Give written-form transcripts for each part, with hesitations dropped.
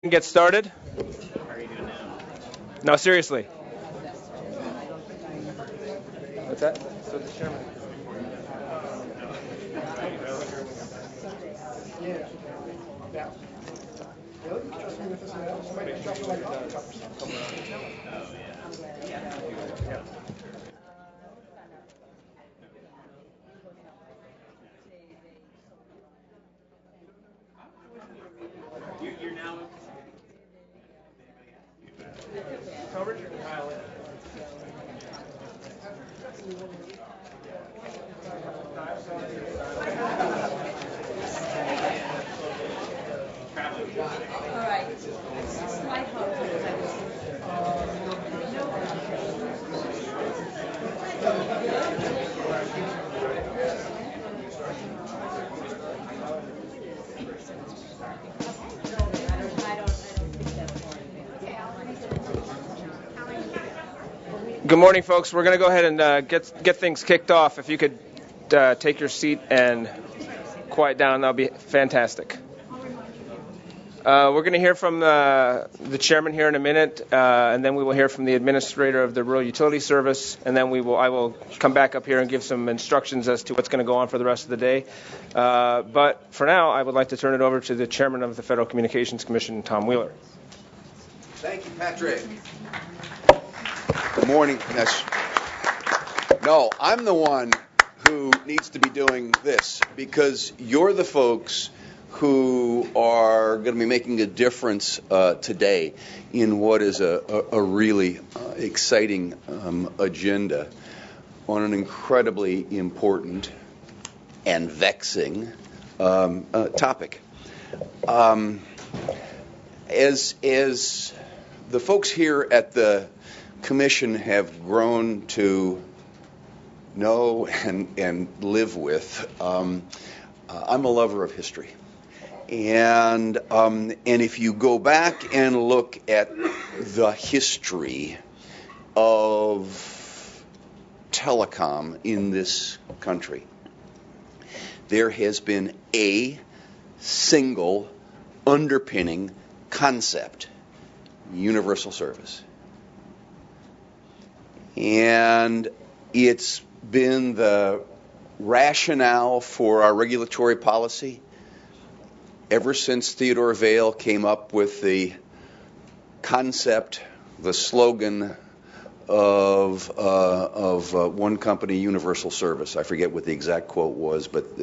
Get started? No, seriously. What's that? So the chairman. You're now coverage or dial in? All right. Slide Good morning, folks. We're going to go ahead and get things kicked off. If you could take your seat and quiet down, that'll be fantastic. We're going to hear from the chairman here in a minute, and then we will hear from the administrator of the Rural Utility Service, and then I will come back up here and give some instructions as to what's going to go on for the rest of the day. But for now, I would like to turn it over to the chairman of the Federal Communications Commission, Tom Wheeler. Thank you, Patrick. Good morning. Yes. No, I'm the one who needs to be doing this because you're the folks who are going to be making a difference today in what is a really exciting agenda on an incredibly important and vexing topic. As the folks here at the Commission have grown to know and live with, I'm a lover of history. And if you go back and look at the history of telecom in this country, there has been a single underpinning concept: universal service. And it's been the rationale for our regulatory policy ever since Theodore Vail came up with the concept, the slogan of one company, universal service. I forget what the exact quote was, but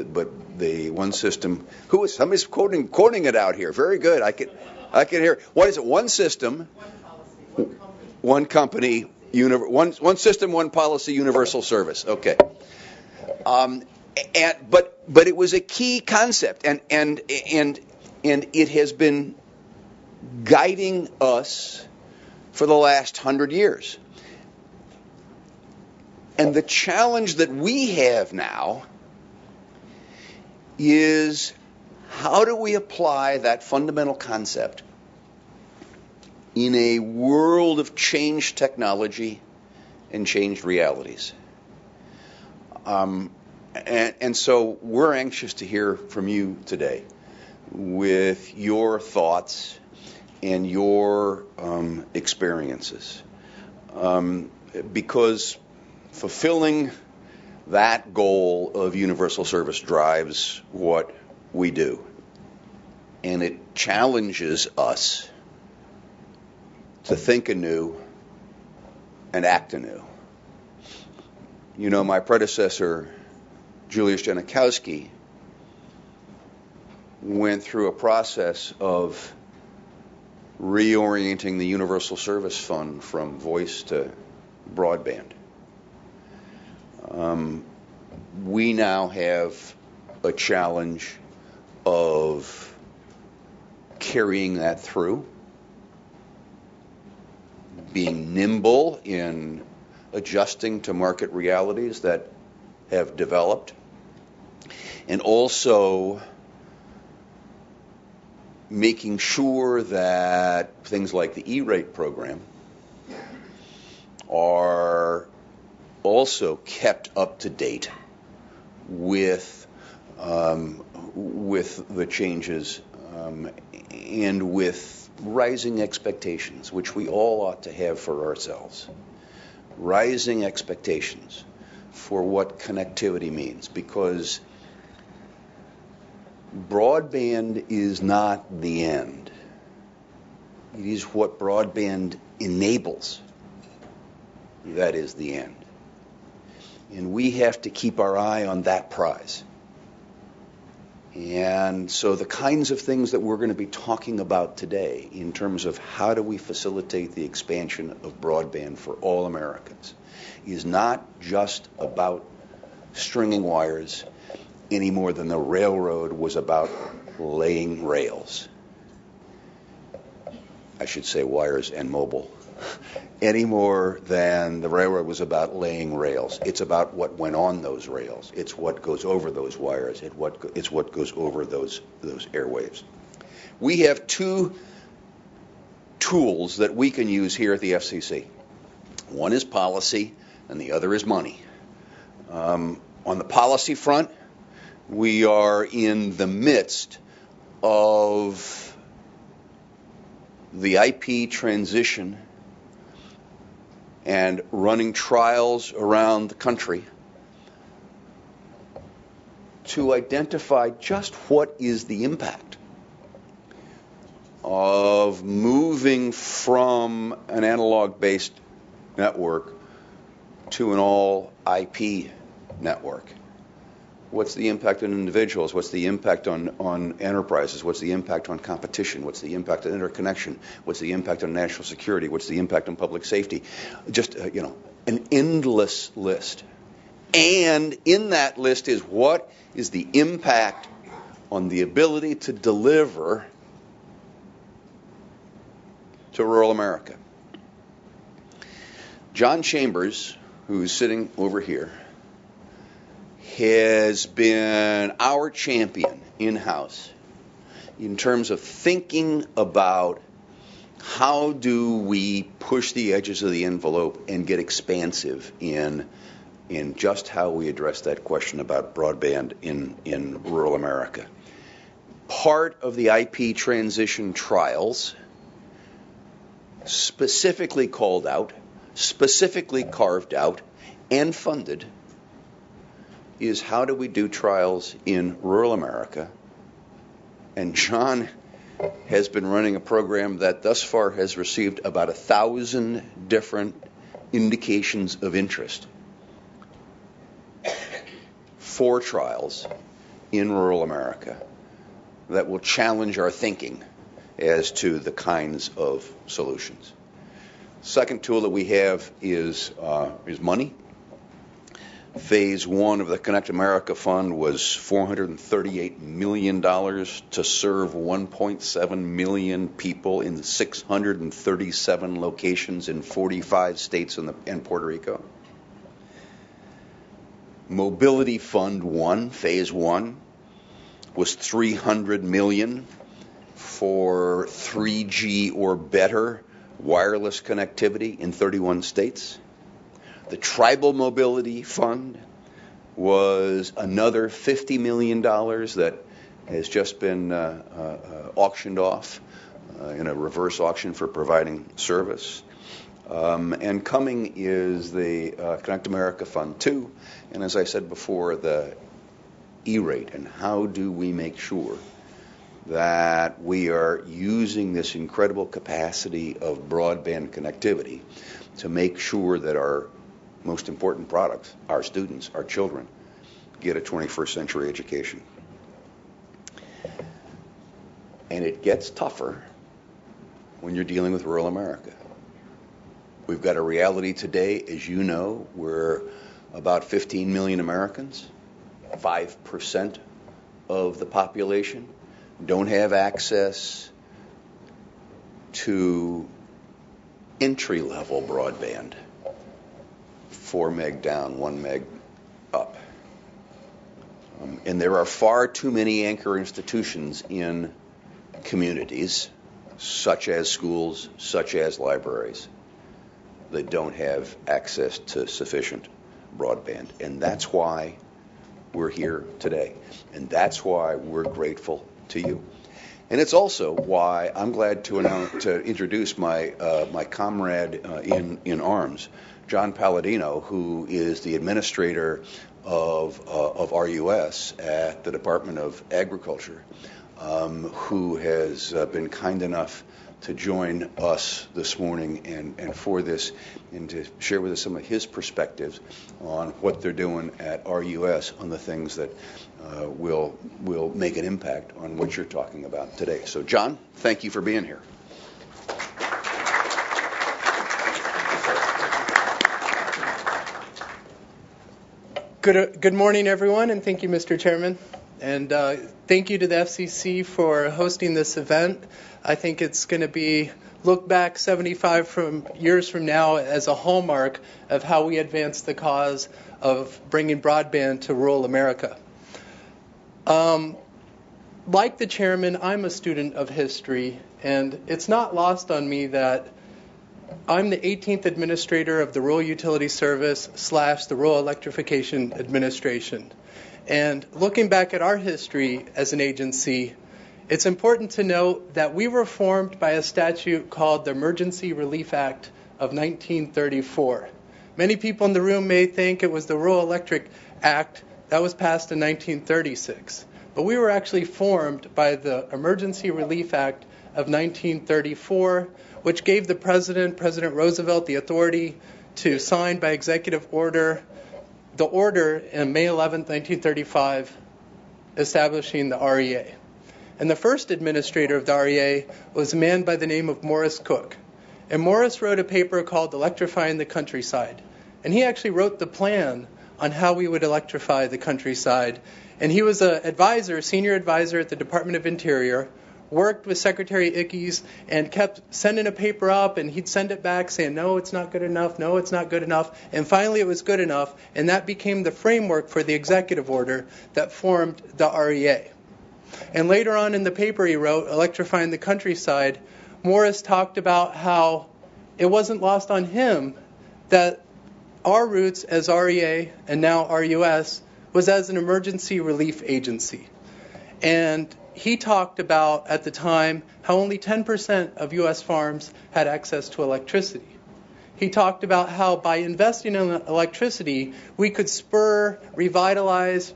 the one system. Somebody's quoting it out here. Very good. I can hear. What is it? One system, one company. One system, one policy, universal service. Okay. But it was a key concept, and it has been guiding us for the last 100 years. And the challenge that we have now is, how do we apply that fundamental concept in a world of changed technology and changed realities? And so we're anxious to hear from you today with your thoughts and your experiences. Because fulfilling that goal of universal service drives what we do. And it challenges us to think anew and act anew. You know, my predecessor, Julius Janikowski, went through a process of reorienting the Universal Service Fund from voice to broadband. We now have a challenge of carrying that through, being nimble in adjusting to market realities that have developed, and also making sure that things like the E-rate program are also kept up to date with the changes and with rising expectations, which we all ought to have for ourselves. Rising expectations for what connectivity means, because broadband is not the end. It is what broadband enables. That is the end. And we have to keep our eye on that prize. And so the kinds of things that we're going to be talking about today in terms of how do we facilitate the expansion of broadband for all Americans is not just about stringing wires any more than the railroad was about laying rails. I should say wires and mobile. Any more than the railroad was about laying rails. It's about what went on those rails. It's what goes over those wires. It's what goes over those airwaves. We have two tools that we can use here at the FCC. One is policy, and the other is money. On the policy front, we are in the midst of the IP transition and running trials around the country to identify just what is the impact of moving from an analog-based network to an all IP network. What's the impact on individuals? What's the impact on enterprises? What's the impact on competition? What's the impact on interconnection? What's the impact on national security? What's the impact on public safety? Just, an endless list. And in that list is what is the impact on the ability to deliver to rural America. John Chambers, who's sitting over here, has been our champion in-house in terms of thinking about how do we push the edges of the envelope and get expansive in just how we address that question about broadband in rural America. Part of the IP transition trials specifically called out, specifically carved out, and funded is how do we do trials in rural America. And John has been running a program that thus far has received about 1,000 different indications of interest for trials in rural America that will challenge our thinking as to the kinds of solutions. Second tool that we have is money. Phase one of the Connect America Fund was $438 million to serve 1.7 million people in 637 locations in 45 states and Puerto Rico. Mobility Fund 1, Phase 1, was $300 million for 3G or better wireless connectivity in 31 states. The Tribal Mobility Fund was another $50 million that has just been auctioned off in a reverse auction for providing service. And coming is the Connect America Fund 2, and as I said before, the E-rate, and how do we make sure that we are using this incredible capacity of broadband connectivity to make sure that our most important products, our students, our children, get a 21st century education. And it gets tougher when you're dealing with rural America. We've got a reality today, as you know, where about 15 million Americans, 5% of the population, don't have access to entry-level broadband. 4 meg down, 1 meg up. And there are far too many anchor institutions in communities, such as schools, such as libraries, that don't have access to sufficient broadband. And that's why we're here today. And that's why we're grateful to you. And it's also why I'm glad to introduce my comrade in arms, John Palladino, who is the administrator of RUS at the Department of Agriculture, who has been kind enough to join us this morning and for this, and to share with us some of his perspectives on what they're doing at RUS on the things that will make an impact on what you're talking about today. So, John, thank you for being here. Good morning, everyone, and thank you, Mr. Chairman. And thank you to the FCC for hosting this event. I think it's going to be looked back 75 years from now as a hallmark of how we advance the cause of bringing broadband to rural America. Like the chairman, I'm a student of history, and it's not lost on me that I'm the 18th administrator of the Rural Utility Service / the Rural Electrification Administration. And looking back at our history as an agency, it's important to note that we were formed by a statute called the Emergency Relief Act of 1934. Many people in the room may think it was the Rural Electric Act that was passed in 1936. But we were actually formed by the Emergency Relief Act of 1934, which gave the President Roosevelt, the authority to sign by executive order the order in May 11, 1935, establishing the REA. And the first administrator of the REA was a man by the name of Morris Cook. And Morris wrote a paper called Electrifying the Countryside. And he actually wrote the plan on how we would electrify the countryside. And he was a senior advisor at the Department of Interior, worked with Secretary Ickes, and kept sending a paper up, and he'd send it back saying, no, it's not good enough, no, it's not good enough. And finally it was good enough, and that became the framework for the executive order that formed the REA. And later on in the paper he wrote, Electrifying the Countryside, Morris talked about how it wasn't lost on him that our roots as REA and now RUS was as an emergency relief agency. And he talked about, at the time, how only 10% of U.S. farms had access to electricity. He talked about how by investing in electricity, we could spur, revitalize,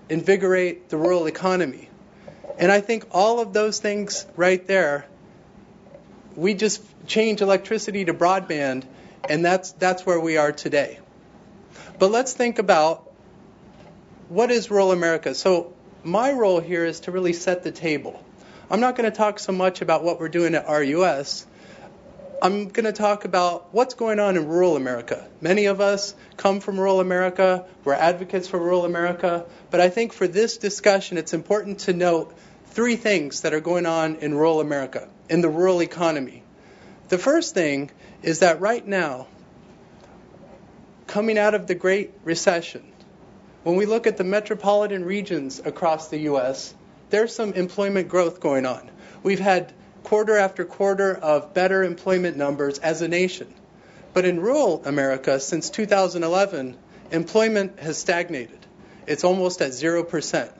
invigorate the rural economy. And I think all of those things right there, we just changed electricity to broadband, and that's where we are today. But let's think about what is rural America. So my role here is to really set the table. I'm not going to talk so much about what we're doing at RUS. I'm going to talk about what's going on in rural America. Many of us come from rural America. We're advocates for rural America. But I think for this discussion, it's important to note three things that are going on in rural America, in the rural economy. The first thing is that right now, coming out of the Great Recession, when we look at the metropolitan regions across the U.S., there's some employment growth going on. We've had quarter after quarter of better employment numbers as a nation. But in rural America, since 2011, employment has stagnated. It's almost at 0%.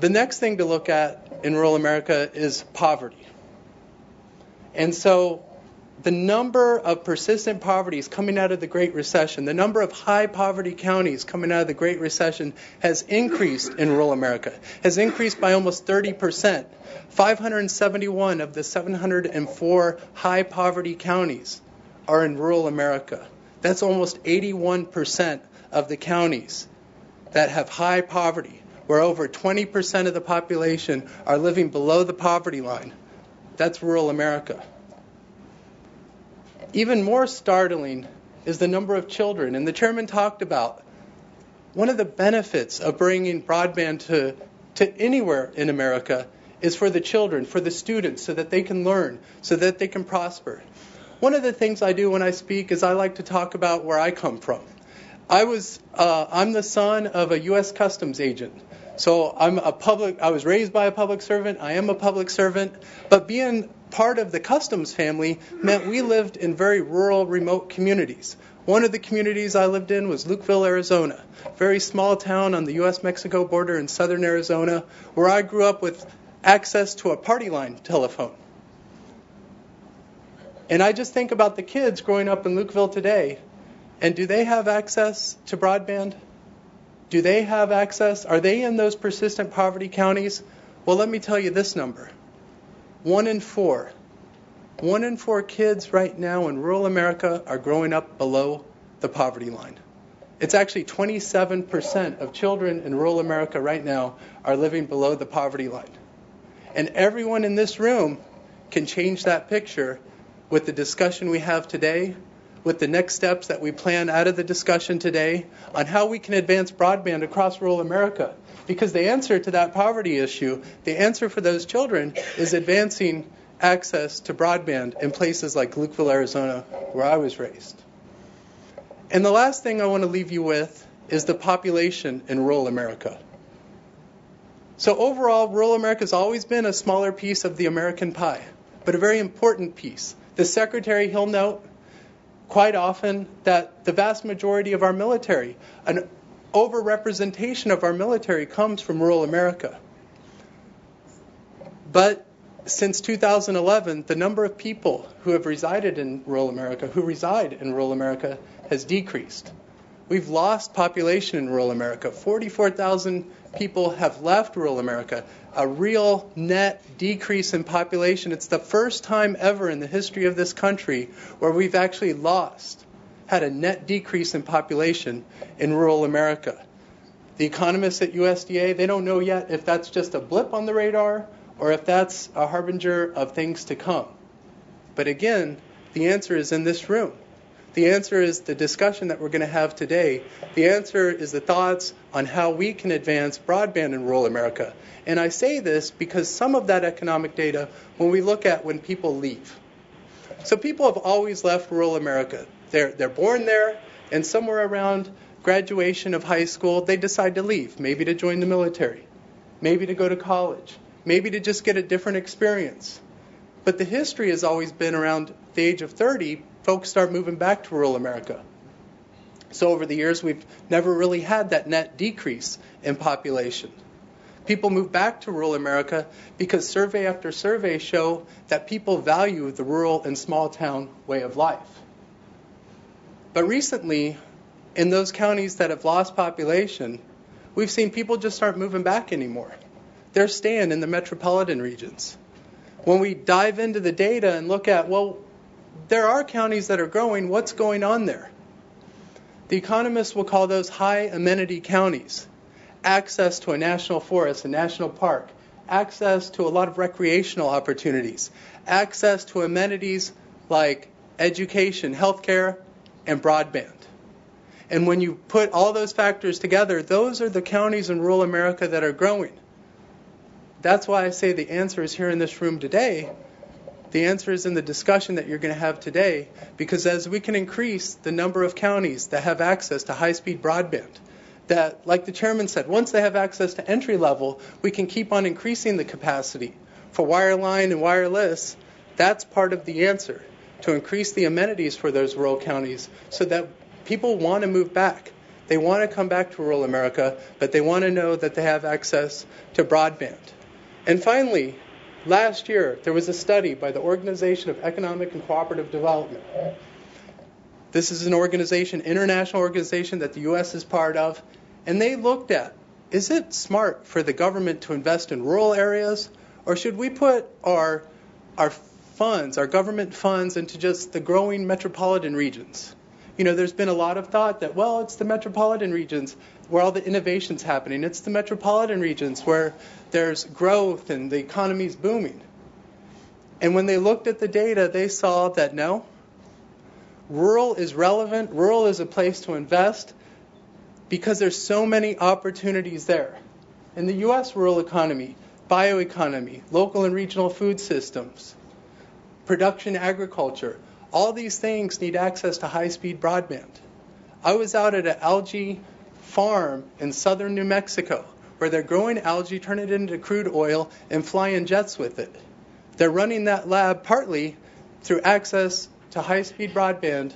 The next thing to look at in rural America is poverty. And so the number of persistent poverties coming out of the Great Recession, the number of high poverty counties coming out of the Great Recession has increased in rural America, has increased by almost 30%. 571 of the 704 high poverty counties are in rural America. That's almost 81% of the counties that have high poverty, where over 20% of the population are living below the poverty line. That's rural America. Even more startling is the number of children. And the chairman talked about one of the benefits of bringing broadband to anywhere in America is for the children, for the students, so that they can learn, so that they can prosper. One of the things I do when I speak is I like to talk about where I come from. I'm the son of a U.S. Customs agent. So I was raised by a public servant. I am a public servant. But being part of the Customs family meant we lived in very rural, remote communities. One of the communities I lived in was Lukeville, Arizona, a very small town on the U.S.-Mexico border in southern Arizona, where I grew up with access to a party line telephone. And I just think about the kids growing up in Lukeville today, and do they have access to broadband? Do they have access? Are they in those persistent poverty counties? Well, let me tell you this number. 1 in 4. 1 in 4 kids right now in rural America are growing up below the poverty line. It's actually 27% of children in rural America right now are living below the poverty line. And everyone in this room can change that picture with the discussion we have today, with the next steps that we plan out of the discussion today on how we can advance broadband across rural America. Because the answer to that poverty issue, the answer for those children is advancing access to broadband in places like Lukeville, Arizona, where I was raised. And the last thing I want to leave you with is the population in rural America. So overall, rural America has always been a smaller piece of the American pie, but a very important piece. The Secretary, he'll note quite often that the vast majority of our military, an overrepresentation of our military, comes from rural America. But since 2011, the number of people who have resided in rural America, who reside in rural America, has decreased. We've lost population in rural America. 44,000 people have left rural America, a real net decrease in population. It's the first time ever in the history of this country where we've actually had a net decrease in population in rural America. The economists at USDA, they don't know yet if that's just a blip on the radar or if that's a harbinger of things to come. But again, the answer is in this room. The answer is the discussion that we're going to have today. The answer is the thoughts on how we can advance broadband in rural America. And I say this because some of that economic data, when we look at when people leave. So people have always left rural America. They're born there, and somewhere around graduation of high school, they decide to leave, maybe to join the military, maybe to go to college, maybe to just get a different experience. But the history has always been around the age of 30, folks start moving back to rural America. So over the years, we've never really had that net decrease in population. People move back to rural America because survey after survey show that people value the rural and small town way of life. But recently, in those counties that have lost population, we've seen people just aren't moving back anymore. They're staying in the metropolitan regions. When we dive into the data and look at, well, there are counties that are growing, what's going on there? The economists will call those high amenity counties. Access to a national forest, a national park, access to a lot of recreational opportunities, access to amenities like education, healthcare, and broadband. And when you put all those factors together, those are the counties in rural America that are growing. That's why I say the answer is here in this room today. The answer is in the discussion that you're going to have today, because as we can increase the number of counties that have access to high-speed broadband, that, like the chairman said, once they have access to entry level, we can keep on increasing the capacity for wireline and wireless. That's part of the answer, to increase the amenities for those rural counties so that people want to move back. They want to come back to rural America, but they want to know that they have access to broadband. And finally, last year, there was a study by the Organization of Economic and Cooperative Development. This is an organization, international organization that the U.S. is part of, and they looked at, is it smart for the government to invest in rural areas, or should we put our funds, our government funds, into just the growing metropolitan regions? You know, there's been a lot of thought that, well, it's the metropolitan regions where all the innovation's happening. It's the metropolitan regions where there's growth and the economy's booming. And when they looked at the data, they saw that no, rural is relevant. Rural is a place to invest because there's so many opportunities there. In the U.S. rural economy, bioeconomy, local and regional food systems, production agriculture, all these things need access to high-speed broadband. I was out at an algae farm in southern New Mexico where they're growing algae, turning it into crude oil, and flying jets with it. They're running that lab partly through access to high-speed broadband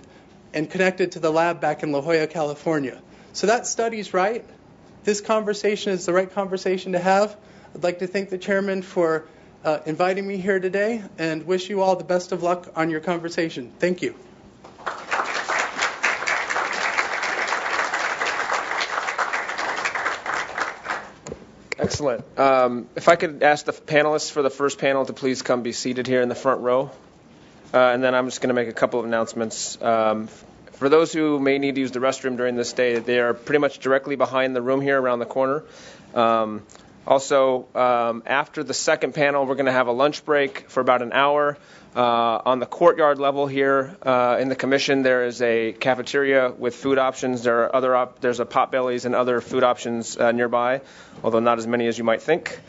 and connected to the lab back in La Jolla, California. So that study's right. This conversation is the right conversation to have. I'd like to thank the chairman for inviting me here today and wish you all the best of luck on your conversation. Thank you. Excellent. If I could ask the panelists for the first panel to please come be seated here in the front row. And then I'm just going to make a couple of announcements. For those who may need to use the restroom during this day, they are pretty much directly behind the room here around the corner. Also, after the second panel, we're going to have a lunch break for about an hour. On the courtyard level here in the commission, there is a cafeteria with food options. There are there's a Potbellies and other food options nearby, although not as many as you might think.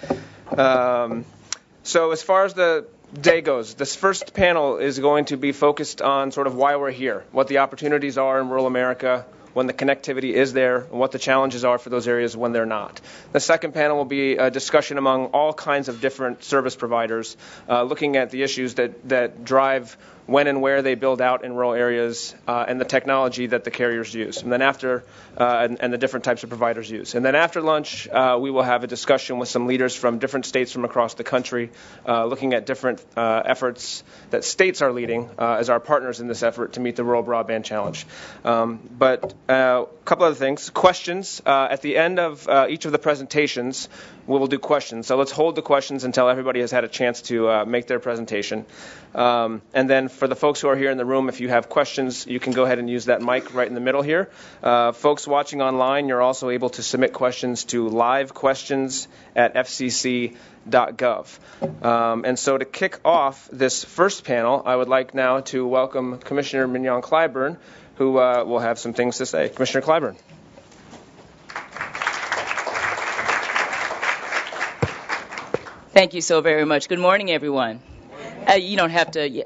So as far as the day goes, this first panel is going to be focused on sort of why we're here, what the opportunities are in rural America when the connectivity is there, and what the challenges are for those areas when they're not. The second panel will be a discussion among all kinds of different service providers, looking at the issues that drive when and where they build out in rural areas, and the technology that the carriers use, and then after and the different types of providers use. And then after lunch, we will have a discussion with some leaders from different states from across the country, looking at different efforts that states are leading as our partners in this effort to meet the Rural Broadband Challenge. But a couple other things. Questions. At the end of each of the presentations, we will do questions. So let's hold the questions until everybody has had a chance to make their presentation. And then for the folks who are here in the room, if you have questions, you can go ahead and use that mic right in the middle here. Folks watching online, you're also able to submit questions to livequestions@fcc.gov. And so to kick off this first panel, I would like now to welcome Commissioner Mignon Clyburn, who will have some things to say. Commissioner Clyburn. Thank you so very much. Good morning, everyone. You don't have to,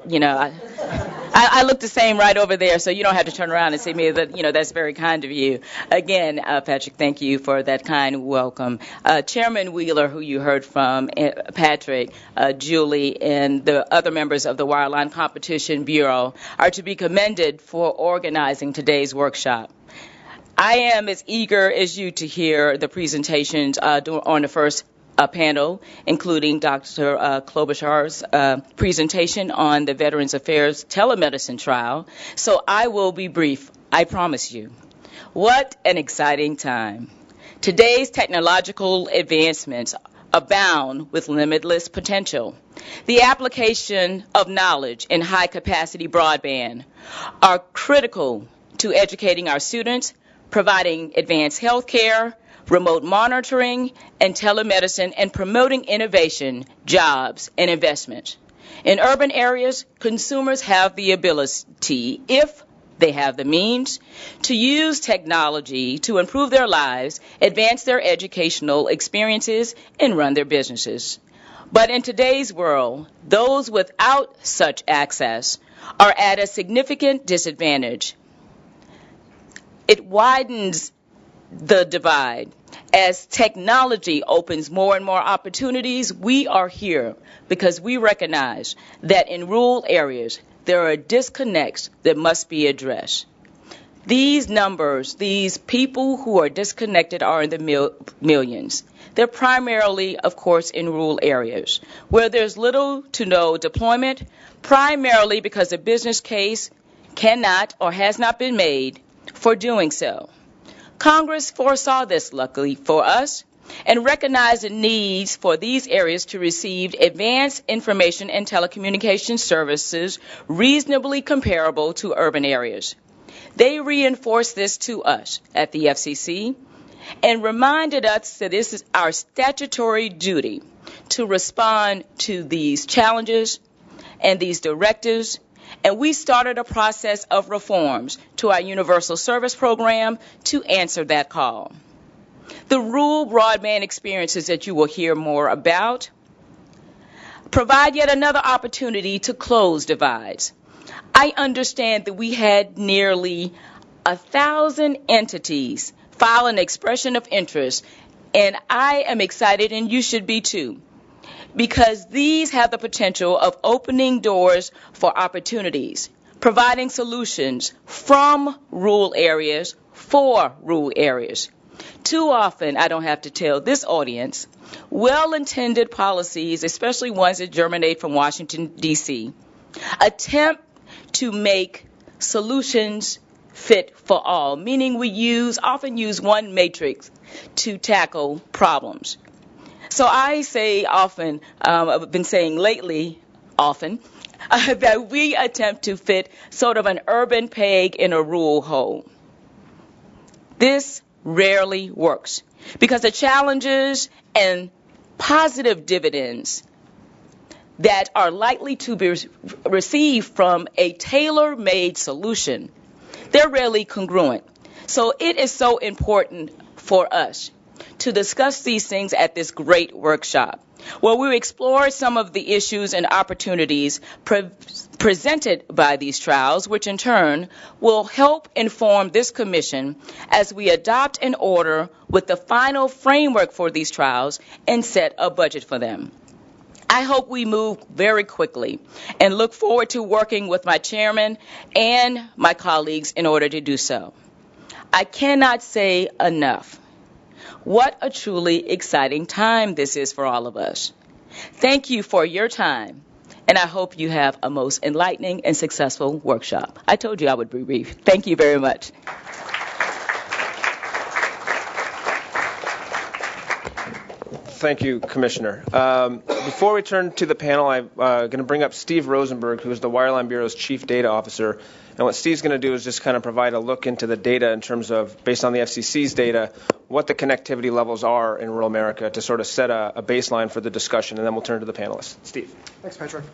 I look the same right over there, so you don't have to turn around and see me. That's very kind of you. Again, Patrick, thank you for that kind welcome. Chairman Wheeler, who you heard from, Patrick, Julie, and the other members of the Wireline Competition Bureau are to be commended for organizing today's workshop. I am as eager as you to hear the presentations on the first panel, including Dr. Klobuchar's presentation on the Veterans Affairs telemedicine trial. So I will be brief, I promise you. What an exciting time. Today's technological advancements abound with limitless potential. The application of knowledge in high-capacity broadband are critical to educating our students, providing advanced health care, remote monitoring, and telemedicine, and promoting innovation, jobs, and investment. In urban areas, consumers have the ability, if they have the means, to use technology to improve their lives, advance their educational experiences, and run their businesses. But in today's world, those without such access are at a significant disadvantage. It widens the divide. As technology opens more and more opportunities, we are here because we recognize that in rural areas, there are disconnects that must be addressed. These numbers, these people who are disconnected are in the millions. They're primarily, of course, in rural areas where there's little to no deployment, primarily because a business case cannot or has not been made for doing so. Congress foresaw this, luckily for us, and recognized the needs for these areas to receive advanced information and telecommunication services reasonably comparable to urban areas. They reinforced this to us at the FCC and reminded us that this is our statutory duty to respond to these challenges and these directives. And we started a process of reforms to our universal service program to answer that call. The rural broadband experiences that you will hear more about provide yet another opportunity to close divides. I understand that we had nearly 1,000 entities file an expression of interest, and I am excited, and you should be too, because these have the potential of opening doors for opportunities, providing solutions from rural areas for rural areas. Too often, I don't have to tell this audience, well-intended policies, especially ones that germinate from Washington, D.C., attempt to make solutions fit for all, meaning we often use one matrix to tackle problems. So I say often, I've been saying lately often, that we attempt to fit sort of an urban peg in a rural hole. This rarely works because the challenges and positive dividends that are likely to be received from a tailor-made solution, they're rarely congruent. So it is so important for us to discuss these things at this great workshop, where we explore some of the issues and opportunities presented by these trials, which in turn will help inform this commission as we adopt an order with the final framework for these trials and set a budget for them. I hope we move very quickly and look forward to working with my chairman and my colleagues in order to do so. I cannot say enough what a truly exciting time this is for all of us. Thank you for your time, and I hope you have a most enlightening and successful workshop. I told you I would be brief. Thank you very much. Thank you, Commissioner. Before we turn to the panel, I'm going to bring up Steve Rosenberg, who is the Wireline Bureau's Chief Data Officer. And what Steve's going to do is just kind of provide a look into the data in terms of, based on the FCC's data, what the connectivity levels are in rural America to sort of set a baseline for the discussion, and then we'll turn to the panelists. Steve. Thanks, Patrick.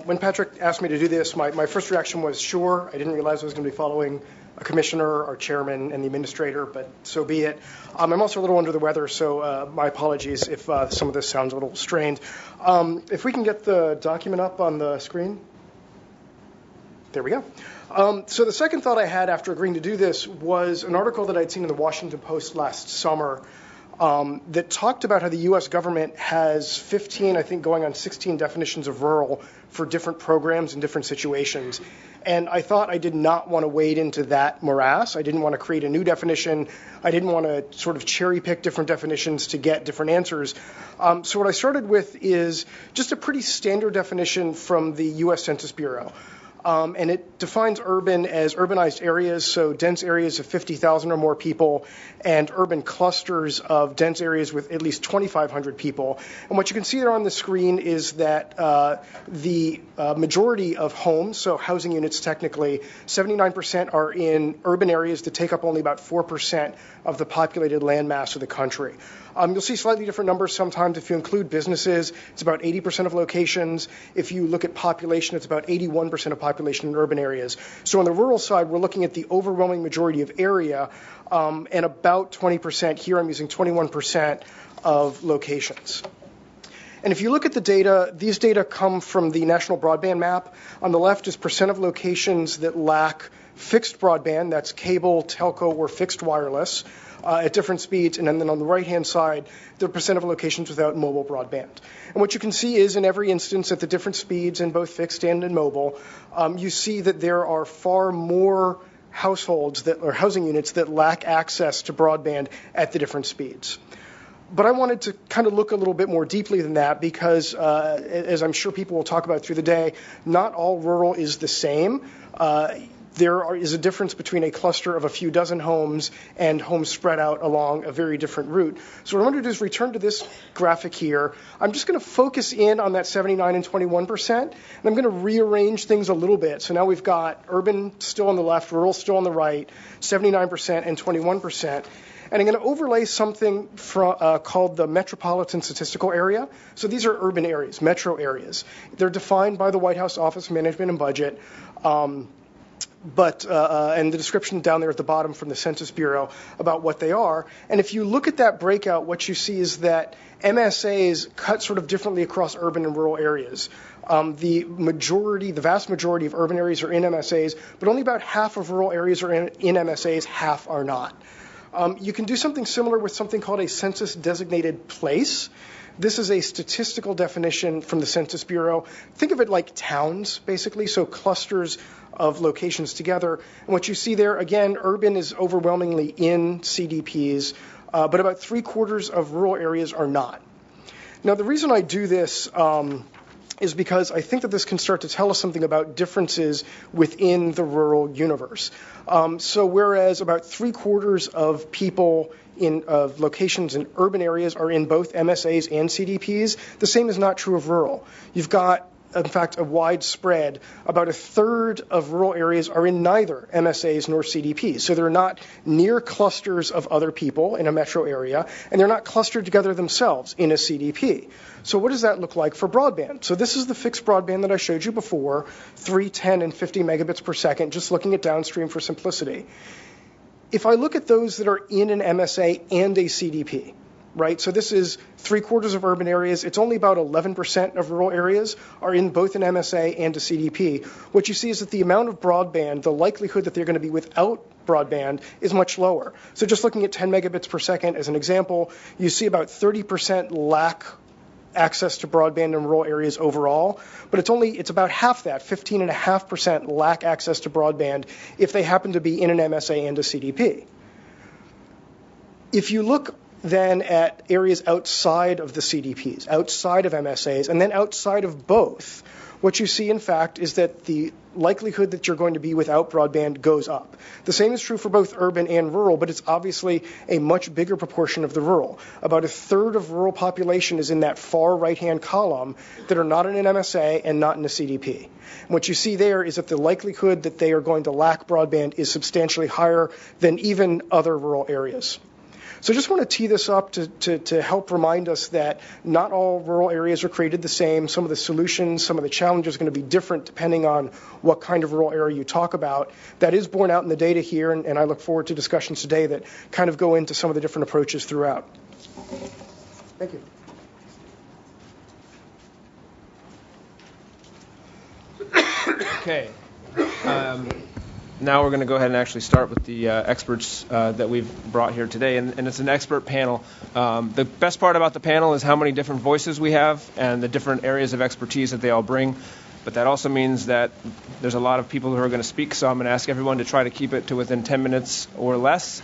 When Patrick asked me to do this, my first reaction was, sure. I didn't realize I was going to be following a commissioner, our chairman, and the administrator, but so be it. I'm also a little under the weather, so my apologies if some of this sounds a little strained. If we can get the document up on the screen. There we go. So the second thought I had after agreeing to do this was an article that I'd seen in the Washington Post last summer that talked about how the U.S. government has 15, I think going on 16 definitions of rural for different programs and different situations. And I thought I did not want to wade into that morass. I didn't want to create a new definition. I didn't want to sort of cherry pick different definitions to get different answers. So what I started with is just a pretty standard definition from the U.S. Census Bureau. And it defines urban as urbanized areas, so dense areas of 50,000 or more people, and urban clusters of dense areas with at least 2,500 people. And what you can see there on the screen is that the majority of homes, so housing units technically, 79% are in urban areas that take up only about 4% of the populated landmass of the country. You'll see slightly different numbers sometimes. If you include businesses, it's about 80% of locations. If you look at population, it's about 81% of population in urban areas. So on the rural side, we're looking at the overwhelming majority of area, and about 20%, here I'm using 21% of locations. And if you look at the data, these data come from the National Broadband Map. On the left is percent of locations that lack fixed broadband, that's cable, telco, or fixed wireless, at different speeds, and then on the right-hand side, the percent of locations without mobile broadband. And what you can see is in every instance at the different speeds in both fixed and in mobile, you see that there are far more households or housing units that lack access to broadband at the different speeds. But I wanted to kind of look a little bit more deeply than that because, as I'm sure people will talk about through the day, not all rural is the same. There is a difference between a cluster of a few dozen homes and homes spread out along a very different route. So what I want to do is return to this graphic here. I'm just going to focus in on that 79 and 21%, and I'm going to rearrange things a little bit. So now we've got urban still on the left, rural still on the right, 79% and 21%. And I'm going to overlay something called the Metropolitan Statistical Area. So these are urban areas, metro areas. They're defined by the White House Office of Management and Budget. And the description down there at the bottom from the Census Bureau about what they are. And if you look at that breakout, what you see is that MSAs cut sort of differently across urban and rural areas. The vast majority of urban areas are in MSAs, but only about half of rural areas are in MSAs, half are not. You can do something similar with something called a census-designated place. This is a statistical definition from the Census Bureau. Think of it like towns, basically, so clusters of locations together. And what you see there, again, urban is overwhelmingly in CDPs, but about 3/4 of rural areas are not. Now, the reason I do this is because I think that this can start to tell us something about differences within the rural universe. So whereas about 3/4 of people of locations in urban areas are in both MSAs and CDPs, the same is not true of rural. You've got, in fact, a wide spread. About 1/3 of rural areas are in neither MSAs nor CDPs. So they're not near clusters of other people in a metro area, and they're not clustered together themselves in a CDP. So what does that look like for broadband? So this is the fixed broadband that I showed you before, 3, 10, and 50 megabits per second, just looking at downstream for simplicity. If I look at those that are in an MSA and a CDP, right? So this is 3/4 of urban areas. It's only about 11% of rural areas are in both an MSA and a CDP. What you see is that the amount of broadband, the likelihood that they're going to be without broadband is much lower. So just looking at 10 megabits per second as an example, you see about 30% lack access to broadband in rural areas overall, but it's about half that, 15.5% lack access to broadband if they happen to be in an MSA and a CDP. If you look then at areas outside of the CDPs, outside of MSAs, and then outside of both, what you see, in fact, is that the likelihood that you're going to be without broadband goes up. The same is true for both urban and rural, but it's obviously a much bigger proportion of the rural. About 1/3 of rural population is in that far right-hand column that are not in an MSA and not in a CDP. And what you see there is that the likelihood that they are going to lack broadband is substantially higher than even other rural areas. So I just want to tee this up to help remind us that not all rural areas are created the same. Some of the solutions, some of the challenges are going to be different depending on what kind of rural area you talk about. That is borne out in the data here, and I look forward to discussions today that kind of go into some of the different approaches throughout. Thank you. Okay. Now we're going to go ahead and actually start with the experts that we've brought here today, and it's an expert panel. The best part about the panel is how many different voices we have and the different areas of expertise that they all bring, but that also means that there's a lot of people who are going to speak, so I'm going to ask everyone to try to keep it to within 10 minutes or less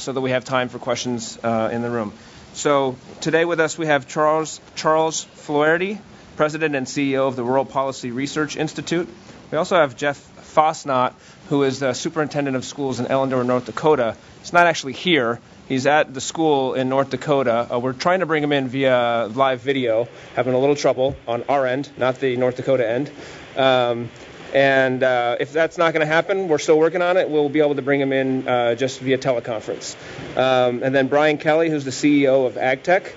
so that we have time for questions in the room. So today with us we have Charles Flaherty, President and CEO of the Rural Policy Research Institute. We also have Jeff Fosnot, who is the superintendent of schools in Ellendale, North Dakota. He's not actually here. He's at the school in North Dakota. We're trying to bring him in via live video, having a little trouble on our end, not the North Dakota end. If that's not going to happen, we're still working on it. We'll be able to bring him in just via teleconference. And then Brian Kelly, who's the CEO of AgTech.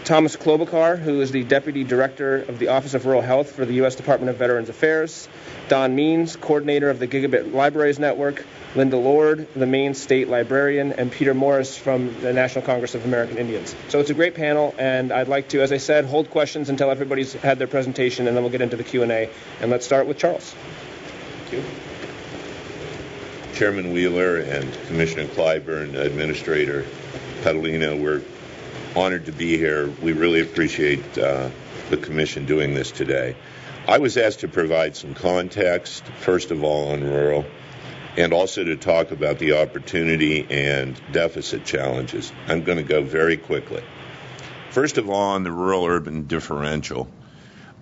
Thomas Klobuchar, who is the Deputy Director of the Office of Rural Health for the U.S. Department of Veterans Affairs. Don Means, Coordinator of the Gigabit Libraries Network. Linda Lord, the Maine State Librarian. And Peter Morris from the National Congress of American Indians. So it's a great panel, and I'd like to, as I said, hold questions until everybody's had their presentation, and then we'll get into the Q&A. And let's start with Charles. Thank you. Chairman Wheeler and Commissioner Clyburn, Administrator Petalino, we're honored to be here. We really appreciate the Commission doing this today. I was asked to provide some context, first of all, on rural, and also to talk about the opportunity and deficit challenges. I'm going to go very quickly. First of all, on the rural-urban differential,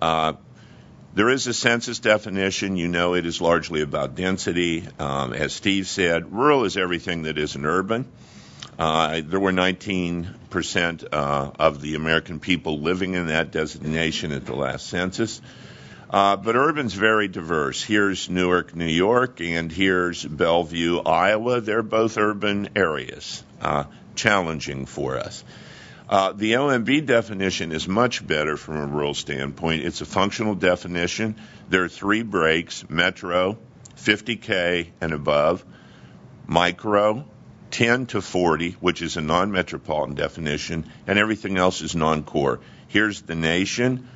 there is a census definition. You know it is largely about density. As Steve said, rural is everything that isn't urban. There were 19% of the American people living in that designation at the last census. But urban's very diverse. Here's Newark, New York, and here's Bellevue, Iowa. They're both urban areas, challenging for us. The OMB definition is much better from a rural standpoint. It's a functional definition. There are 3 breaks: metro, 50K and above, micro, 10 to 40, which is a non-metropolitan definition, and everything else is non-core. Here's the nation.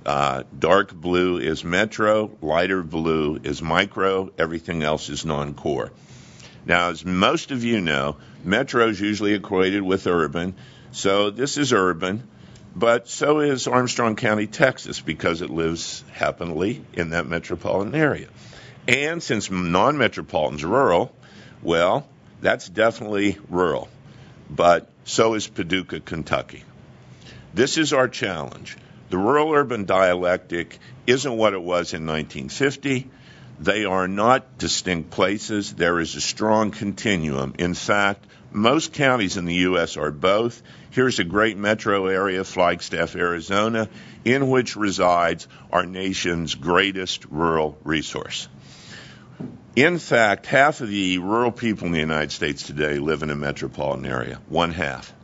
Dark blue is metro, lighter blue is micro, everything else is non-core. Now, as most of you know, metro is usually equated with urban, so this is urban. But so is Armstrong County, Texas, because it lives happily in that metropolitan area. And since non-metropolitan's rural, well, that's definitely rural. But so is Paducah, Kentucky. This is our challenge. The rural-urban dialectic isn't what it was in 1950. They are not distinct places. There is a strong continuum. In fact, most counties in the U.S. are both. Here's a great metro area, Flagstaff, Arizona, in which resides our nation's greatest rural resource. In fact, half of the rural people in the United States today live in a metropolitan area, one half.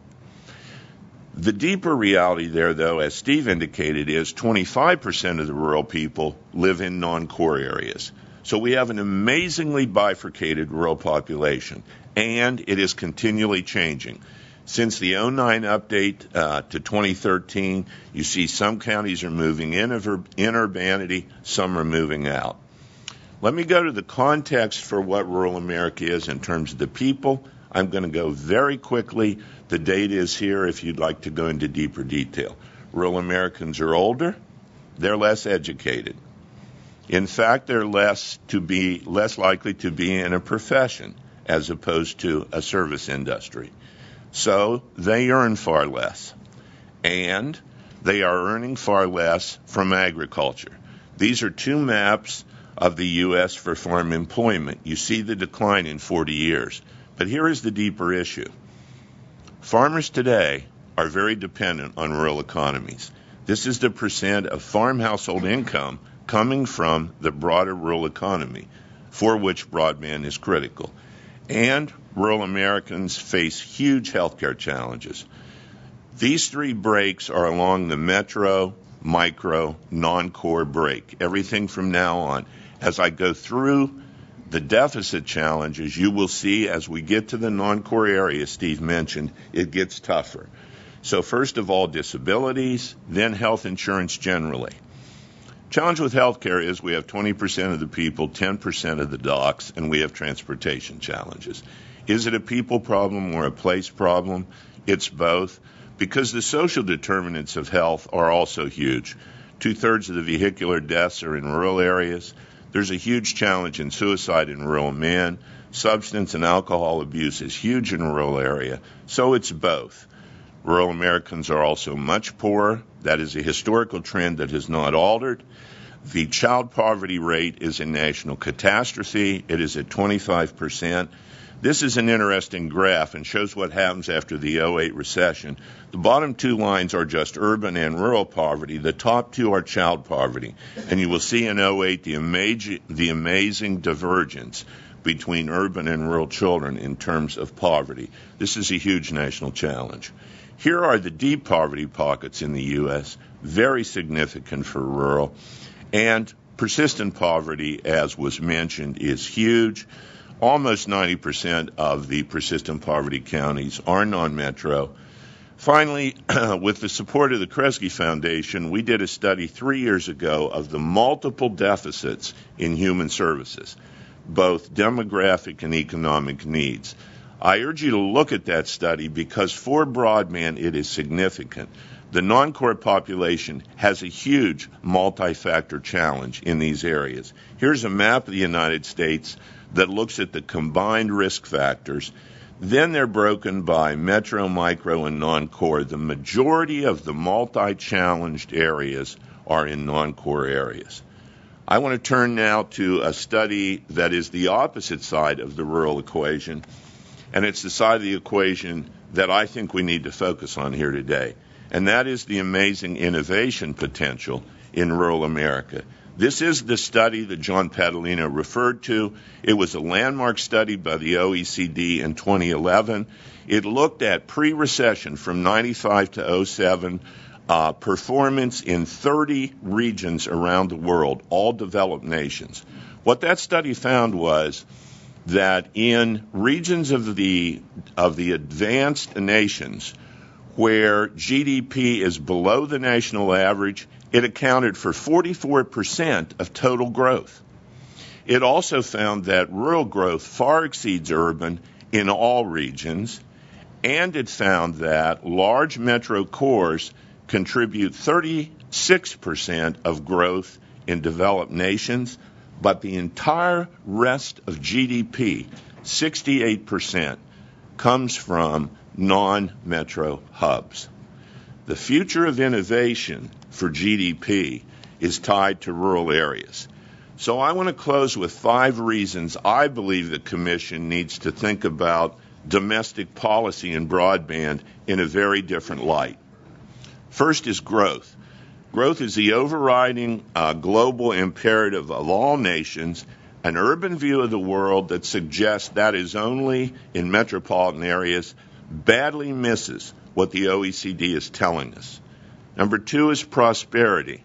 The deeper reality there, though, as Steve indicated, is 25% of the rural people live in non-core areas. So we have an amazingly bifurcated rural population, and it is continually changing. Since the 2009 update to 2013, you see some counties are moving in urbanity, some are moving out. Let me go to the context for what rural America is in terms of the people. I'm going to go very quickly. The data is here if you'd like to go into deeper detail. Rural Americans are older. They're less educated. In fact, they're less likely to be in a profession as opposed to a service industry. So they earn far less. And they are earning far less from agriculture. These are two maps of the U.S. for farm employment. You see the decline in 40 years. But here is the deeper issue. Farmers today are very dependent on rural economies. This is the percent of farm household income coming from the broader rural economy, for which broadband is critical. And rural Americans face huge healthcare challenges. These three breaks are along the metro, micro, non-core break, everything from now on. As I go through the deficit challenges, you will see as we get to the non-core areas Steve mentioned, it gets tougher. So first of all, disabilities, then health insurance generally. Challenge with healthcare is we have 20% of the people, 10% of the docs, and we have transportation challenges. Is it a people problem or a place problem? It's both, because the social determinants of health are also huge. 2/3 of the vehicular deaths are in rural areas. There's a huge challenge in suicide in rural men. Substance and alcohol abuse is huge in rural area. So it's both. Rural Americans are also much poorer. That is a historical trend that has not altered. The child poverty rate is a national catastrophe. It is at 25%. This is an interesting graph and shows what happens after the 2008 recession. The bottom two lines are just urban and rural poverty. The top two are child poverty. And you will see in 2008 the amazing divergence between urban and rural children in terms of poverty. This is a huge national challenge. Here are the deep poverty pockets in the U.S., very significant for rural. And persistent poverty, as was mentioned, is huge. Almost 90% of the persistent poverty counties are non-metro. Finally, with the support of the Kresge Foundation, we did a study 3 years ago of the multiple deficits in human services, both demographic and economic needs. I urge you to look at that study because for broadband it is significant. The non-core population has a huge multi-factor challenge in these areas. Here's a map of the United States that looks at the combined risk factors. Then they're broken by metro, micro, and non-core. The majority of the multi-challenged areas are in non-core areas. I want to turn now to a study that is the opposite side of the rural equation, and it's the side of the equation that I think we need to focus on here today, and that is the amazing innovation potential in rural America. This is the study that John Padalino referred to. It was a landmark study by the OECD in 2011. It looked at pre-recession from 95 to 07 performance in 30 regions around the world, all developed nations. What that study found was that in regions of the advanced nations where GDP is below the national average, it accounted for 44% of total growth. It also found that rural growth far exceeds urban in all regions, and it found that large metro cores contribute 36% of growth in developed nations, but the entire rest of GDP, 68%, comes from non-metro hubs. The future of innovation for GDP is tied to rural areas. So I want to close with 5 reasons I believe the Commission needs to think about domestic policy in broadband in a very different light. First is growth. Growth is the overriding global imperative of all nations. An urban view of the world that suggests that is only in metropolitan areas badly misses what the OECD is telling us. Number 2 is prosperity.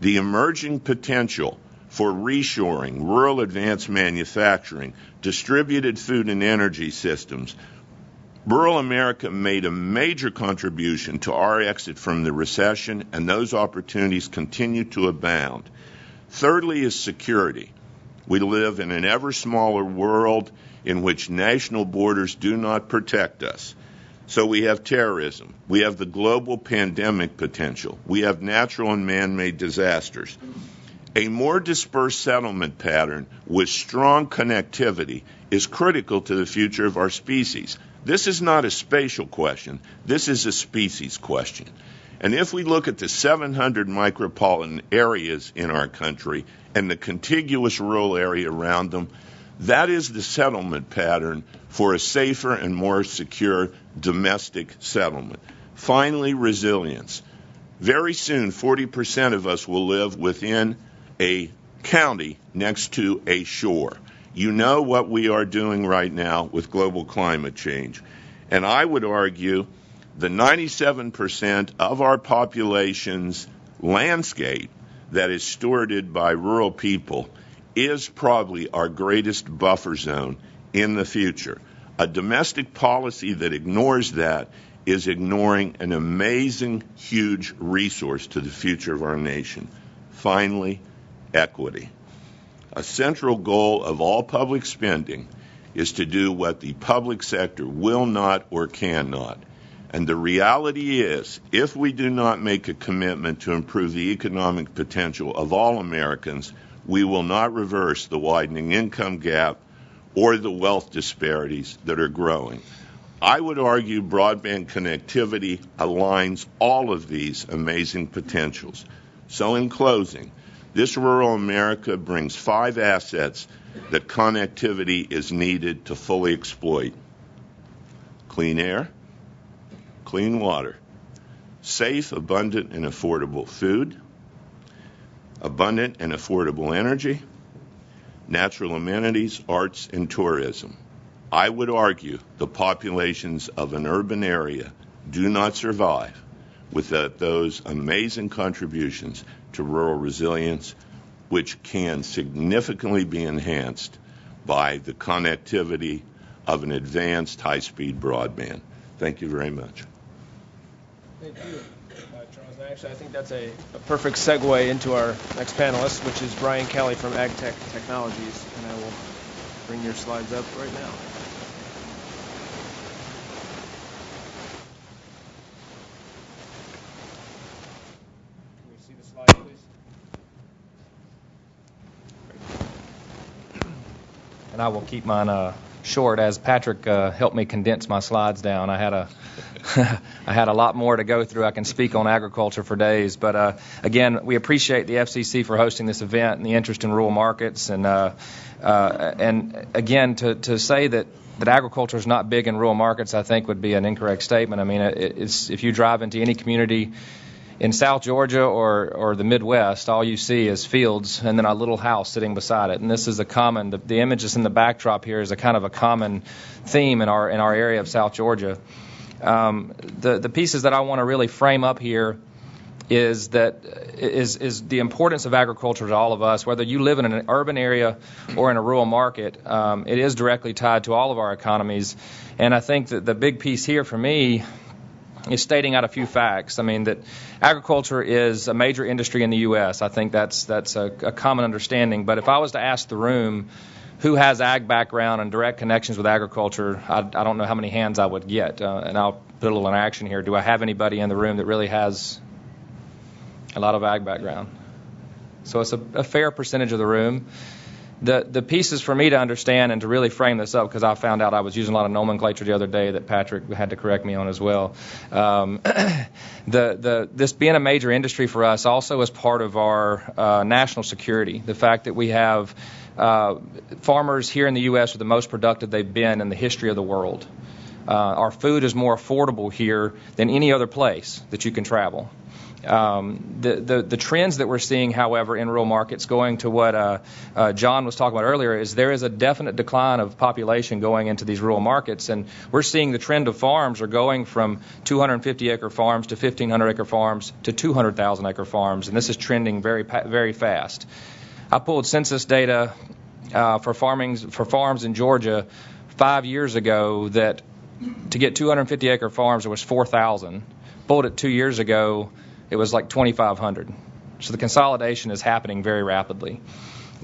The emerging potential for reshoring, rural advanced manufacturing, distributed food and energy systems. Rural America made a major contribution to our exit from the recession, and those opportunities continue to abound. Thirdly is security. We live in an ever smaller world in which national borders do not protect us. So we have terrorism. We have the global pandemic potential. We have natural and man-made disasters. A more dispersed settlement pattern with strong connectivity is critical to the future of our species. This is not a spatial question. This is a species question. And if we look at the 700 micropolitan areas in our country and the contiguous rural area around them, that is the settlement pattern for a safer and more secure domestic settlement. Finally, resilience. Very soon, 40% of us will live within a county next to a shore. You know what we are doing right now with global climate change. And I would argue the 97% of our population's landscape that is stewarded by rural people is probably our greatest buffer zone in the future. A domestic policy that ignores that is ignoring an amazing, huge resource to the future of our nation. Finally, equity. A central goal of all public spending is to do what the public sector will not or cannot. And the reality is, if we do not make a commitment to improve the economic potential of all Americans, we will not reverse the widening income gap or the wealth disparities that are growing. I would argue broadband connectivity aligns all of these amazing potentials. So in closing, this rural America brings 5 assets that connectivity is needed to fully exploit. Clean air, clean water, safe, abundant, and affordable food, abundant and affordable energy, natural amenities, arts, and tourism. I would argue the populations of an urban area do not survive without those amazing contributions to rural resilience, which can significantly be enhanced by the connectivity of an advanced high-speed broadband. Thank you very much. Thank you, Charles. And actually, I think that's a perfect segue into our next panelist, which is Brian Kelly from AgTech Technologies. And I will bring your slides up right now. Can we see the slide, please? And I will keep mine short, as Patrick helped me condense my slides down. I had a lot more to go through. I can speak on agriculture for days, but again, we appreciate the FCC for hosting this event and the interest in rural markets. And again, to say that agriculture is not big in rural markets, I think would be an incorrect statement. I mean, if you drive into any community in South Georgia or the Midwest, all you see is fields and then a little house sitting beside it. And this is a common, the image that's in the backdrop here is a kind of a common theme in our area of South Georgia. The pieces that I want to really frame up here is the importance of agriculture to all of us, whether you live in an urban area or in a rural market. It is directly tied to all of our economies. And I think that the big piece here for me is stating out a few facts. I mean, that agriculture is a major industry in the U.S. I think that's a common understanding. But if I was to ask the room who has ag background and direct connections with agriculture, I don't know how many hands I would get. And I'll put a little interaction here. Do I have anybody in the room that really has a lot of ag background? So it's a fair percentage of the room. The pieces for me to understand and to really frame this up, because I found out I was using a lot of nomenclature the other day that Patrick had to correct me on as well. This being a major industry for us also is part of our national security. The fact that we have farmers here in the U.S. are the most productive they've been in the history of the world. Our food is more affordable here than any other place that you can travel. The trends that we're seeing, however, in rural markets, going to what John was talking about earlier, is there is a definite decline of population going into these rural markets, and we're seeing the trend of farms are going from 250-acre farms to 1,500-acre farms to 200,000-acre farms, and this is trending very fast. I pulled census data for farms in Georgia 5 years ago that to get 250-acre farms, it was 4,000. Pulled it 2 years ago, it was like 2,500. So the consolidation is happening very rapidly.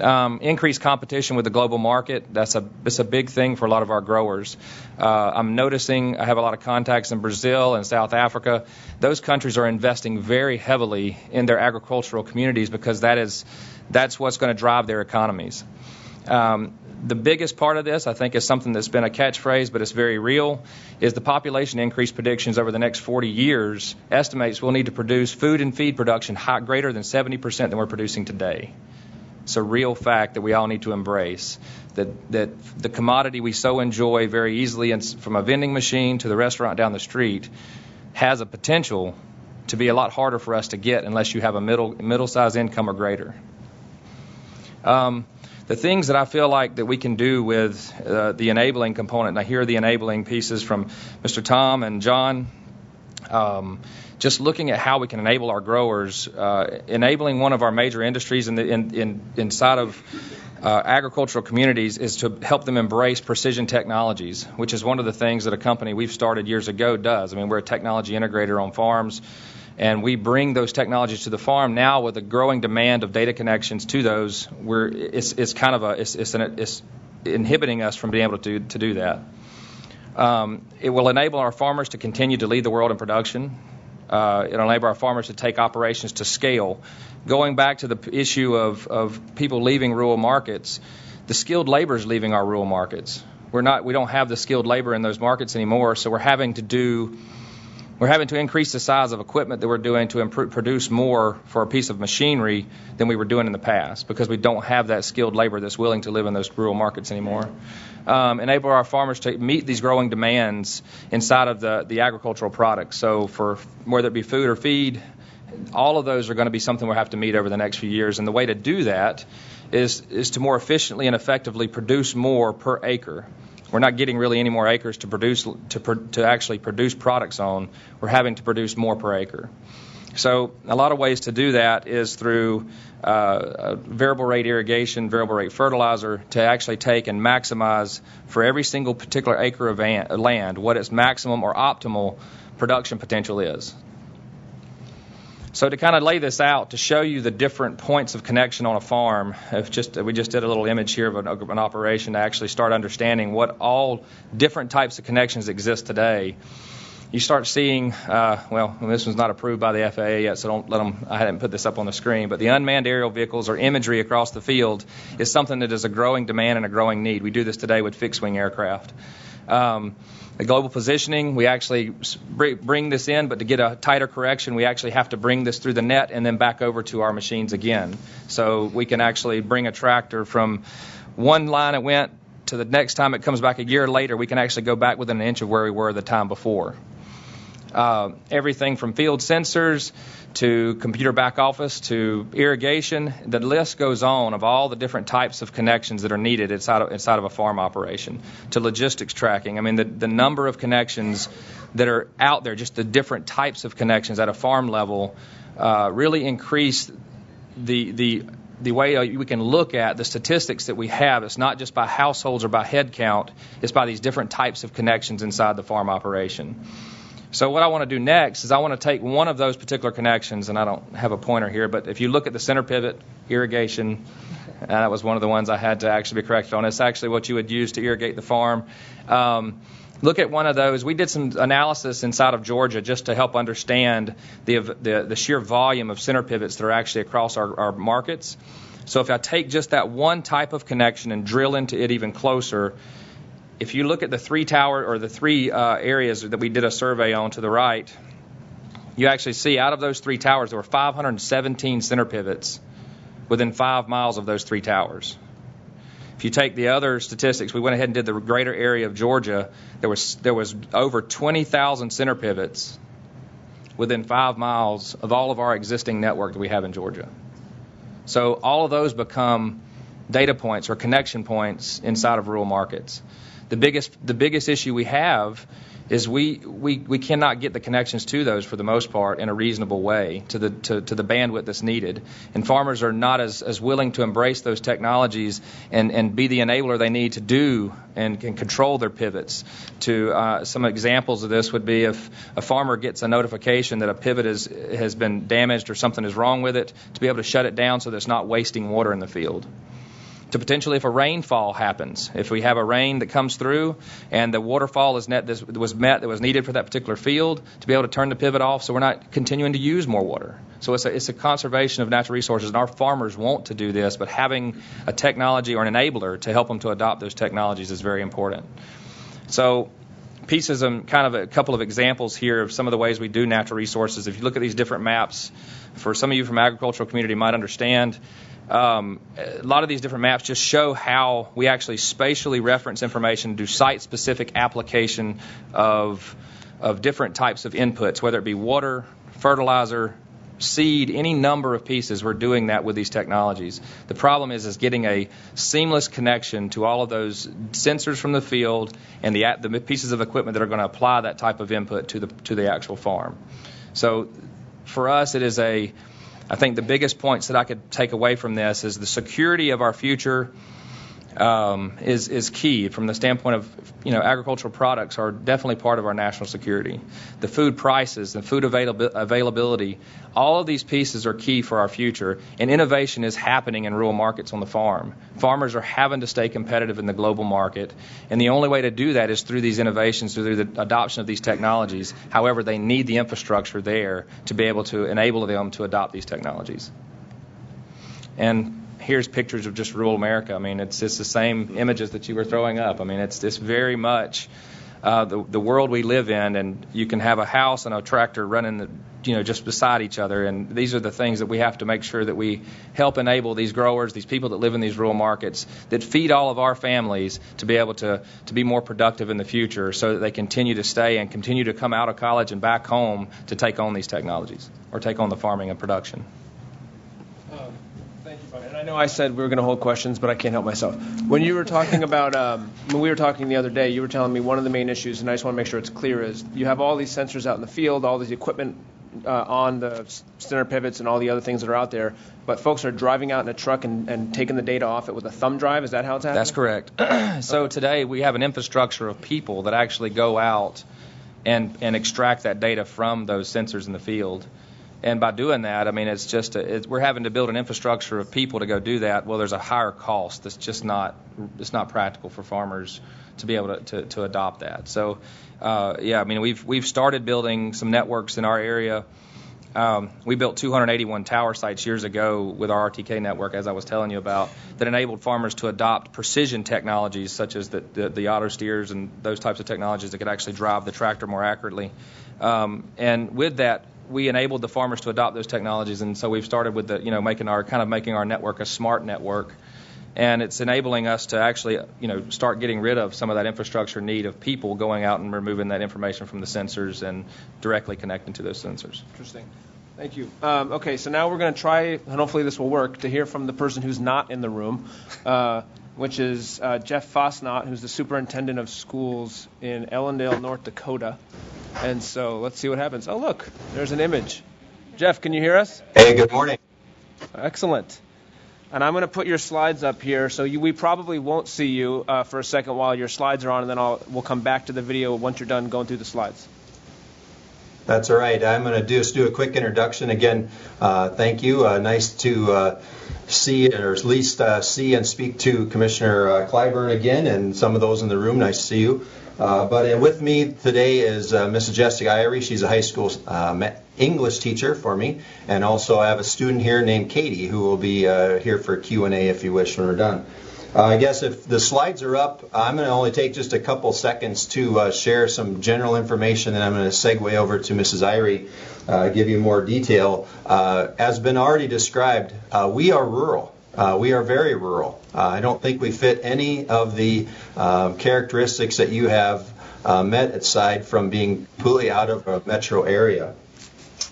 Increased competition with the global market, it's a big thing for a lot of our growers. I'm noticing I have a lot of contacts in Brazil and South Africa. Those countries are investing very heavily in their agricultural communities because that's what's going to drive their economies. The biggest part of this, I think, is something that's been a catchphrase, but it's very real, is the population increase predictions over the next 40 years estimates we'll need to produce food and feed production greater than 70% than we're producing today. It's a real fact that we all need to embrace, that the commodity we so enjoy very easily from a vending machine to the restaurant down the street has a potential to be a lot harder for us to get unless you have a middle-sized income or greater. The things that I feel like that we can do with the enabling component, and I hear the enabling pieces from Mr. Tom and John, just looking at how we can enable our growers, enabling one of our major industries inside of agricultural communities is to help them embrace precision technologies, which is one of the things that a company we've started years ago does. I mean, we're a technology integrator on farms, and we bring those technologies to the farm now with a growing demand of data connections to those. It's inhibiting us from being able to do that. It will enable our farmers to continue to lead the world in production. It'll enable our farmers to take operations to scale. Going back to the issue of people leaving rural markets, the skilled labor is leaving our rural markets. We don't have the skilled labor in those markets anymore, so we're having to increase the size of equipment that we're doing to produce more for a piece of machinery than we were doing in the past because we don't have that skilled labor that's willing to live in those rural markets anymore. Enable our farmers to meet these growing demands inside of the agricultural products. So for whether it be food or feed, all of those are going to be something we'll have to meet over the next few years. And the way to do that is to more efficiently and effectively produce more per acre. We're not getting really any more acres to actually produce products on. We're having to produce more per acre. So a lot of ways to do that is through variable rate irrigation, variable rate fertilizer, to actually take and maximize for every single particular acre of land what its maximum or optimal production potential is. So to kind of lay this out, to show you the different points of connection on a farm, we just did a little image here of an operation to actually start understanding what all different types of connections exist today. You start seeing, this one's not approved by the FAA yet, so don't let them, I hadn't put this up on the screen, but the unmanned aerial vehicles or imagery across the field is something that is a growing demand and a growing need. We do this today with fixed-wing aircraft. The global positioning, we actually bring this in, but to get a tighter correction, we actually have to bring this through the net and then back over to our machines again. So we can actually bring a tractor from one line it went to the next time it comes back a year later, we can actually go back within an inch of where we were the time before. Everything from field sensors to computer back office to irrigation, the list goes on of all the different types of connections that are needed inside of a farm operation, to logistics tracking. I mean, the number of connections that are out there, just the different types of connections at a farm level, really increase the way we can look at the statistics that we have. It's not just by households or by head count, it's by these different types of connections inside the farm operation. So what I want to do next is I want to take one of those particular connections, and I don't have a pointer here, but if you look at the center pivot, irrigation, that was one of the ones I had to actually be corrected on. It's actually what you would use to irrigate the farm. look at one of those. We did some analysis inside of Georgia just to help understand the sheer volume of center pivots that are actually across our markets. So if I take just that one type of connection and drill into it even closer, if you look at the three areas that we did a survey on to the right, you actually see out of those three towers there were 517 center pivots within 5 miles of those three towers. If you take the other statistics, we went ahead and did the greater area of Georgia. There was over 20,000 center pivots within 5 miles of all of our existing network that we have in Georgia. So all of those become data points or connection points inside of rural markets. The biggest issue we have is we cannot get the connections to those for the most part in a reasonable way to the bandwidth that's needed. And farmers are not as willing to embrace those technologies and be the enabler they need to do and can control their pivots. Some examples of this would be if a farmer gets a notification that a pivot has been damaged or something is wrong with it, to be able to shut it down so that it's not wasting water in the field. To potentially, if a rainfall happens, if we have a rain that comes through and the waterfall was needed for that particular field, to be able to turn the pivot off so we're not continuing to use more water. So it's a conservation of natural resources, and our farmers want to do this, but having a technology or an enabler to help them to adopt those technologies is very important. So pieces of kind of a couple of examples here of some of the ways we do natural resources. If you look at these different maps, for some of you from agricultural community might understand, a lot of these different maps just show how we actually spatially reference information, do site-specific application of different types of inputs, whether it be water, fertilizer, seed, any number of pieces. We're doing that with these technologies. The problem is getting a seamless connection to all of those sensors from the field and the pieces of equipment that are going to apply that type of input to the actual farm. So for us, it is I think the biggest points that I could take away from this is the security of our future is key from the standpoint of, agricultural products are definitely part of our national security. The food prices, the food availability, all of these pieces are key for our future, and innovation is happening in rural markets on the farm. Farmers are having to stay competitive in the global market, and the only way to do that is through these innovations, through the adoption of these technologies. However, they need the infrastructure there to be able to enable them to adopt these technologies. And here's pictures of just rural America. I mean, it's the same images that you were throwing up. I mean, it's very much the world we live in, and you can have a house and a tractor running, just beside each other. And these are the things that we have to make sure that we help enable these growers, these people that live in these rural markets, that feed all of our families to be able to be more productive in the future, so that they continue to stay and continue to come out of college and back home to take on these technologies or take on the farming and production. And I know I said we were going to hold questions, but I can't help myself. When you were talking about, when we were talking the other day, you were telling me one of the main issues, and I just want to make sure it's clear, is you have all these sensors out in the field, all these equipment on the center pivots and all the other things that are out there, but folks are driving out in a truck and taking the data off it with a thumb drive. Is that how it's happening? That's correct. So today we have an infrastructure of people that actually go out and extract that data from those sensors in the field. And by doing that, I mean, it's just we're having to build an infrastructure of people to go do that. Well, there's a higher cost. That's just not practical for farmers to be able to adopt that. So, I mean, we've started building some networks in our area. We built 281 tower sites years ago with our RTK network, as I was telling you about, that enabled farmers to adopt precision technologies such as the auto steers and those types of technologies that could actually drive the tractor more accurately. And with that, we enabled the farmers to adopt those technologies, and so we've started with making our network a smart network, and it's enabling us to actually start getting rid of some of that infrastructure need of people going out and removing that information from the sensors and directly connecting to those sensors. Interesting. Thank you. Okay, so now we're going to try, and hopefully this will work, to hear from the person who's not in the room, which is Jeff Fosnot, who's the superintendent of schools in Ellendale, North Dakota. And so let's see what happens. Oh, look, there's an image. Jeff, can you hear us? Hey, good morning. Excellent. And I'm going to put your slides up here, so we probably won't see you for a second while your slides are on, and then we'll come back to the video once you're done going through the slides. That's all right. I'm going to just do a quick introduction. Again, thank you. Nice to see, or at least see and speak to Commissioner Clyburn again, and some of those in the room. Nice to see you. But with me today is Mrs. Jessica Irie. She's a high school English teacher for me, and also I have a student here named Katie who will be here for Q&A if you wish when we're done. I guess if the slides are up, I'm going to only take just a couple seconds to share some general information, and I'm going to segue over to Mrs. Irie, give you more detail. As been already described, we are rural. We are very rural. I don't think we fit any of the characteristics that you have met aside from being completely out of a metro area.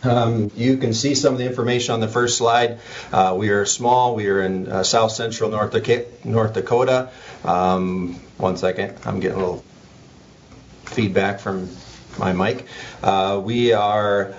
You can see some of the information on the first slide. We are small. We are in south central North Dakota. One second. I'm getting a little feedback from my mic. We are,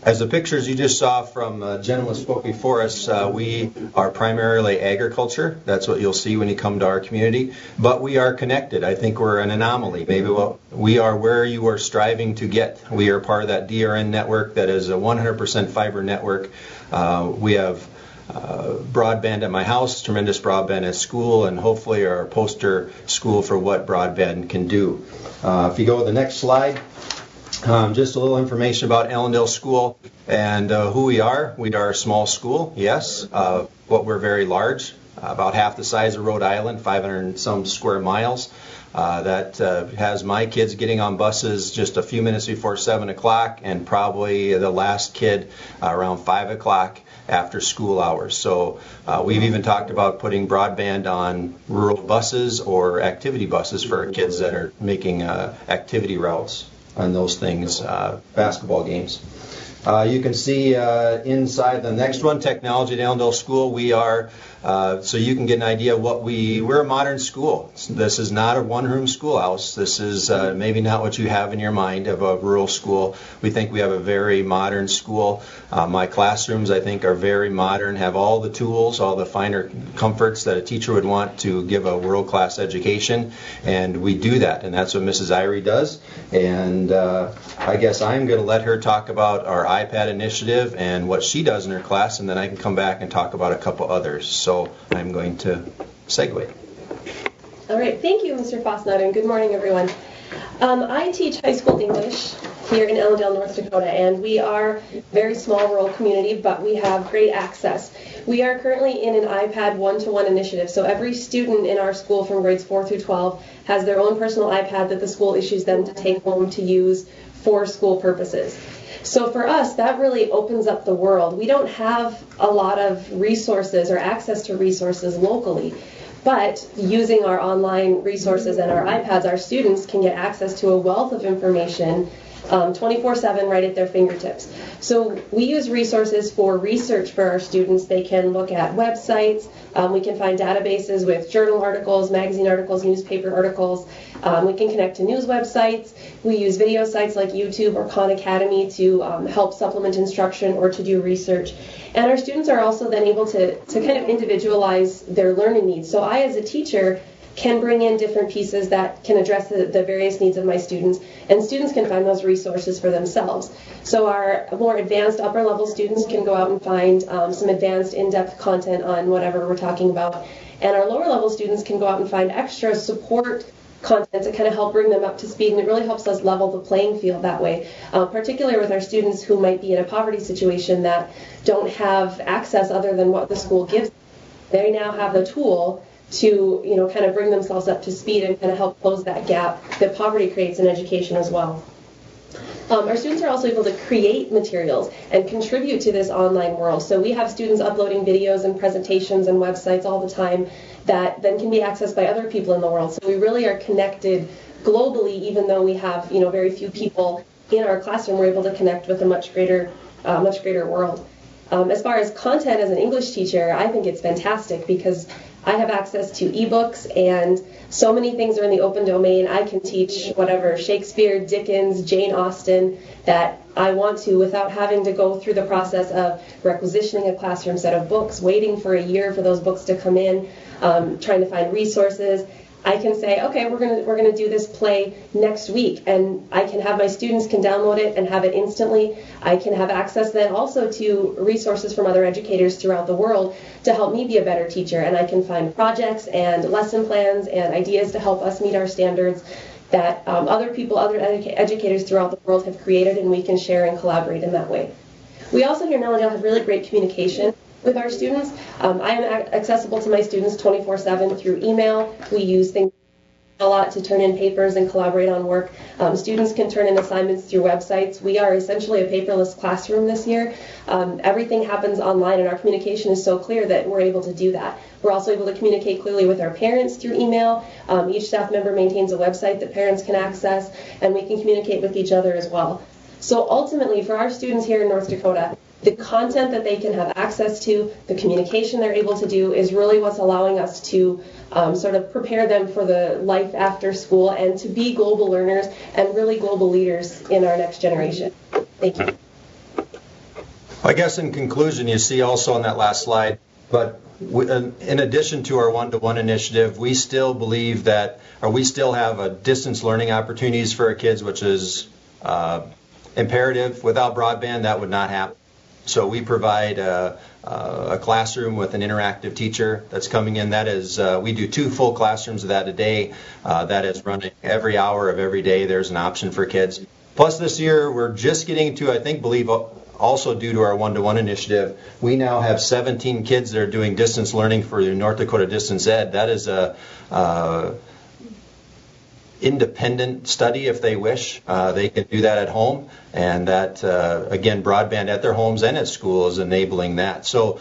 as the pictures you just saw from the gentleman who spoke before us, we are primarily agriculture. That's what you'll see when you come to our community. But we are connected. I think we're an anomaly. Maybe we are where you are striving to get. We are part of that DRN network that is a 100% fiber network. We have broadband at my house, tremendous broadband at school, and hopefully our poster school for what broadband can do. If you go to the next slide. Just a little information about Ellendale School and who we are. We are a small school, yes, but we're very large, about half the size of Rhode Island, 500 and some square miles. That has my kids getting on buses just a few minutes before 7 o'clock and probably the last kid around 5 o'clock after school hours. So we've even talked about putting broadband on rural buses or activity buses for our kids that are making activity routes on those things, basketball games. You can see inside the next one, Technology at Ellendale School. We are, so you can get an idea of what we're a modern school. This is not a one-room schoolhouse. This is maybe not what you have in your mind of a rural school. We think we have a very modern school. My classrooms, I think, are very modern, have all the tools, all the finer comforts that a teacher would want to give a world-class education, and we do that, and that's what Mrs. Irie does. And I guess I'm going to let her talk about our iPad initiative and what she does in her class, and then I can come back and talk about a couple others. So I'm going to segue. All right, thank you, Mr. Fosnut, and good morning, everyone. I teach high school English here in Ellendale, North Dakota, and we are a very small rural community, but we have great access. We are currently in an iPad one-to-one initiative, so every student in our school from grades 4 through 12 has their own personal iPad that the school issues them to take home to use for school purposes. So for us, that really opens up the world. We don't have a lot of resources or access to resources locally, but using our online resources and our iPads, our students can get access to a wealth of information 24/7 right at their fingertips. So we use resources for research for our students. They can look at websites. We can find databases with journal articles, magazine articles, newspaper articles. We can connect to news websites. We use video sites like YouTube or Khan Academy to help supplement instruction or to do research. And our students are also then able to kind of individualize their learning needs. So I, as a teacher, can bring in different pieces that can address the various needs of my students, and students can find those resources for themselves. So our more advanced upper level students can go out and find some advanced in-depth content on whatever we're talking about, and our lower level students can go out and find extra support content to kind of help bring them up to speed, and it really helps us level the playing field that way, particularly with our students who might be in a poverty situation that don't have access other than what the school gives. They now have the tool to, kind of bring themselves up to speed and kind of help close that gap that poverty creates in education as well. Our students are also able to create materials and contribute to this online world. So we have students uploading videos and presentations and websites all the time that then can be accessed by other people in the world. So we really are connected globally, even though we have, very few people in our classroom. We're able to connect with a much greater world. As far as content as an English teacher, I think it's fantastic because I have access to ebooks, and so many things are in the open domain. I can teach whatever, Shakespeare, Dickens, Jane Austen, that I want to without having to go through the process of requisitioning a classroom set of books, waiting for a year for those books to come in, trying to find resources. I can say, okay, we're gonna do this play next week, and I can have my students can download it and have it instantly. I can have access then also to resources from other educators throughout the world to help me be a better teacher, and I can find projects and lesson plans and ideas to help us meet our standards that other educators throughout the world have created, and we can share and collaborate in that way. We also here in Ellendale have really great communication with our students. I am accessible to my students 24/7 through email. We use things a lot to turn in papers and collaborate on work. Students can turn in assignments through websites. We are essentially a paperless classroom this year. Everything happens online, and our communication is so clear that we're able to do that. We're also able to communicate clearly with our parents through email. Each staff member maintains a website that parents can access, and we can communicate with each other as well. So ultimately, for our students here in North Dakota, the content that they can have access to, the communication they're able to do is really what's allowing us to sort of prepare them for the life after school and to be global learners and really global leaders in our next generation. Thank you. I guess in conclusion, you see also on that last slide, but in addition to our one-to-one initiative, we still believe that, or we still have a distance learning opportunities for our kids, which is imperative. Without broadband, that would not happen. So we provide a classroom with an interactive teacher that's coming in. That is, we do 2 full classrooms of that a day. That is running every hour of every day. There's an option for kids. Plus this year, we're just getting to, believe also due to our one-to-one initiative, we now have 17 kids that are doing distance learning for the North Dakota Distance Ed. That is a independent study if they wish. They can do that at home, and that, again, broadband at their homes and at school is enabling that. So,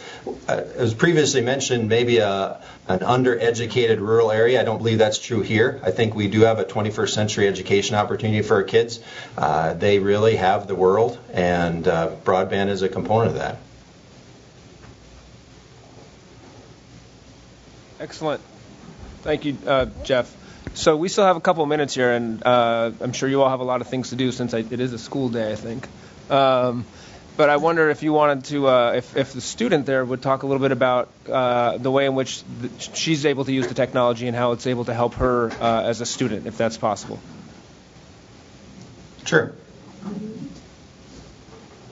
as previously mentioned, maybe an undereducated rural area. I don't believe that's true here. I think we do have a 21st century education opportunity for our kids. They really have the world, and broadband is a component of that. Excellent. Thank you, Jeff. So we still have a couple of minutes here, and I'm sure you all have a lot of things to do since it is a school day, I think. But I wonder if you wanted to, if the student there would talk a little bit about the way in which she's able to use the technology and how it's able to help her as a student, if that's possible. Sure.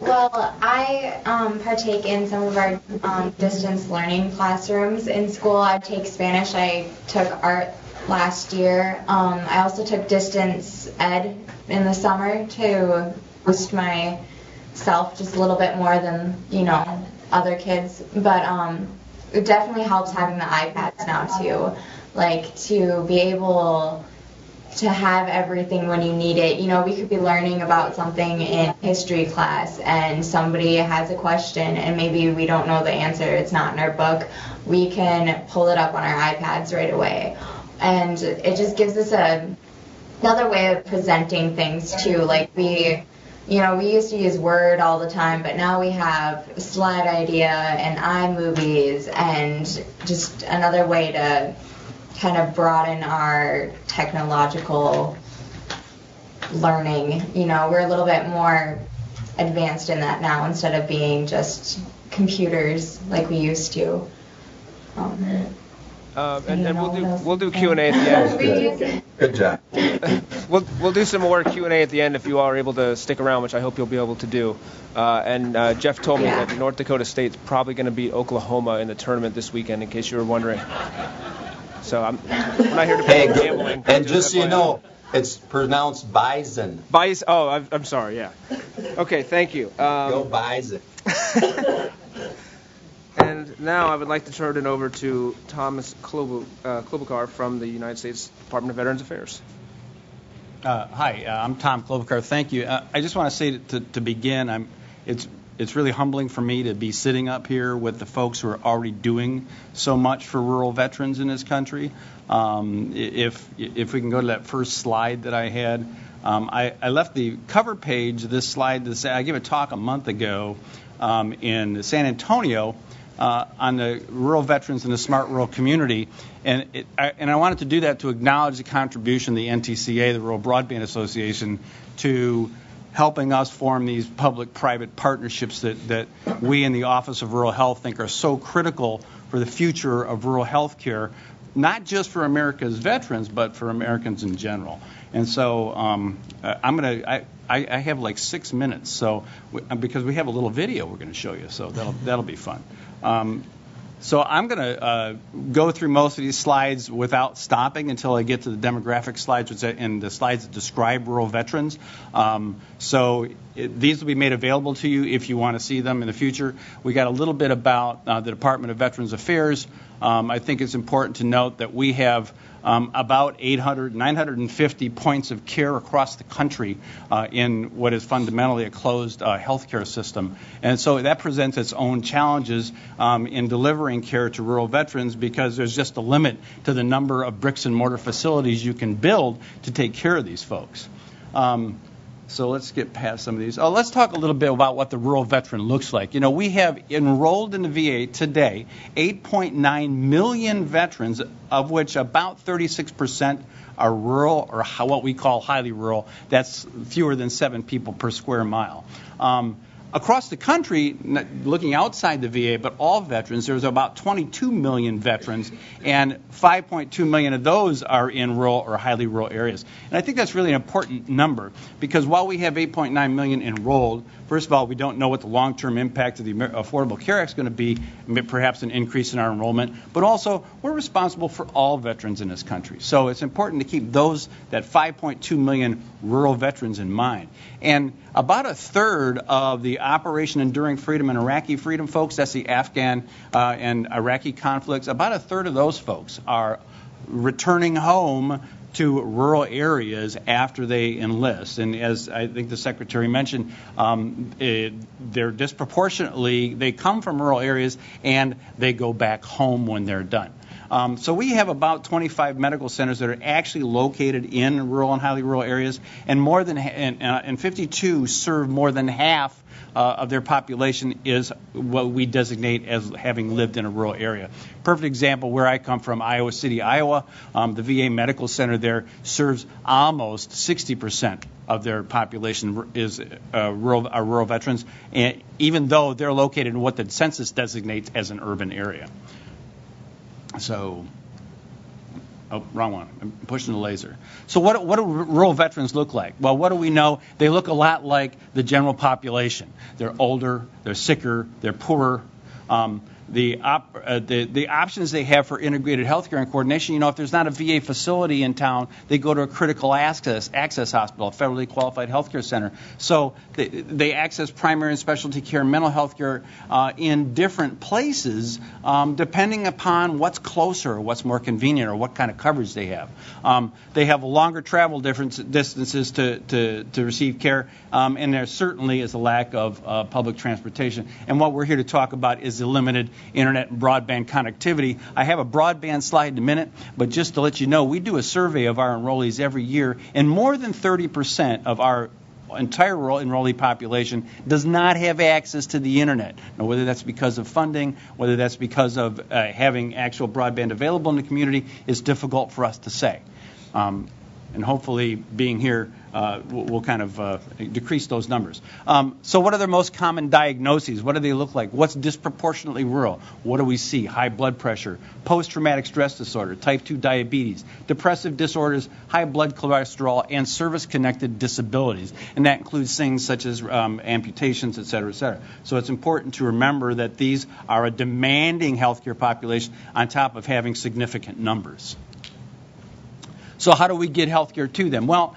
Well, I partake in some of our distance learning classrooms in school. I take Spanish. I took art last year. I also took distance ed in the summer to boost myself just a little bit more than, other kids. But it definitely helps having the iPads now too, like to be able to have everything when you need it. We could be learning about something in history class and somebody has a question and maybe we don't know the answer, it's not in our book. We can pull it up on our iPads right away. And it just gives us another way of presenting things too. Like we used to use Word all the time, but now we have Slide Idea and iMovies and just another way to kind of broaden our technological learning. We're a little bit more advanced in that now instead of being just computers like we used to. And we'll do Q&A at the end. Good job. We'll do some more Q&A at the end if you are able to stick around, which I hope you'll be able to do. And Jeff told me that North Dakota State's probably going to beat Oklahoma in the tournament this weekend, in case you were wondering. So we're not here to play gambling. And just so you know, it's pronounced bison. Bison. Oh, I'm sorry. Yeah. Okay. Thank you. Go bison. And now I would like to turn it over to Thomas Klobuchar from the United States Department of Veterans Affairs. Hi, I'm Tom Klobuchar. Thank you. I just want to say to begin, it's really humbling for me to be sitting up here with the folks who are already doing so much for rural veterans in this country. If we can go to that first slide that I had, I left the cover page of this slide to say I gave a talk a month ago in San Antonio on the rural veterans in the smart rural community, and I wanted to do that to acknowledge the contribution of the NTCA, the Rural Broadband Association, to helping us form these public-private partnerships that we in the Office of Rural Health think are so critical for the future of rural health care not just for America's veterans, but for Americans in general. And so I have like 6 minutes, so because we have a little video we're going to show you, so that'll be fun. So I'm going to go through most of these slides without stopping until I get to the demographic slides and the slides that describe rural veterans. These will be made available to you if you want to see them in the future. We got a little bit about the Department of Veterans Affairs. I think it's important to note that we have about 950 points of care across the country in what is fundamentally a closed healthcare system. And so that presents its own challenges in delivering care to rural veterans because there's just a limit to the number of bricks and mortar facilities you can build to take care of these folks. So let's get past some of these. Let's talk a little bit about what the rural veteran looks like. We have enrolled in the VA today 8.9 million veterans, of which about 36% are rural or what we call highly rural. That's fewer than 7 people per square mile. Across the country, looking outside the VA, but all veterans, there's about 22 million veterans, and 5.2 million of those are in rural or highly rural areas. And I think that's really an important number because while we have 8.9 million enrolled, first of all, we don't know what the long-term impact of the Affordable Care Act is going to be, perhaps an increase in our enrollment, but also we're responsible for all veterans in this country. So it's important to keep that 5.2 million rural veterans in mind. And about a third of the Operation Enduring Freedom and Iraqi Freedom folks, that's the Afghan and Iraqi conflicts, about a third of those folks are returning home to rural areas after they enlist. And as I think the Secretary mentioned, they're disproportionately, they come from rural areas and they go back home when they're done. So we have about 25 medical centers that are actually located in rural and highly rural areas, and 52 serve more than half of their population is what we designate as having lived in a rural area. Perfect example, where I come from, Iowa City, Iowa, the VA Medical Center there serves almost 60% of their population is rural veterans, and even though they're located in what the census designates as an urban area. So, wrong one. I'm pushing the laser. So what do rural veterans look like? Well, what do we know? They look a lot like the general population. They're older, they're sicker, they're poorer. The options they have for integrated healthcare and coordination, if there's not a VA facility in town, they go to a critical access hospital, a federally qualified healthcare center. So they access primary and specialty care, mental health care in different places depending upon what's closer, what's more convenient, or what kind of coverage they have. They have longer travel distances to receive care, and there certainly is a lack of public transportation. And what we're here to talk about is the limited internet and broadband connectivity. I have a broadband slide in a minute, but just to let you know, we do a survey of our enrollees every year, and more than 30% of our entire rural enrollee population does not have access to the internet. Now, whether that's because of funding, whether that's because of having actual broadband available in the community, is difficult for us to say. And hopefully being here will kind of decrease those numbers. So what are the most common diagnoses? What do they look like? What's disproportionately rural? What do we see? High blood pressure, post-traumatic stress disorder, type 2 diabetes, depressive disorders, high blood cholesterol, and service-connected disabilities. And that includes things such as amputations, et cetera, et cetera. So it's important to remember that these are a demanding healthcare population on top of having significant numbers. So how do we get health care to them? Well,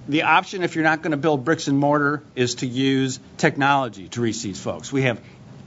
the option, if you're not going to build bricks and mortar, is to use technology to reach these folks. We have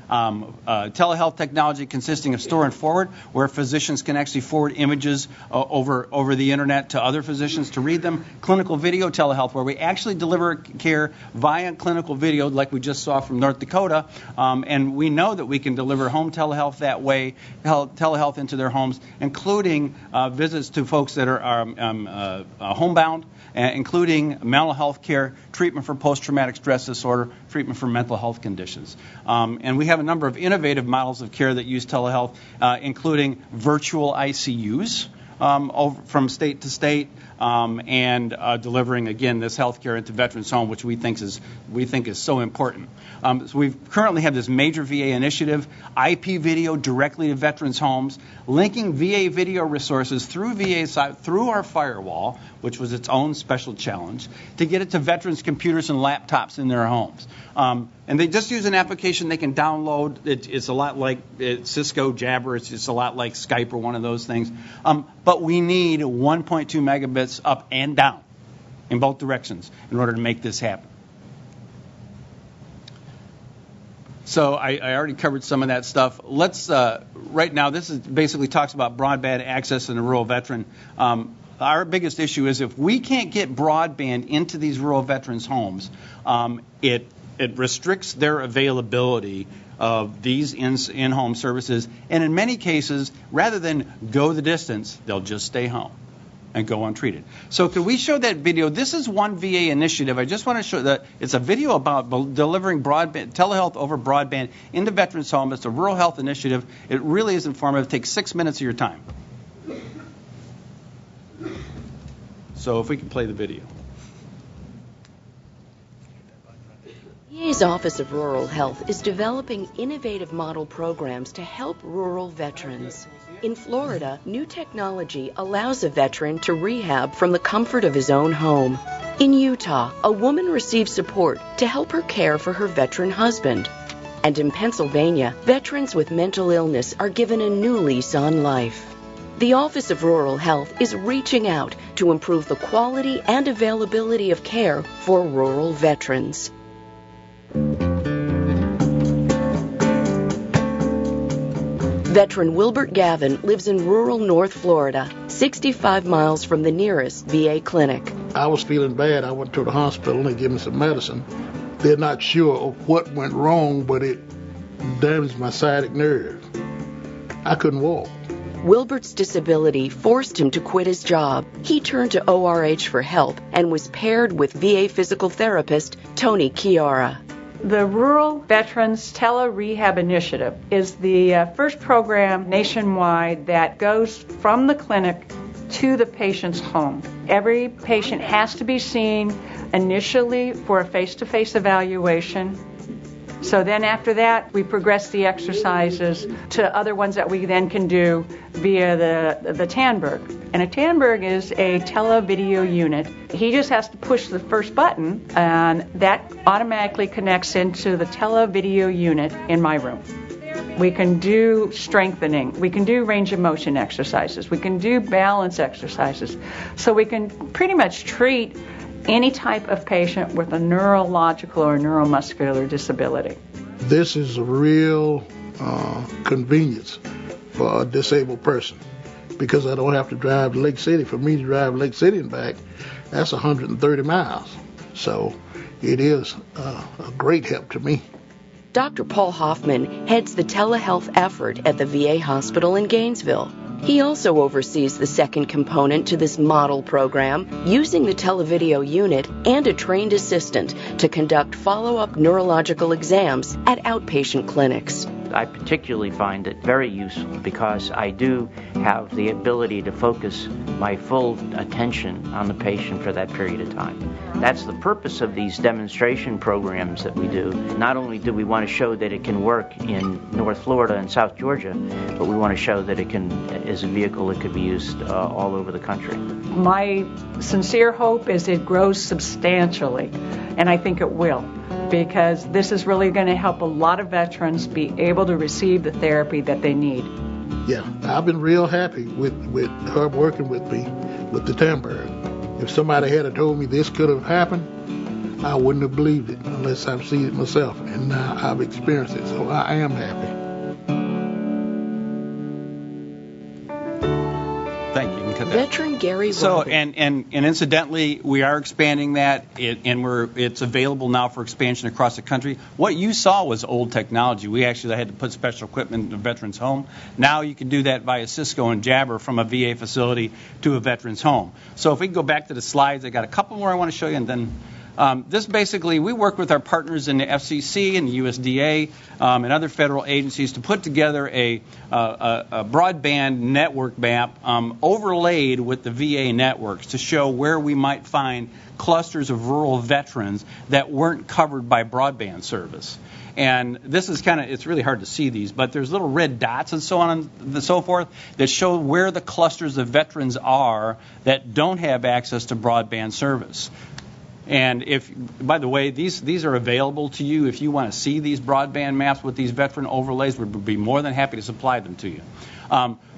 telehealth technology consisting of store and forward, where physicians can actually forward images over the internet to other physicians to read them. Clinical video telehealth, where we actually deliver care via clinical video, like we just saw from North Dakota, and we know that we can deliver home telehealth that way, telehealth into their homes, including visits to folks that are homebound, including mental health care, treatment for post-traumatic stress disorder, treatment for mental health conditions. And we have a number of innovative models of care that use telehealth, including virtual ICUs from state to state, and delivering, again, this health care into veterans' home, which we think is so important. So we currently have this major VA initiative, IP video directly to veterans' homes, linking VA video resources through through our firewall, which was its own special challenge, to get it to veterans' computers and laptops in their homes. And they just use an application they can download. It's a lot like Cisco Jabber. It's a lot like Skype or one of those things. But we need 1.2 megabits up and down in both directions in order to make this happen. So I already covered some of that stuff. Let's right now, this is basically talks about broadband access in a rural veteran. Our biggest issue is if we can't get broadband into these rural veterans' homes, it restricts their availability of these in-home services. And in many cases, rather than go the distance, they'll just stay home and go untreated. So could we show that video? This is one VA initiative. I just want to show that it's a video about delivering broadband, telehealth over broadband into veterans' home. It's a rural health initiative. It really is informative. It takes 6 minutes of your time. So if we can play the video. VA's Office of Rural Health is developing innovative model programs to help rural veterans. In Florida, new technology allows a veteran to rehab from the comfort of his own home. In Utah, a woman receives support to help her care for her veteran husband. And in Pennsylvania, veterans with mental illness are given a new lease on life. The Office of Rural Health is reaching out to improve the quality and availability of care for rural veterans. Veteran Wilbert Gavin lives in rural North Florida, 65 miles from the nearest VA clinic. I was feeling bad. I went to the hospital and they gave me some medicine. They're not sure of what went wrong, but it damaged my sciatic nerve. I couldn't walk. Wilbert's disability forced him to quit his job. He turned to ORH for help and was paired with VA physical therapist Tony Chiara. The Rural Veterans Tele-Rehab Initiative is the first program nationwide that goes from the clinic to the patient's home. Every patient has to be seen initially for a face-to-face evaluation. So then after that, we progress the exercises to other ones that we then can do via the Tandberg. And a Tandberg is a televideo unit. He just has to push the first button, and that automatically connects into the televideo unit in my room. We can do strengthening. We can do range of motion exercises. We can do balance exercises. So we can pretty much treat any type of patient with a neurological or neuromuscular disability. This is a real convenience for a disabled person because I don't have to drive to Lake City. For me to drive Lake City and back, that's 130 miles. So it is a great help to me. Dr. Paul Hoffman heads the telehealth effort at the VA hospital in Gainesville. He also oversees the second component to this model program, using the televideo unit and a trained assistant to conduct follow-up neurological exams at outpatient clinics. I particularly find it very useful because I do have the ability to focus my full attention on the patient for that period of time. That's the purpose of these demonstration programs that we do. Not only do we want to show that it can work in North Florida and South Georgia, but we want to show that it can, as a vehicle, it could be used all over the country. My sincere hope is it grows substantially, and I think it will, because this is really going to help a lot of veterans be able to receive the therapy that they need. Yeah, I've been real happy with her working with me with the Tandberg. If somebody had told me this could have happened, I wouldn't have believed it unless I've seen it myself, and now I've experienced it, so I am happy. Thank you. Veteran Gary So, Robert. and incidentally, we are expanding that, and it's available now for expansion across the country. What you saw was old technology. We actually had to put special equipment in the veteran's home. Now you can do that via Cisco and Jabber from a VA facility to a veteran's home. So if we can go back to the slides, I got a couple more I want to show you, and then This basically, we work with our partners in the FCC and the USDA and other federal agencies to put together a broadband network map overlaid with the VA networks to show where we might find clusters of rural veterans that weren't covered by broadband service. And this is it's really hard to see these, but there's little red dots and so on and so forth that show where the clusters of veterans are that don't have access to broadband service. And by the way, these are available to you. If you want to see these broadband maps with these veteran overlays, we'd be more than happy to supply them to you.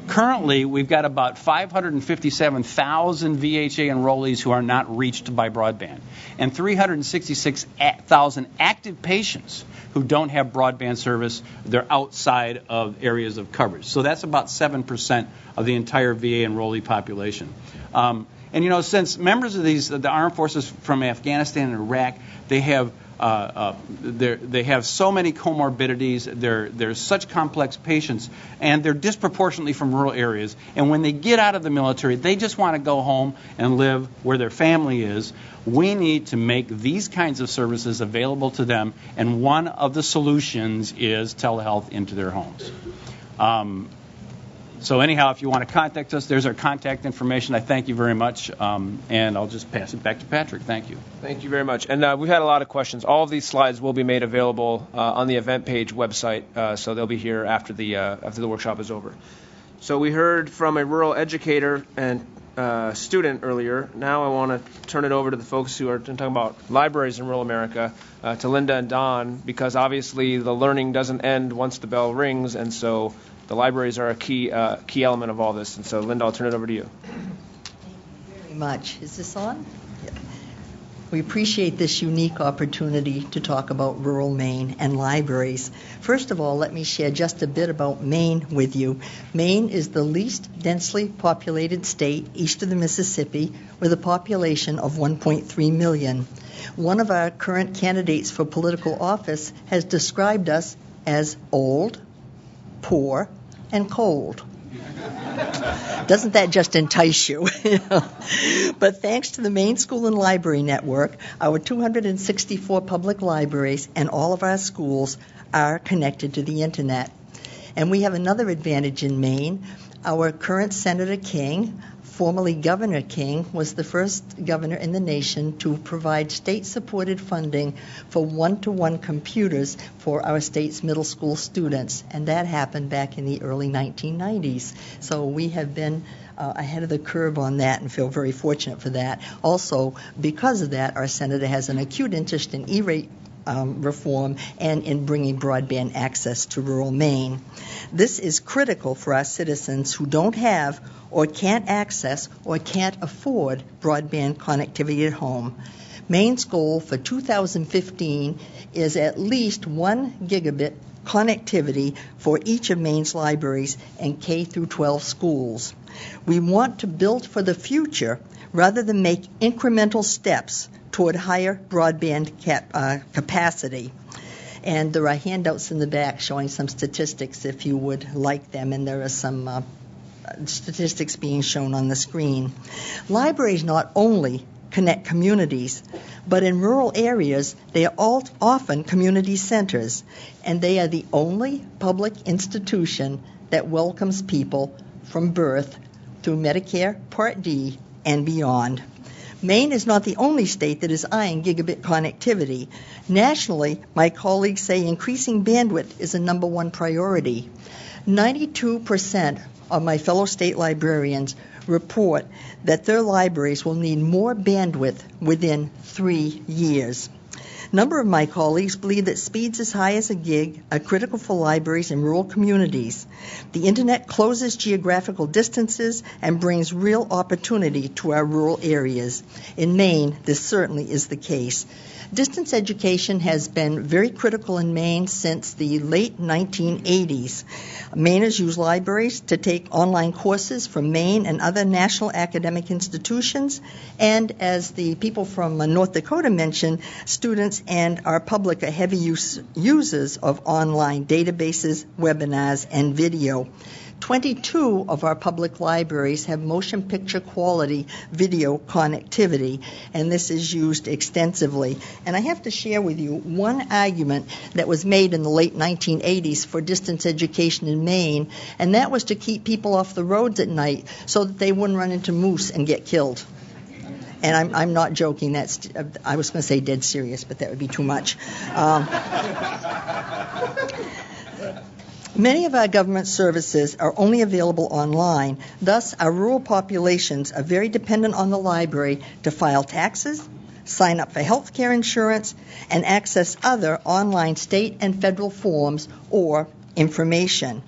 Currently, we've got about 557,000 VHA enrollees who are not reached by broadband, and 366,000 active patients who don't have broadband service. They're outside of areas of coverage. So that's about 7% of the entire VA enrollee population. And since members of the armed forces from Afghanistan and Iraq, they have so many comorbidities. They're such complex patients, and they're disproportionately from rural areas. And when they get out of the military, they just want to go home and live where their family is. We need to make these kinds of services available to them, and one of the solutions is telehealth into their homes. So anyhow, if you want to contact us, there's our contact information. I thank you very much, and I'll just pass it back to Patrick. Thank you. Thank you very much. And we've had a lot of questions. All of these slides will be made available on the event page website, so they'll be here after the workshop is over. So we heard from a rural educator and student earlier. Now I want to turn it over to the folks who are talking about libraries in rural America, to Linda and Don, because obviously the learning doesn't end once the bell rings, and so the libraries are a key element of all this. And so, Linda, I'll turn it over to you. Thank you very much. Is this on? Yeah. We appreciate this unique opportunity to talk about rural Maine and libraries. First of all, let me share just a bit about Maine with you. Maine is the least densely populated state east of the Mississippi, with a population of 1.3 million. One of our current candidates for political office has described us as old, poor, and cold. Doesn't that just entice you? But thanks to the Maine School and Library Network, our 264 public libraries and all of our schools are connected to the Internet. And we have another advantage in Maine. Our current Senator King, formerly Governor King, was the first governor in the nation to provide state-supported funding for one-to-one computers for our state's middle school students, and that happened back in the early 1990s. So we have been ahead of the curve on that and feel very fortunate for that. Also, because of that, our senator has an acute interest in E-rate reform and in bringing broadband access to rural Maine. This is critical for our citizens who don't have or can't access or can't afford broadband connectivity at home. Maine's goal for 2015 is at least 1 gigabit connectivity for each of Maine's libraries and K through 12 schools. We want to build for the future rather than make incremental steps toward higher broadband capacity. And there are handouts in the back showing some statistics if you would like them, and there are some statistics being shown on the screen. Libraries not only connect communities, but in rural areas, they are often community centers, and they are the only public institution that welcomes people from birth through Medicare Part D and beyond. Maine is not the only state that is eyeing gigabit connectivity. Nationally, my colleagues say increasing bandwidth is a number one priority. 92% of my fellow state librarians report that their libraries will need more bandwidth within 3 years. A number of my colleagues believe that speeds as high as a gig are critical for libraries in rural communities. The Internet closes geographical distances and brings real opportunity to our rural areas. In Maine, this certainly is the case. Distance education has been very critical in Maine since the late 1980s. Mainers use libraries to take online courses from Maine and other national academic institutions, and as the people from North Dakota mentioned, students and our public are heavy users of online databases, webinars, and video. 22 of our public libraries have motion picture quality video connectivity, and this is used extensively. And I have to share with you one argument that was made in the late 1980s for distance education in Maine, and that was to keep people off the roads at night so that they wouldn't run into moose and get killed. And I'm not joking. I was going to say dead serious, but that would be too much. Many of our government services are only available online. Thus, our rural populations are very dependent on the library to file taxes, sign up for health care insurance, and access other online state and federal forms or information.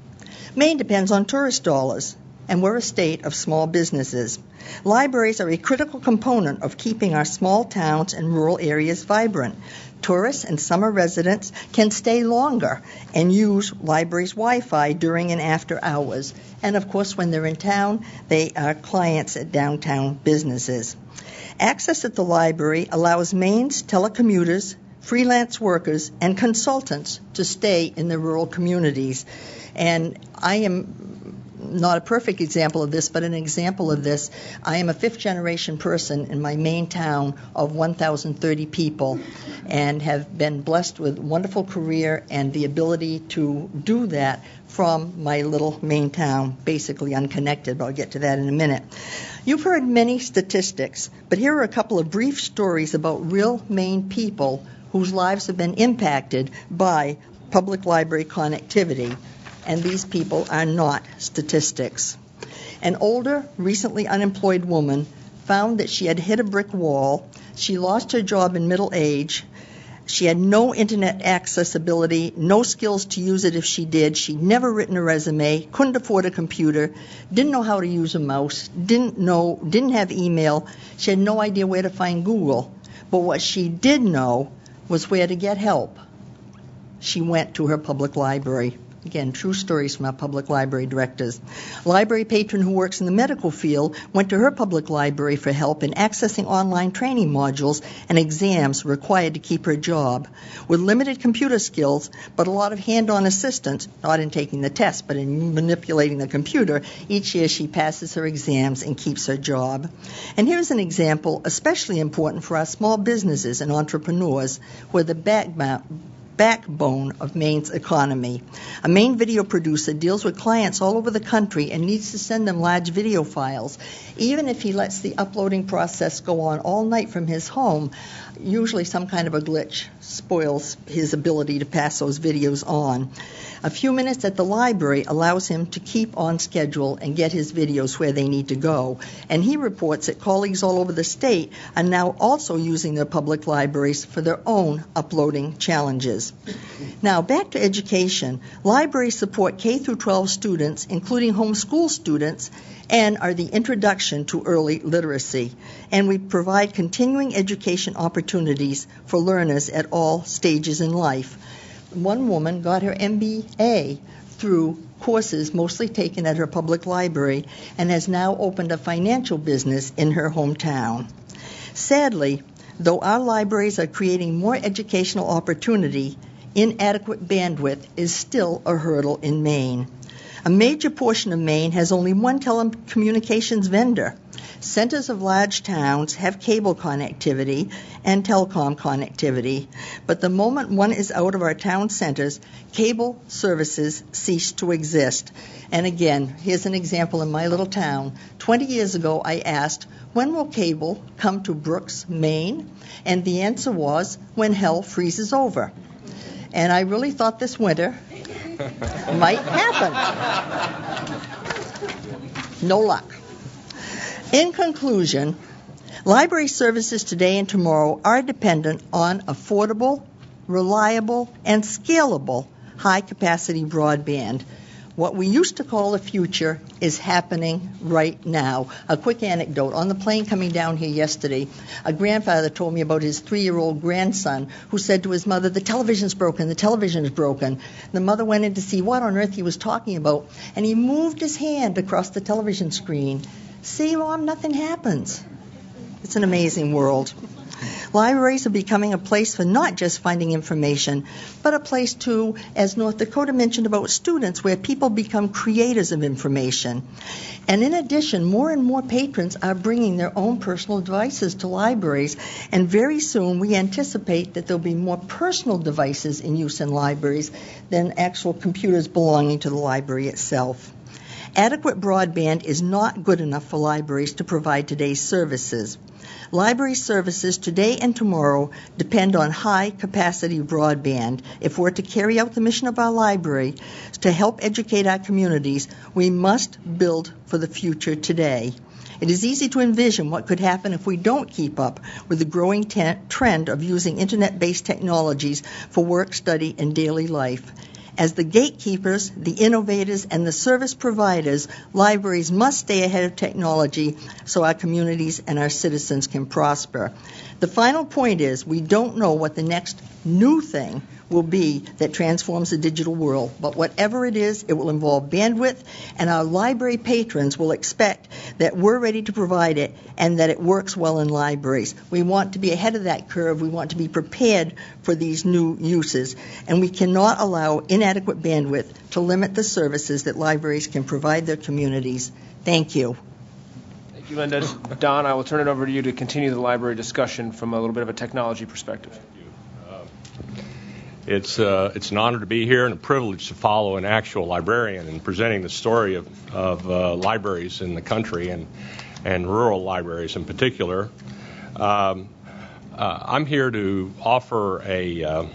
Maine depends on tourist dollars, and we're a state of small businesses. Libraries are a critical component of keeping our small towns and rural areas vibrant. Tourists and summer residents can stay longer and use libraries' Wi-Fi during and after hours. And, of course, when they're in town, they are clients at downtown businesses. Access at the library allows Maine's telecommuters, freelance workers, and consultants to stay in the rural communities. And I am not a perfect example of this, but an example of this. I am a fifth-generation person in my Maine town of 1,030 people and have been blessed with a wonderful career and the ability to do that from my little Maine town, basically unconnected, but I'll get to that in a minute. You've heard many statistics, but here are a couple of brief stories about real Maine people whose lives have been impacted by public library connectivity. And these people are not statistics. An older, recently unemployed woman found that she had hit a brick wall. She lost her job in middle age. She had no internet accessibility, no skills to use it if she did. She'd never written a resume, couldn't afford a computer, didn't know how to use a mouse, didn't have email. She had no idea where to find Google. But what she did know was where to get help. She went to her public library. Again, true stories from our public library directors. A library patron who works in the medical field went to her public library for help in accessing online training modules and exams required to keep her job. With limited computer skills, but a lot of hand-on assistance, not in taking the test, but in manipulating the computer, each year she passes her exams and keeps her job. And here's an example especially important for our small businesses and entrepreneurs, who are the backbone of Maine's economy. A Maine video producer deals with clients all over the country and needs to send them large video files. Even if he lets the uploading process go on all night from his home, usually some kind of a glitch spoils his ability to pass those videos on. A few minutes at the library allows him to keep on schedule and get his videos where they need to go. And he reports that colleagues all over the state are now also using their public libraries for their own uploading challenges. Now, back to education. Libraries support K-12 students, including homeschool students, and are the introduction to early literacy. And we provide continuing education opportunities for learners at all stages in life. One woman got her MBA through courses mostly taken at her public library and has now opened a financial business in her hometown. Sadly, though our libraries are creating more educational opportunity, inadequate bandwidth is still a hurdle in Maine. A major portion of Maine has only one telecommunications vendor. Centers of large towns have cable connectivity and telecom connectivity, but the moment one is out of our town centers, cable services cease to exist. And again, here's an example in my little town. 20 years ago, I asked, when will cable come to Brooks, Maine? And the answer was, when hell freezes over. And I really thought this winter might happen. No luck. In conclusion, library services today and tomorrow are dependent on affordable, reliable, and scalable high-capacity broadband. What we used to call the future is happening right now. A quick anecdote. On the plane coming down here yesterday, a grandfather told me about his 3-year-old grandson who said to his mother, "The television's broken, the television's broken." The mother went in to see what on earth he was talking about, and he moved his hand across the television screen. "See, Mom, nothing happens." It's an amazing world. Libraries are becoming a place for not just finding information, but a place too, as North Dakota mentioned about students, where people become creators of information. And in addition, more and more patrons are bringing their own personal devices to libraries, and very soon we anticipate that there'll be more personal devices in use in libraries than actual computers belonging to the library itself. Adequate broadband is not good enough for libraries to provide today's services. Library services today and tomorrow depend on high-capacity broadband. If we're to carry out the mission of our library to help educate our communities, we must build for the future today. It is easy to envision what could happen if we don't keep up with the growing trend of using Internet-based technologies for work, study, and daily life. As the gatekeepers, the innovators, and the service providers, libraries must stay ahead of technology so our communities and our citizens can prosper. The final point is we don't know what the next new thing will be that transforms the digital world, but whatever it is, it will involve bandwidth, and our library patrons will expect that we're ready to provide it and that it works well in libraries. We want to be ahead of that curve. We want to be prepared for these new uses, and we cannot allow inadequate bandwidth to limit the services that libraries can provide their communities. Thank you. Thank you, Linda. Don, I will turn it over to you to continue the library discussion from a little bit of a technology perspective. It's an honor to be here and a privilege to follow an actual librarian in presenting the story of libraries in the country and rural libraries in particular. I'm here to offer a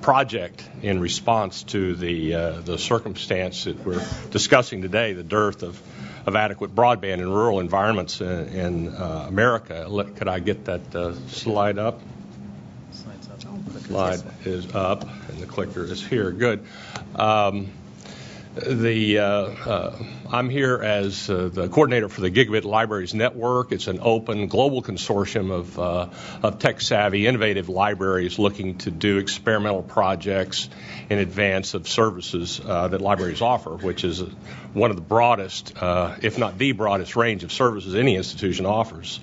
project in response to the circumstance that we're discussing today, the dearth of adequate broadband in rural environments in America. Could I get that slide up? Slide is up, and the clicker is here. Good. I'm here as the coordinator for the Gigabit Libraries Network. It's an open global consortium of tech-savvy, innovative libraries looking to do experimental projects in advance of services that libraries offer, which is one of the broadest, if not the broadest, range of services any institution offers.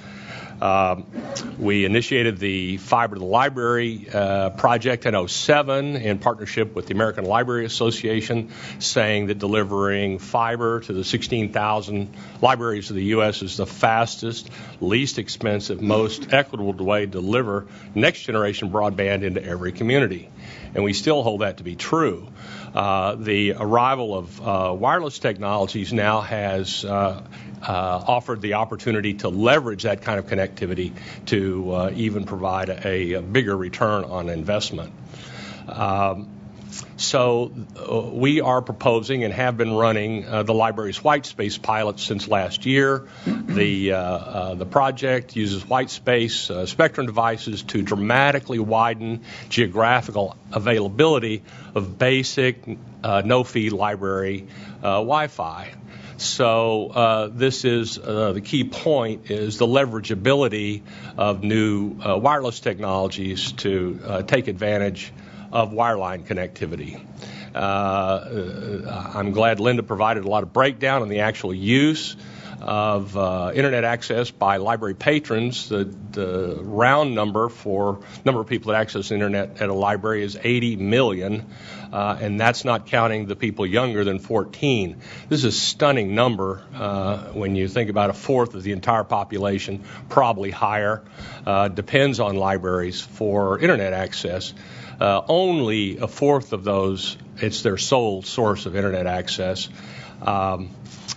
We initiated the Fiber to the Library project in 2007 in partnership with the American Library Association, saying that delivering fiber to the 16,000 libraries of the U.S. is the fastest, least expensive, most equitable way to deliver next-generation broadband into every community. And we still hold that to be true. The arrival of wireless technologies now has offered the opportunity to leverage that kind of connectivity to even provide a bigger return on investment. So we are proposing and have been running the library's white space pilot since last year. The project uses white space spectrum devices to dramatically widen geographical availability of basic no-fee library Wi-Fi. So this is the key point is the leverageability of new wireless technologies to take advantage of wireline connectivity. I'm glad Linda provided a lot of breakdown on the actual use of Internet access by library patrons. The round number for number of people that access the Internet at a library is 80 million, and that's not counting the people younger than 14. This is a stunning number when you think about a fourth of the entire population, probably higher, depends on libraries for Internet access. Only a fourth of those, it's their sole source of Internet access.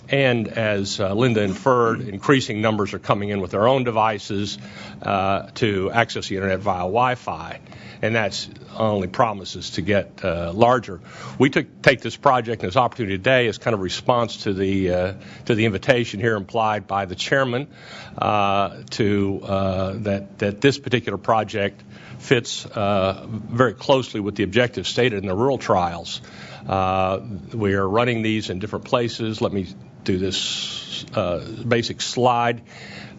And as Linda inferred, increasing numbers are coming in with their own devices to access the Internet via Wi-Fi. And that's only promises to get larger. We take this project and this opportunity today as kind of response to the invitation here implied by the chairman that this particular project fits very closely with the objectives stated in the rural trials. We are running these in different places. Let me do this basic slide.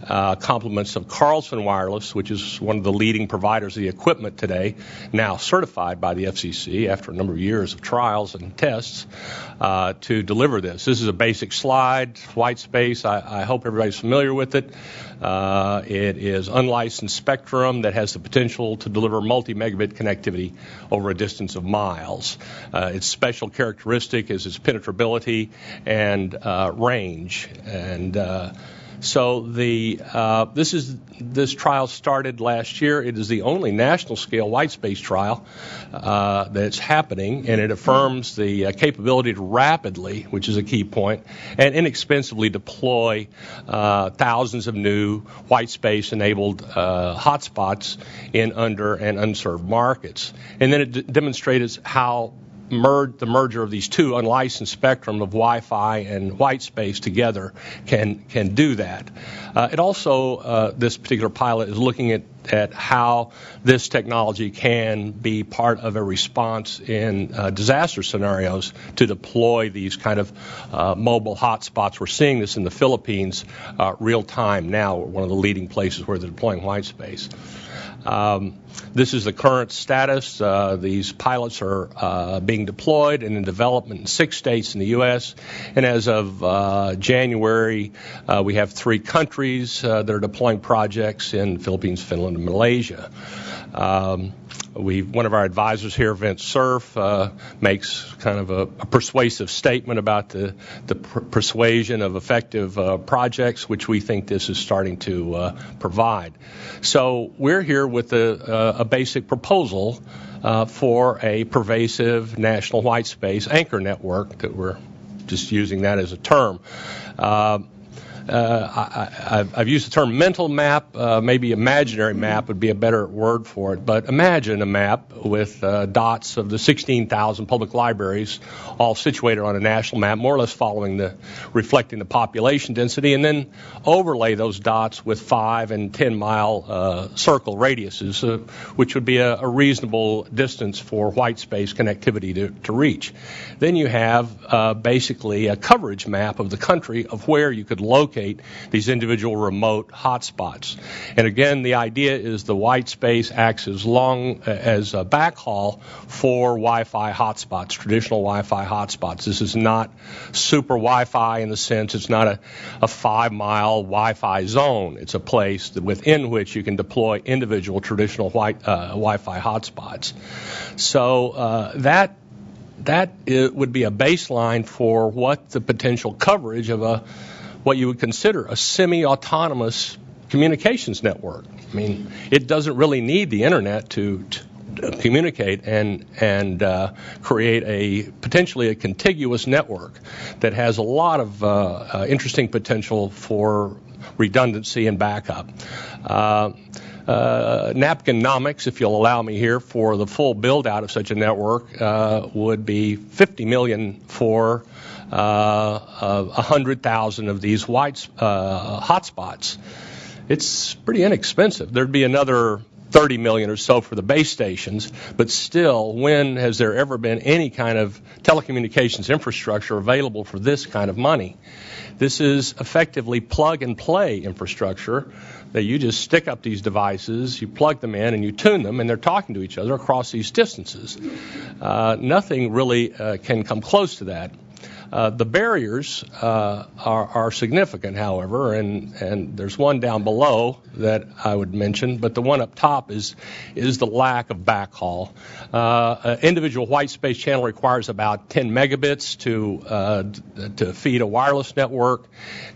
Compliments of Carlson Wireless, which is one of the leading providers of the equipment today, now certified by the FCC after a number of years of trials and tests to deliver this. This is a basic slide, white space. I hope everybody's familiar with it. It is unlicensed spectrum that has the potential to deliver multi-megabit connectivity over a distance of miles. Its special characteristic is its penetrability and range. And so this trial started last year. It is the only national scale white space trial that's happening, and it affirms the capability to rapidly, which is a key point, and inexpensively deploy thousands of new white space enabled hotspots in under and unserved markets. And then it demonstrates how the merger of these two unlicensed spectrum of Wi-Fi and white space together can do that. It also, this particular pilot is looking at how this technology can be part of a response in disaster scenarios to deploy these kind of mobile hotspots. We're seeing this in the Philippines real time now, one of the leading places where they're deploying white space. This is the current status. These pilots are being deployed and in development in 6 states in the U.S. And as of January, we have 3 countries that are deploying projects in Philippines, Finland, and Malaysia. One of our advisors here, Vince Cerf, makes kind of a persuasive statement about the persuasion of effective projects, which we think this is starting to provide. So we're here with a basic proposal for a pervasive national white space anchor network, that we're just using that as a term. I've used the term mental map. Maybe imaginary map would be a better word for it. But imagine a map with dots of the 16,000 public libraries all situated on a national map, more or less reflecting the population density, and then overlay those dots with 5 and 10 mile circle radiuses, which would be a reasonable distance for white space connectivity to reach. Then you have basically a coverage map of the country of where you could locate these individual remote hotspots. And again, the idea is the white space acts as a backhaul for Wi-Fi hotspots, traditional Wi-Fi hotspots. This is not super Wi-Fi in the sense it's not a 5-mile Wi-Fi zone. It's a place within which you can deploy individual traditional Wi-Fi hotspots. So that would be a baseline for what the potential coverage of what you would consider a semi-autonomous communications network. I mean, it doesn't really need the internet to communicate and create potentially a contiguous network that has a lot of interesting potential for redundancy and backup. Napkinnomics, if you'll allow me here, for the full build-out of such a network would be $50 million for 100,000 of these hotspots. It's pretty inexpensive. There'd be another 30 million or so for the base stations, but still, when has there ever been any kind of telecommunications infrastructure available for this kind of money? This is effectively plug-and-play infrastructure that you just stick up these devices, you plug them in, and you tune them, and they're talking to each other across these distances. Nothing really can come close to that. The barriers are significant, however, and there's one down below that I would mention, but the one up top is the lack of backhaul. An individual white space channel requires about 10 megabits to feed a wireless network,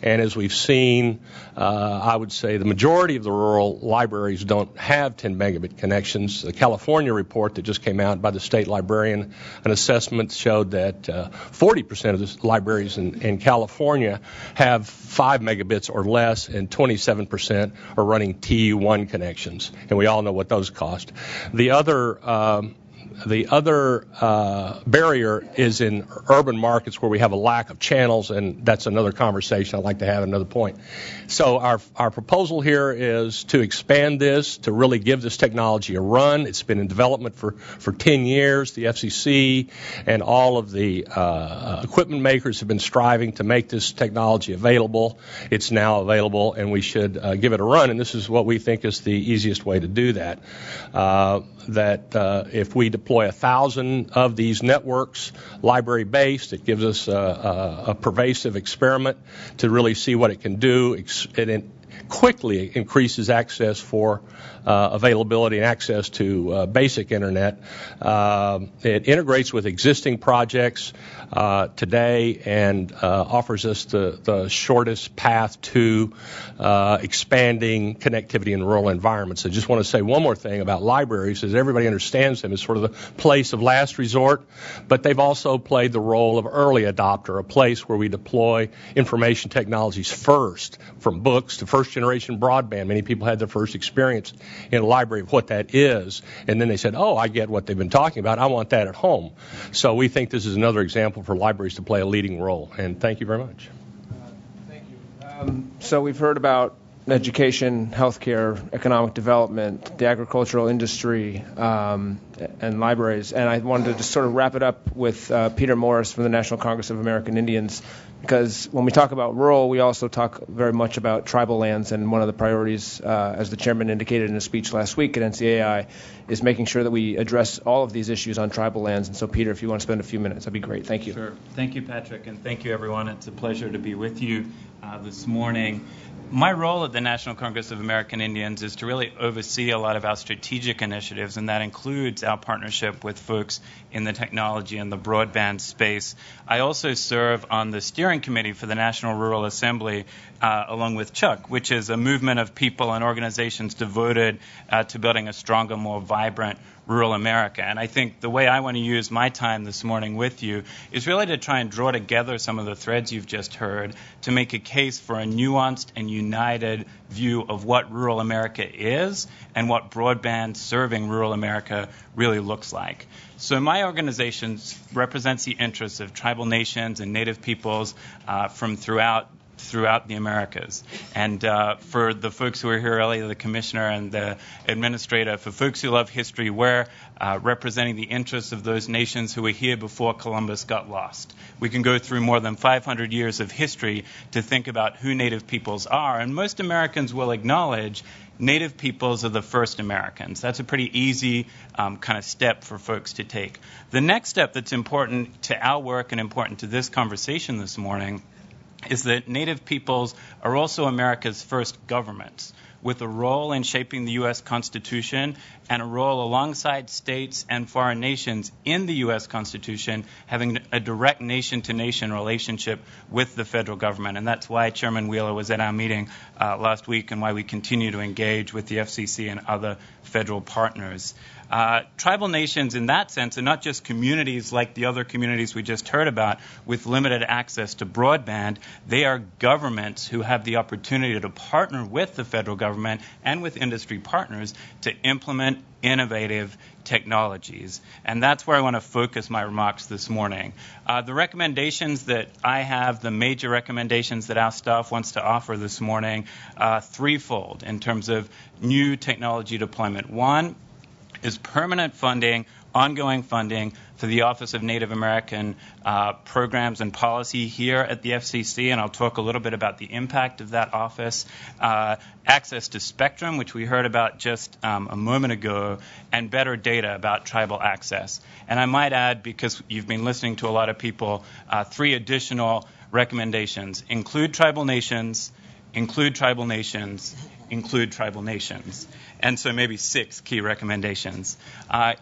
and as we've seen, I would say the majority of the rural libraries don't have 10 megabit connections. The California report that just came out by the state librarian, an assessment showed that 40% of the libraries in California have 5 megabits or less, and 27% are running TU1 connections, and we all know what those cost. The other The other barrier is in urban markets where we have a lack of channels, and that's another conversation I'd like to have at another point. So our proposal here is to expand this, to really give this technology a run. It's been in development for 10 years. The FCC and all of the equipment makers have been striving to make this technology available. It's now available, and we should give it a run, and this is what we think is the easiest way to do that. If we deploy 1,000 of these networks, library-based, it gives us a pervasive experiment to really see what it can do. It quickly increases access for availability and access to basic internet. It integrates with existing projects today and offers us the shortest path to expanding connectivity in rural environments. I just want to say one more thing about libraries, is everybody understands them as sort of the place of last resort, but they've also played the role of early adopter, a place where we deploy information technologies first, from books to first-generation broadband. Many people had their first experience in a library of what that is, and then they said, oh, I get what they've been talking about. I want that at home. So we think this is another example for libraries to play a leading role, and thank you very much. Thank you. So we've heard about education, healthcare, economic development, the agricultural industry, and libraries. And I wanted to just sort of wrap it up with Peter Morris from the National Congress of American Indians, because when we talk about rural, we also talk very much about tribal lands, and one of the priorities, as the chairman indicated in a speech last week at NCAI, is making sure that we address all of these issues on tribal lands. And so, Peter, if you want to spend a few minutes, that'd be great. Thank you. Sure. Thank you, Patrick, and thank you, everyone. It's a pleasure to be with you this morning. My role at the National Congress of American Indians is to really oversee a lot of our strategic initiatives, and that includes our partnership with folks in the technology and the broadband space. I also serve on the steering committee for the National Rural Assembly, along with Chuck, which is a movement of people and organizations devoted to building a stronger, more vibrant rural America. And I think the way I want to use my time this morning with you is really to try and draw together some of the threads you've just heard to make a case for a nuanced and united view of what rural America is and what broadband serving rural America really looks like. So my organization represents the interests of tribal nations and Native peoples from throughout the Americas. And for the folks who were here earlier, the commissioner and the administrator, for folks who love history, we're representing the interests of those nations who were here before Columbus got lost. We can go through more than 500 years of history to think about who Native peoples are, and most Americans will acknowledge Native peoples are the first Americans. That's a pretty easy kind of step for folks to take. The next step that's important to our work and important to this conversation this morning is that Native peoples are also America's first governments, with a role in shaping the U.S. Constitution and a role alongside states and foreign nations in the U.S. Constitution, having a direct nation-to-nation relationship with the federal government. And that's why Chairman Wheeler was at our meeting last week, and why we continue to engage with the FCC and other federal partners. Tribal nations in that sense are not just communities like the other communities we just heard about with limited access to broadband. They are governments who have the opportunity to partner with the federal government and with industry partners to implement innovative technologies. And that's where I want to focus my remarks this morning. The recommendations that I have, the major recommendations that our staff wants to offer this morning, threefold in terms of new technology deployment. One is permanent funding, ongoing funding for the Office of Native American Programs and Policy here at the FCC, and I'll talk a little bit about the impact of that office. Access to spectrum, which we heard about just a moment ago, and better data about tribal access. And I might add, because you've been listening to a lot of people, three additional recommendations. Include tribal nations, include tribal nations, include tribal nations. And so maybe 6 key recommendations.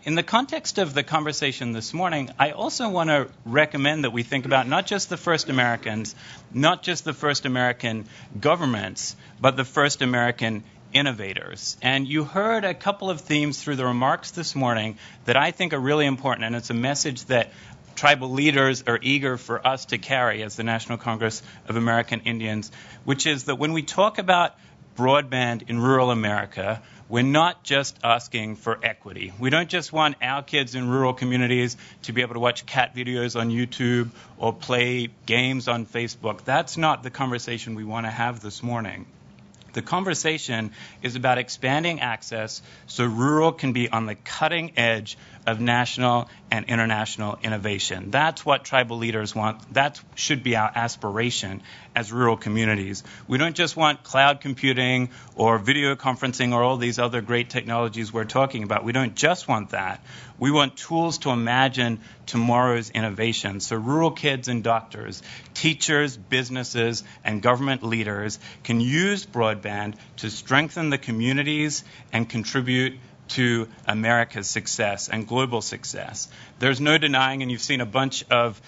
In the context of the conversation this morning, I also want to recommend that we think about not just the first Americans, not just the first American governments, but the first American innovators. And you heard a couple of themes through the remarks this morning that I think are really important, and it's a message that tribal leaders are eager for us to carry as the National Congress of American Indians, which is that when we talk about broadband in rural America, we're not just asking for equity. We don't just want our kids in rural communities to be able to watch cat videos on YouTube or play games on Facebook. That's not the conversation we want to have this morning. The conversation is about expanding access so rural can be on the cutting edge of national and international innovation. That's what tribal leaders want. That should be our aspiration as rural communities. We don't just want cloud computing or video conferencing or all these other great technologies we're talking about. We don't just want that. We want tools to imagine tomorrow's innovation. So rural kids and doctors, teachers, businesses, and government leaders can use broadband to strengthen the communities and contribute to America's success and global success. There's no denying, and you've seen a bunch of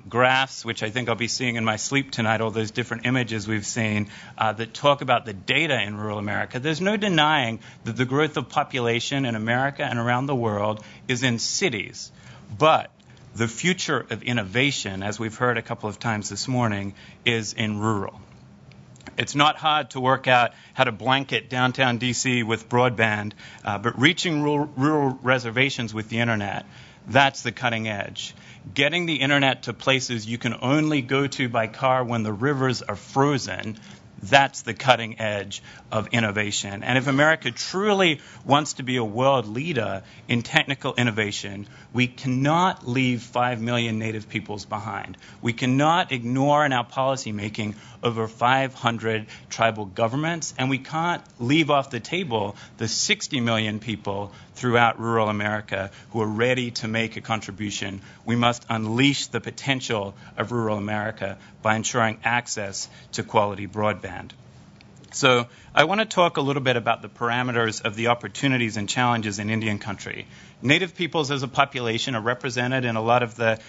graphs, which I think I'll be seeing in my sleep tonight, all those different images we've seen that talk about the data in rural America. There's no denying that the growth of population in America and around the world is in cities. But the future of innovation, as we've heard a couple of times this morning, is in rural. It's not hard to work out how to blanket downtown D.C. with broadband, but reaching rural reservations with the internet, that's the cutting edge. Getting the internet to places you can only go to by car when the rivers are frozen, that's the cutting edge of innovation. And if America truly wants to be a world leader in technical innovation, we cannot leave 5 million Native peoples behind. We cannot ignore in our policymaking over 500 tribal governments, and we can't leave off the table the 60 million people throughout rural America who are ready to make a contribution. We must unleash the potential of rural America by ensuring access to quality broadband. So I want to talk a little bit about the parameters of the opportunities and challenges in Indian country. Native peoples as a population are represented in a lot of the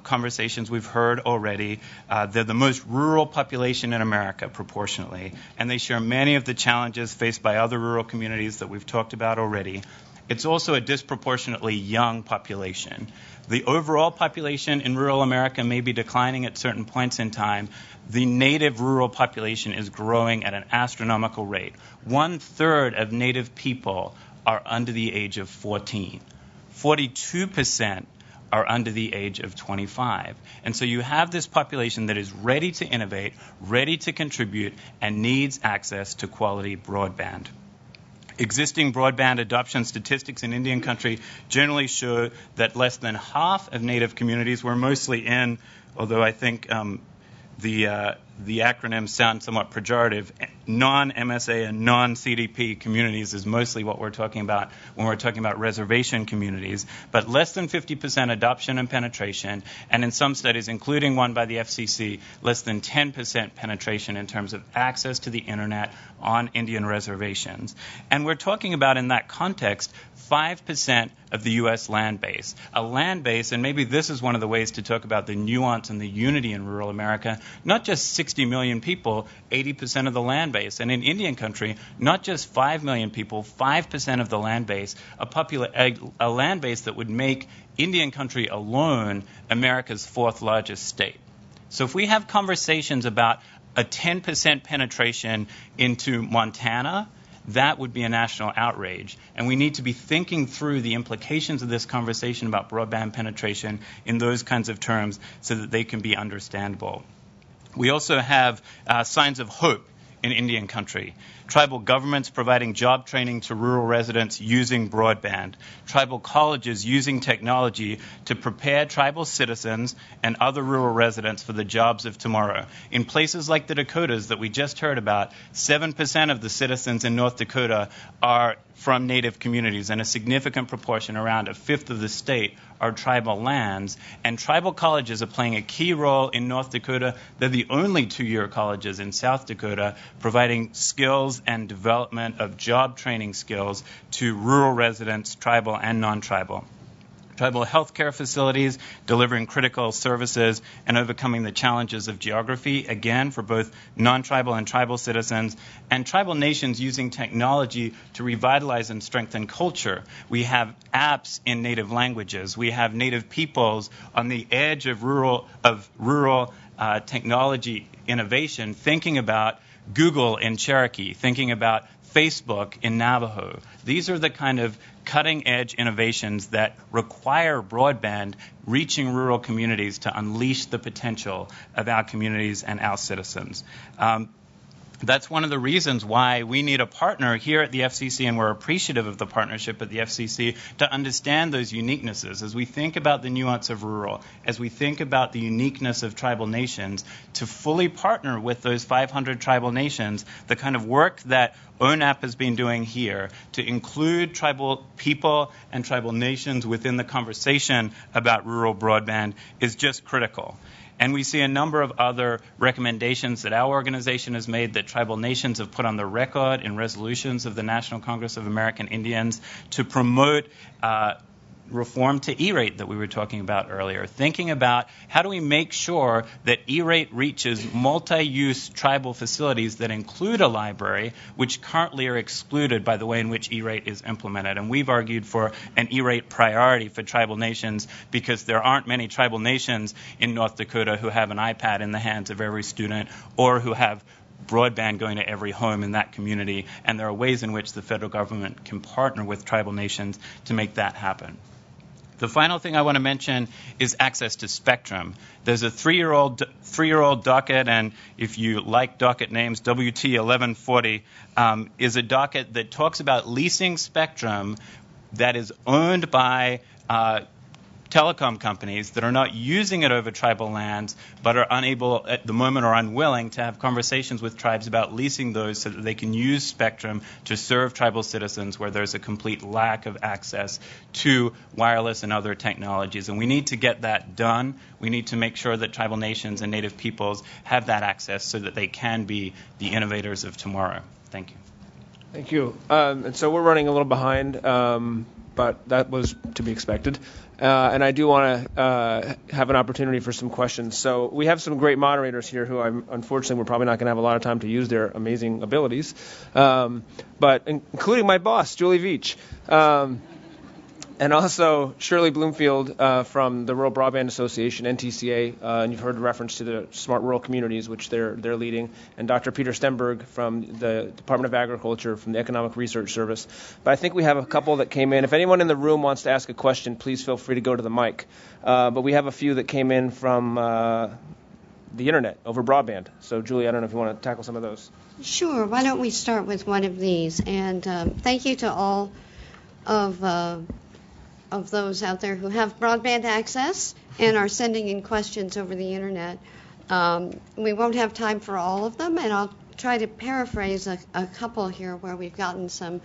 conversations we've heard already. They're the most rural population in America proportionately, and they share many of the challenges faced by other rural communities that we've talked about already. It's also a disproportionately young population. The overall population in rural America may be declining at certain points in time. The native rural population is growing at an astronomical rate. 1/3 of native people are under the age of 14. 42% are under the age of 25. And so you have this population that is ready to innovate, ready to contribute, and needs access to quality broadband. Existing broadband adoption statistics in Indian country generally show that less than half of Native communities were mostly in, although I think the acronyms sound somewhat pejorative, non-MSA and non-CDP communities is mostly what we're talking about when we're talking about reservation communities, but less than 50% adoption and penetration, and in some studies, including one by the FCC, less than 10% penetration in terms of access to the internet on Indian reservations. And we're talking about, in that context, 5% of the U.S. land base. A land base, and maybe this is one of the ways to talk about the nuance and the unity in rural America, not just 60 million people, 80% of the land base. And in Indian country, not just 5 million people, 5% of the land base, a land base that would make Indian country alone America's 4th largest state. So if we have conversations about a 10% penetration into Montana, that would be a national outrage. And we need to be thinking through the implications of this conversation about broadband penetration in those kinds of terms so that they can be understandable. We also have signs of hope in Indian country. Tribal governments providing job training to rural residents using broadband. Tribal colleges using technology to prepare tribal citizens and other rural residents for the jobs of tomorrow. In places like the Dakotas that we just heard about, 7% of the citizens in North Dakota are from Native communities, and a significant proportion, around 1/5 of the state, are tribal lands. And tribal colleges are playing a key role in North Dakota. They're the only 2-year colleges in South Dakota providing skills and development of job training skills to rural residents, tribal and non-tribal. Tribal healthcare facilities delivering critical services and overcoming the challenges of geography, again, for both non-tribal and tribal citizens, and tribal nations using technology to revitalize and strengthen culture. We have apps in native languages. We have native peoples on the edge of rural technology innovation thinking about Google in Cherokee, thinking about Facebook in Navajo. These are the kind of cutting-edge innovations that require broadband reaching rural communities to unleash the potential of our communities and our citizens. That's one of the reasons why we need a partner here at the FCC, and we're appreciative of the partnership at the FCC to understand those uniquenesses. As we think about the nuance of rural, as we think about the uniqueness of tribal nations, to fully partner with those 500 tribal nations, the kind of work that ONAP has been doing here to include tribal people and tribal nations within the conversation about rural broadband is just critical. And we see a number of other recommendations that our organization has made that tribal nations have put on the record in resolutions of the National Congress of American Indians to promote reform to E-rate that we were talking about earlier, thinking about how do we make sure that E-rate reaches multi-use tribal facilities that include a library, which currently are excluded by the way in which E-rate is implemented. And we've argued for an E-rate priority for tribal nations because there aren't many tribal nations in North Dakota who have an iPad in the hands of every student or who have broadband going to every home in that community. And there are ways in which the federal government can partner with tribal nations to make that happen. The final thing I want to mention is access to spectrum. There's a three-year-old docket, and if you like docket names, WT 1140 is a docket that talks about leasing spectrum that is owned by telecom companies that are not using it over tribal lands but are unable at the moment or unwilling to have conversations with tribes about leasing those so that they can use spectrum to serve tribal citizens where there's a complete lack of access to wireless and other technologies. And we need to get that done. We need to make sure that tribal nations and native peoples have that access so that they can be the innovators of tomorrow. Thank you. Thank you. And so we're running a little behind, but that was to be expected. And I do want to have an opportunity for some questions. So we have some great moderators here who unfortunately we're probably not going to have a lot of time to use their amazing abilities, but including my boss, Julie Veach. And also Shirley Bloomfield from the Rural Broadband Association, NTCA, and you've heard reference to the Smart Rural Communities, which they're leading, and Dr. Peter Stenberg from the Department of Agriculture from the Economic Research Service. But I think we have a couple that came in. If anyone in the room wants to ask a question, please feel free to go to the mic. But we have a few that came in from the internet over broadband. So, Julie, I don't know if you want to tackle some of those. Sure. Why don't we start with one of these? And thank you to all of those out there who have broadband access and are sending in questions over the internet. We won't have time for all of them, and I'll try to paraphrase a couple here where we've gotten some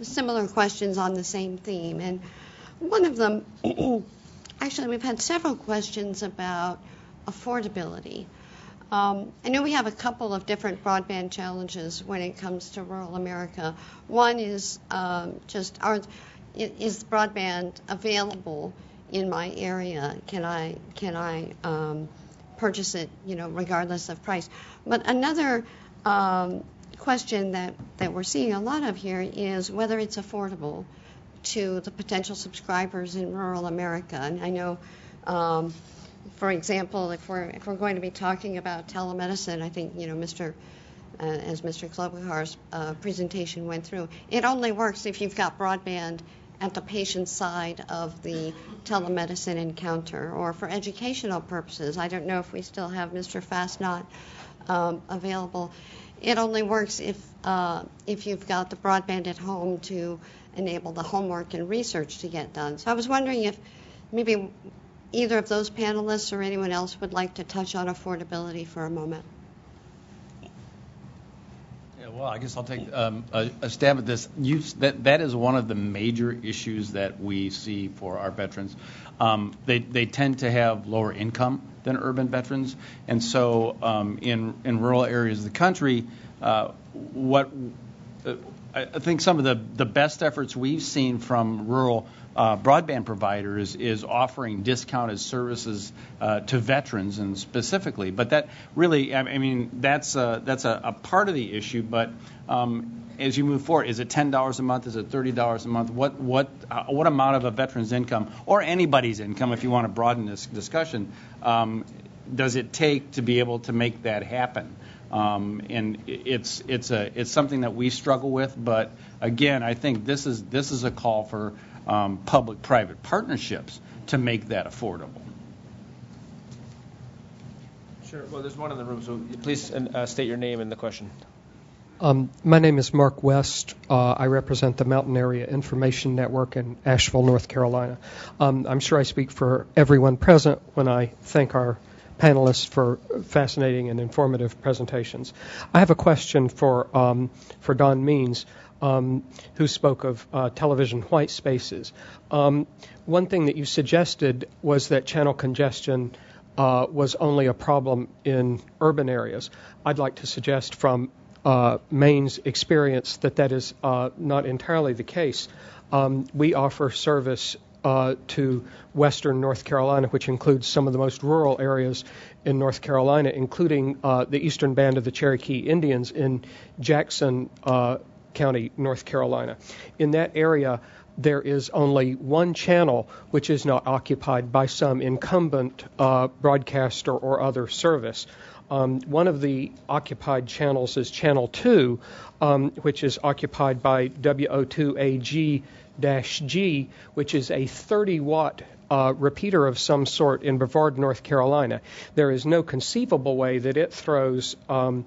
similar questions on the same theme. And one of them, actually, we've had several questions about affordability. I know we have a couple of different broadband challenges when it comes to rural America. One is is broadband available in my area? Can I purchase it, regardless of price? But another question that we're seeing a lot of here is whether it's affordable to the potential subscribers in rural America. And I know, for example, if we're going to be talking about telemedicine, I think as Mr. Klobuchar's presentation went through, it only works if you've got broadband at the patient's side of the telemedicine encounter, or for educational purposes. I don't know if we still have Mr. Fastnot available. It only works if you've got the broadband at home to enable the homework and research to get done. So I was wondering if maybe either of those panelists or anyone else would like to touch on affordability for a moment. Well, I guess I'll take a stab at this. That is one of the major issues that we see for our veterans. They tend to have lower income than urban veterans, and so in rural areas of the country, I think some of the best efforts we've seen from rural broadband providers is offering discounted services to veterans and specifically. But that really, that's a part of the issue. But as you move forward, is it $10 a month? Is it $30 a month? What amount of a veteran's income or anybody's income, if you want to broaden this discussion, does it take to be able to make that happen? And it's something that we struggle with. But again, I think this is a call for public-private partnerships to make that affordable. Sure. Well, there's one in the room, so please state your name and the question. My name is Mark West. I represent the Mountain Area Information Network in Asheville, North Carolina. I'm sure I speak for everyone present when I thank our panelists for fascinating and informative presentations. I have a question for Don Means, who spoke of television white spaces. One thing that you suggested was that channel congestion was only a problem in urban areas. I'd like to suggest from Maine's experience that is not entirely the case. We offer service to western North Carolina, which includes some of the most rural areas in North Carolina, including the eastern band of the Cherokee Indians in Jackson County, North Carolina. In that area, there is only one channel which is not occupied by some incumbent broadcaster or other service. One of the occupied channels is Channel 2, which is occupied by WO2AG-G, which is a 30-watt repeater of some sort in Brevard, North Carolina. There is no conceivable way that it throws a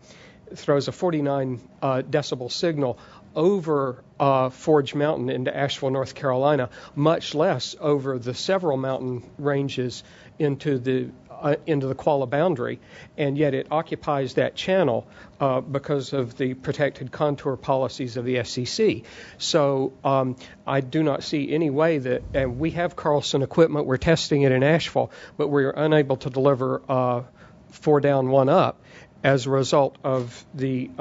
49 decibel signal over Forge Mountain into Asheville, North Carolina, much less over the several mountain ranges into the Qualla boundary, and yet it occupies that channel because of the protected contour policies of the FCC. So I do not see any way that, and we have Carlson equipment, we're testing it in Asheville, but we're unable to deliver 4 down, 1 up as a result of the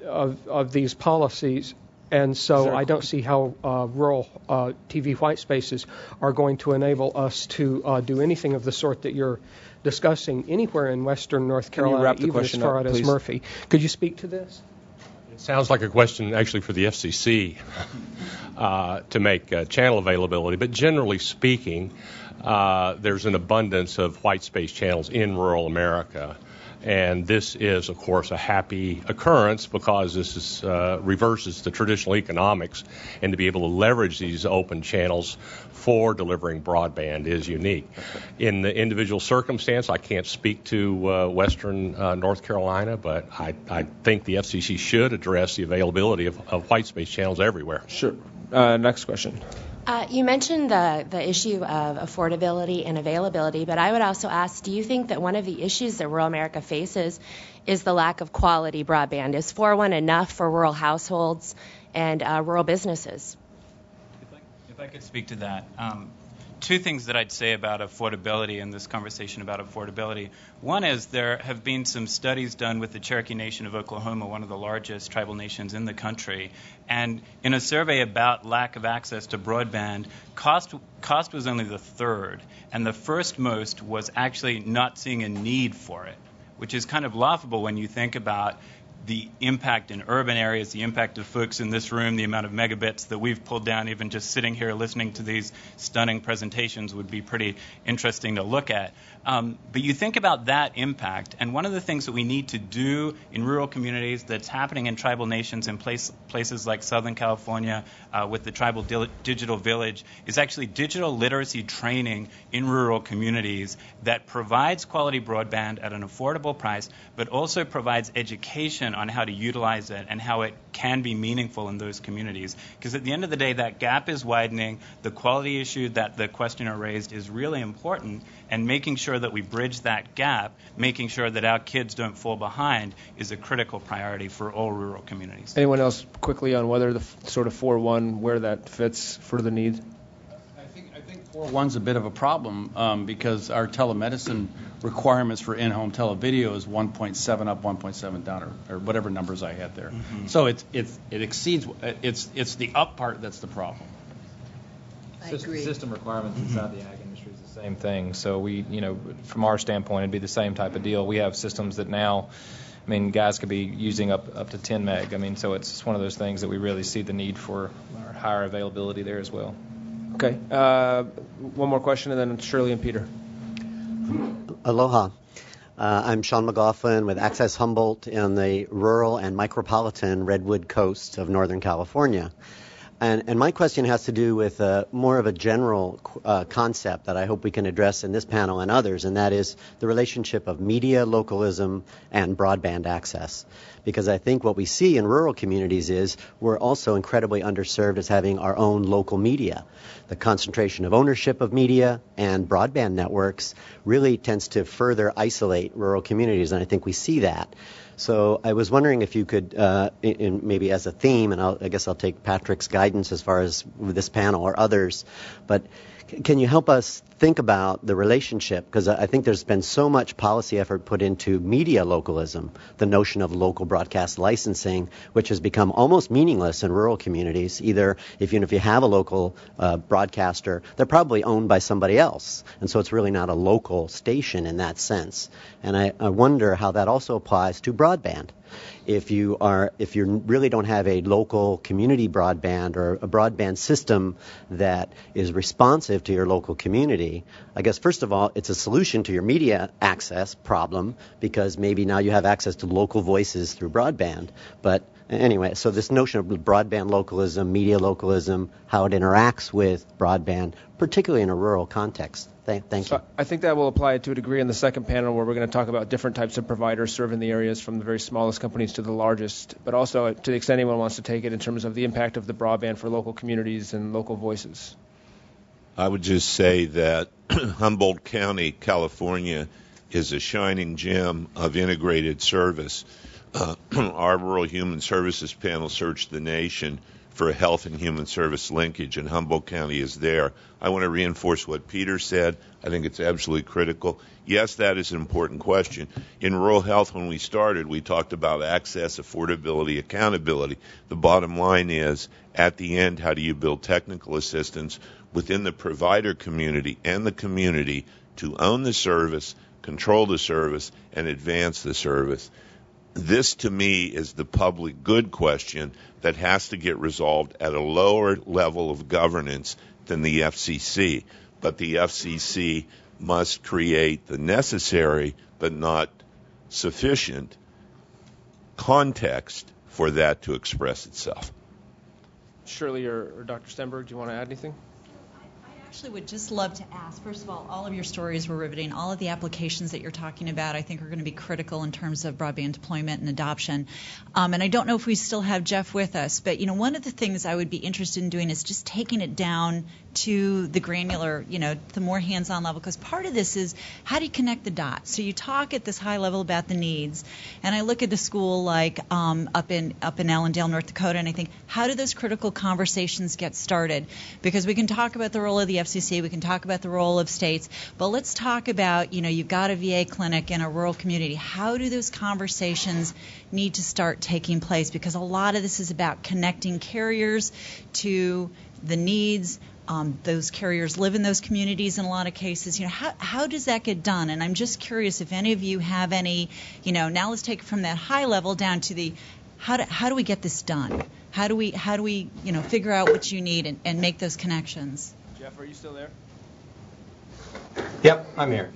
of these policies. And so I don't see how rural TV white spaces are going to enable us to do anything of the sort that you're discussing anywhere in western North Carolina, even as far out as Murphy. Could you speak to this? It sounds like a question actually for the FCC to make channel availability. But generally speaking, there's an abundance of white space channels in rural America. And this is, of course, a happy occurrence because this is, reverses the traditional economics, and to be able to leverage these open channels for delivering broadband is unique. In the individual circumstance, I can't speak to western North Carolina, but I think the FCC should address the availability of white space channels everywhere. Sure. Next question. You mentioned the issue of affordability and availability, but I would also ask, do you think that one of the issues that rural America faces is the lack of quality broadband? Is 4.1 enough for rural households and rural businesses? If I could speak to that. Two things that I'd say about affordability in this conversation about affordability. One is there have been some studies done with the Cherokee Nation of Oklahoma, one of the largest tribal nations in the country. And in a survey about lack of access to broadband, cost was only the third. And the first most was actually not seeing a need for it, which is kind of laughable when you think about the impact in urban areas, the impact of folks in this room, the amount of megabits that we've pulled down, even just sitting here listening to these stunning presentations would be pretty interesting to look at. But you think about that impact, and one of the things that we need to do in rural communities that's happening in tribal nations in places like Southern California with the Tribal Digital Village is actually digital literacy training in rural communities that provides quality broadband at an affordable price, but also provides education on how to utilize it and how it can be meaningful in those communities. Because at the end of the day, that gap is widening. The quality issue that the questioner raised is really important, and making sure that we bridge that gap, making sure that our kids don't fall behind, is a critical priority for all rural communities. Anyone else quickly on whether the sort of 4.1, where that fits for the need? I think 4.1's a bit of a problem because our telemedicine requirements for in-home televideo is 1.7 up, 1.7 down, or whatever numbers I had there. Mm-hmm. So it exceeds. It's the up part that's the problem. I agree. System requirements inside the ag industry is the same thing. So we, from our standpoint, it'd be the same type of deal. We have systems that now, guys could be using up to 10 meg. So it's one of those things that we really see the need for higher availability there as well. Okay. One more question, and then Shirley and Peter. Aloha. I'm Sean McLaughlin with Access Humboldt in the rural and micropolitan Redwood Coast of Northern California. And my question has to do with more of a general concept that I hope we can address in this panel and others, and that is the relationship of media localism and broadband access. Because I think what we see in rural communities is we're also incredibly underserved as having our own local media. The concentration of ownership of media and broadband networks really tends to further isolate rural communities, and I think we see that. So I was wondering if you could, maybe as a theme, and I guess I'll take Patrick's guidance as far as this panel or others, but can you help us think about the relationship? Because I think there's been so much policy effort put into media localism, the notion of local broadcast licensing, which has become almost meaningless in rural communities. Either if you have a local broadcaster, they're probably owned by somebody else, and so it's really not a local station in that sense. And I wonder how that also applies to broadband. If you really don't have a local community broadband or a broadband system that is responsive to your local community, I guess first of all, it's a solution to your media access problem because maybe now you have access to local voices through broadband. But anyway, so this notion of broadband localism, media localism, how it interacts with broadband, particularly in a rural context. Thank you. I think that will apply to a degree in the second panel where we're going to talk about different types of providers serving the areas from the very smallest companies to the largest, but also to the extent anyone wants to take it in terms of the impact of the broadband for local communities and local voices. I would just say that Humboldt County, California, is a shining gem of integrated service. Our Rural Human Services panel searched the nation for a health and human service linkage, and Humboldt County is there. I want to reinforce what Peter said. I think it's absolutely critical. Yes, that is an important question. In rural health, when we started, we talked about access, affordability, accountability. The bottom line is, at the end, how do you build technical assistance within the provider community and the community to own the service, control the service, and advance the service? This, to me, is the public good question that has to get resolved at a lower level of governance than the FCC. But the FCC must create the necessary but not sufficient context for that to express itself. Shirley or Dr. Stenberg, do you want to add anything? Actually would just love to ask, first of all of your stories were riveting. All of the applications that you're talking about I think are going to be critical in terms of broadband deployment and adoption. And I don't know if we still have Jeff with us, but one of the things I would be interested in doing is just taking it down to the granular, the more hands-on level, because part of this is how do you connect the dots? So you talk at this high level about the needs, and I look at a school like up in Allendale, North Dakota, and I think, how do those critical conversations get started? Because we can talk about the role of the FCC, we can talk about the role of states, but let's talk about, you've got a VA clinic in a rural community. How do those conversations need to start taking place? Because a lot of this is about connecting carriers to the needs. Those carriers live in those communities in a lot of cases. How does that get done? And I'm just curious if any of you have any, now let's take it from that high level down to the how do we get this done? How do we figure out what you need and make those connections? Jeff, are you still there? Yep, I'm here.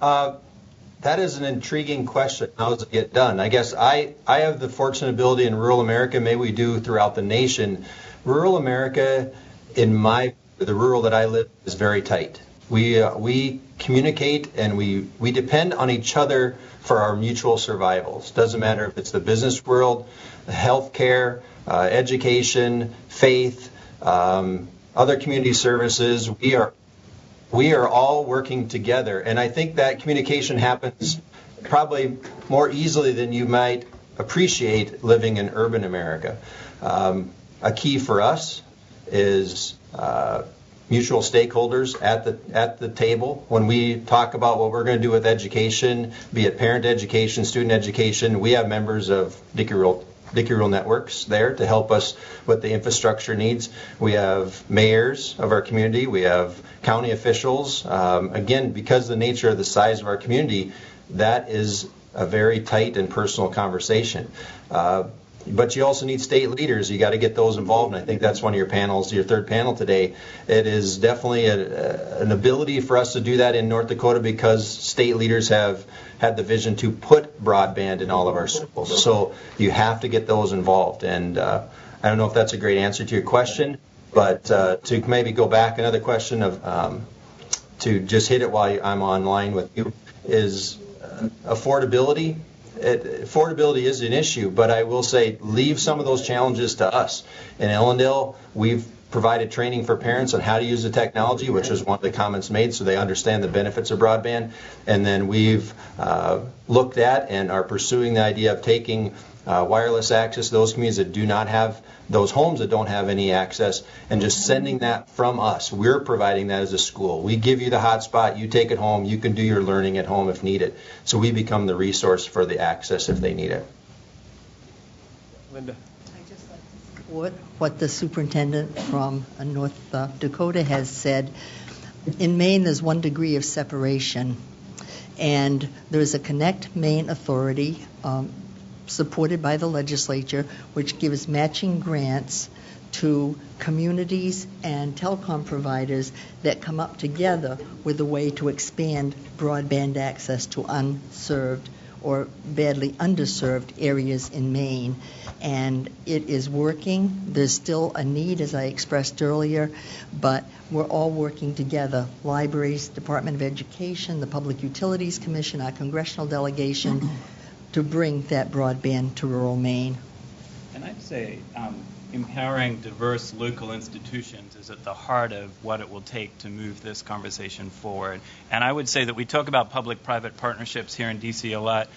That is an intriguing question. How does it get done? I guess I have the fortunate ability in rural America, maybe we do throughout the nation. Rural America, the rural that I live, is very tight. We communicate and we depend on each other for our mutual survivals. Doesn't matter if it's the business world, healthcare, education, faith, other community services. We are all working together, and I think that communication happens probably more easily than you might appreciate living in urban America. A key for us is mutual stakeholders at the table. When we talk about what we're going to do with education, be it parent education, student education, we have members of Dickey Rural Networks there to help us with the infrastructure needs. We have mayors of our community. We have county officials. Again, because of the nature of the size of our community, that is a very tight and personal conversation. But you also need state leaders. You got to get those involved, and I think that's one of your panels, your third panel today. It is definitely an ability for us to do that in North Dakota because state leaders have had the vision to put broadband in all of our schools. So you have to get those involved. And I don't know if that's a great answer to your question, but to maybe go back, another question of to just hit it while I'm online with you is affordability. Affordability is an issue, but I will say leave some of those challenges to us. In Ellendale, we've provided training for parents on how to use the technology, which was one of the comments made, so they understand the benefits of broadband. And then we've looked at and are pursuing the idea of taking wireless access to those communities that do not have, those homes that don't have any access, and just sending that from us. We're providing that as a school. We give you the hotspot, you take it home, you can do your learning at home if needed. So we become the resource for the access if they need it. Linda. I'd just like to support what the superintendent from North Dakota has said. In Maine, there's 1 degree of separation, and there's a Connect Maine authority supported by the legislature, which gives matching grants to communities and telecom providers that come up together with a way to expand broadband access to unserved or badly underserved areas in Maine. And it is working. There's still a need, as I expressed earlier, but we're all working together. Libraries, Department of Education, the Public Utilities Commission, our congressional delegation, to bring that broadband to rural Maine. And I'd say empowering diverse local institutions is at the heart of what it will take to move this conversation forward. And I would say that we talk about public-private partnerships here in D.C. a lot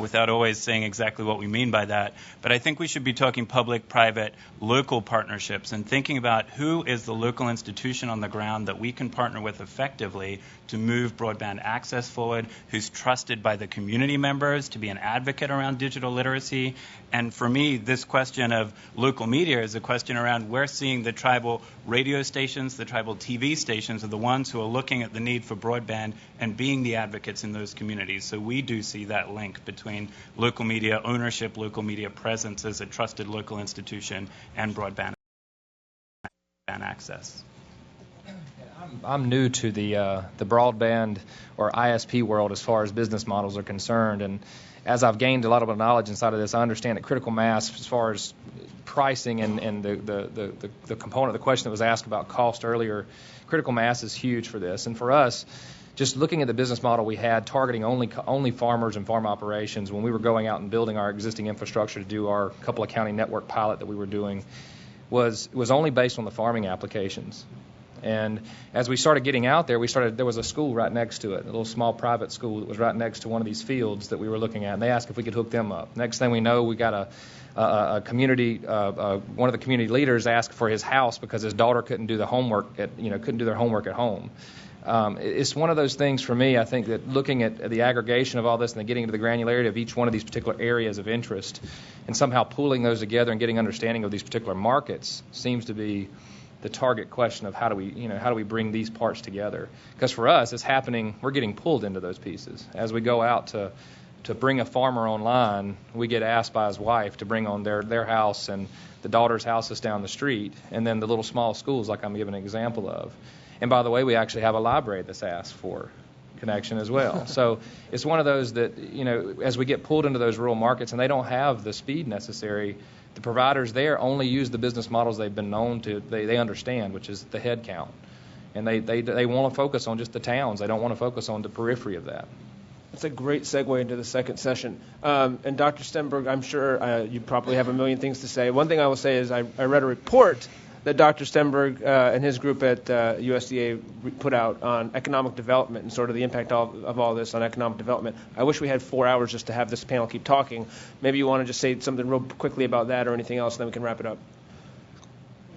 without always saying exactly what we mean by that. But I think we should be talking public-private local partnerships and thinking about who is the local institution on the ground that we can partner with effectively to move broadband access forward, who's trusted by the community members to be an advocate around digital literacy. And for me, this question of local media is a question around we're seeing the tribal radio stations, the tribal TV stations are the ones who are looking at the need for broadband and being the advocates in those communities. So we do see that link between local media ownership, local media presence as a trusted local institution, and broadband access. I'm new to the broadband or ISP world as far as business models are concerned, and as I've gained a lot of knowledge inside of this, I understand that critical mass, as far as pricing and the component of the question that was asked about cost earlier, critical mass is huge for this. And for us, just looking at the business model we had, targeting only farmers and farm operations, when we were going out and building our existing infrastructure to do our couple of county network pilot that we were doing, was only based on the farming applications. And as we started getting out there, there was a school right next to it, a little small private school that was right next to one of these fields that we were looking at, and they asked if we could hook them up. Next thing we know, we got a community, one of the community leaders asked for his house because his daughter couldn't do their homework at home. It's one of those things for me, I think, that looking at the aggregation of all this and then getting into the granularity of each one of these particular areas of interest and somehow pooling those together and getting understanding of these particular markets seems to be the target question of how do we bring these parts together? Because for us, it's happening, we're getting pulled into those pieces. As we go out to bring a farmer online, we get asked by his wife to bring on their house, and the daughter's house is down the street, and then the little small schools like I'm giving an example of. And by the way, we actually have a library that's asked for connection as well. So it's one of those that, as we get pulled into those rural markets and they don't have the speed necessary, the providers there only use the business models they've been known to, they understand, which is the head count. And they want to focus on just the towns. They don't want to focus on the periphery of that. That's a great segue into the second session. And Dr. Stenberg, I'm sure you probably have a million things to say. One thing I will say is I read a report that Dr. Stenberg and his group at USDA put out on economic development and sort of the impact of all this on economic development. I wish we had 4 hours just to have this panel keep talking. Maybe you want to just say something real quickly about that or anything else, and then we can wrap it up.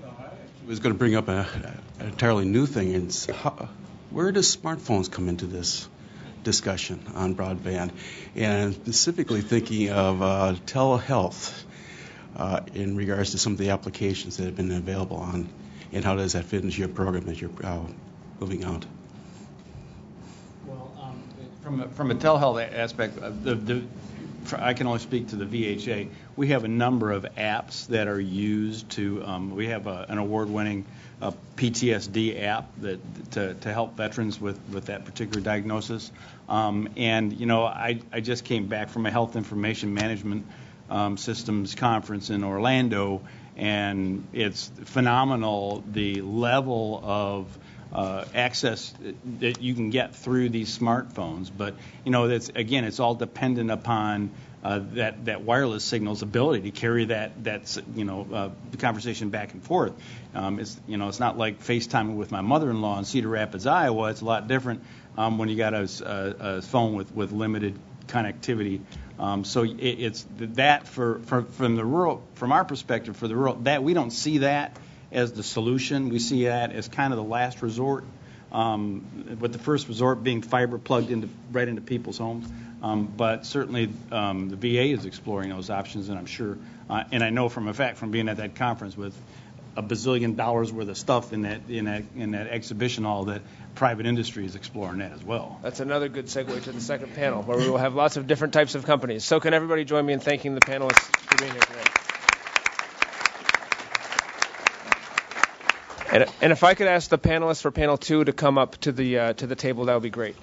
Well, I was going to bring up an entirely new thing. It's where does smartphones come into this discussion on broadband? And specifically thinking of telehealth. In regards to some of the applications that have been available on, and how does that fit into your program as you're moving out? Well, from a telehealth aspect, I can only speak to the VHA. We have a number of apps that are used to. We have an award-winning PTSD app to help veterans with that particular diagnosis. And I just came back from a health information management systems conference in Orlando, and it's phenomenal the level of access that you can get through these smartphones. But it's all dependent upon that wireless signal's ability to carry the conversation back and forth. It's not like FaceTiming with my mother-in-law in Cedar Rapids, Iowa. It's a lot different when you got a phone with limited connectivity. So it's that from our perspective for the rural, that we don't see that as the solution. We see that as kind of the last resort, with the first resort being fiber plugged right into people's homes. But certainly the VA is exploring those options, and I'm sure, and I know from a fact from being at that conference with $1 bazillion worth of stuff in that exhibition hall, that private industry is exploring that as well. That's another good segue to the second panel, where we will have lots of different types of companies. So can everybody join me in thanking the panelists for being here today? And if I could ask the panelists for panel 2 to come up to the table, that would be great.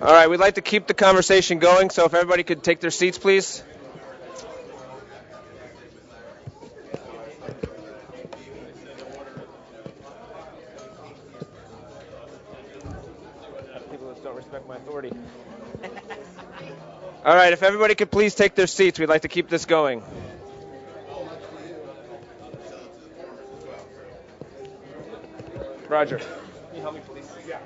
All right, we'd like to keep the conversation going, so if everybody could take their seats, please. People just don't respect my authority. All right, if everybody could please take their seats, we'd like to keep this going. Roger. Can you help me, please? Yeah.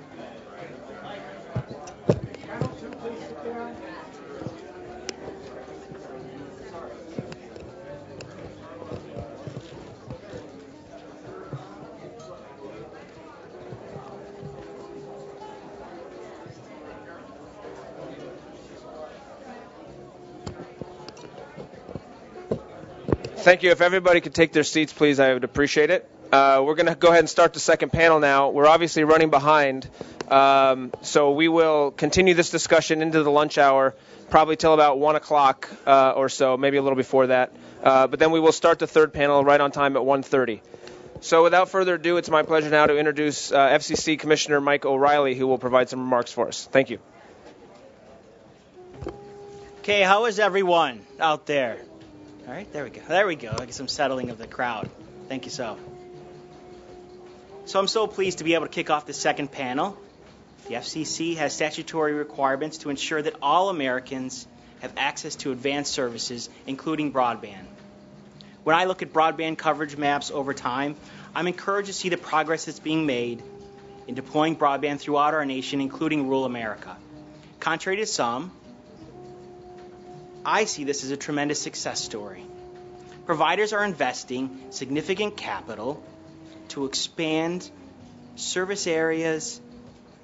Thank you. If everybody could take their seats, please, I would appreciate it. We're going to go ahead and start the second panel now. We're obviously running behind, so we will continue this discussion into the lunch hour, probably till about 1 o'clock or so, maybe a little before that. But then we will start the third panel right on time at 1:30. So without further ado, it's my pleasure now to introduce FCC Commissioner Mike O'Reilly, who will provide some remarks for us. Thank you. Okay, how is everyone out there? All right, there we go. There we go. I get some settling of the crowd. Thank you so. So I'm so pleased to be able to kick off the second panel. The FCC has statutory requirements to ensure that all Americans have access to advanced services, including broadband. When I look at broadband coverage maps over time, I'm encouraged to see the progress that's being made in deploying broadband throughout our nation, including rural America. Contrary to some, I see this as a tremendous success story. Providers are investing significant capital to expand service areas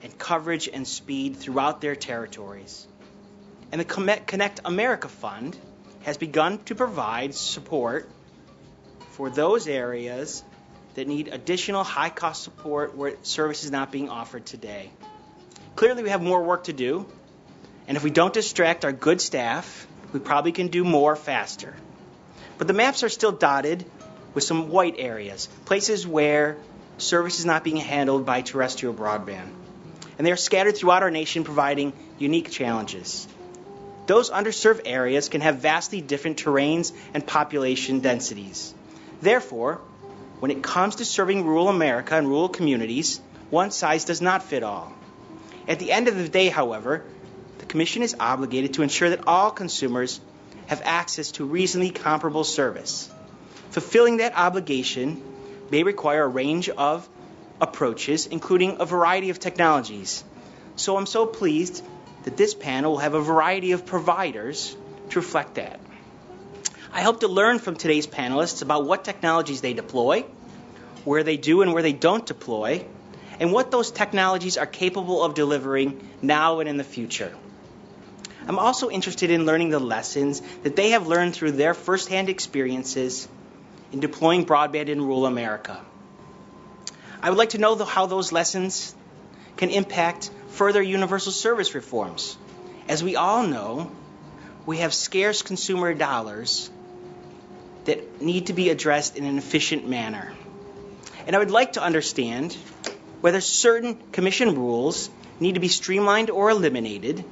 and coverage and speed throughout their territories. And the Connect America Fund has begun to provide support for those areas that need additional high-cost support where service is not being offered today. Clearly, we have more work to do, and if we don't distract our good staff, we probably can do more faster. But the maps are still dotted with some white areas, places where service is not being handled by terrestrial broadband. And they are scattered throughout our nation, providing unique challenges. those underserved areas can have vastly different terrains and population densities. Therefore, when it comes to serving rural America and rural communities, one size does not fit all. At the end of the day, however, the Commission is obligated to ensure that all consumers have access to reasonably comparable service. Fulfilling that obligation may require a range of approaches, including a variety of technologies. So I'm so pleased that this panel will have a variety of providers to reflect that. I hope to learn from today's panelists about what technologies they deploy, where they do and where they don't deploy, and what those technologies are capable of delivering now and in the future. I'm also interested in learning the lessons that they have learned through their firsthand experiences in deploying broadband in rural America. I would like to know how those lessons can impact further universal service reforms. As we all know, we have scarce consumer dollars that need to be addressed in an efficient manner. And I would like to understand whether certain Commission rules need to be streamlined or eliminated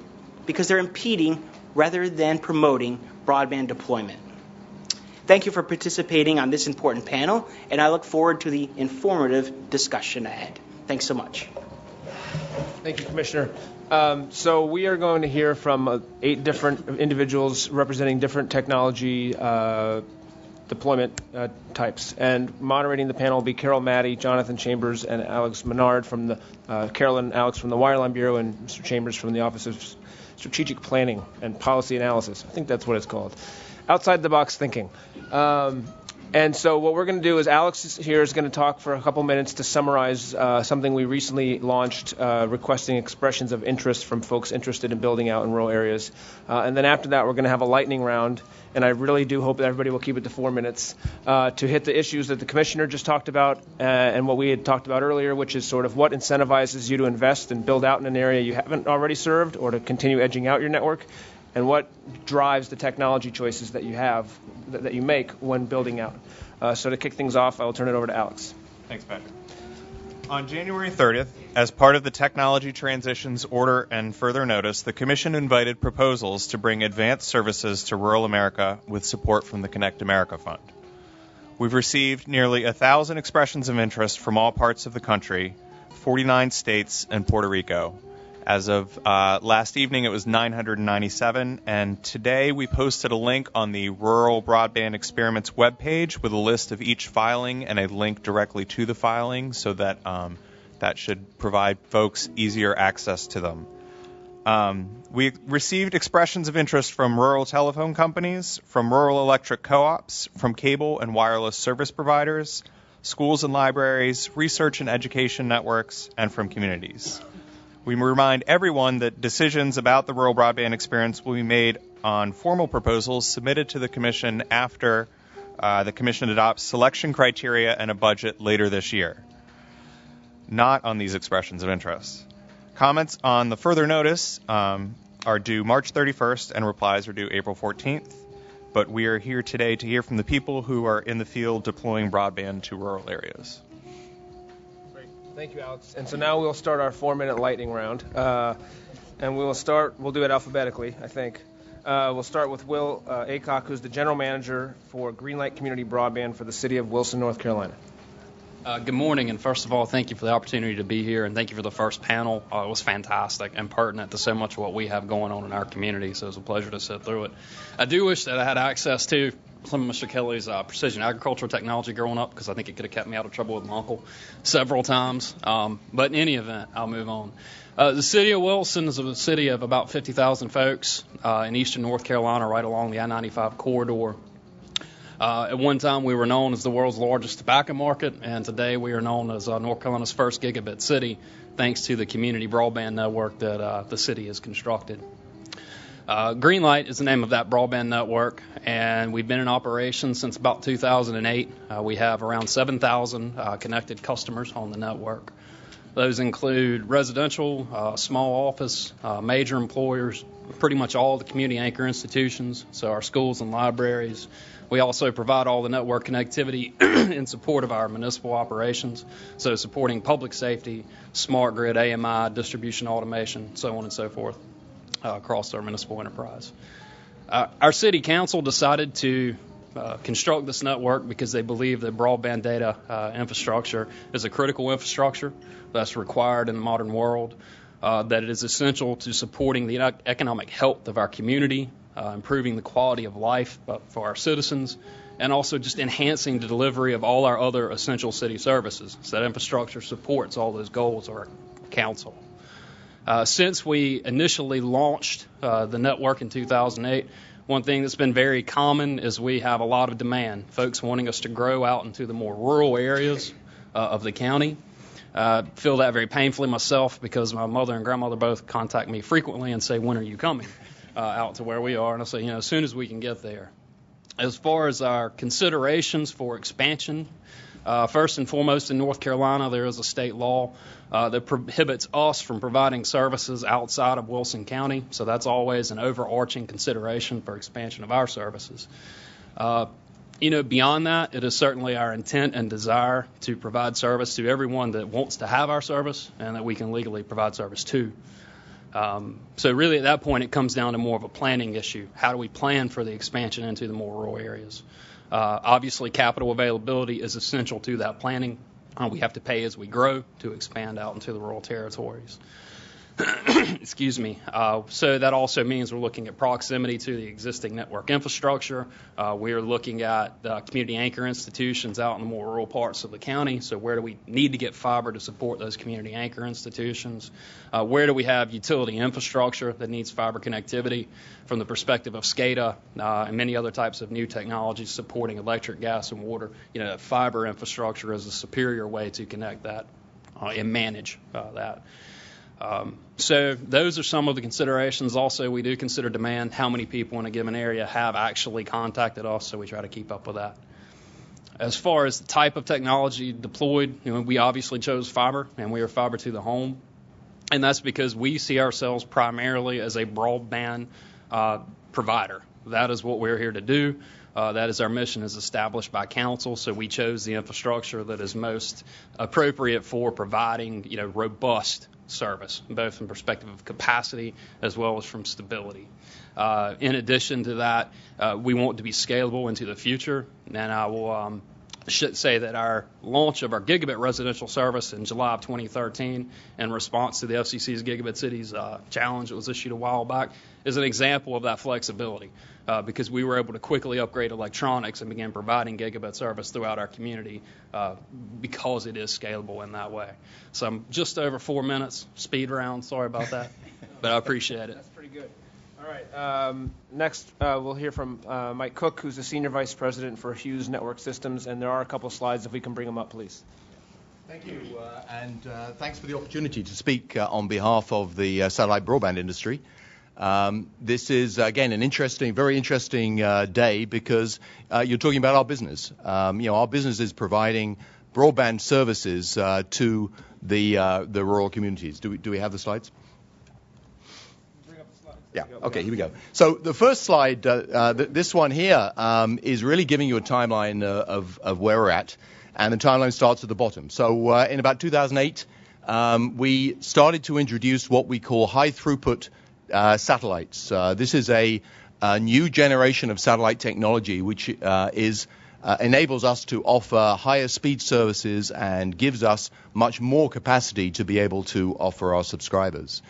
because they're impeding rather than promoting broadband deployment. Thank you for participating on this important panel, and I look forward to the informative discussion ahead. Thanks so much. Thank you, Commissioner. So we are going to hear from 8 different individuals representing different technology deployment types. And moderating the panel will be Carol Maddie, Jonathan Chambers, and Alex Menard from the Carol and Alex from the Wireline Bureau, and Mr. Chambers from the Office of Strategic Planning and Policy Analysis. I think that's what it's called. Outside the box thinking. And so what we're going to do is Alex here is going to talk for a couple minutes to summarize something we recently launched, requesting expressions of interest from folks interested in building out in rural areas. And then after that, we're going to have a lightning round. And I really do hope that everybody will keep it to 4 minutes to hit the issues that the Commissioner just talked about and what we had talked about earlier, which is sort of what incentivizes you to invest and build out in an area you haven't already served or to continue edging out your network, and what drives the technology choices that you have, that you make when building out. So to kick things off, I will turn it over to Alex. Thanks, Patrick. On January 30th, as part of the Technology Transitions Order and further notice, the Commission invited proposals to bring advanced services to rural America with support from the Connect America Fund. We've received nearly 1,000 expressions of interest from all parts of the country, 49 states, and Puerto Rico. As of last evening, it was 997, and today we posted a link on the Rural Broadband Experiments webpage with a list of each filing and a link directly to the filing, so that that should provide folks easier access to them. We received expressions of interest from rural telephone companies, from rural electric co-ops, from cable and wireless service providers, schools and libraries, research and education networks, and from communities. We remind everyone that decisions about the rural broadband experience will be made on formal proposals submitted to the Commission after the Commission adopts selection criteria and a budget later this year, not on these expressions of interest. Comments on the further notice are due March 31st and replies are due April 14th, but we are here today to hear from the people who are in the field deploying broadband to rural areas. Thank you, Alex. And so now we'll start our 4-minute lightning round. And we'll do it alphabetically, I think. We'll start with Will Aycock, who's the General Manager for Greenlight Community Broadband for the City of Wilson, North Carolina. Good morning, and first of all, thank you for the opportunity to be here, and thank you for the first panel. It was fantastic and pertinent to so much of what we have going on in our community, so it was a pleasure to sit through it. I do wish that I had access to some of Mr. Kelly's precision agriculture technology growing up, because I think it could have kept me out of trouble with my uncle several times. But in any event, I'll move on. The city of Wilson is a city of about 50,000 folks in eastern North Carolina, right along the I-95 corridor. At one time, we were known as the world's largest tobacco market, and today we are known as North Carolina's first gigabit city, thanks to the community broadband network that the city has constructed. Greenlight is the name of that broadband network, and we've been in operation since about 2008. We have around 7,000 connected customers on the network. Those include residential, small office, major employers, pretty much all the community anchor institutions, so our schools and libraries. We also provide all the network connectivity in support of our municipal operations, so supporting public safety, smart grid, AMI, distribution automation, so on and so forth. across our municipal enterprise. Our city council decided to construct this network because they believe that broadband data infrastructure is a critical infrastructure that's required in the modern world, that it is essential to supporting the economic health of our community, improving the quality of life for our citizens, and also just enhancing the delivery of all our other essential city services. So that infrastructure supports all those goals of our council. Since we initially launched the network in 2008, one thing that's been very common is we have a lot of demand, folks wanting us to grow out into the more rural areas of the county. Feel that very painfully myself because my mother and grandmother both contact me frequently and say, when are you coming out to where we are? And I say, as soon as we can get there. As far as our considerations for expansion, first and foremost in North Carolina, there is a state law that prohibits us from providing services outside of Wilson County. So that's always an overarching consideration for expansion of our services. Beyond that, it is certainly our intent and desire to provide service to everyone that wants to have our service and that we can legally provide service to. So really at that point, it comes down to more of a planning issue. How do we plan for the expansion into the more rural areas? Obviously, capital availability is essential to that planning. We have to pay as we grow to expand out into the rural territories. Excuse me. So that also means we're looking at proximity to the existing network infrastructure. We are looking at community anchor institutions out in the more rural parts of the county. So where do we need to get fiber to support those community anchor institutions? Where do we have utility infrastructure that needs fiber connectivity from the perspective of SCADA and many other types of new technologies supporting electric, gas, and water? Fiber infrastructure is a superior way to connect that and manage that. So those are some of the considerations. Also, we do consider demand, how many people in a given area have actually contacted us, so we try to keep up with that. As far as the type of technology deployed, we obviously chose fiber, and we are fiber to the home. And that's because we see ourselves primarily as a broadband provider. That is what we're here to do. That is our mission as established by council, so we chose the infrastructure that is most appropriate for providing, robust service, both from perspective of capacity as well as from stability. In addition to that, we want to be scalable into the future, and I will should say that our launch of our gigabit residential service in July of 2013 in response to the FCC's Gigabit Cities challenge that was issued a while back is an example of that flexibility because we were able to quickly upgrade electronics and begin providing gigabit service throughout our community because it is scalable in that way. So I'm just over 4 minutes, speed round, sorry about that, but I appreciate it. That's pretty good. All right. Next, we'll hear from Mike Cook, who's the Senior Vice President for Hughes Network Systems, and there are a couple slides if we can bring them up, please. Thank you, and thanks for the opportunity to speak on behalf of the satellite broadband industry. This is, again, an very interesting day because you're talking about our business. Our business is providing broadband services to the rural communities. Do we have the slides? Yeah, okay, here we go. So the first slide, this one here, is really giving you a timeline of where we're at, and the timeline starts at the bottom. So in about 2008, we started to introduce what we call high-throughput satellites. This is a new generation of satellite technology which enables us to offer higher speed services and gives us much more capacity to be able to offer our subscribers.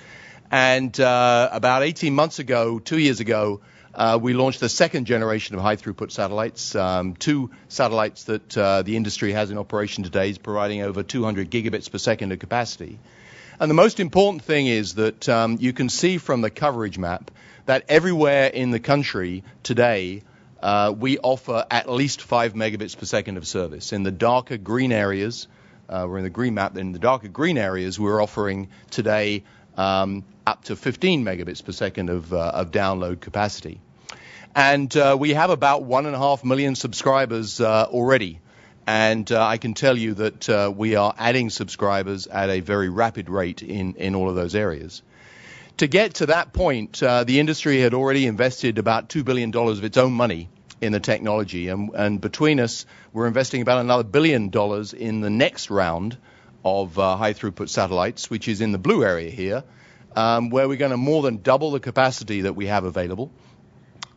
And about 18 months ago, 2 years ago, we launched the second generation of high-throughput satellites, 2 satellites that the industry has in operation today, is providing over 200 gigabits per second of capacity. And the most important thing is that you can see from the coverage map that everywhere in the country today, we offer at least 5 megabits per second of service. In the darker green areas, we're in the green map, in the darker green areas, we're offering today up to 15 megabits per second of download capacity. And we have about 1.5 million subscribers already. And I can tell you that we are adding subscribers at a very rapid rate in all of those areas. To get to that point, the industry had already invested about $2 billion of its own money in the technology. And between us, we're investing about another $1 billion in the next round of high-throughput satellites, which is in the blue area here. where we're going to more than double the capacity that we have available.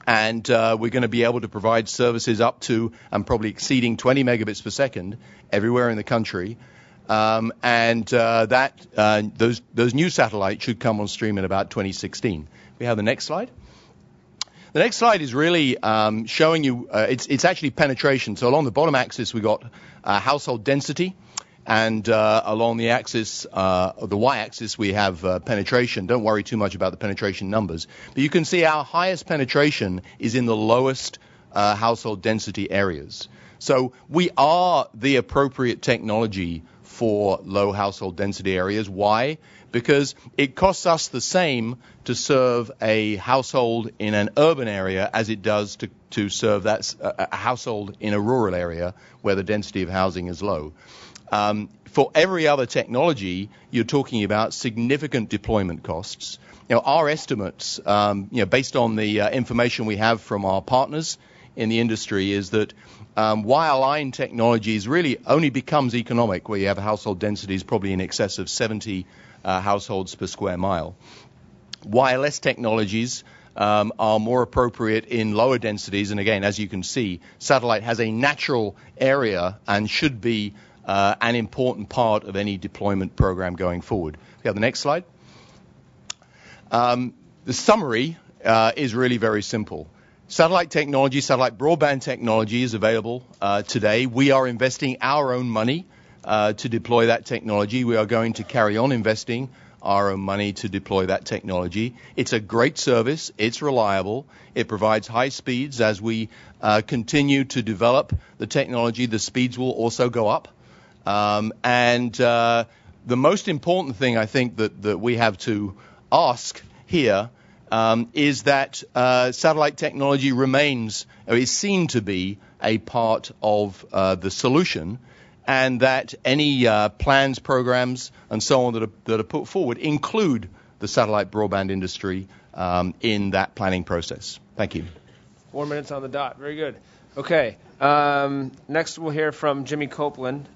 And we're going to be able to provide services up to and probably exceeding 20 megabits per second everywhere in the country. Those new satellites should come on stream in about 2016. We have the next slide. The next slide is really showing you, it's actually penetration. So along the bottom axis, we've got household density. And along the axis, the y-axis, we have penetration. Don't worry too much about the penetration numbers. But you can see our highest penetration is in the lowest household density areas. So we are the appropriate technology for low household density areas. Why? Because it costs us the same to serve a household in an urban area as it does to serve a household in a rural area where the density of housing is low. For every other technology, you're talking about significant deployment costs. Our estimates, based on the information we have from our partners in the industry, is that wireline technologies really only becomes economic where you have household densities probably in excess of 70 households per square mile. Wireless technologies are more appropriate in lower densities, and again, as you can see, satellite has a natural area and should be an important part of any deployment program going forward. We have the next slide. The summary is really very simple. Satellite technology, satellite broadband technology is available today. We are investing our own money to deploy that technology. We are going to carry on investing our own money to deploy that technology. It's a great service. It's reliable. It provides high speeds. As we continue to develop the technology, the speeds will also go up. The most important thing I think that we have to ask here is that satellite technology is seen to be a part of the solution, and that any plans, programs, and so on that are put forward include the satellite broadband industry in that planning process. Thank you. 4 minutes on the dot. Very good. Okay. Next, we'll hear from Jimmy Copeland,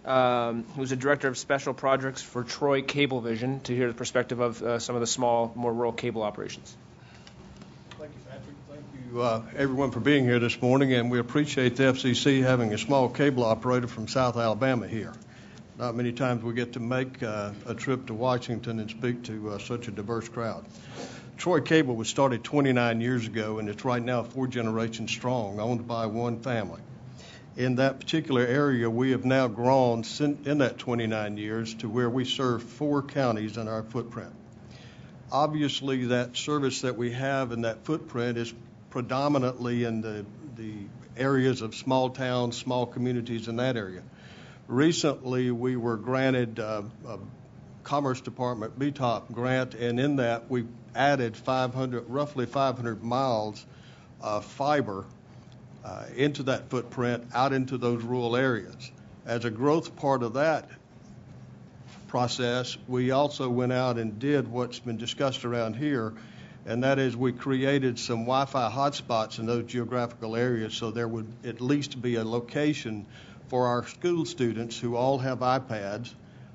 who's the Director of Special Projects for Troy Cablevision, to hear the perspective of some of the small, more rural cable operations. Thank you, Patrick. Thank you, everyone, for being here this morning, and we appreciate the FCC having a small cable operator from South Alabama here. Not many times we get to make a trip to Washington and speak to such a diverse crowd. Troy Cable was started 29 years ago, and it's right now 4 generations strong, owned by one family. In that particular area, we have now grown in that 29 years to where we serve 4 counties in our footprint. Obviously, that service that we have in that footprint is predominantly in the areas of small towns, small communities in that area. Recently, we were granted a Commerce Department BTOP grant, and in that we added roughly 500 miles of fiber into that footprint out into those rural areas. As a growth part of that process, we also went out and did what's been discussed around here, and that is we created some Wi-Fi hotspots in those geographical areas so there would at least be a location for our school students who all have iPads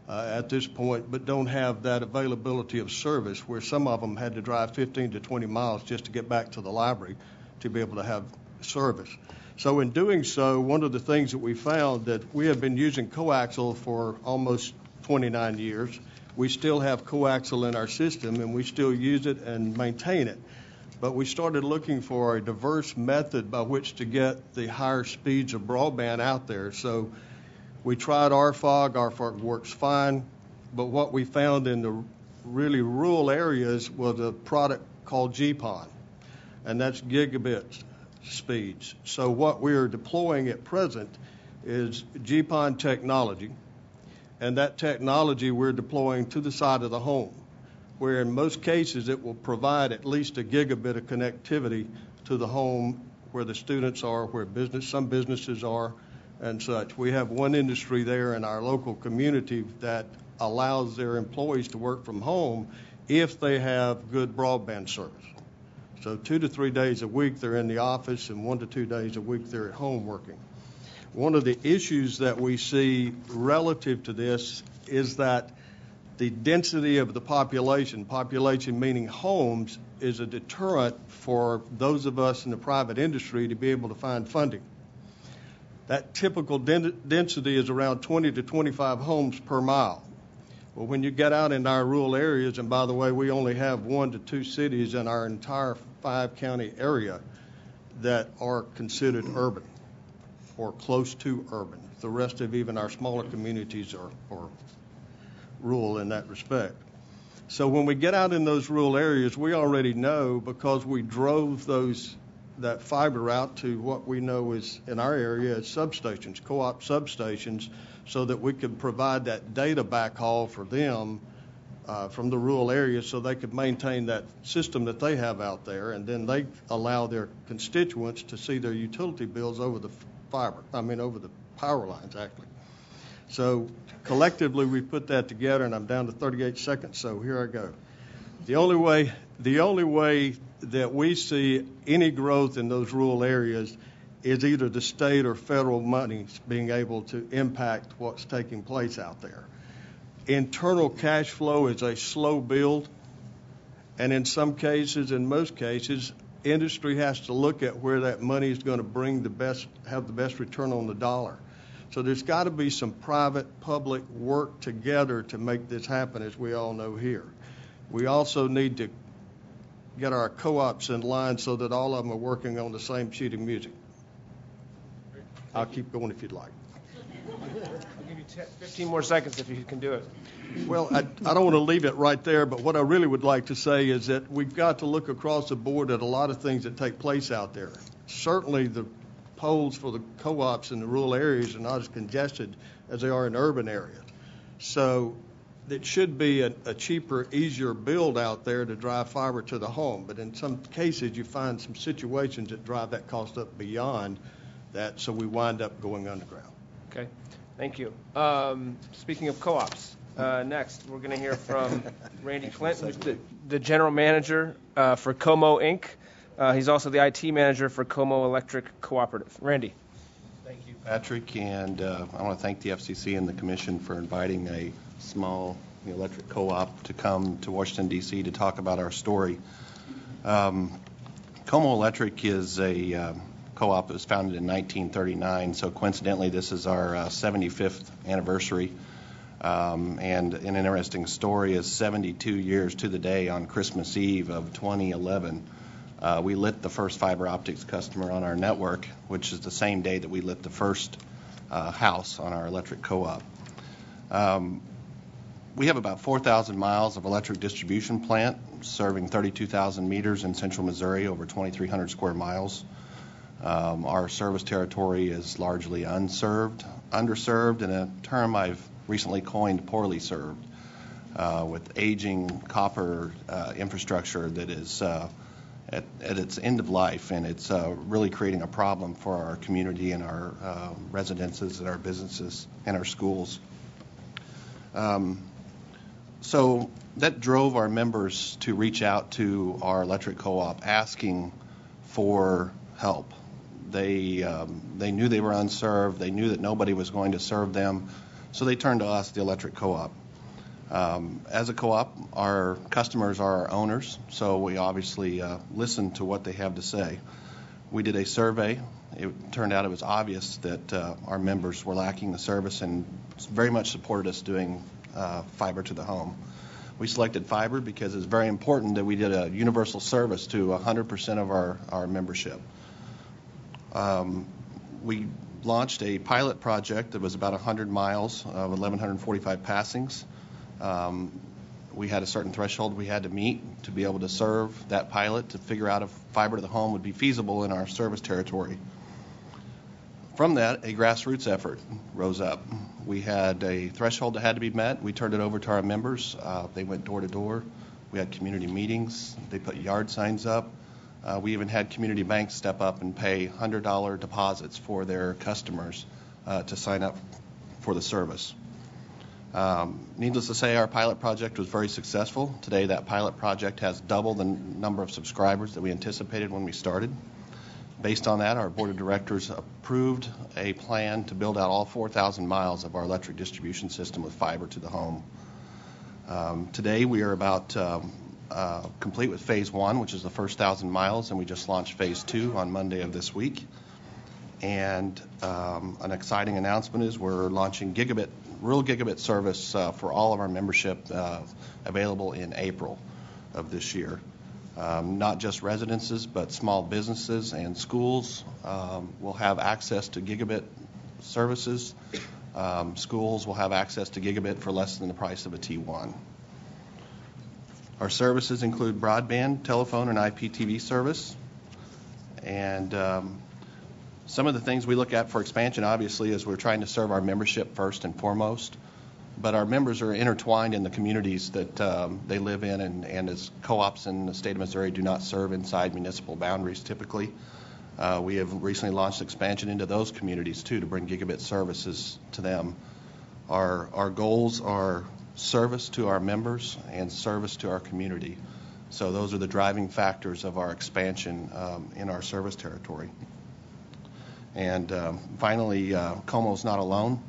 at this point, but don't have that availability of service, where some of them had to drive 15 to 20 miles just to get back to the library to be able to have service. So in doing so, one of the things that we found that we have been using coaxial for almost 29 years. We still have coaxial in our system, and we still use it and maintain it. But we started looking for a diverse method by which to get the higher speeds of broadband out there. So we tried RFOG. RFOG works fine. But what we found in the really rural areas was a product called GPON, and that's gigabit speeds. So what we are deploying at present is GPON technology, and that technology we're deploying to the side of the home, where in most cases it will provide at least a gigabit of connectivity to the home where the students are, where some businesses are, and such. We have one industry there in our local community that allows their employees to work from home if they have good broadband service. So 2 to 3 days a week they're in the office, and 1 to 2 days a week they're at home working. One of the issues that we see relative to this is that the density of the population meaning homes, is a deterrent for those of us in the private industry to be able to find funding. That typical density is around 20 to 25 homes per mile. Well, when you get out in our rural areas, and by the way, we only have 1 to 2 cities in our entire 5-county area that are considered urban or close to urban. The rest of even our smaller communities are rural in that respect. So when we get out in those rural areas, we already know, because we drove that fiber out to what we know is in our area as substations, co-op substations, so that we could provide that data backhaul for them from the rural areas, so they could maintain that system that they have out there, and then they allow their constituents to see their utility bills over the over the power lines, actually. So collectively, we put that together, and I'm down to 38 seconds, so here I go. The only way that we see any growth in those rural areas is either the state or federal monies being able to impact what's taking place out there. Internal cash flow is a slow build, and in some cases, in most cases, industry has to look at where that money is going to have the best return on the dollar. So there's got to be some private-public work together to make this happen, as we all know here. We also need to get our co-ops in line so that all of them are working on the same sheet of music. I'll keep going if you'd like. I'll give you 15 more seconds if you can do it. Well, I don't want to leave it right there, but what I really would like to say is that we've got to look across the board at a lot of things that take place out there. Certainly the polls for the co-ops in the rural areas are not as congested as they are in urban areas. So it should be a cheaper, easier build out there to drive fiber to the home. But in some cases, you find some situations that drive that cost up beyond that, so we wind up going underground. Okay, thank you. Speaking of co-ops, next we're going to hear from Randy Clinton, the general manager for Como Inc. He's also the IT manager for Como Electric Cooperative. Randy. Thank you, Patrick, and I want to thank the FCC and the Commission for inviting a small electric co-op to come to Washington, D.C. to talk about our story. Como Electric is a co-op that was founded in 1939, so coincidentally this is our 75th anniversary. And an interesting story is 72 years to the day on Christmas Eve of 2011, we lit the first fiber optics customer on our network, which is the same day that we lit the first house on our electric co-op. We have about 4,000 miles of electric distribution plant serving 32,000 meters in central Missouri, over 2,300 square miles. Our service territory is largely underserved, and a term I've recently coined, poorly served, with aging copper infrastructure that is at its end of life, and it's really creating a problem for our community and our residences and our businesses and our schools. So that drove our members to reach out to our electric co-op asking for help. They knew they were unserved. They knew that nobody was going to serve them, so they turned to us, the electric co-op. As a co-op, our customers are our owners, so we obviously listen to what they have to say. We did a survey. It turned out it was obvious that our members were lacking the service and very much supported us doing fiber to the home. We selected fiber because it's very important that we did a universal service to 100% of our membership. We launched a pilot project that was about 100 miles of 1,145 passings. We had a certain threshold we had to meet to be able to serve that pilot, to figure out if fiber to the home would be feasible in our service territory. From that, a grassroots effort rose up. We had a threshold that had to be met. We turned it over to our members. They went door to door. We had community meetings. They put yard signs up. We even had community banks step up and pay $100 deposits for their customers to sign up for the service. Needless to say, our pilot project was very successful. Today, that pilot project has double the number of subscribers that we anticipated when we started. Based on that, our board of directors approved a plan to build out all 4,000 miles of our electric distribution system with fiber to the home. Today we are about complete with Phase 1, which is the first 1,000 miles, and we just launched Phase 2 on Monday of this week. And an exciting announcement is we're launching rural gigabit service for all of our membership available in April of this year. Not just residences, but small businesses and schools will have access to gigabit services. Schools will have access to gigabit for less than the price of a T1. Our services include broadband, telephone, and IPTV service. And some of the things we look at for expansion, obviously, is we're trying to serve our membership first and foremost. But our members are intertwined in the communities that they live in, and as co-ops in the state of Missouri do not serve inside municipal boundaries typically. We have recently launched expansion into those communities, too, to bring gigabit services to them. Our goals are service to our members and service to our community. So those are the driving factors of our expansion in our service territory. And finally, Como's not alone.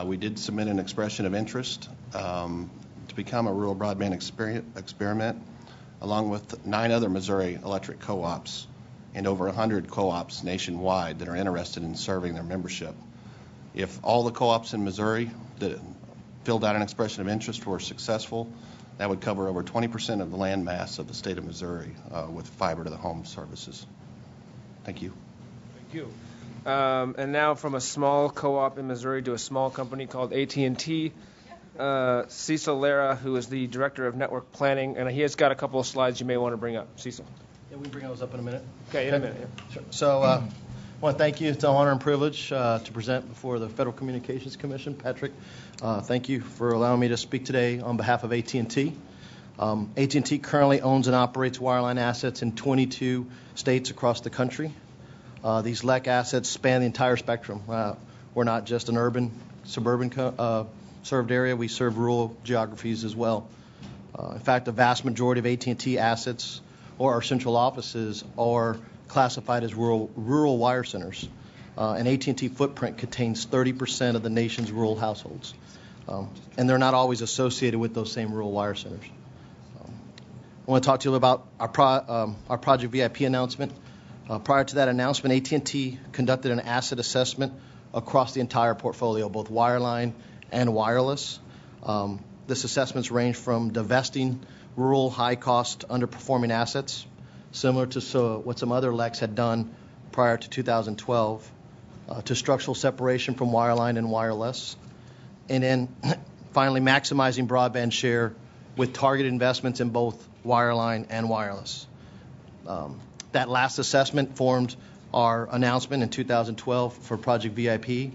We did submit an expression of interest to become a rural broadband experiment, along with 9 other Missouri electric co-ops and over 100 co-ops nationwide that are interested in serving their membership. If all the co-ops in Missouri that filled out an expression of interest were successful, that would cover over 20% of the land mass of the state of Missouri with fiber to the home services. Thank you. Thank you. And now from a small co-op in Missouri to a small company called AT&T, Cecil Lara, who is the Director of Network Planning, and he has got a couple of slides you may want to bring up. Cecil. Yeah, we can bring those up in a minute. Okay, in a minute. Yeah. Sure. So I want to thank you. It's an honor and privilege to present before the Federal Communications Commission. Patrick, thank you for allowing me to speak today on behalf of AT&T. AT&T currently owns and operates wireline assets in 22 states across the country. These LEC assets span the entire spectrum. We're not just an urban, suburban served area. We serve rural geographies as well. In fact, the vast majority of AT&T assets or our central offices are classified as rural wire centers. And AT&T footprint contains 30% of the nation's rural households. And they're not always associated with those same rural wire centers. I want to talk to you about our Project VIP announcement. Prior to that announcement, AT&T conducted an asset assessment across the entire portfolio, both wireline and wireless. This assessments range from divesting rural, high-cost, underperforming assets, similar to what some other LECs had done prior to 2012, to structural separation from wireline and wireless, and then finally maximizing broadband share with targeted investments in both wireline and wireless. That last assessment formed our announcement in 2012 for Project VIP,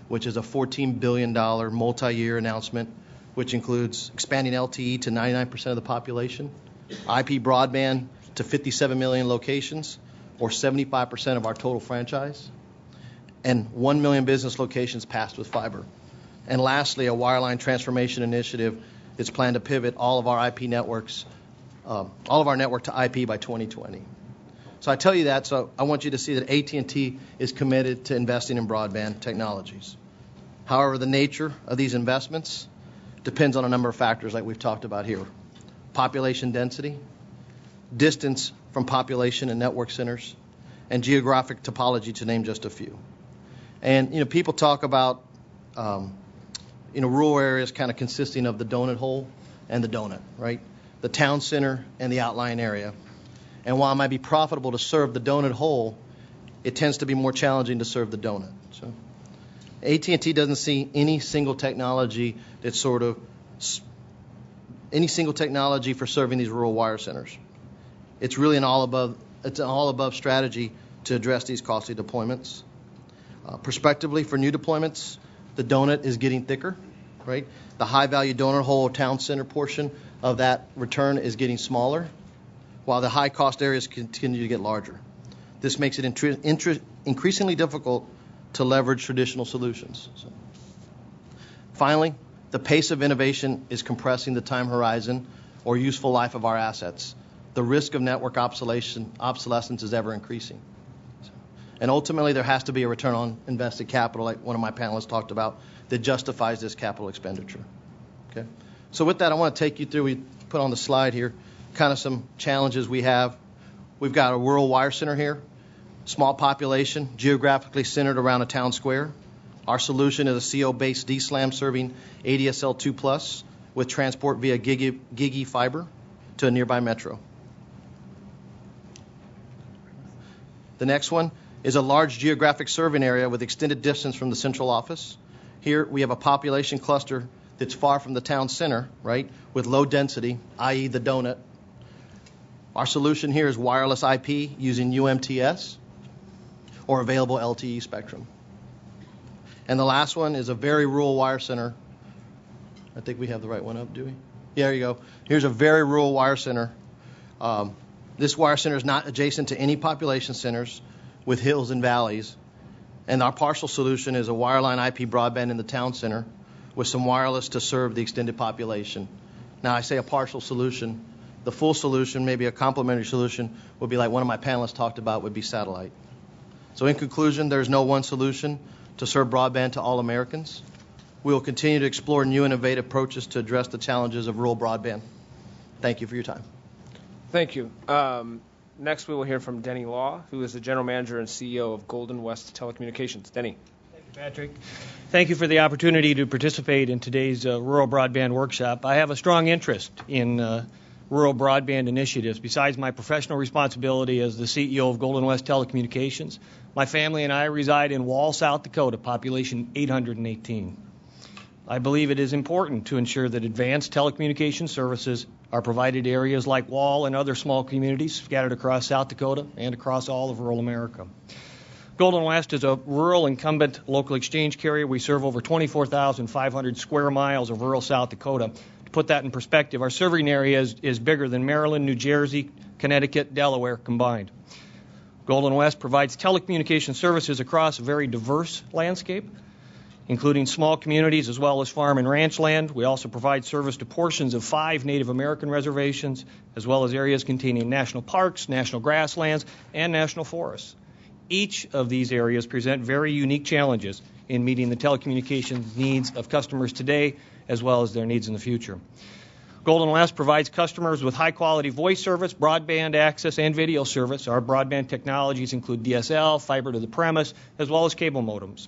which is a $14 billion multi-year announcement, which includes expanding LTE to 99% of the population, IP broadband to 57 million locations, or 75% of our total franchise, and 1 million business locations passed with fiber. And lastly, a wireline transformation initiative is planned to pivot all of our IP networks, all of our network to IP by 2020. So I tell you that so I want you to see that AT&T is committed to investing in broadband technologies. However, the nature of these investments depends on a number of factors like we've talked about here. Population density, distance from population and network centers, and geographic topology, to name just a few. And, people talk about, rural areas kind of consisting of the donut hole and the donut, right? The town center and the outlying area. And while it might be profitable to serve the donut hole, it tends to be more challenging to serve the donut. So AT&T doesn't see any single technology that's any single technology for serving these rural wire centers. It's really an all-above strategy to address these costly deployments. Prospectively, for new deployments, the donut is getting thicker, right? The high-value donut hole town center portion of that return is getting smaller, while the high-cost areas continue to get larger. This makes it increasingly difficult to leverage traditional solutions. So. Finally, the pace of innovation is compressing the time horizon or useful life of our assets. The risk of network obsolescence is ever increasing. And ultimately, there has to be a return on invested capital, like one of my panelists talked about, that justifies this capital expenditure. Okay? So with that, I want to take you through, we put on the slide here, kind of some challenges we have. We've got a rural wire center here, small population, geographically centered around a town square. Our solution is a CO-based DSLAM serving ADSL 2+ with transport via Gigi fiber to a nearby metro. The next one is a large geographic serving area with extended distance from the central office. Here we have a population cluster that's far from the town center, right, with low density, i.e. the donut. Our solution here is wireless IP using UMTS or available LTE spectrum. And the last one is a very rural wire center. I think we have the right one up, do we? Yeah, there you go. Here's a very rural wire center. This wire center is not adjacent to any population centers with hills and valleys. And our partial solution is a wireline IP broadband in the town center with some wireless to serve the extended population. Now, I say a partial solution. The full solution, maybe a complementary solution, would be like one of my panelists talked about, would be satellite. So in conclusion, there's no one solution to serve broadband to all Americans. We will continue to explore new innovative approaches to address the challenges of rural broadband. Thank you for your time. Thank you. Next, we will hear from Denny Law, who is the General Manager and CEO of Golden West Telecommunications. Denny. Thank you, Patrick. Thank you for the opportunity to participate in today's rural broadband workshop. I have a strong interest in rural broadband initiatives. Besides my professional responsibility as the CEO of Golden West Telecommunications, my family and I reside in Wall, South Dakota, population 818. I believe it is important to ensure that advanced telecommunication services are provided to areas like Wall and other small communities scattered across South Dakota and across all of rural America. Golden West is a rural incumbent local exchange carrier. We serve over 24,500 square miles of rural South Dakota. To put that in perspective, our serving area is bigger than Maryland, New Jersey, Connecticut, Delaware combined. Golden West provides telecommunication services across a very diverse landscape, including small communities as well as farm and ranch land. We also provide service to portions of 5 Native American reservations, as well as areas containing national parks, national grasslands, and national forests. Each of these areas present very unique challenges in meeting the telecommunications needs of customers today, as well as their needs in the future. Golden West provides customers with high-quality voice service, broadband access, and video service. Our broadband technologies include DSL, fiber to the premise, as well as cable modems.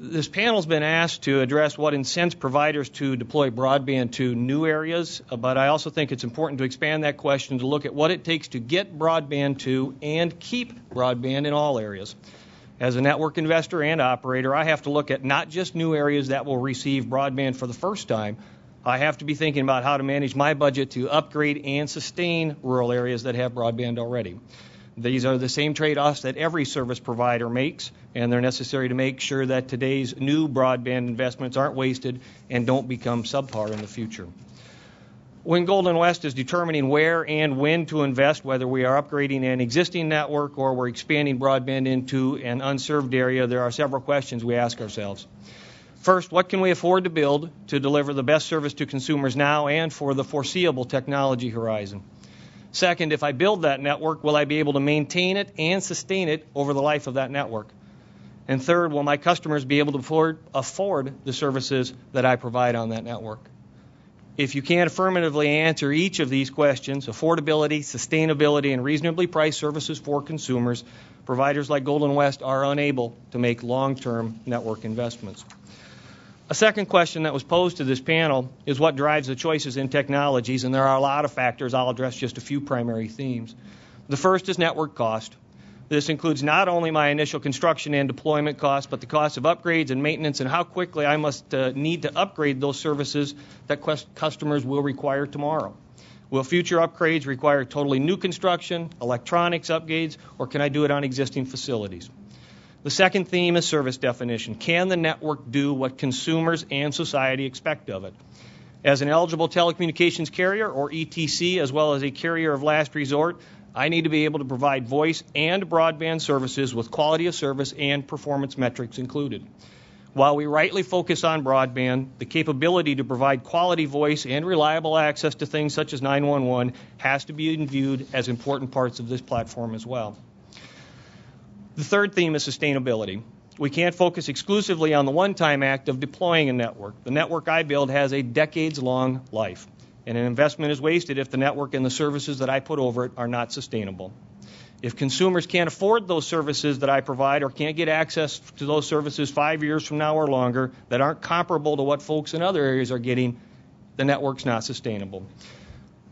This panel has been asked to address what incents providers to deploy broadband to new areas, but I also think it's important to expand that question to look at what it takes to get broadband to and keep broadband in all areas. As a network investor and operator, I have to look at not just new areas that will receive broadband for the first time. I have to be thinking about how to manage my budget to upgrade and sustain rural areas that have broadband already. These are the same trade-offs that every service provider makes, and they're necessary to make sure that today's new broadband investments aren't wasted and don't become subpar in the future. When Golden West is determining where and when to invest, whether we are upgrading an existing network or we're expanding broadband into an unserved area, there are several questions we ask ourselves. First, what can we afford to build to deliver the best service to consumers now and for the foreseeable technology horizon? Second, if I build that network, will I be able to maintain it and sustain it over the life of that network? And third, will my customers be able to afford the services that I provide on that network? If you can't affirmatively answer each of these questions, affordability, sustainability, and reasonably priced services for consumers, providers like Golden West are unable to make long-term network investments. A second question that was posed to this panel is what drives the choices in technologies, and there are a lot of factors. I'll address just a few primary themes. The first is network cost. This includes not only my initial construction and deployment costs, but the cost of upgrades and maintenance and how quickly I must need to upgrade those services that customers will require tomorrow. Will future upgrades require totally new construction, electronics upgrades, or can I do it on existing facilities? The second theme is service definition. Can the network do what consumers and society expect of it? As an eligible telecommunications carrier, or ETC, as well as a carrier of last resort, I need to be able to provide voice and broadband services with quality of service and performance metrics included. While we rightly focus on broadband, the capability to provide quality voice and reliable access to things such as 911 has to be viewed as important parts of this platform as well. The third theme is sustainability. We can't focus exclusively on the one-time act of deploying a network. The network I build has a decades-long life, and an investment is wasted if the network and the services that I put over it are not sustainable. If consumers can't afford those services that I provide or can't get access to those services 5 years from now or longer that aren't comparable to what folks in other areas are getting, the network's not sustainable.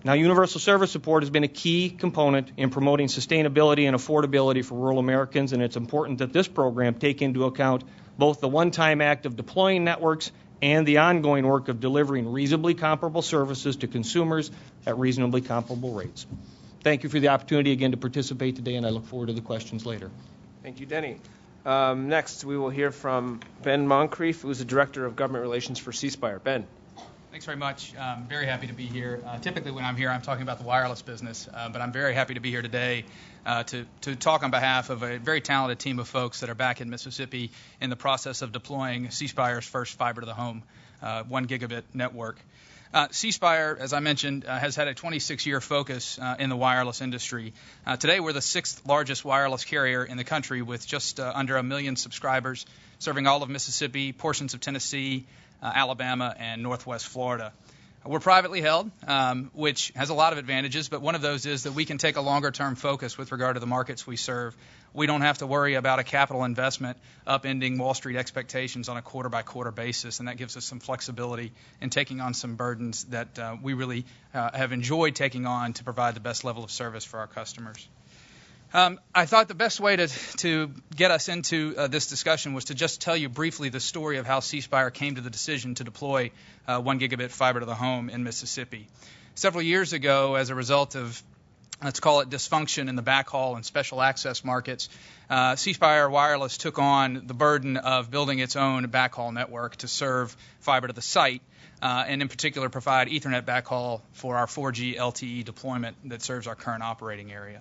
Now, universal service support has been a key component in promoting sustainability and affordability for rural Americans, and it's important that this program take into account both the one-time act of deploying networks and the ongoing work of delivering reasonably comparable services to consumers at reasonably comparable rates. Thank you for the opportunity again to participate today, and I look forward to the questions later. Thank you, Denny. Next, we will hear from Ben Moncrief, who's the Director of Government Relations for C Spire. Ben. Thanks very much. I'm very happy to be here. Typically when I'm here, I'm talking about the wireless business, but I'm very happy to be here today to talk on behalf of a very talented team of folks that are back in Mississippi in the process of deploying C Spire's first fiber to the home 1 gigabit network. C Spire, as I mentioned, has had a 26-year focus in the wireless industry. Today, we're the 6th largest wireless carrier in the country with just under 1 million subscribers, serving all of Mississippi, portions of Tennessee, Alabama, and Northwest Florida. We're privately held, which has a lot of advantages, but one of those is that we can take a longer-term focus with regard to the markets we serve. We don't have to worry about a capital investment upending Wall Street expectations on a quarter-by-quarter basis, and that gives us some flexibility in taking on some burdens that we really have enjoyed taking on to provide the best level of service for our customers. I thought the best way to get us into this discussion was to just tell you briefly the story of how C Spire came to the decision to deploy 1 gigabit fiber to the home in Mississippi. Several years ago, as a result of, let's call it, dysfunction in the backhaul and special access markets, C Spire Wireless took on the burden of building its own backhaul network to serve fiber to the site, and in particular provide Ethernet backhaul for our 4G LTE deployment that serves our current operating area.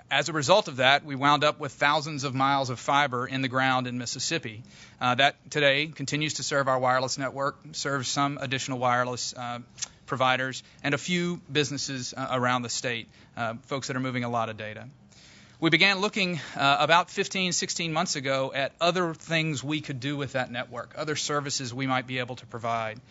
As a result of that, we wound up with thousands of miles of fiber in the ground in Mississippi. That today continues to serve our wireless network, serves some additional wireless providers, and a few businesses around the state, folks that are moving a lot of data. We began looking about 15, 16 months ago at other things we could do with that network, other services we might be able to provide.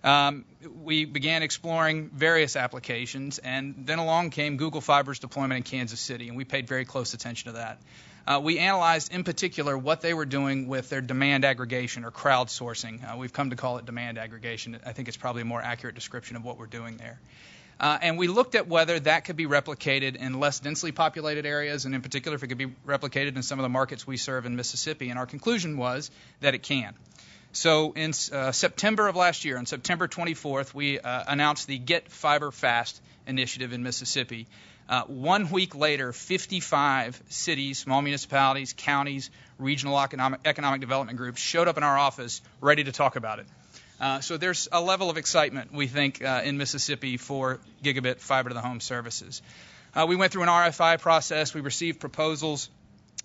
We began exploring various applications, and then along came Google Fiber's deployment in Kansas City, and we paid very close attention to that. We analyzed in particular what they were doing with their demand aggregation or crowdsourcing. We've come to call it demand aggregation. I think it's probably a more accurate description of what we're doing there. And we looked at whether that could be replicated in less densely populated areas, and in particular if it could be replicated in some of the markets we serve in Mississippi, and our conclusion was that it can. So in September of last year, on September 24th, we announced the Get Fiber Fast initiative in Mississippi. 1 week later, 55 cities, small municipalities, counties, regional economic development groups showed up in our office ready to talk about it. So there's a level of excitement, we think, in Mississippi for gigabit fiber to the home services. We went through an RFI process. We received proposals.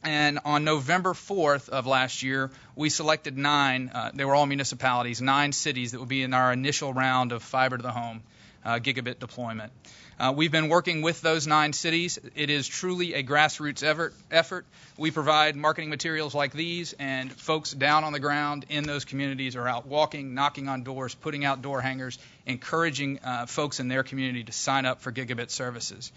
And on November 4th of last year, we selected 9, they were all municipalities, 9 cities that would be in our initial round of fiber to the home gigabit deployment. We've been working with those 9 cities. It is truly a grassroots effort. We provide marketing materials like these, and folks down on the ground in those communities are out walking, knocking on doors, putting out door hangers, encouraging folks in their community to sign up for gigabit services.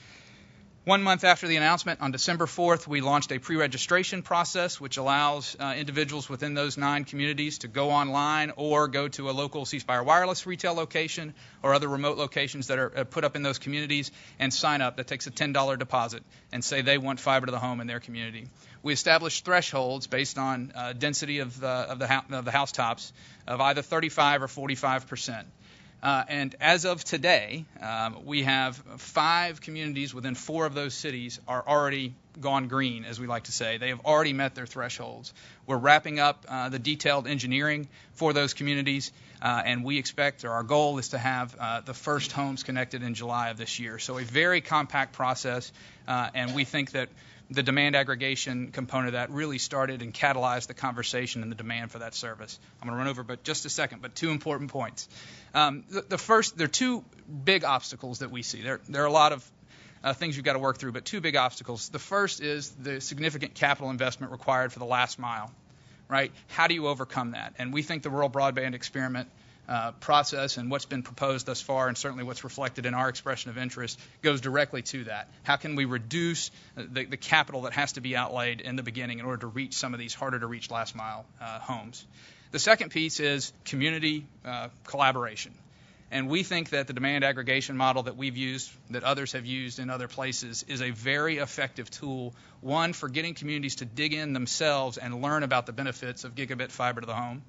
1 month after the announcement, on December 4th, we launched a pre-registration process which allows individuals within those 9 communities to go online or go to a local C Spire Wireless retail location or other remote locations that are put up in those communities and sign up. That takes a $10 deposit and say they want fiber to the home in their community. We established thresholds based on density of the housetops of either 35 or 45%. And as of today, we have 5 communities within 4 of those cities are already gone green, as we like to say. They have already met their thresholds. We're wrapping up the detailed engineering for those communities, and we expect, or our goal is to have the first homes connected in July of this year. So a very compact process, and we think that the demand aggregation component of that really started and catalyzed the conversation and the demand for that service. I'm going to run over but just a second, but 2 important points. The first, there are 2 big obstacles that we see. There are a lot of things you've got to work through, but two big obstacles. The first is the significant capital investment required for the last mile, right? How do you overcome that? And we think the rural broadband experiment process and what's been proposed thus far, and certainly what's reflected in our expression of interest, goes directly to that. How can we reduce the capital that has to be outlaid in the beginning in order to reach some of these harder to reach last mile homes? The second piece is community collaboration. And we think that the demand aggregation model that we've used, that others have used in other places, is a very effective tool, one, for getting communities to dig in themselves and learn about the benefits of gigabit fiber to the home,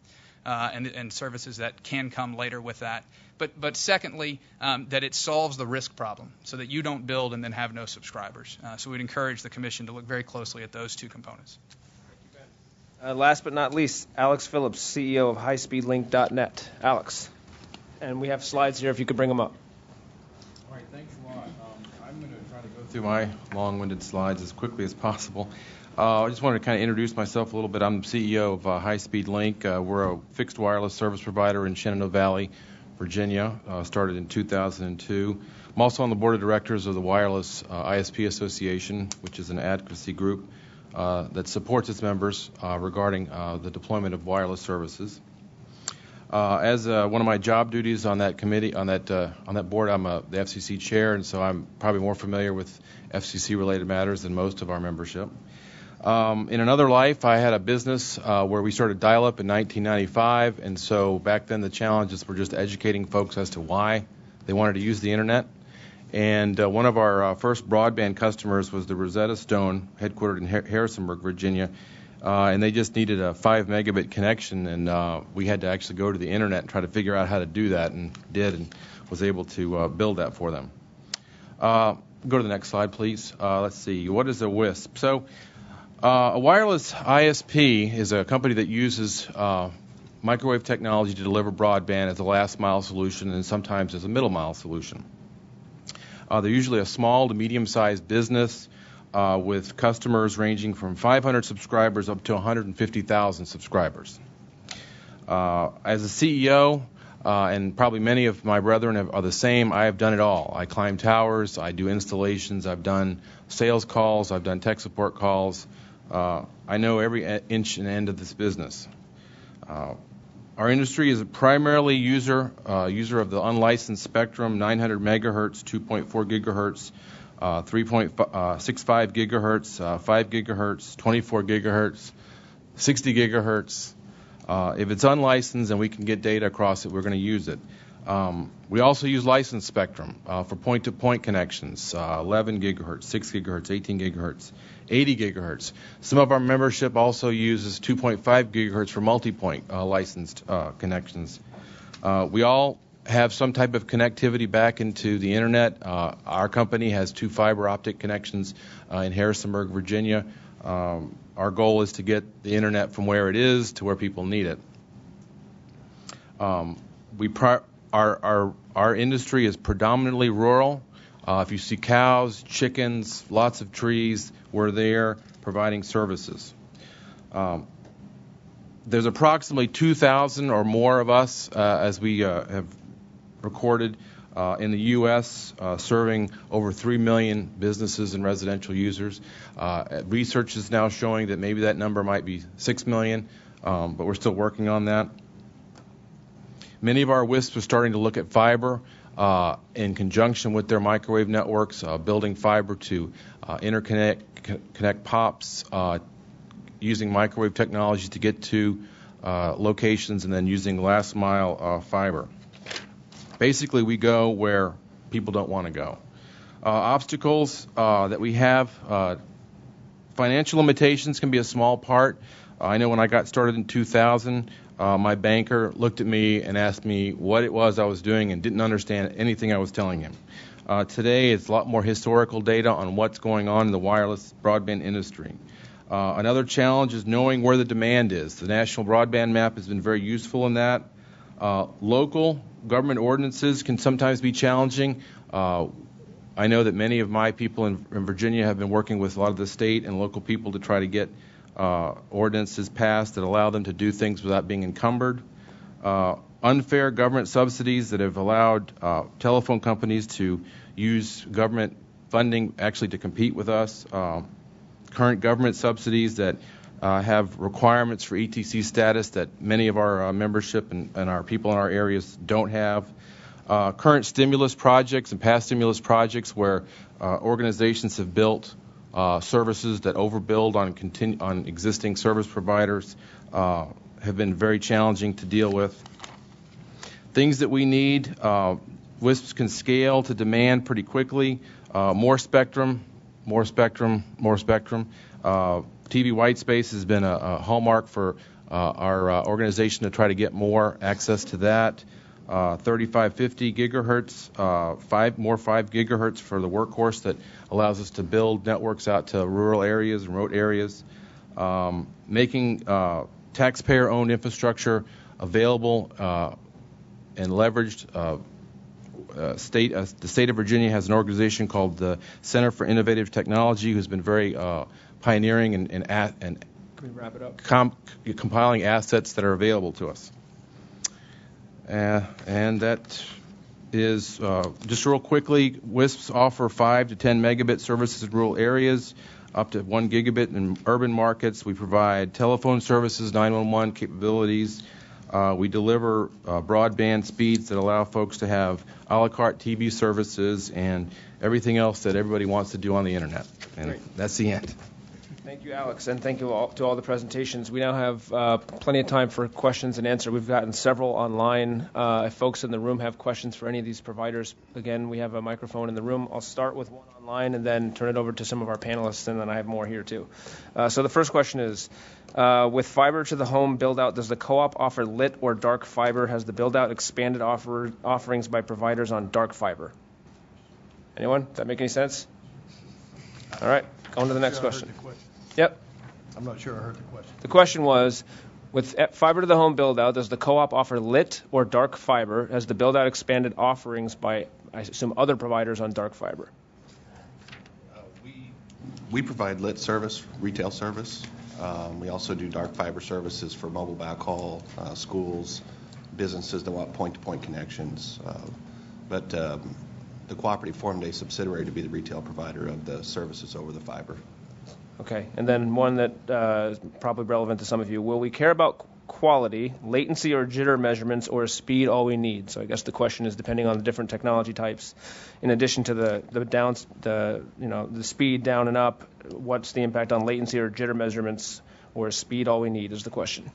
and services that can come later with that. But secondly, that it solves the risk problem so that you don't build and then have no subscribers. So we'd encourage the Commission to look very closely at those two components. Last but not least, Alex Phillips, CEO of HighSpeedLink.net. Alex. And we have slides here if you could bring them up. All right, thanks a lot. I'm going to try to go through my long-winded slides as quickly as possible. I just wanted to kind of introduce myself a little bit. I'm the CEO of High Speed Link. We're a fixed wireless service provider in Shenandoah Valley, Virginia, started in 2002. I'm also on the board of directors of the Wireless ISP Association, which is an advocacy group that supports its members regarding the deployment of wireless services. As one of my job duties on that committee, on that board, I'm the FCC chair, and so I'm probably more familiar with FCC-related matters than most of our membership. In another life, I had a business where we started dial-up in 1995, and so back then the challenges were just educating folks as to why they wanted to use the internet. And one of our first broadband customers was the Rosetta Stone, headquartered in Harrisonburg, Virginia. And they just needed a 5 megabit connection, and we had to actually go to the internet and try to figure out how to do that, and did, and was able to build that for them. Go to the next slide, please. Let's see. What is a WISP? So a wireless ISP is a company that uses microwave technology to deliver broadband as a last mile solution and sometimes as a middle mile solution. They're usually a small to medium-sized business with customers ranging from 500 subscribers up to 150,000 subscribers. As a CEO, and probably many of my brethren are the same, I have done it all. I climb towers, I do installations, I've done sales calls, I've done tech support calls. I know every inch and end of this business. Our industry is a primarily user of the unlicensed spectrum, 900 megahertz, 2.4 gigahertz, 3.65 gigahertz, 5 gigahertz, 24 gigahertz, 60 gigahertz. If it's unlicensed and we can get data across it, we're going to use it. We also use licensed spectrum for point-to-point connections, 11 gigahertz, 6 gigahertz, 18 gigahertz, 80 gigahertz. Some of our membership also uses 2.5 gigahertz for multi-point licensed connections. We all have some type of connectivity back into the internet. Our company has 2 fiber optic connections in Harrisonburg, Virginia. Our goal is to get the internet from where it is to where people need it. Our industry is predominantly rural. If you see cows, chickens, lots of trees, we're there providing services. There's approximately 2,000 or more of us as we have recorded in the U.S., serving over 3 million businesses and residential users. Research is now showing that maybe that number might be 6 million, but we're still working on that. Many of our WISPs are starting to look at fiber in conjunction with their microwave networks, building fiber to connect POPs, using microwave technology to get to locations, and then using last mile fiber. Basically, we go where people don't want to go. Obstacles that we have, financial limitations can be a small part. I know when I got started in 2000, my banker looked at me and asked me what it was I was doing and didn't understand anything I was telling him. Today, it's a lot more historical data on what's going on in the wireless broadband industry. Another challenge is knowing where the demand is. The National Broadband Map has been very useful in that. Local government ordinances can sometimes be challenging. I know that many of my people in Virginia have been working with a lot of the state and local people to try to get ordinances passed that allow them to do things without being encumbered. Unfair government subsidies that have allowed telephone companies to use government funding actually to compete with us. Current government subsidies that have requirements for ETC status that many of our membership and our people in our areas don't have. Current stimulus projects and past stimulus projects where organizations have built services that overbuild on existing service providers have been very challenging to deal with. Things that we need, WISPs can scale to demand pretty quickly. More spectrum. TV white space has been a hallmark for our organization to try to get more access to that. 3550 gigahertz, 5 gigahertz for the workhorse that allows us to build networks out to rural areas, remote areas. Making taxpayer-owned infrastructure available and leveraged. The state of Virginia has an organization called the Center for Innovative Technology, who's been very pioneering and Can we wrap it up? Compiling assets that are available to us. And that is, just real quickly, WISPs offer 5 to 10 megabit services in rural areas, up to 1 gigabit in urban markets. We provide telephone services, 911 capabilities. We deliver broadband speeds that allow folks to have a la carte TV services and everything else that everybody wants to do on the internet. And that's the end. Thank you, Alex, and thank you all to all the presentations. We now have plenty of time for questions and answer. We've gotten several online. If folks in the room have questions for any of these providers, again, we have a microphone in the room. I'll start with one online and then turn it over to some of our panelists, and then I have more here too. So the first question is, with fiber to the home build-out, does the co-op offer lit or dark fiber? Has the build-out expanded offerings by providers on dark fiber? Anyone? Does that make any sense? All right, on to the next question. Yep. I'm not sure I heard the question. The question was, with fiber to the home build-out, does the co-op offer lit or dark fiber? Has the build-out expanded offerings by, I assume, other providers on dark fiber? We provide lit service, retail service. We also do dark fiber services for mobile backhaul, schools, businesses that want point-to-point connections. But the cooperative formed a subsidiary to be the retail provider of the services over the fiber. Okay, and then one that is probably relevant to some of you. Will we care about quality, latency or jitter measurements, or is speed all we need? So I guess the question is depending on the different technology types. In addition to the speed down and up, what's the impact on latency or jitter measurements, or is speed all we need is the question.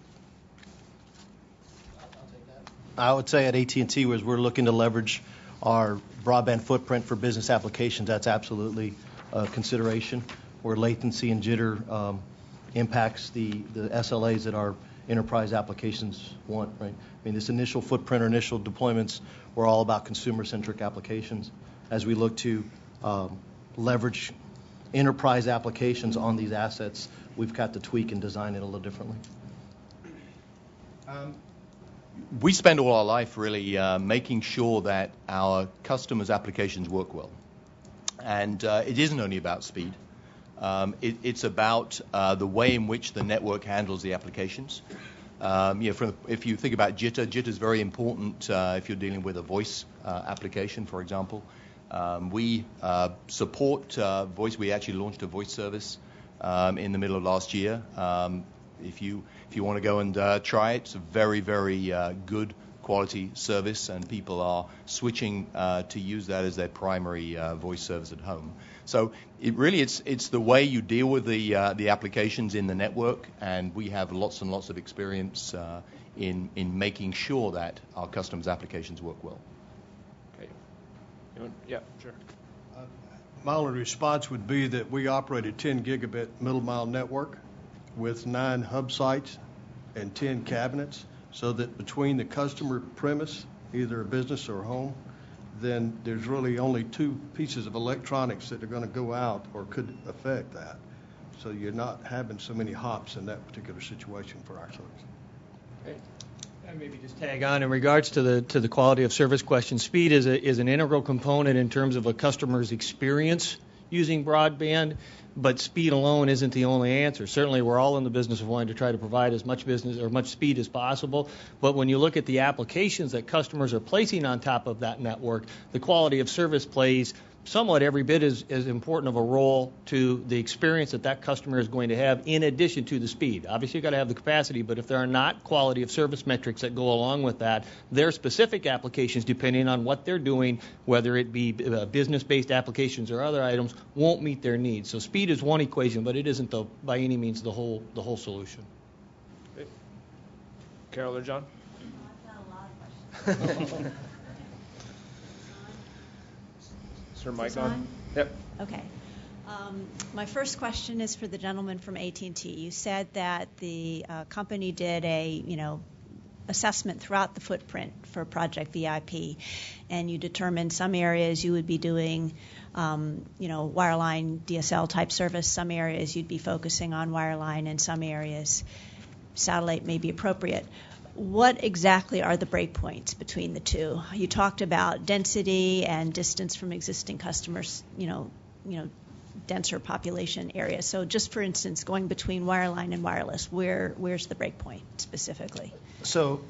I would say at AT&T, as we're looking to leverage our broadband footprint for business applications, that's absolutely a consideration. Where latency and jitter impacts the SLAs that our enterprise applications want, right? I mean, this initial footprint or initial deployments were all about consumer-centric applications. As we look to leverage enterprise applications on these assets, we've got to tweak and design it a little differently. We spend all our life really making sure that our customers' applications work well. And it isn't only about speed. It's about the way in which the network handles the applications. If you think about jitter is very important if you're dealing with a voice application, for example. We support voice. We actually launched a voice service in the middle of last year. If you want to go and try it, it's a very, very good quality service, and people are switching to use that as their primary voice service at home. So it's the way you deal with the applications in the network, and we have lots and lots of experience in making sure that our customers' applications work well. Okay. Yeah, sure. My only response would be that we operate a 10 gigabit middle mile network with 9 hub sites and 10 cabinets, so that between the customer premise, either a business or a home, then there's really only 2 pieces of electronics that are going to go out or could affect that. So you're not having so many hops in that particular situation for our service. Okay. And maybe just tag on in regards to the quality of service question. Speed is an integral component in terms of a customer's experience using broadband, but speed alone isn't the only answer. Certainly, we're all in the business of wanting to try to provide as much business or much speed as possible. But when you look at the applications that customers are placing on top of that network, the quality of service plays somewhat every bit as important of a role to the experience that customer is going to have in addition to the speed. Obviously, you've got to have the capacity, but if there are not quality of service metrics that go along with that, their specific applications, depending on what they're doing, whether it be business-based applications or other items, won't meet their needs. So speed is one equation, but it isn't by any means the whole solution. Okay. Carol or John? Sir Mike on? Yep. Okay. My first question is for the gentleman from AT&T. You said that the company did a, assessment throughout the footprint for Project VIP, and you determined some areas you would be doing, wireline DSL type service. Some areas you'd be focusing on wireline, and some areas satellite may be appropriate. What exactly are the breakpoints between the two? You talked about density and distance from existing customers, denser population areas. So just for instance, going between wireline and wireless, where's the breakpoint specifically? So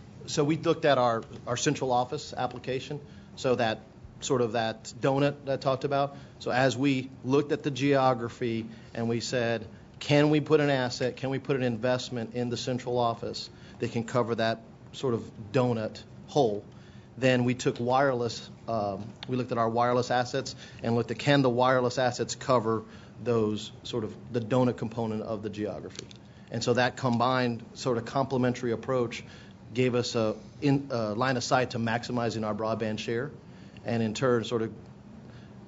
we looked at our central office application, so that sort of that donut that I talked about. So as we looked at the geography and we said, can we put an asset, can we put an investment in the central office that can cover that sort of donut hole, then we took wireless, we looked at our wireless assets and looked at can the wireless assets cover those sort of the donut component of the geography. And so that combined sort of complementary approach gave us a line of sight to maximizing our broadband share, and in turn sort of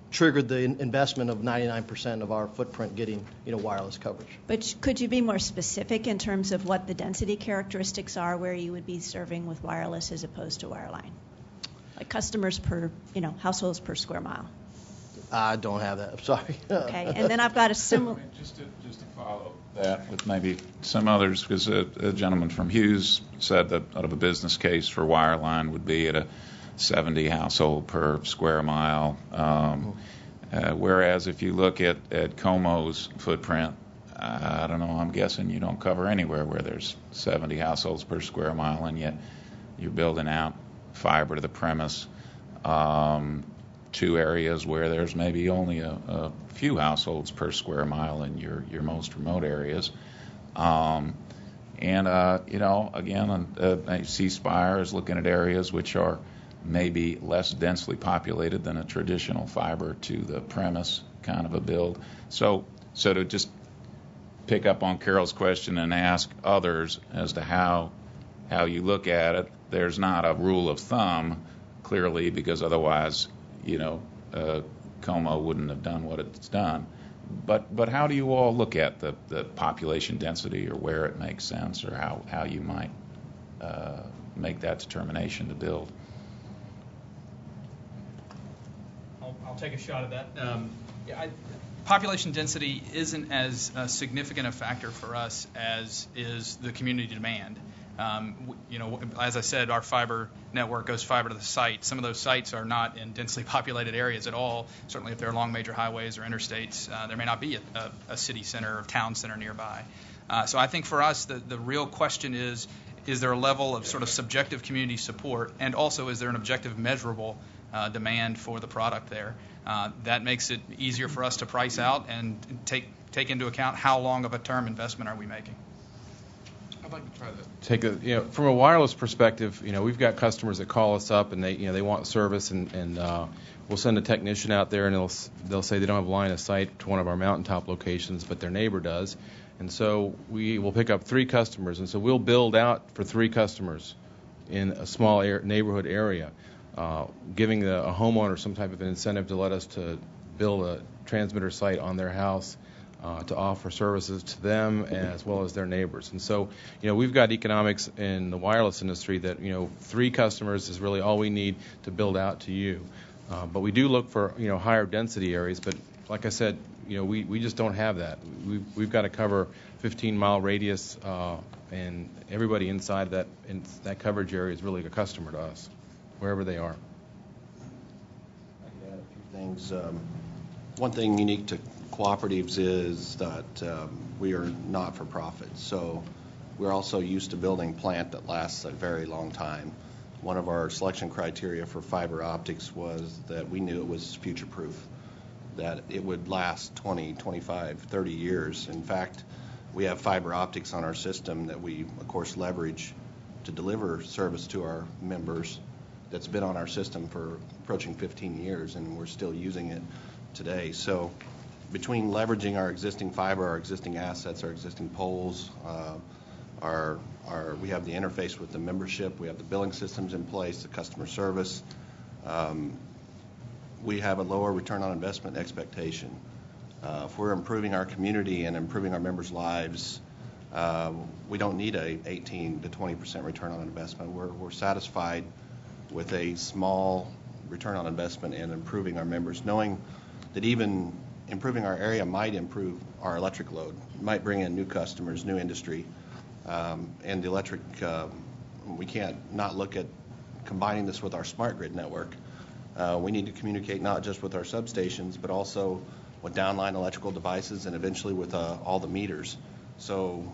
triggered the investment of 99% of our footprint getting wireless coverage. But could you be more specific in terms of what the density characteristics are where you would be serving with wireless as opposed to wireline? Like customers per, households per square mile. I don't have that. I'm sorry. Okay, and then I've got a similar. Just to follow that with maybe some others, because a gentleman from Hughes said that out of a business case for wireline would be at a 70 household per square mile. Whereas if you look at Como's footprint, I don't know, I'm guessing you don't cover anywhere where there's 70 households per square mile, and yet you're building out fiber to the premise to areas where there's maybe only a few households per square mile in your most remote areas. Again, I see Spire is looking at areas which are maybe less densely populated than a traditional fiber to the premise kind of a build. So to just pick up on Carol's question and ask others as to how you look at it, there's not a rule of thumb, clearly, because otherwise, Como wouldn't have done what it's done. But how do you all look at the population density, or where it makes sense, or how you might make that determination to build? I'll take a shot at that. Population density isn't as significant a factor for us as is the community demand. As I said, our fiber network goes fiber to the site. Some of those sites are not in densely populated areas at all. Certainly if they're along major highways or interstates, there may not be a city center or town center nearby. So I think for us, the real question is there a level of sort of subjective community support, and also is there an objective measurable demand for the product there? That makes it easier for us to price out and take into account how long of a term investment are we making. I'd like to try to take from a wireless perspective. We've got customers that call us up and they want service, and we'll send a technician out there, and they'll say they don't have line of sight to one of our mountaintop locations, but their neighbor does, and so we will pick up 3 customers, and so we'll build out for 3 customers in a small neighborhood area, giving a homeowner some type of an incentive to let us to build a transmitter site on their house. To offer services to them as well as their neighbors. And so, we've got economics in the wireless industry that, 3 customers is really all we need to build out to you. But we do look for, higher density areas. But like I said, we just don't have that. We've got to cover 15-mile radius, and everybody inside that coverage area is really a customer to us, wherever they are. I can add a few things. One thing unique to cooperatives is that we are not for profit, so we're also used to building plant that lasts a very long time. One of our selection criteria for fiber optics was that we knew it was future proof. that it would last 20, 25, 30 years. In fact, we have fiber optics on our system that we, of course, leverage to deliver service to our members that's been on our system for approaching 15 years, and we're still using it today. So between leveraging our existing fiber, our existing assets, our existing poles, we have the interface with the membership, we have the billing systems in place, the customer service, we have a lower return on investment expectation. If we're improving our community and improving our members' lives, we don't need a 18 to 20% return on investment. We're satisfied with a small return on investment and improving our members, knowing that even improving our area might improve our electric load, might bring in new customers, new industry, and the electric, we can't not look at combining this with our smart grid network. We need to communicate not just with our substations, but also with downline electrical devices and eventually with all the meters. So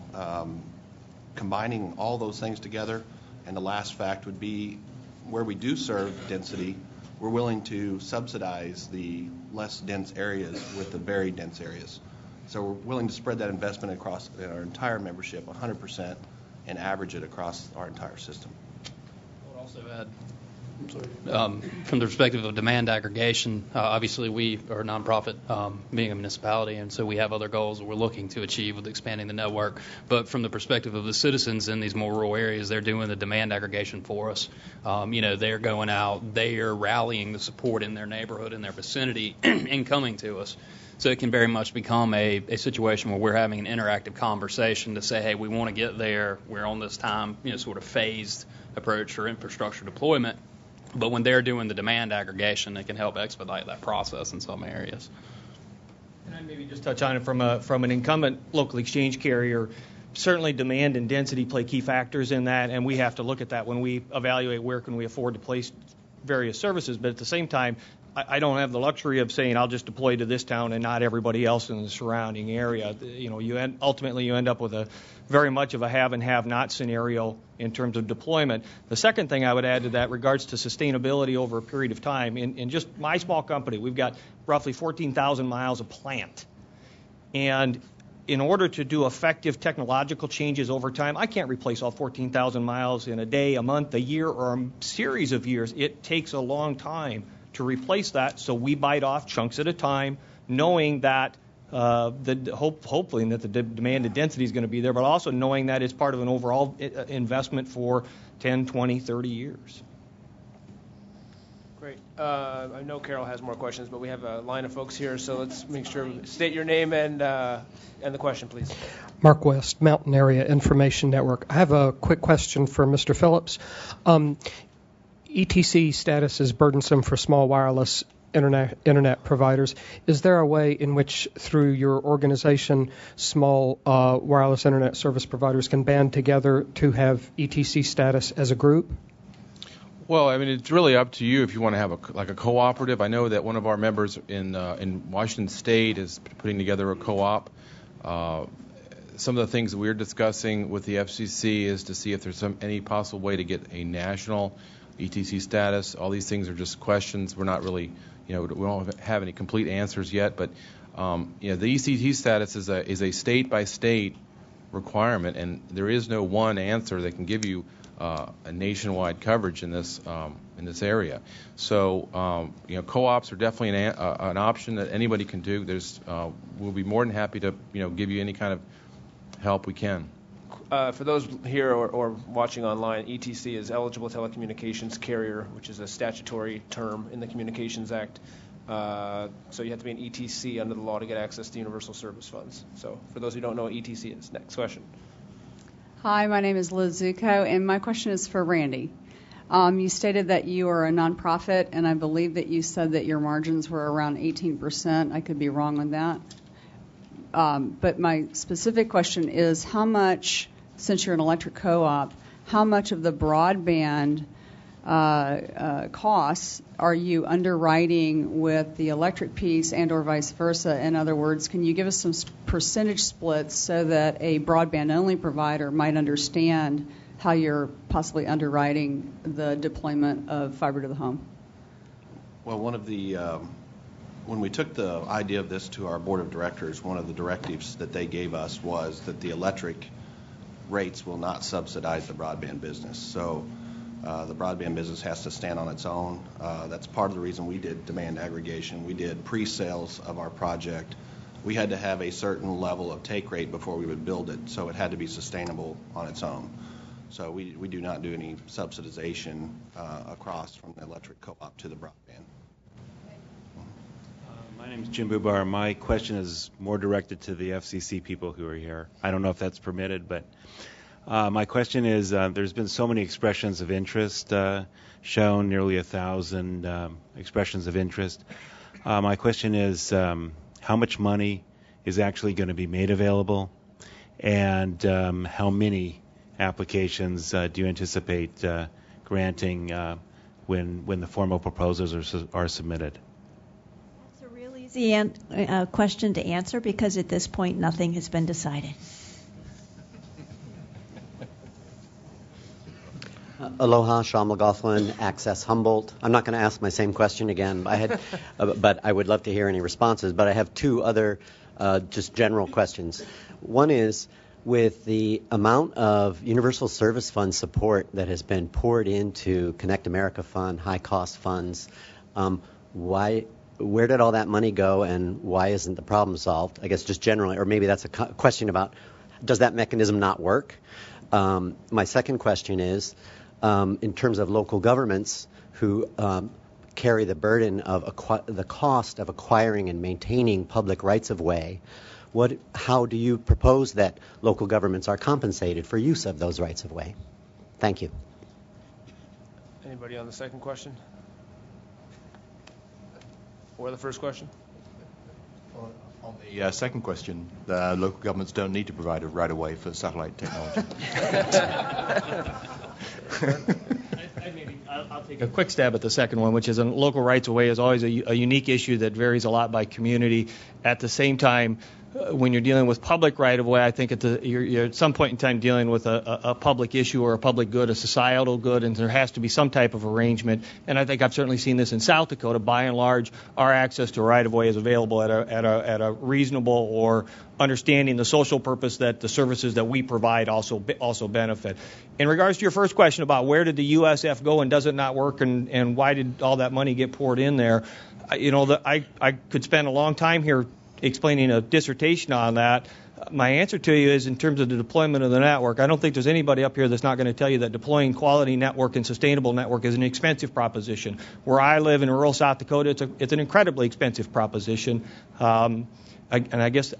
combining all those things together, and the last fact would be where we do serve density, we're willing to subsidize the less dense areas with the very dense areas. So we're willing to spread that investment across our entire membership 100% and average it across our entire system. I would also add, from the perspective of demand aggregation, obviously we are a nonprofit, being a municipality, and so we have other goals that we're looking to achieve with expanding the network. But from the perspective of the citizens in these more rural areas, they're doing the demand aggregation for us. They're going out, they're rallying the support in their neighborhood, in their vicinity, and coming to us. So it can very much become a situation where we're having an interactive conversation to say, hey, we want to get there. We're on this time, sort of phased approach for infrastructure deployment. But when they're doing the demand aggregation, it can help expedite that process in some areas. And I'd maybe just touch on it from an incumbent local exchange carrier. Certainly demand and density play key factors in that, and we have to look at that when we evaluate where can we afford to place various services. But at the same time, I don't have the luxury of saying I'll just deploy to this town and not everybody else in the surrounding area. Ultimately you end up with a very much of a have and have not scenario in terms of deployment. The second thing I would add to that regards to sustainability over a period of time. In just my small company, we've got roughly 14,000 miles of plant. And in order to do effective technological changes over time, I can't replace all 14,000 miles in a day, a month, a year, or a series of years. It takes a long time to replace that, so we bite off chunks at a time, knowing that hopefully that the demand and density is going to be there, but also knowing that it's part of an overall investment for 10, 20, 30 years. Great. I know Carol has more questions, but we have a line of folks here, so let's make sure we state your name and the question, please. Mark West, Mountain Area Information Network. I have a quick question for Mr. Phillips. ETC status is burdensome for small wireless internet providers. Is there a way in which, through your organization, small wireless internet service providers can band together to have ETC status as a group? Well, I mean, it's really up to you if you want to have a cooperative. I know that one of our members in Washington State is putting together a co-op. Some of the things that we're discussing with the FCC is to see if there's any possible way to get a national ETC status. All these things are just questions. We're not really, we don't have any complete answers yet. But the ETC status is a state-by-state requirement, and there is no one answer that can give you a nationwide coverage in this area. So co-ops are definitely an option that anybody can do. We'll be more than happy to give you any kind of help we can. For those here or watching online, ETC is Eligible Telecommunications Carrier, which is a statutory term in the Communications Act. So you have to be an ETC under the law to get access to universal service funds. So for those who don't know what ETC is, next question. Hi, my name is Liz Zucco, and my question is for Randy. You stated that you are a nonprofit, and I believe that you said that your margins were around 18%. I could be wrong on that. But my specific question is how much, since you're an electric co-op, how much of the broadband costs are you underwriting with the electric piece and or vice versa? In other words, can you give us some percentage splits so that a broadband-only provider might understand how you're possibly underwriting the deployment of fiber to the home? Well, one of the When we took the idea of this to our board of directors, one of the directives that they gave us was that the electric rates will not subsidize the broadband business. So the broadband business has to stand on its own. That's part of the reason we did demand aggregation. We did pre-sales of our project. We had to have a certain level of take rate before we would build it, so it had to be sustainable on its own. So we do not do any subsidization across from the electric co-op to the broadband. My name is Jim Bubar. My question is more directed to the FCC people who are here. I don't know if that's permitted, but my question is, there's been so many expressions of interest shown, nearly 1,000 expressions of interest. My question is, how much money is actually going to be made available, and how many applications do you anticipate granting when the formal proposals are submitted? That's a real easy question to answer, because at this point nothing has been decided. Aloha, Sean McLaughlin, Access Humboldt. I'm not going to ask my same question again, but I would love to hear any responses. But I have two other just general questions. One is, with the amount of Universal Service Fund support that has been poured into Connect America Fund, high-cost funds, where did all that money go, and why isn't the problem solved? I guess just generally, or maybe that's a question about, does that mechanism not work? My second question is, in terms of local governments who carry the burden of the cost of acquiring and maintaining public rights-of-way, how do you propose that local governments are compensated for use of those rights-of-way? Thank you. Anybody on the second question? Or the first question? On the second question, the local governments don't need to provide a right-of-way for satellite technology. I'll take a quick stab at the second one, which is local rights-of-way is always a unique issue that varies a lot by community. At the same time, when you're dealing with public right-of-way, I think you're at some point in time dealing with a public issue or a public good, a societal good, and there has to be some type of arrangement. And I think I've certainly seen this in South Dakota. By and large, our access to right-of-way is available at a reasonable or understanding the social purpose that the services that we provide also benefit. In regards to your first question about where did the USF go and does it not work, and why did all that money get poured in there, I could spend a long time here explaining a dissertation on that. My answer to you is, in terms of the deployment of the network, I don't think there's anybody up here that's not going to tell you that deploying quality network and sustainable network is an expensive proposition. Where I live in rural South Dakota, it's an incredibly expensive proposition. And I guess,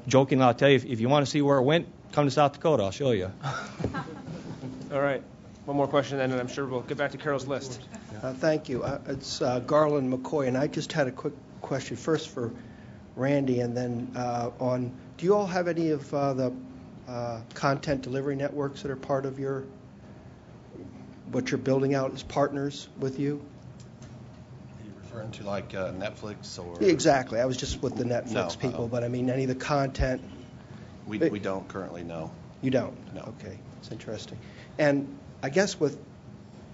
jokingly, I'll tell you, if you want to see where it went, come to South Dakota. I'll show you. All right. One more question, and then I'm sure we'll get back to Carol's list. Thank you. It's Garland McCoy, and I just had a quick question first for Randy, and then do you all have any of the content delivery networks that are part of what you're building out as partners with you? Are you referring to like Netflix or? Exactly. I was just with the Netflix people, but I mean any of the content. We don't currently know. You don't? No. Okay, it's interesting. And I guess with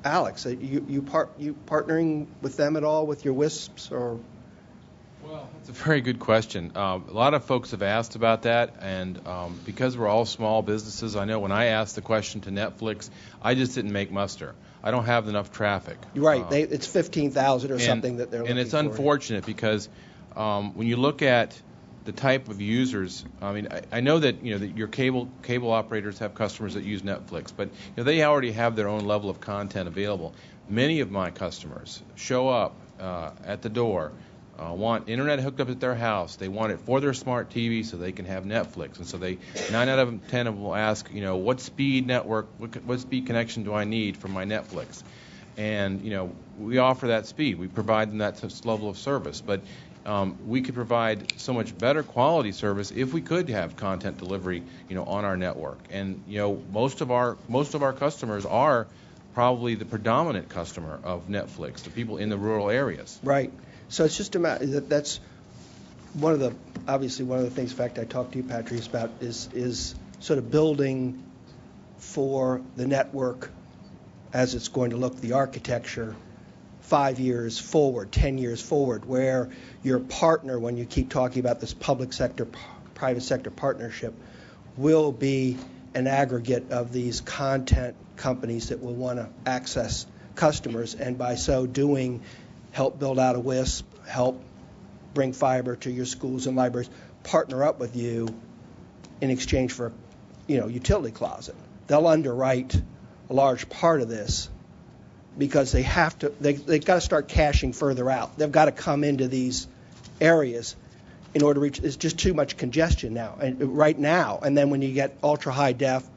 Alex, you partnering with them at all with your WISPs or? Well, that's a very good question. A lot of folks have asked about that, and because we're all small businesses, I know when I asked the question to Netflix, I just didn't make muster. I don't have enough traffic. Right. It's 15,000 or something that they're looking for. And it's unfortunate because when you look at the type of users, I mean, I know that that your cable operators have customers that use Netflix, but they already have their own level of content available. Many of my customers show up at the door. Want internet hooked up at their house. They want it for their smart TV so they can have Netflix. And so 9 out of 10 of them will ask, what speed network, what speed connection do I need for my Netflix? And, we offer that speed. We provide them that level of service. But we could provide so much better quality service if we could have content delivery, on our network. And, most of our customers are probably the predominant customer of Netflix, the people in the rural areas. Right. So it's just a matter that's one of the things, in fact, I talked to you, Patrice, about is sort of building for the network as it's going to look, the architecture 5 years forward, 10 years forward, where your partner, when you keep talking about this public sector, private sector partnership, will be an aggregate of these content companies that will want to access customers, and by so doing, help build out a WISP, help bring fiber to your schools and libraries, partner up with you in exchange for, utility closet. They'll underwrite a large part of this because they've got to start cashing further out. They've got to come into these areas in order to reach. There's just too much congestion now, right now. And then when you get ultra high def,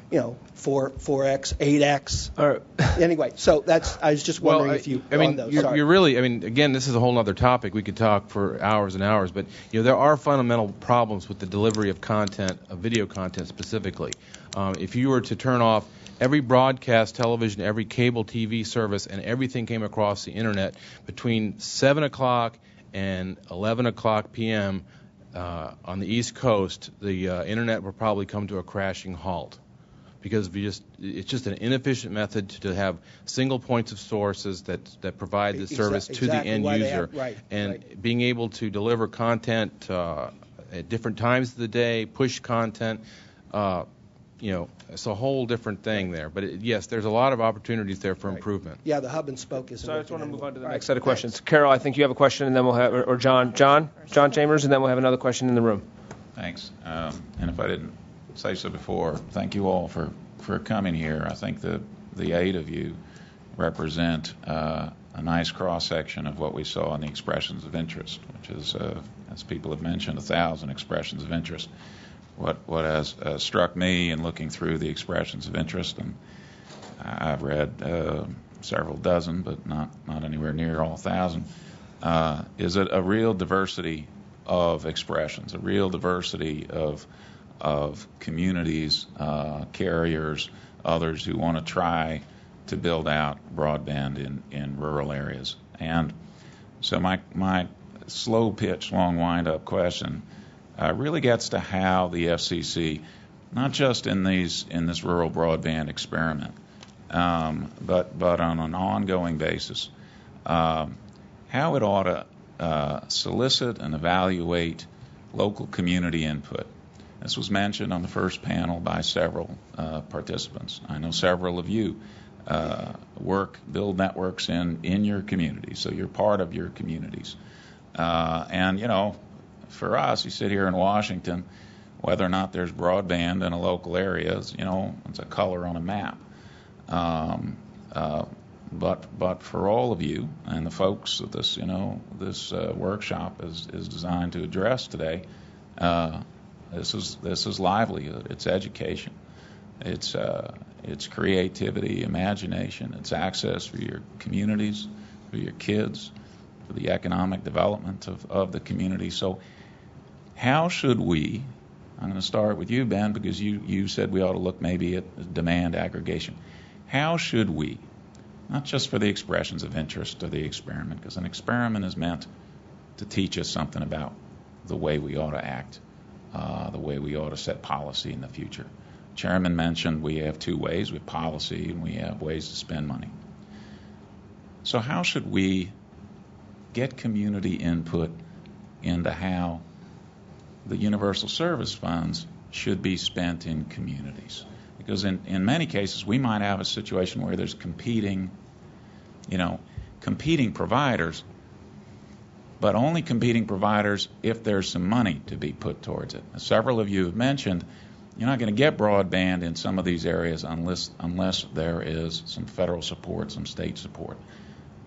4x, 8x. Anyway, so I was just wondering if you. You're really. Again, this is a whole other topic. We could talk for hours and hours, but there are fundamental problems with the delivery of content, of video content specifically. If you were to turn off every broadcast television, every cable TV service, and everything came across the internet between 7 o'clock and 11 o'clock p.m. On the East Coast, the internet will probably come to a crashing halt. Because it's just an inefficient method to have single points of sources that provide the service to the end user. Being able to deliver content at different times of the day, push content, it's a whole different thing there. But yes, there's a lot of opportunities there for improvement. Yeah, the hub and spoke is. So I just want to move on to the next set of questions. Carol, I think you have a question, and then we'll have, or John Chambers, and then we'll have another question in the room. Thanks. And if I didn't say so before, thank you all for coming here. I think the 8 of you represent a nice cross-section of what we saw in the expressions of interest, which is, as people have mentioned, 1,000 expressions of interest. What has struck me in looking through the expressions of interest, and I've read several dozen, but not anywhere near all 1,000, is a real diversity of expressions, a real diversity of communities, carriers, others who want to try to build out broadband in rural areas. And so my slow pitch, long wind-up question really gets to how the FCC, not just in this rural broadband experiment, but on an ongoing basis, how it ought to solicit and evaluate local community input. This was mentioned on the first panel by several participants. I know several of you build networks in your communities, so you're part of your communities. And, for us, you sit here in Washington, whether or not there's broadband in a local area, it's a color on a map. But for all of you and the folks that this workshop is designed to address today, this is livelihood. It's education. It's creativity, imagination. It's access for your communities, for your kids, for the economic development of the community. So how should we, I'm going to start with you, Ben, because you said we ought to look maybe at demand aggregation. How should we, not just for the expressions of interest or the experiment, because an experiment is meant to teach us something about the way we ought to act, the way we ought to set policy in the future. Chairman mentioned we have 2 ways. We have policy and we have ways to spend money. So how should we get community input into how the universal service funds should be spent in communities? Because in many cases we might have a situation where there's competing providers, but only competing providers if there's some money to be put towards it. As several of you have mentioned, you're not going to get broadband in some of these areas unless there is some federal support, some state support.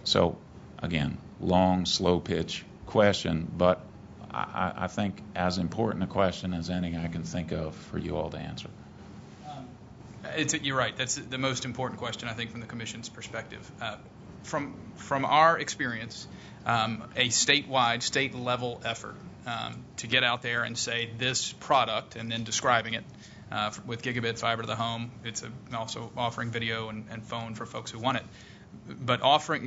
So, again, long, slow pitch question, but I think as important a question as any I can think of for you all to answer. You're right. That's the most important question, I think, from the Commission's perspective. From our experience, a statewide, state-level effort to get out there and say this product and then describing it with gigabit fiber to the home. It's also offering video and phone for folks who want it. But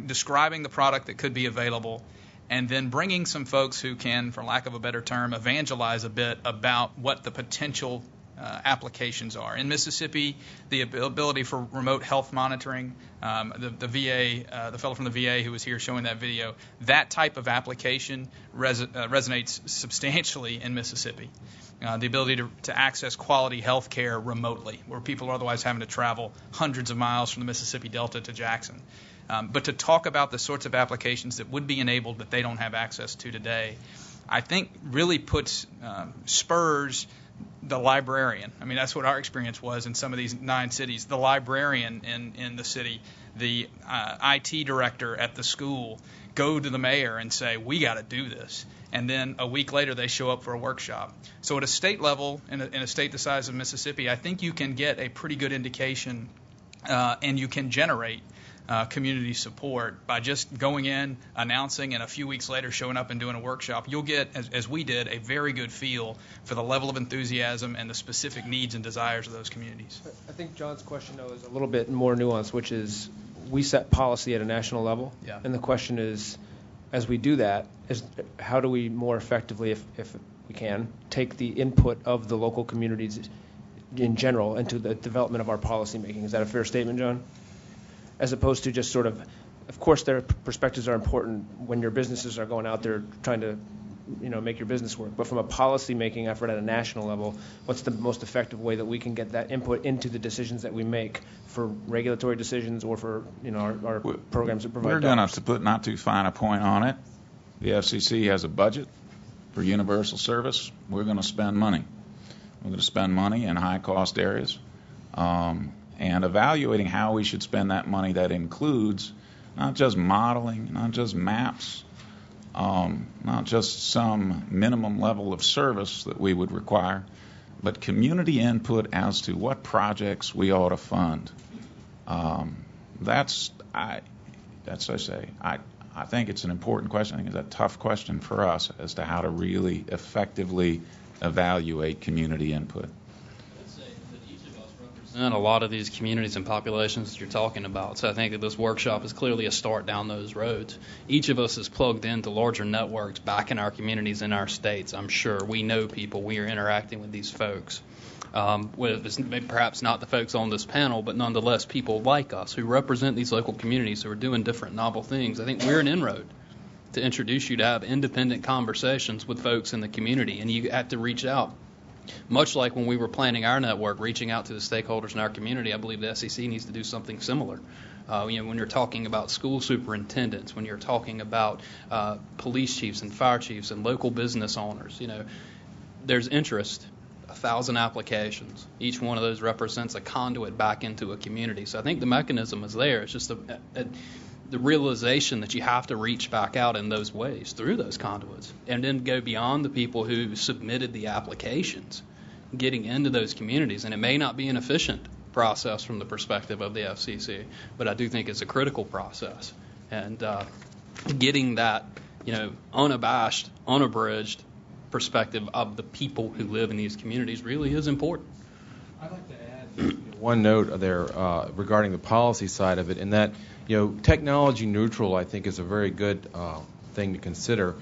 describing the product that could be available and then bringing some folks who can, for lack of a better term, evangelize a bit about what the potential applications are. In Mississippi, the ability for remote health monitoring, the VA, the fellow from the VA who was here showing that video, that type of application resonates substantially in Mississippi. The ability to access quality health care remotely, where people are otherwise having to travel hundreds of miles from the Mississippi Delta to Jackson. But to talk about the sorts of applications that would be enabled that they don't have access to today, I think really spurs the librarian. I mean, that's what our experience was in some of these 9 cities. The librarian in the city, the IT director at the school, go to the mayor and say, we got to do this. And then a week later, they show up for a workshop. So at a state level, in a state the size of Mississippi, I think you can get a pretty good indication and you can generate community support by just going in, announcing, and a few weeks later showing up and doing a workshop. You'll get, as we did, a very good feel for the level of enthusiasm and the specific needs and desires of those communities. I think John's question, though, is a little bit more nuanced, which is we set policy at a national level. Yeah. And the question is, as we do that, how do we more effectively, if we can, take the input of the local communities in general into the development of our policy making? Is that a fair statement, John? As opposed to just sort of course, their perspectives are important when your businesses are going out there trying to, make your business work. But from a policy-making effort at a national level, what's the most effective way that we can get that input into the decisions that we make for regulatory decisions or for, our programs that provide We're going to put not too fine a point on it. The FCC has a budget for universal service. We're going to spend money. We're going to spend money in high-cost areas. And evaluating how we should spend that money, that includes not just modeling, not just maps, not just some minimum level of service that we would require, but community input as to what projects we ought to fund. I think it's an important question. I think it's a tough question for us as to how to really effectively evaluate community input. And a lot of these communities and populations that you're talking about. So I think that this workshop is clearly a start down those roads. Each of us is plugged into larger networks back in our communities, in our states. I'm sure we know people. We are interacting with these folks. Perhaps not the folks on this panel, but nonetheless people like us who represent these local communities who are doing different novel things. I think we're an inroad to introduce you to have independent conversations with folks in the community, and you have to reach out. Much like when we were planning our network, reaching out to the stakeholders in our community, I believe the SEC needs to do something similar. When you're talking about school superintendents, when you're talking about police chiefs and fire chiefs and local business owners, there's interest, 1,000 applications. Each one of those represents a conduit back into a community. So I think the mechanism is there. It's just the realization that you have to reach back out in those ways through those conduits and then go beyond the people who submitted the applications, getting into those communities. And it may not be an efficient process from the perspective of the FCC, but I do think it's a critical process. And getting that, unabashed, unabridged perspective of the people who live in these communities really is important. I'd like to add one note there regarding the policy side of it, in that technology neutral, I think, is a very good thing to consider.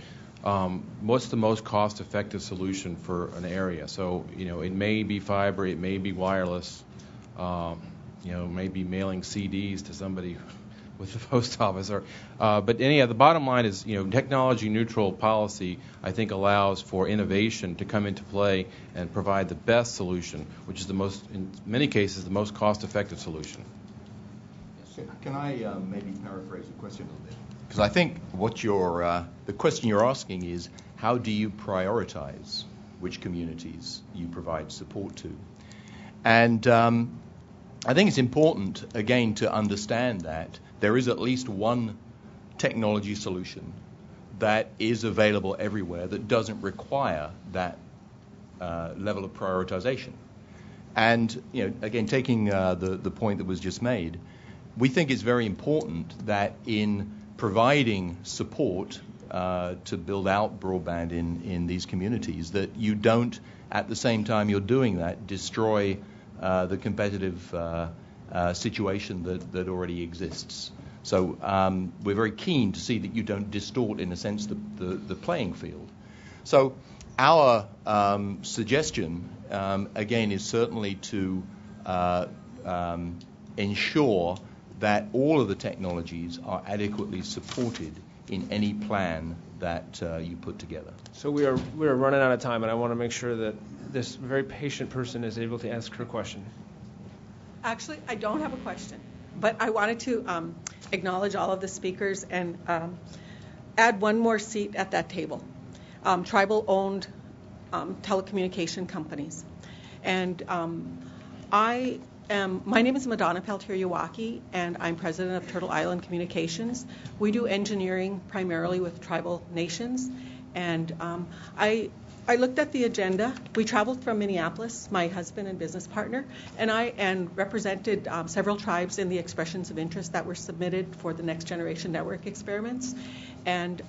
What's the most cost-effective solution for an area? So, it may be fiber, it may be wireless, maybe mailing CDs to somebody with the post office. But anyhow, the bottom line is, technology neutral policy, I think, allows for innovation to come into play and provide the best solution, which is in many cases, the most cost-effective solution. Can I maybe paraphrase the question a little bit? Because I think the question you're asking is, how do you prioritize which communities you provide support to? And I think it's important, again, to understand that there is at least one technology solution that is available everywhere that doesn't require that level of prioritization. And, again, taking the point that was just made, we think it's very important that in providing support to build out broadband in these communities, that you don't, at the same time you're doing that, destroy the competitive situation that already exists. So we're very keen to see that you don't distort, in a sense, the playing field. So Our suggestion, again, is certainly to ensure that all of the technologies are adequately supported in any plan that you put together. So we are running out of time, and I want to make sure that this very patient person is able to ask her question. Actually, I don't have a question, but I wanted to acknowledge all of the speakers and add one more seat at that table. Tribal-owned telecommunication companies. And my name is Madonna Peltier-Yawaki, and I'm president of Turtle Island Communications. We do engineering primarily with tribal nations. And I looked at the agenda. We traveled from Minneapolis, my husband and business partner, and represented several tribes in the expressions of interest that were submitted for the Next Generation Network experiments. And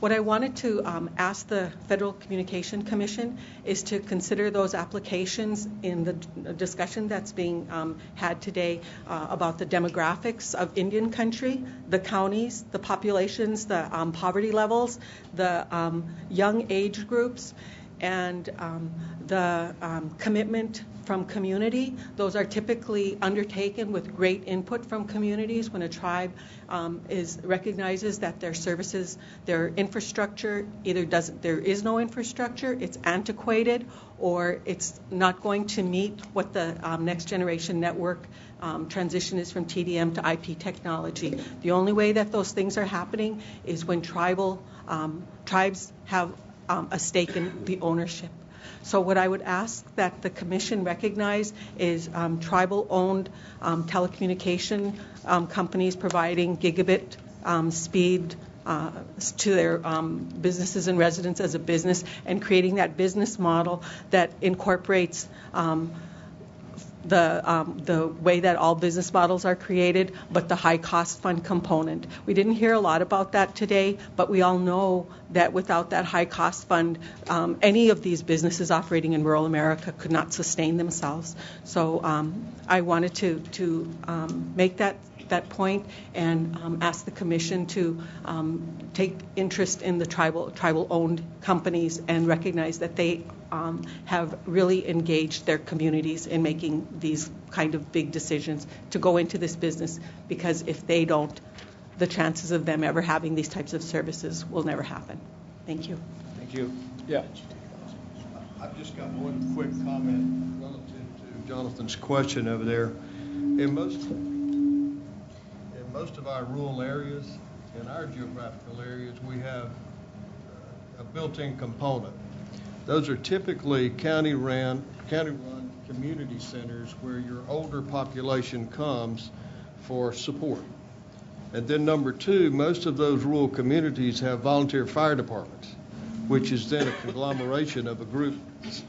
what I wanted to ask the Federal Communication Commission is to consider those applications in the discussion that's being had today about the demographics of Indian country, the counties, the populations, the poverty levels, the young age groups, and the commitment from community. Those are typically undertaken with great input from communities when a tribe recognizes that their services, their infrastructure, there is no infrastructure, it's antiquated, or it's not going to meet what the Next Generation Network transition is from TDM to IP technology. The only way that those things are happening is when tribes have a stake in the ownership. So what I would ask that the Commission recognize is tribal-owned telecommunication companies providing gigabit speed to their businesses and residents as a business, and creating that business model that incorporates the way that all business models are created, but the high cost fund component. We didn't hear a lot about that today, but we all know that without that high cost fund, any of these businesses operating in rural America could not sustain themselves. So I wanted to make that point and ask the Commission to take interest in the tribal-owned companies and recognize that they have really engaged their communities in making these kind of big decisions to go into this business, because if they don't, the chances of them ever having these types of services will never happen. Thank you. Thank you. Yeah. I've just got one quick comment relative to Jonathan's question over there. In most of our rural areas, in our geographical areas, we have a built-in component. Those are typically county-run community centers where your older population comes for support. And then number two, most of those rural communities have volunteer fire departments, which is then a conglomeration of a group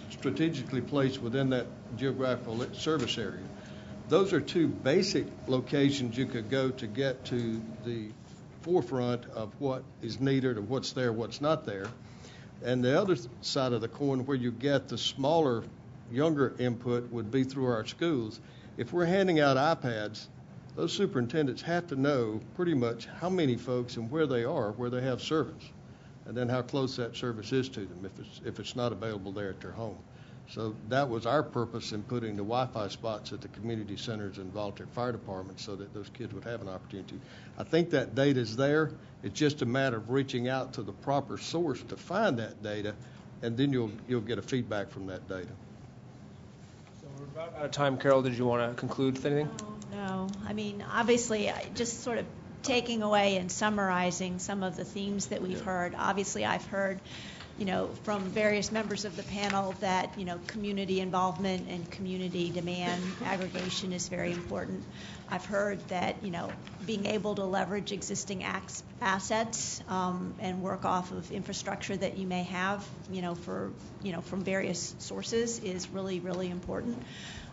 strategically placed within that geographical service area. Those are two basic locations you could go to get to the forefront of what is needed or what's there, what's not there. And the other side of the coin, where you get the smaller, younger input, would be through our schools. If we're handing out iPads, those superintendents have to know pretty much how many folks and where they are, where they have service, and then how close that service is to them if it's not available there at their home. So that was our purpose in putting the Wi-Fi spots at the community centers and volunteer fire departments, so that those kids would have an opportunity. I think that data is there. It's just a matter of reaching out to the proper source to find that data, and then you'll get a feedback from that data. So we're about out of time. Carol, did you want to conclude with anything? No. I mean, obviously, just sort of taking away and summarizing some of the themes that we've heard. Obviously, I've heard, from various members of the panel that, community involvement and community demand aggregation is very important. I've heard that, being able to leverage existing assets and work off of infrastructure that you may have, from various sources is really, really important.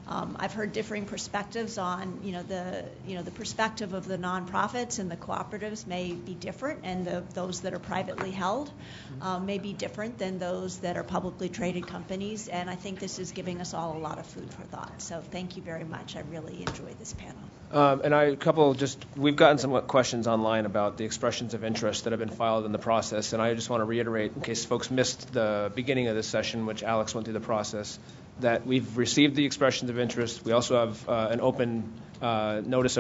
I've heard differing perspectives on, the perspective of the nonprofits and the cooperatives may be different, and those that are privately held may be different than those that are publicly traded companies. And I think this is giving us all a lot of food for thought. So thank you very much. I really enjoyed this panel. We've gotten some questions online about the expressions of interest that have been filed in the process, and I just want to reiterate, in case folks missed the beginning of this session, which Alex went through the process, that we've received the expressions of interest. We also have an open further notice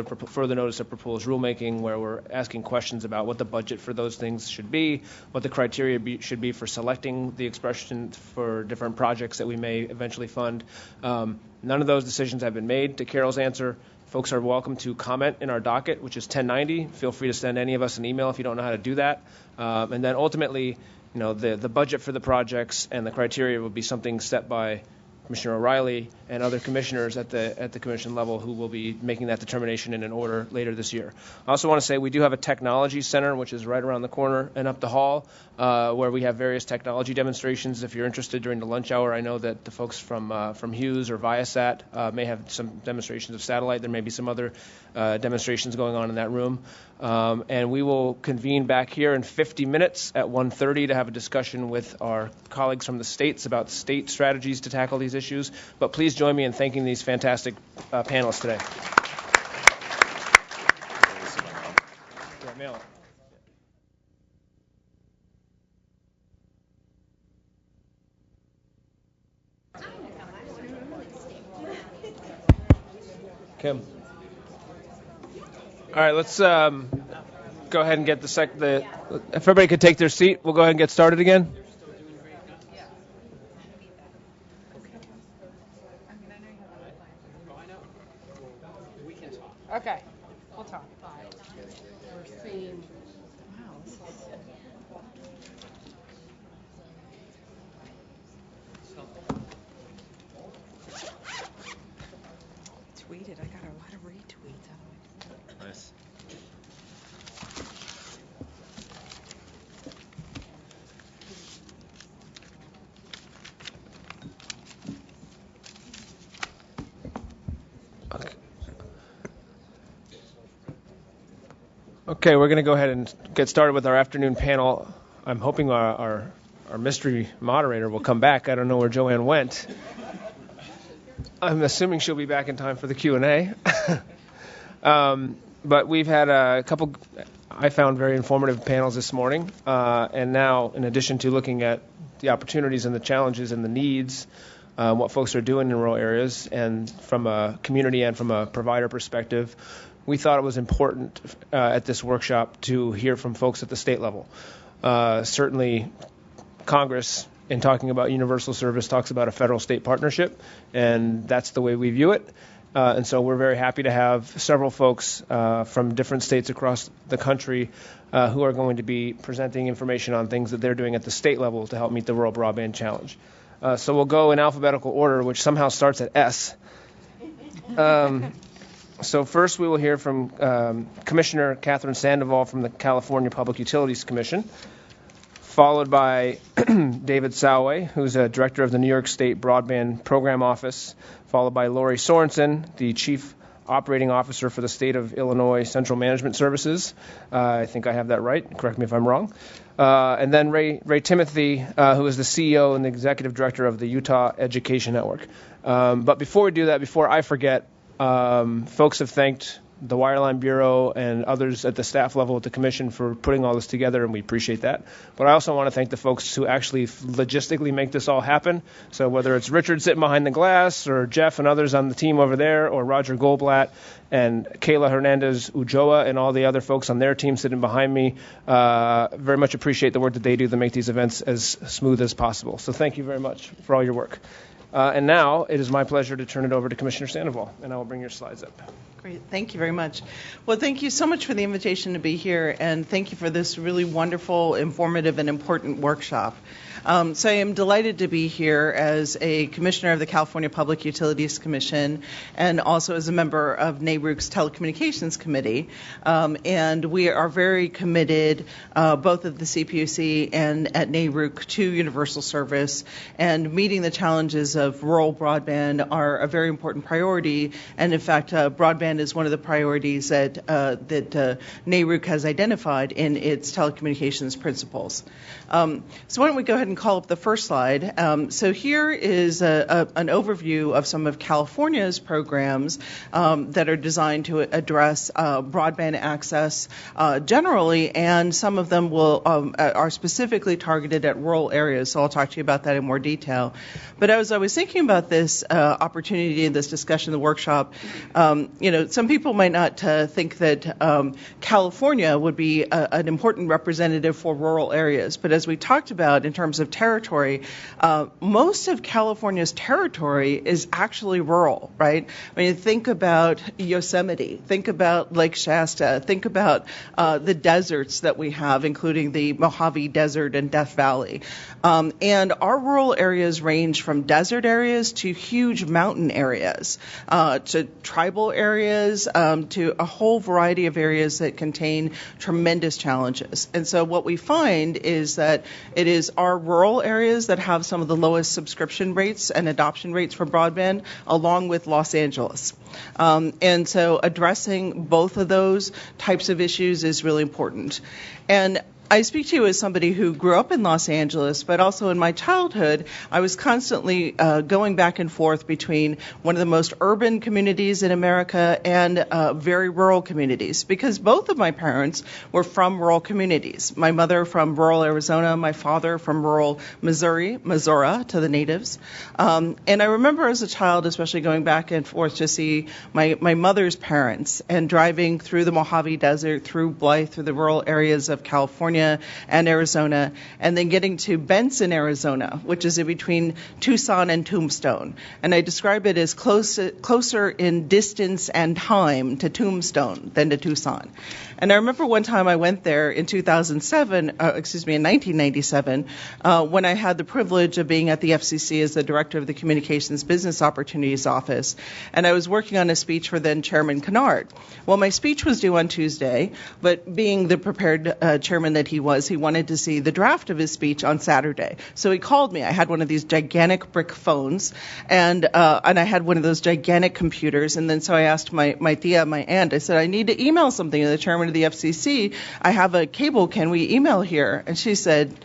of proposed rulemaking, where we're asking questions about what the budget for those things should be, what the criteria should be for selecting the expression for different projects that we may eventually fund. None of those decisions have been made. To Carol's answer, folks are welcome to comment in our docket, which is 1090. Feel free to send any of us an email if you don't know how to do that. And then ultimately, the budget for the projects and the criteria will be something set by Commissioner O'Reilly and other commissioners at the commission level, who will be making that determination in an order later this year. I also want to say we do have a technology center, which is right around the corner and up the hall, where we have various technology demonstrations. If you're interested during the lunch hour, I know that the folks from Hughes or Viasat may have some demonstrations of satellite. There may be some other demonstrations going on in that room. And we will convene back here in 50 minutes at 1:30 to have a discussion with our colleagues from the states about state strategies to tackle these issues. But please join me in thanking these fantastic panelists today. Kim. All right, let's go ahead and get if everybody could take their seat, we'll go ahead and get started again. Okay, we'll talk. We're seeing. Tweeted. I got a lot of retweets. Nice. Okay, we're going to go ahead and get started with our afternoon panel. I'm hoping our mystery moderator will come back. I don't know where Joanne went. I'm assuming she'll be back in time for the Q&A. But we've had a couple, I found, very informative panels this morning. And now, in addition to looking at the opportunities and the challenges and the needs, what folks are doing in rural areas, and from a community and from a provider perspective, we thought it was important at this workshop to hear from folks at the state level. Certainly, Congress, in talking about universal service, talks about a federal-state partnership, and that's the way we view it. And so we're very happy to have several folks from different states across the country who are going to be presenting information on things that they're doing at the state level to help meet the rural broadband challenge. So we'll go in alphabetical order, which somehow starts at S. So first we will hear from Commissioner Catherine Sandoval from the California Public Utilities Commission, followed by David Salway, who's a director of the New York State Broadband Program Office, followed by Lori Sorensen, the Chief Operating Officer for the State of Illinois Central Management Services. I think I have that right. Correct me if I'm wrong. And then Ray Timothy, who is the CEO and the Executive Director of the Utah Education Network. But before we do that, before I forget, folks have thanked the Wireline Bureau and others at the staff level at the Commission for putting all this together, and we appreciate that. But I also want to thank the folks who actually logistically make this all happen. So whether it's Richard sitting behind the glass, or Jeff and others on the team over there, or Roger Goldblatt and Kayla Hernandez-Ujoa and all the other folks on their team sitting behind me, very much appreciate the work that they do to make these events as smooth as possible. So thank you very much for all your work. And now it is my pleasure to turn it over to Commissioner Sandoval, and I will bring your slides up. Great. Thank you very much. Well, thank you so much for the invitation to be here, and thank you for this really wonderful, informative, and important workshop. So I am delighted to be here as a commissioner of the California Public Utilities Commission and also as a member of NARUC's Telecommunications Committee. And we are very committed, both at the CPUC and at NARUC, to universal service and meeting the challenges of rural broadband are a very important priority, and in fact, broadband is one of the priorities that NARUC has identified in its telecommunications principles. So why don't we go ahead and call up the first slide. So here is an overview of some of California's programs that are designed to address broadband access generally, and some of them are specifically targeted at rural areas. So I'll talk to you about that in more detail. But as I was thinking about this opportunity in this discussion, the workshop, some people might not think that California would be an important representative for rural areas. But as we talked about in terms of territory, most of California's territory is actually rural, right? I mean, think about Yosemite, think about Lake Shasta, think about the deserts that we have, including the Mojave Desert and Death Valley. And our rural areas range from desert areas to huge mountain areas, to tribal areas, to a whole variety of areas that contain tremendous challenges. And so what we find is that it is our rural areas that have some of the lowest subscription rates and adoption rates for broadband, along with Los Angeles. And so addressing both of those types of issues is really important. And I speak to you as somebody who grew up in Los Angeles, but also in my childhood, I was constantly going back and forth between one of the most urban communities in America and very rural communities, because both of my parents were from rural communities. My mother from rural Arizona, my father from rural Missouri to the natives. And I remember as a child, especially going back and forth to see my mother's parents and driving through the Mojave Desert, through Blythe, through the rural areas of California and Arizona, and then getting to Benson, Arizona, which is in between Tucson and Tombstone. And I describe it as closer in distance and time to Tombstone than to Tucson. And I remember one time I went there in 1997, when I had the privilege of being at the FCC as the director of the Communications Business Opportunities Office, and I was working on a speech for then Chairman Kennard. Well, my speech was due on Tuesday, but being the prepared chairman that he wanted to see the draft of his speech on Saturday. So he called me. I had one of these gigantic brick phones, and I had one of those gigantic computers. And then so I asked my aunt, I said, I need to email something to the chairman of the FCC. I have a cable. Can we email here? And she said,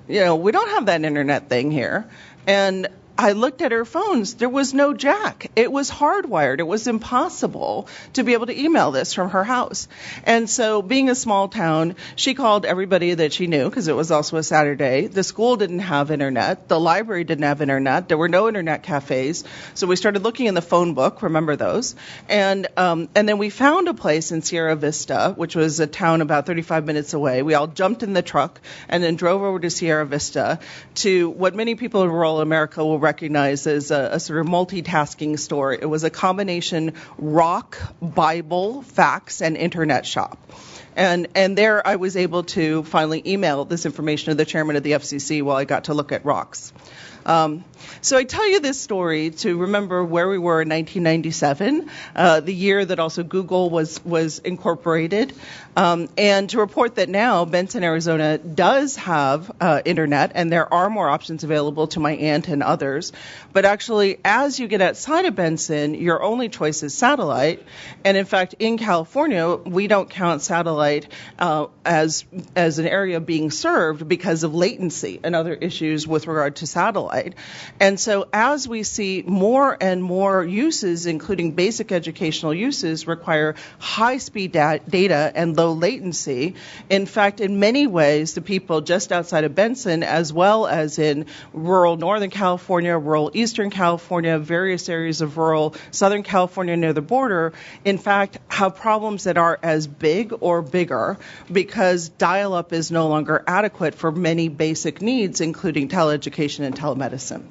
we don't have that internet thing here. And I looked at her phones. There was no jack. It was hardwired. It was impossible to be able to email this from her house. And so being a small town, she called everybody that she knew, because it was also a Saturday. The school didn't have internet. The library didn't have internet. There were no internet cafes. So we started looking in the phone book. Remember those? And then we found a place in Sierra Vista, which was a town about 35 minutes away. We all jumped in the truck and then drove over to Sierra Vista, to what many people in rural America will recognize as a sort of multitasking store. It was a combination rock, Bible, fax, and internet shop. And there I was able to finally email this information to the chairman of the FCC while I got to look at rocks. So I tell you this story to remember where we were in 1997, the year that also Google was incorporated, and to report that now Benson, Arizona does have internet, and there are more options available to my aunt and others. But actually, as you get outside of Benson, your only choice is satellite. And in fact, in California, we don't count satellite as an area being served because of latency and other issues with regard to satellite. And so as we see more and more uses, including basic educational uses, require high-speed data and low latency, in fact, in many ways, the people just outside of Benson, as well as in rural Northern California, rural Eastern California, various areas of rural Southern California near the border, in fact, have problems that are as big or bigger because dial-up is no longer adequate for many basic needs, including teleeducation and telemedicine.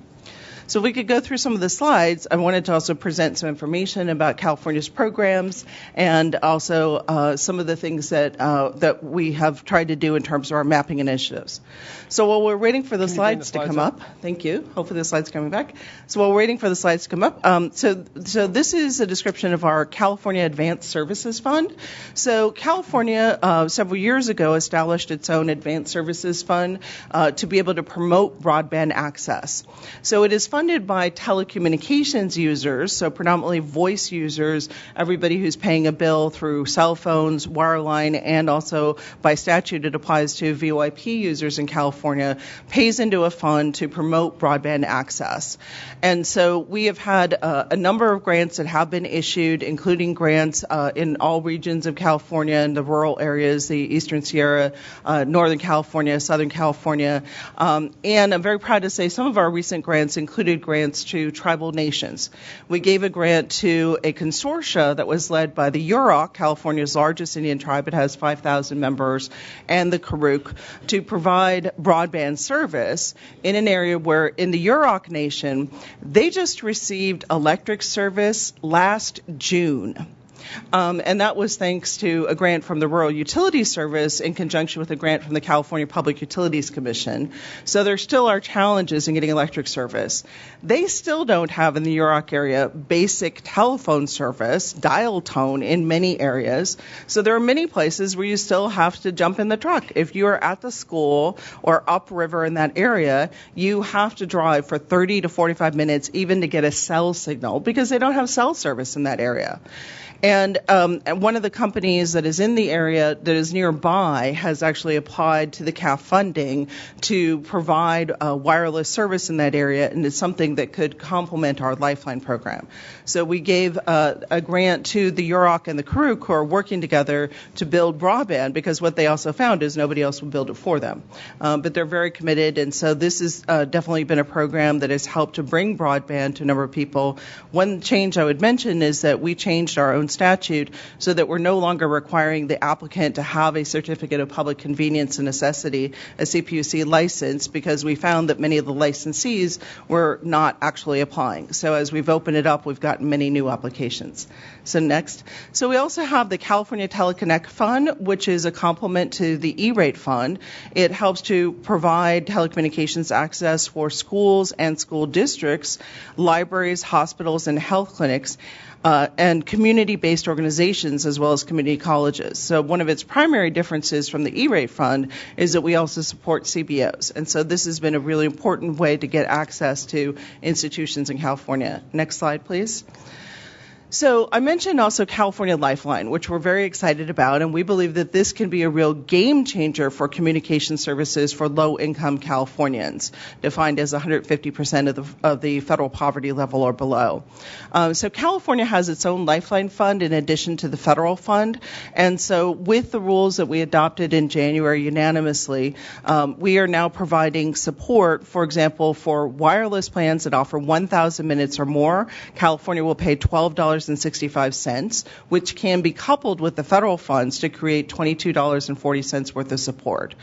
So if we could go through some of the slides, I wanted to also present some information about California's programs and also some of the things that we have tried to do in terms of our mapping initiatives. So while we're waiting for the slides to come up, thank you. Hopefully the slides are coming back. So while we're waiting for the slides to come up, so this is a description of our California Advanced Services Fund. So California several years ago established its own Advanced Services Fund to be able to promote broadband access. So it is funded by telecommunications users, so predominantly voice users, everybody who's paying a bill through cell phones, wireline, and also by statute it applies to VoIP users in California, pays into a fund to promote broadband access. And so we have had a number of grants that have been issued, including grants in all regions of California and the rural areas, the Eastern Sierra, Northern California, Southern California. And I'm very proud to say some of our recent grants included grants to tribal nations. We gave a grant to a consortia that was led by the Yurok, California's largest Indian tribe. It has 5,000 members, and the Karuk, to provide broadband service in an area where in the Yurok Nation, they just received electric service last June. And that was thanks to a grant from the Rural Utilities Service in conjunction with a grant from the California Public Utilities Commission. So there still are challenges in getting electric service. They still don't have in the Yurok area basic telephone service, dial tone in many areas. So there are many places where you still have to jump in the truck. If you are at the school or upriver in that area, you have to drive for 30 to 45 minutes even to get a cell signal because they don't have cell service in that area. And one of the companies that is in the area that is nearby has actually applied to the CAF funding to provide wireless service in that area, and it's something that could complement our Lifeline program. So we gave a grant to the Yurok and the Karuk who are working together to build broadband, because what they also found is nobody else will build it for them. But they're very committed, and so this has definitely been a program that has helped to bring broadband to a number of people. One change I would mention is that we changed our own statute so that we're no longer requiring the applicant to have a certificate of public convenience and necessity, a CPUC license, because we found that many of the licensees were not actually applying. So as we've opened it up, we've gotten many new applications. So next. So we also have the California Teleconnect Fund, which is a complement to the E-rate fund. It helps to provide telecommunications access for schools and school districts, libraries, hospitals, and health clinics. And community-based organizations as well as community colleges. So one of its primary differences from the E-rate fund is that we also support CBOs. And so this has been a really important way to get access to institutions in California. Next slide, please. So I mentioned also California Lifeline, which we're very excited about, and we believe that this can be a real game changer for communication services for low-income Californians, defined as 150% of the federal poverty level or below. So California has its own Lifeline fund in addition to the federal fund, and so with the rules that we adopted in January unanimously, we are now providing support, for example, for wireless plans that offer 1,000 minutes or more. California will pay $12.65, which can be coupled with the federal funds to create $22.40 worth of support.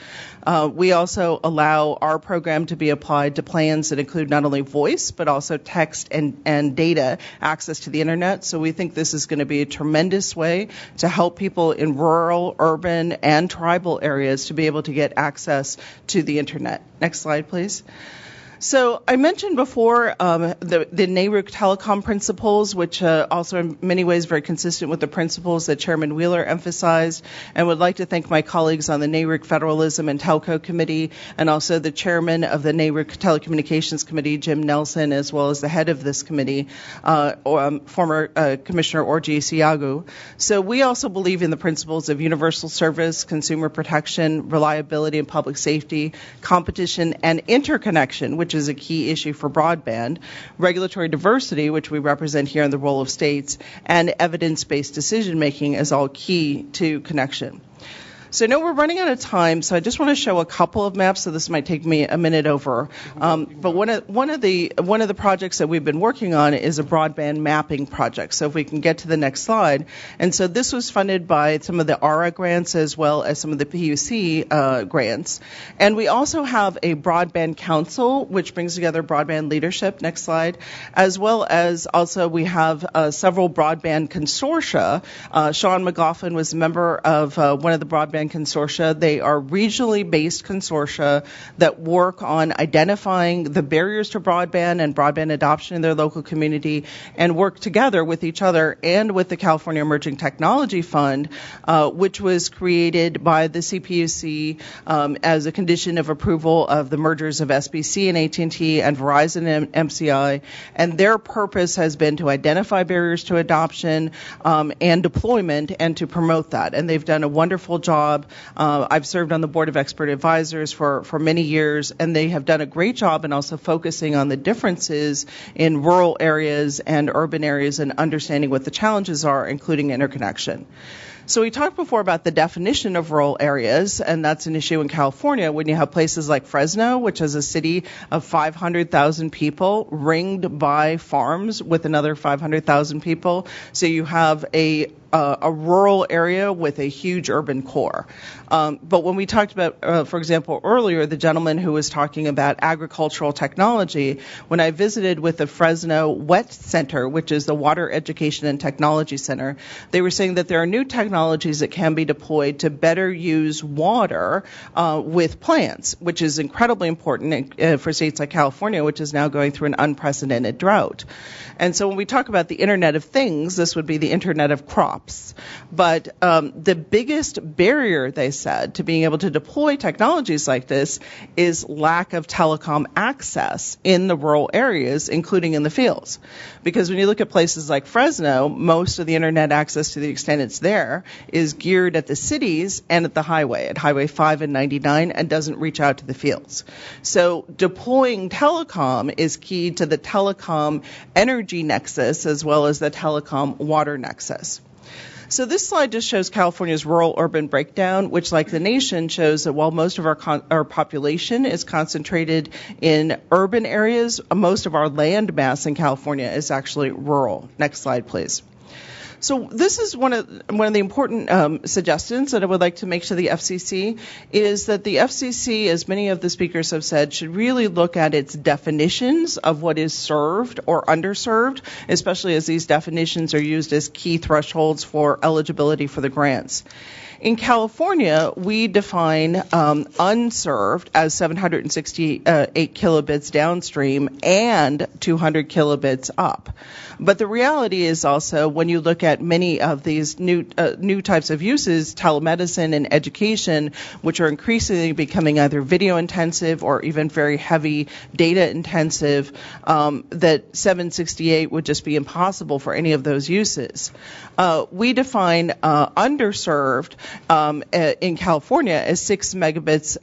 We also allow our program to be applied to plans that include not only voice, but also text and data access to the internet. So we think this is going to be a tremendous way to help people in rural, urban, and tribal areas to be able to get access to the internet. Next slide, please. So I mentioned before the NARUC telecom principles, which also in many ways very consistent with the principles that Chairman Wheeler emphasized, and would like to thank my colleagues on the NARUC Federalism and Telco Committee, and also the chairman of the NARUC Telecommunications Committee, Jim Nelson, as well as the head of this committee, former Commissioner Orji Siagu. So we also believe in the principles of universal service, consumer protection, reliability and public safety, competition, and interconnection, which is a key issue for broadband, regulatory diversity, which we represent here in the role of states, and evidence-based decision-making as all key to connection. So I know we're running out of time, so I just want to show a couple of maps. So this might take me a minute over. But one of the projects that we've been working on is a broadband mapping project. So if we can get to the next slide. And so this was funded by some of the ARA grants as well as some of the PUC grants. And we also have a broadband council, which brings together broadband leadership. Next slide. As well as also we have several broadband consortia. Sean McGoffin was a member of one of the broadband broadband consortia. They are regionally based consortia that work on identifying the barriers to broadband and broadband adoption in their local community, and work together with each other and with the California Emerging Technology Fund, which was created by the CPUC as a condition of approval of the mergers of SBC and AT&T and Verizon and MCI. And their purpose has been to identify barriers to adoption and deployment and to promote that. And they've done a wonderful job. I've served on the board of expert advisors for many years, and they have done a great job in also focusing on the differences in rural areas and urban areas and understanding what the challenges are, including interconnection. So we talked before about the definition of rural areas, and that's an issue in California when you have places like Fresno, which is a city of 500,000 people ringed by farms with another 500,000 people. So you have a rural area with a huge urban core. But when we talked about, for example, earlier, the gentleman who was talking about agricultural technology, when I visited with the Fresno WET Center, which is the Water Education and Technology Center, they were saying that there are new technologies that can be deployed to better use water with plants, which is incredibly important for states like California, which is now going through an unprecedented drought. And so when we talk about the Internet of Things, this would be the Internet of Crops. But the biggest barrier, they said, to being able to deploy technologies like this is lack of telecom access in the rural areas, including in the fields. Because when you look at places like Fresno, most of the Internet access, to the extent it's there, is geared at the cities and at the highway, at Highway 5 and 99, and doesn't reach out to the fields. So deploying telecom is key to the telecom energy nexus as well as the telecom water nexus. So this slide just shows California's rural-urban breakdown, which, like the nation, shows that while most of our population is concentrated in urban areas, most of our land mass in California is actually rural. Next slide, please. So this is one of the important suggestions that I would like to make to the FCC, is that the FCC, as many of the speakers have said, should really look at its definitions of what is served or underserved, especially as these definitions are used as key thresholds for eligibility for the grants. In California, we define unserved as 768 kilobits downstream and 200 kilobits up. But the reality is also, when you look at many of these new types of uses, telemedicine and education, which are increasingly becoming either video intensive or even very heavy data intensive, that 768 would just be impossible for any of those uses. We define underserved in California as 6 megabits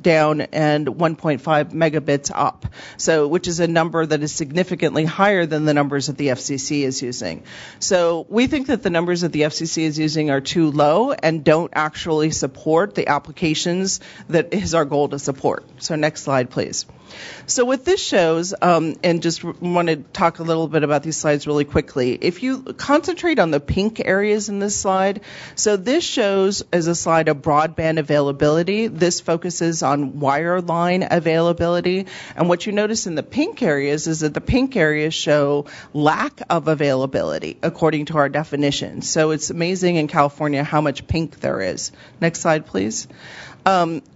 down and 1.5 megabits up, so which is a number that is significantly higher than the numbers that the FCC is using. So we think that the numbers that the FCC is using are too low and don't actually support the applications that is our goal to support. So next slide, please. So what this shows, and just want to talk a little bit about these slides really quickly. If you concentrate on the pink areas in this slide, so this shows as a slide of broadband availability. This focuses on wireline availability. And what you notice in the pink areas is that the pink areas show lack of availability according to our definition. So it's amazing in California how much pink there is. Next slide, please.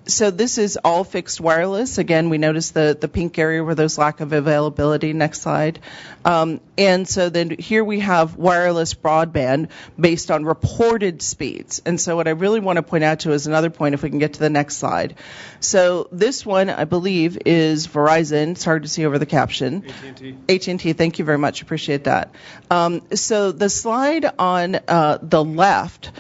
So this is all fixed wireless. Again, we notice the pink area where there's lack of availability. Next slide. And so then here we have wireless broadband based on reported speeds. And so what I really want to point out to is another point, if we can get to the next slide. So this one, I believe, is Verizon. It's hard to see over the caption. AT&T, thank you very much. Appreciate that. So the slide on the left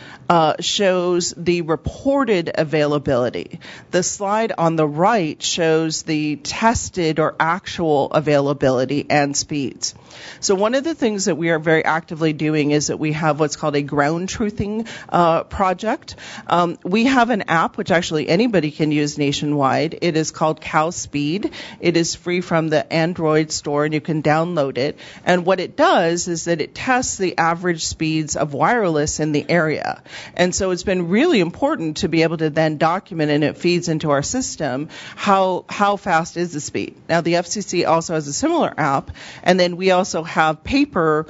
shows the reported availability. The slide on the right shows the tested or actual availability and speeds. So one of the things that we are very actively doing is that we have what's called a ground truthing project. We have an app which actually anybody can use nationwide. It is called CalSpeed. It is free from the Android store and you can download it. And what it does is that it tests the average speeds of wireless in the area. And so it's been really important to be able to then document, and it feeds into our system, how fast is the speed. Now, the FCC also has a similar app, and then we also have paper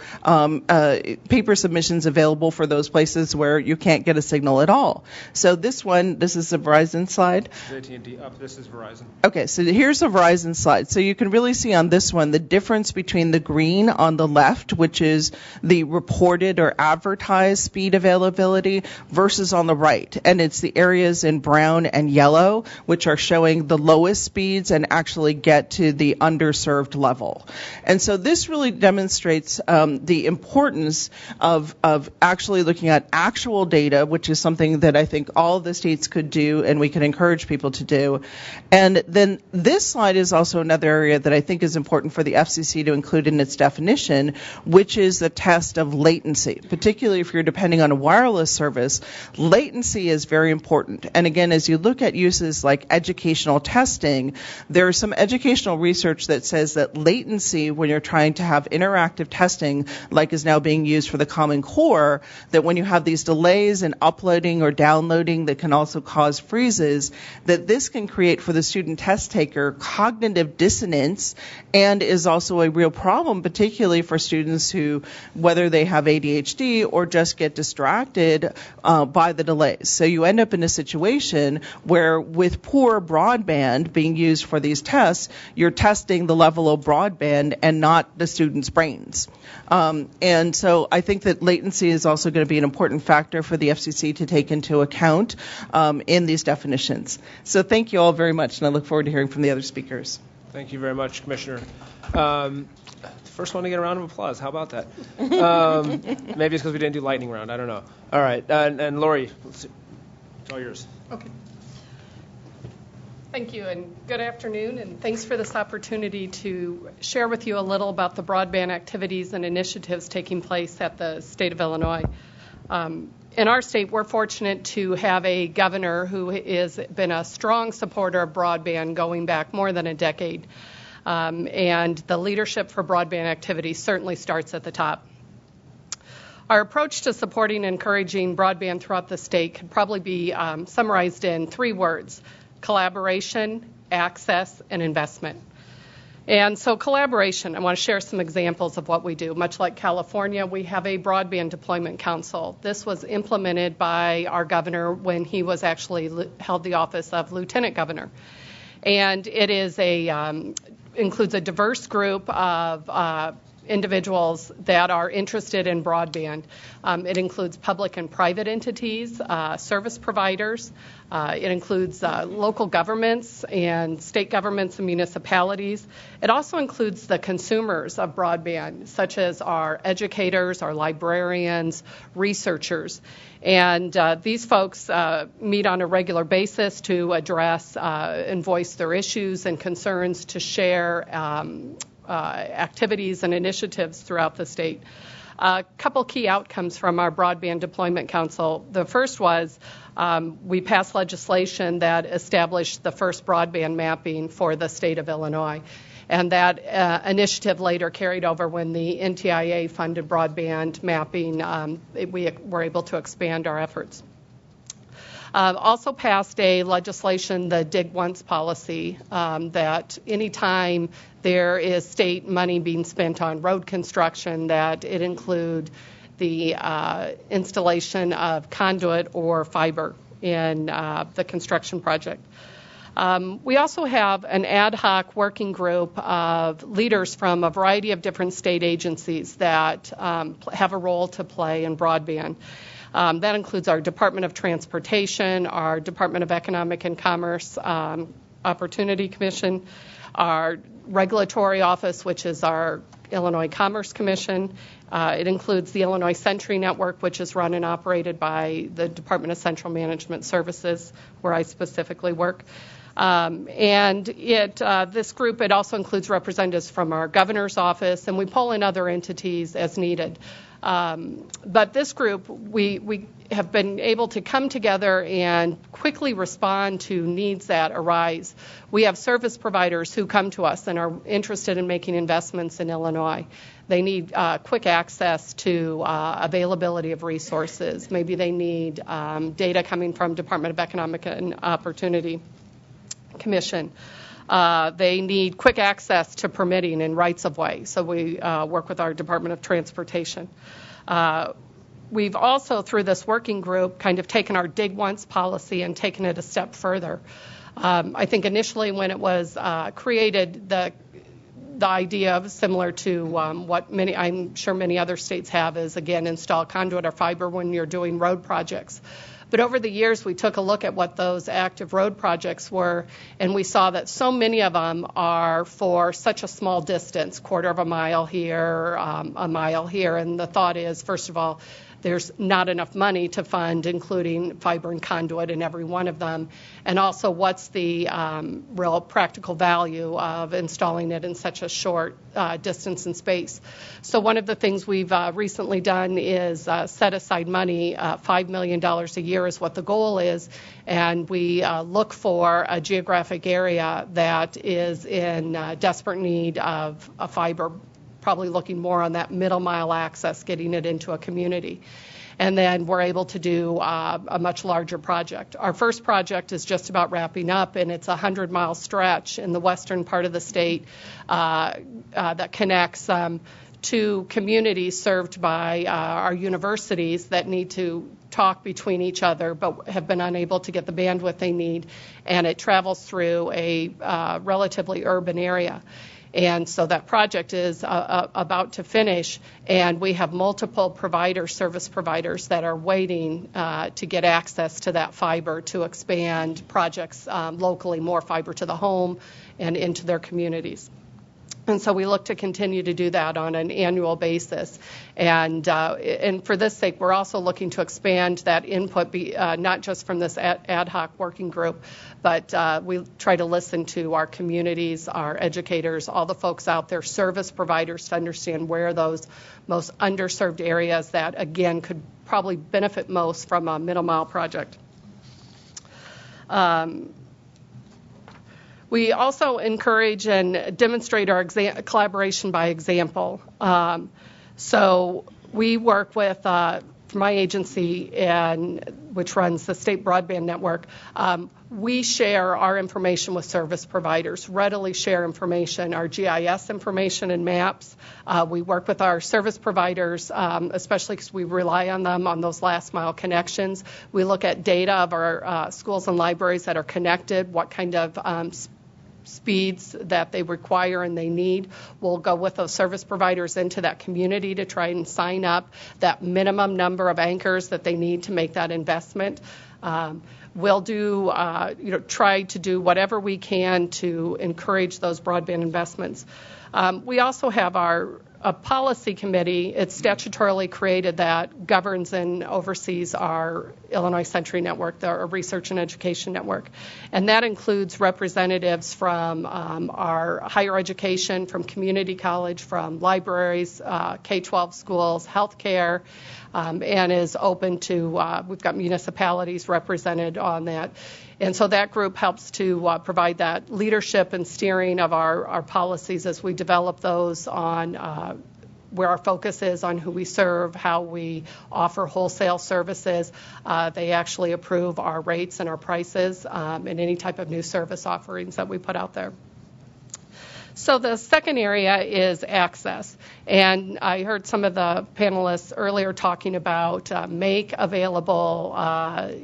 submissions available for those places where you can't get a signal at all. So this is a Verizon slide. AT&T up. This is Verizon. Okay, so here's a Verizon slide. So you can really see on this one the difference between the green on the left, which is the reported or advertised speed availability, versus on the right. And it's the areas in brown and yellow, which are showing the lowest speeds and actually get to the underserved level. And so this really demonstrates the importance of actually looking at actual data, which is something that I think all of the states could do and we could encourage people to do. And then this slide is also another area that I think is important for the FCC to include in its definition, which is the test of latency. Particularly if you're depending on a wireless service, latency is very important. And again, as you look at uses like educational testing, there is some educational research that says that latency, when you're trying to have interactive testing, like is now being used for the Common Core, that when you have these delays in uploading or downloading that can also cause freezes, that this can create for the student test taker cognitive dissonance and is also a real problem, particularly for students who, whether they have ADHD or just get distracted by the delays. So you end up in a situation where with poor broadband being used for these tests, you're testing the level of broadband and not the student's brains. And so I think that latency is also going to be an important factor for the FCC to take into account in these definitions. So thank you all very much, and I look forward to hearing from the other speakers. Thank you very much, Commissioner. First one to get a round of applause. How about that? Maybe it's because we didn't do lightning round. I don't know. All right. And Lori, it's all yours. Okay. Thank you, and good afternoon, and thanks for this opportunity to share with you a little about the broadband activities and initiatives taking place at the state of Illinois. In our state, we're fortunate to have a governor who has been a strong supporter of broadband going back more than a decade. And the leadership for broadband activities certainly starts at the top. Our approach to supporting and encouraging broadband throughout the state could probably be summarized in 3 words: collaboration, access, and investment. And so collaboration, I want to share some examples of what we do. Much like California, we have a broadband deployment council. This was implemented by our governor when he was actually held the office of lieutenant governor. And it is includes a diverse group of individuals that are interested in broadband. It includes public and private entities, service providers. It includes local governments and state governments and municipalities. It also includes the consumers of broadband, such as our educators, our librarians, researchers. And these folks meet on a regular basis to address and voice their issues and concerns, to share activities and initiatives throughout the state. A couple key outcomes from our Broadband Deployment Council. The first was we passed legislation that established the first broadband mapping for the state of Illinois. And that initiative later carried over when the NTIA funded broadband mapping. We were able to expand our efforts. Also passed a legislation, the Dig Once policy, that anytime there is state money being spent on road construction, that it include the installation of conduit or fiber in the construction project. We also have an ad hoc working group of leaders from a variety of different state agencies that have a role to play in broadband. That includes our Department of Transportation, our Department of Economic and Commerce Opportunity Commission, our regulatory office, which is our Illinois Commerce Commission. It includes the Illinois Sentry Network, which is run and operated by the Department of Central Management Services, where I specifically work. And this group, it also includes representatives from our governor's office, and we pull in other entities as needed. But this group, we have been able to come together and quickly respond to needs that arise. We have service providers who come to us and are interested in making investments in Illinois. They need quick access to availability of resources. Maybe they need data coming from Department of Economic and Opportunity Commission. They need quick access to permitting and rights of way. So we work with our Department of Transportation. We've also, through this working group, kind of taken our Dig Once policy and taken it a step further. I think initially when it was created, the idea of similar to what I'm sure many other states have is, again, install conduit or fiber when you're doing road projects. But over the years, we took a look at what those active road projects were, and we saw that so many of them are for such a small distance, quarter of a mile here, a mile here. And the thought is, first of all, there's not enough money to fund, including fiber and conduit in every one of them. And also, what's the real practical value of installing it in such a short distance and space? So one of the things we've recently done is set aside money. $5 million a year is what the goal is. And we look for a geographic area that is in desperate need of a fiber, probably looking more on that middle mile access, getting it into a community. And then we're able to do a much larger project. Our first project is just about wrapping up, and it's a 100-mile stretch in the western part of the state that connects two communities served by our universities that need to talk between each other but have been unable to get the bandwidth they need, and it travels through a relatively urban area. And so that project is about to finish, and we have multiple service providers that are waiting to get access to that fiber to expand projects locally, more fiber to the home and into their communities. And so we look to continue to do that on an annual basis. And for this sake, we're also looking to expand that input, not just from this ad hoc working group, but we try to listen to our communities, our educators, all the folks out there, service providers, to understand where those most underserved areas that, again, could probably benefit most from a middle mile project. We also encourage and demonstrate our collaboration by example. So we work with my agency, which runs the state broadband network. We share our information with service providers, readily share information, our GIS information and maps. We work with our service providers, especially because we rely on them on those last mile connections. We look at data of our schools and libraries that are connected, what kind of speeds that they require and they need. We'll go with those service providers into that community to try and sign up that minimum number of anchors that they need to make that investment. We'll do, try to do whatever we can to encourage those broadband investments. We also have a policy committee. It's statutorily created that governs and oversees our Illinois Century Network, our research and education network. And that includes representatives from our higher education, from community college, from libraries, K-12 schools, healthcare, and is open to, we've got municipalities represented on that. And so that group helps to provide that leadership and steering of our policies as we develop those on where our focus is on who we serve, how we offer wholesale services. They actually approve our rates and our prices and any type of new service offerings that we put out there. So the second area is access. And I heard some of the panelists earlier talking about make available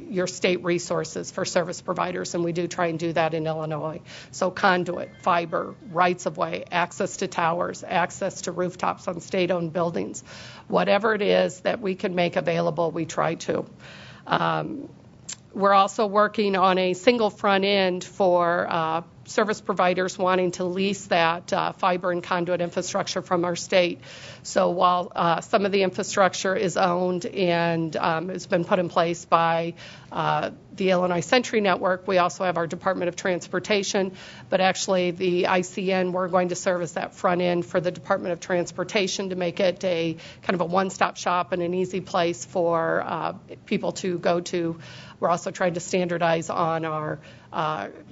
your state resources for service providers, and we do try and do that in Illinois. So conduit, fiber, rights of way, access to towers, access to rooftops on state-owned buildings. Whatever it is that we can make available, we try to. We're also working on a single front end for service providers wanting to lease that fiber and conduit infrastructure from our state. So while some of the infrastructure is owned and has been put in place by the Illinois Century Network, we also have our Department of Transportation, but actually the ICN, we're going to serve as that front end for the Department of Transportation to make it a kind of a one-stop shop and an easy place for people to go to. We're also trying to standardize on our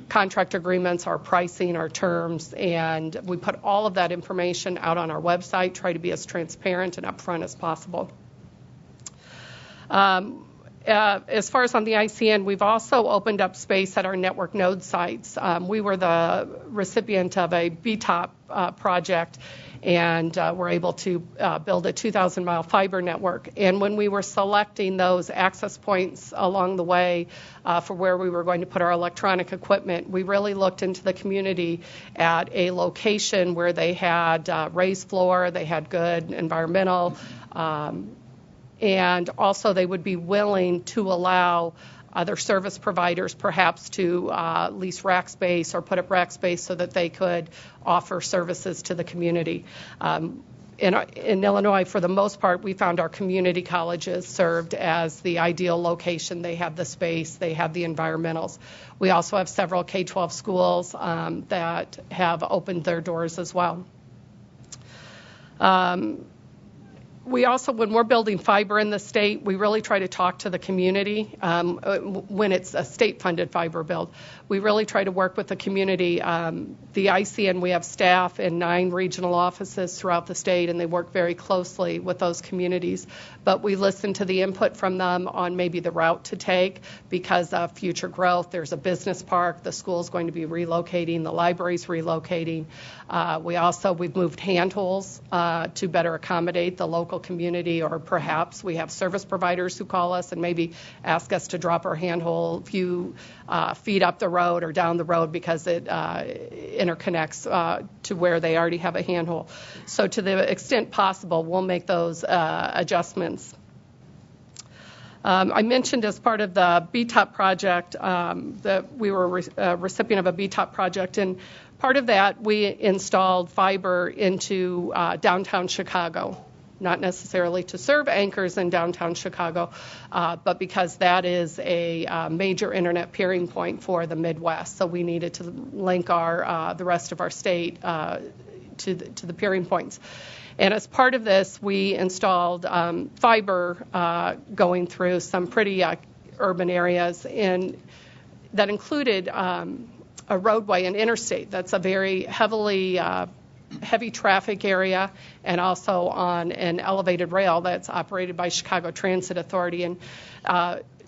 contract agreements, agreements, our pricing, our terms, and we put all of that information out on our website, try to be as transparent and upfront as possible. As far as on the ICN, we've also opened up space at our network node sites. We were the recipient of a BTOP project, and were able to build a 2,000-mile fiber network. And when we were selecting those access points along the way for where we were going to put our electronic equipment, we really looked into the community at a location where they had raised floor, they had good environmental, and also they would be willing to allow other service providers perhaps to lease rack space or put up rack space so that they could offer services to the community. In Illinois, for the most part, we found our community colleges served as the ideal location. They have the space, they have the environmentals. We also have several K-12 schools that have opened their doors as well. We also, when we're building fiber in the state, we really try to talk to the community. When it's a state-funded fiber build, we really try to work with the community. The ICN, we have staff in 9 regional offices throughout the state, and they work very closely with those communities. But we listen to the input from them on maybe the route to take because of future growth. There's a business park. The school's going to be relocating. The library's relocating. We've moved handholds to better accommodate the local community, or perhaps we have service providers who call us and maybe ask us to drop our handhold a few feet up the road or down the road because it interconnects to where they already have a handhold. So to the extent possible, we'll make those adjustments. I mentioned as part of the BTOP project that we were a recipient of a BTOP project, and part of that we installed fiber into downtown Chicago. Not necessarily to serve anchors in downtown Chicago, but because that is a major internet peering point for the Midwest. So we needed to link the rest of our state to the peering points. And as part of this, we installed fiber going through some pretty urban areas, and that included a roadway, an interstate that's a very heavy traffic area, and also on an elevated rail that's operated by Chicago Transit Authority. And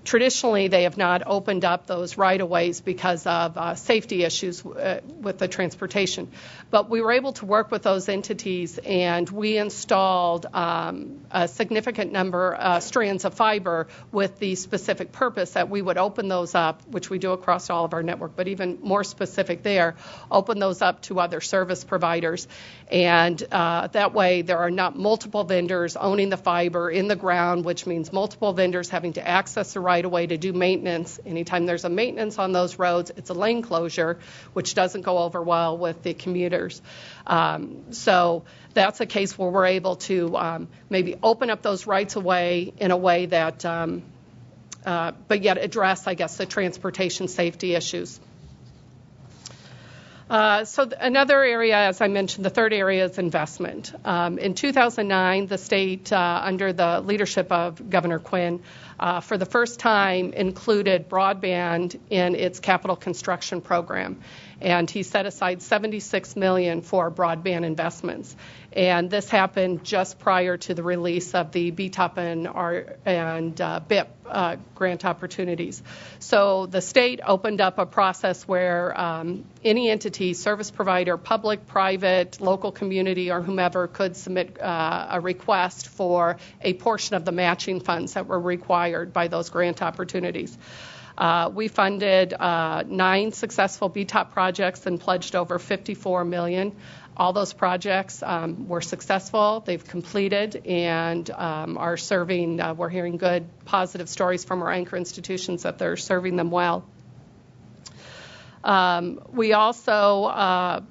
traditionally, they have not opened up those right-of-ways because of safety issues with the transportation. But we were able to work with those entities, and we installed a significant number of strands of fiber with the specific purpose that we would open those up, which we do across all of our network, but even more specific there, open those up to other service providers. And that way there are not multiple vendors owning the fiber in the ground, which means multiple vendors having to access the right-of-way to do maintenance. Anytime there's a maintenance on those roads, it's a lane closure, which doesn't go over well with the commuters. So that's a case where we're able to maybe open up those rights-of-way in a way that, but yet address, I guess, the transportation safety issues. Another area, as I mentioned, the third area is investment. In 2009, the state, under the leadership of Governor Quinn, for the first time included broadband in its capital construction program. And he set aside $76 million for broadband investments. And this happened just prior to the release of the BTOP and BIP grant opportunities. So the state opened up a process where any entity, service provider, public, private, local community, or whomever could submit a request for a portion of the matching funds that were required by those grant opportunities. We funded 9 successful BTOP projects and pledged over $54 million. All those projects were successful. They've completed and are serving. We're hearing good, positive stories from our anchor institutions that they're serving them well. We also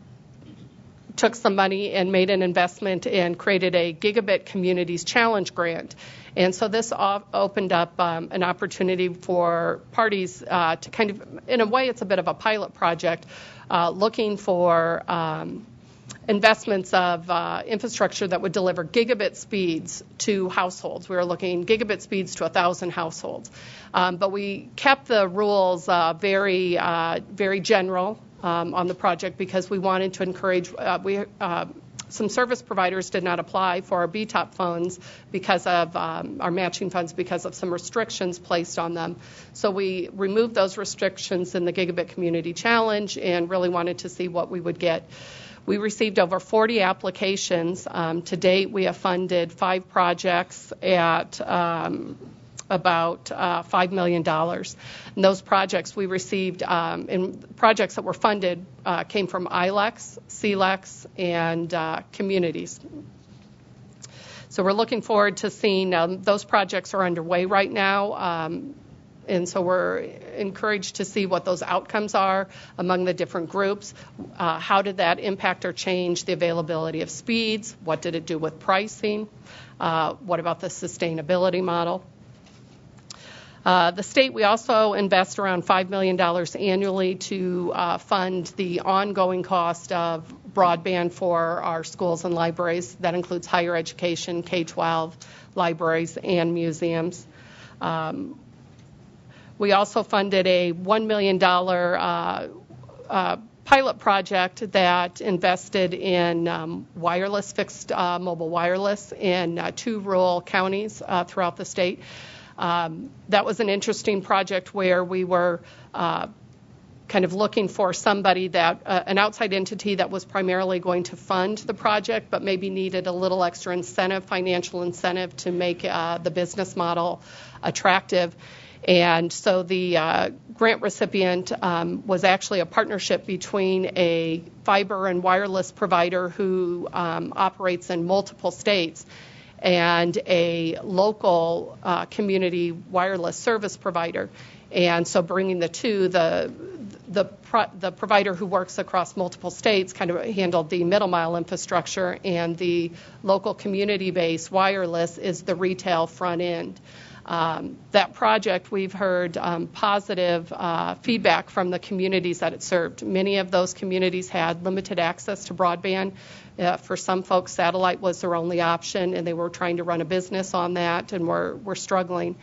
took some money and made an investment and created a Gigabit Communities Challenge grant. And so this opened up an opportunity for parties to kind of, in a way, it's a bit of a pilot project, looking for investments of infrastructure that would deliver gigabit speeds to households. We were looking gigabit speeds to 1,000 households. But we kept the rules very general on the project because we wanted to encourage. Some service providers did not apply for our BTOP funds because of our matching funds because of some restrictions placed on them. So we removed those restrictions in the Gigabit Community Challenge and really wanted to see what we would get. We received over 40 applications. To date, we have funded 5 projects at about $5 million. And those projects we received, and projects that were funded came from ILEX, CLEX, and communities. So we're looking forward to seeing those projects are underway right now. And so we're encouraged to see what those outcomes are among the different groups. How did that impact or change the availability of speeds? What did it do with pricing? What about the sustainability model? The state, we also invest around $5 million annually to fund the ongoing cost of broadband for our schools and libraries. That includes higher education, K-12, libraries, and museums. We also funded a $1 million pilot project that invested in wireless, fixed mobile wireless in 2 rural counties throughout the state. That was an interesting project where we were kind of looking for somebody that, an outside entity that was primarily going to fund the project, but maybe needed a little extra incentive, financial incentive to make the business model attractive. And so the grant recipient was actually a partnership between a fiber and wireless provider who operates in multiple states and a local community wireless service provider. And so bringing the two, the provider who works across multiple states kind of handled the middle mile infrastructure, and the local community-based wireless is the retail front end. That project, we've heard positive feedback from the communities that it served. Many of those communities had limited access to broadband. For some folks, satellite was their only option, and they were trying to run a business on that, and were struggling.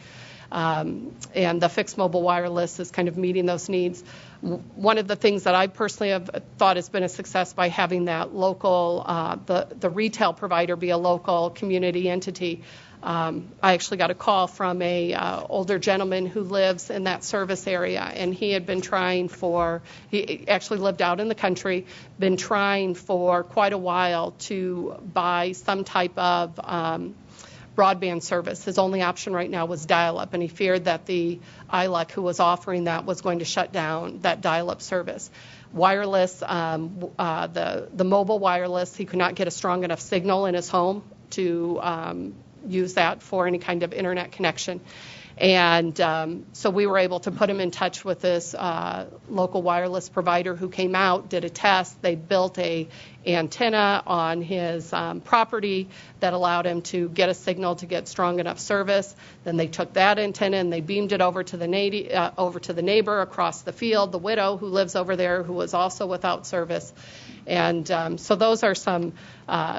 And the fixed mobile wireless is kind of meeting those needs. One of the things that I personally have thought has been a success by having that local, the retail provider be a local community entity. I actually got a call from a older gentleman who lives in that service area, and he had been trying he actually lived out in the country, been trying for quite a while to buy some type of broadband service. His only option right now was dial-up, and he feared that the ILEC who was offering that was going to shut down that dial-up service. Wireless, the mobile wireless, he could not get a strong enough signal in his home to use that for any kind of internet connection. And so we were able to put him in touch with this local wireless provider who came out, did a test. They built a antenna on his property that allowed him to get a signal to get strong enough service. Then they took that antenna and they beamed it over to the neighbor across the field, the widow who lives over there, who was also without service. And so those are some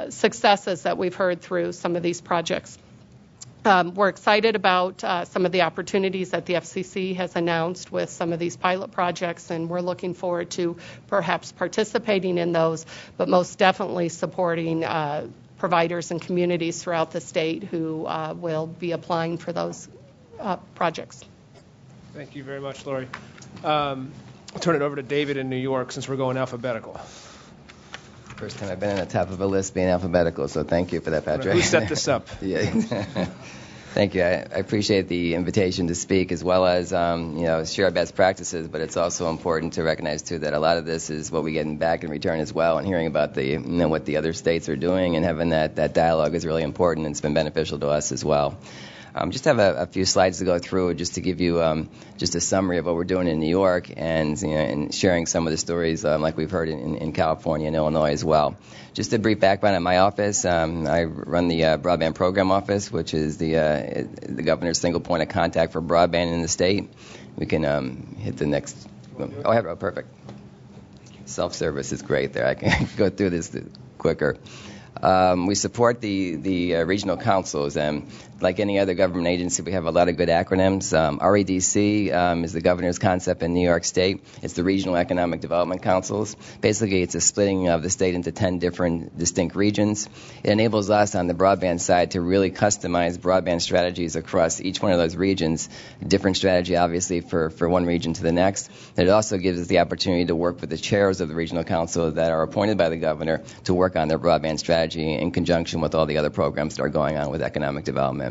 successes that we've heard through some of these projects. We're excited about some of the opportunities that the FCC has announced with some of these pilot projects, and we're looking forward to perhaps participating in those, but most definitely supporting providers and communities throughout the state who will be applying for those projects. Thank you very much, Lori. I'll turn it over to David in New York since we're going alphabetical. First time I've been on the top of a list being alphabetical, so thank you for that, Patrick. Who set this up? Yeah. Thank you. I appreciate the invitation to speak, as well as share best practices. But it's also important to recognize too that a lot of this is what we get back in return as well. And hearing about what the other states are doing and having that dialogue is really important, and it's been beneficial to us as well. Just have a few slides to go through just to give you just a summary of what we're doing in New York, and sharing some of the stories like we've heard in California and Illinois as well. Just a brief background at my office. I run the Broadband Program Office, which is the governor's single point of contact for broadband in the state. We can hit the next. Perfect. Self-service is great there. I can go through this quicker. We support the regional councils, and like any other government agency, we have a lot of good acronyms. REDC is the governor's concept in New York State. It's the Regional Economic Development Councils. Basically, it's a splitting of the state into 10 different distinct regions. It enables us on the broadband side to really customize broadband strategies across each one of those regions. Different strategy, obviously, for one region to the next. It also gives us the opportunity to work with the chairs of the regional council that are appointed by the governor to work on their broadband strategy in conjunction with all the other programs that are going on with economic development.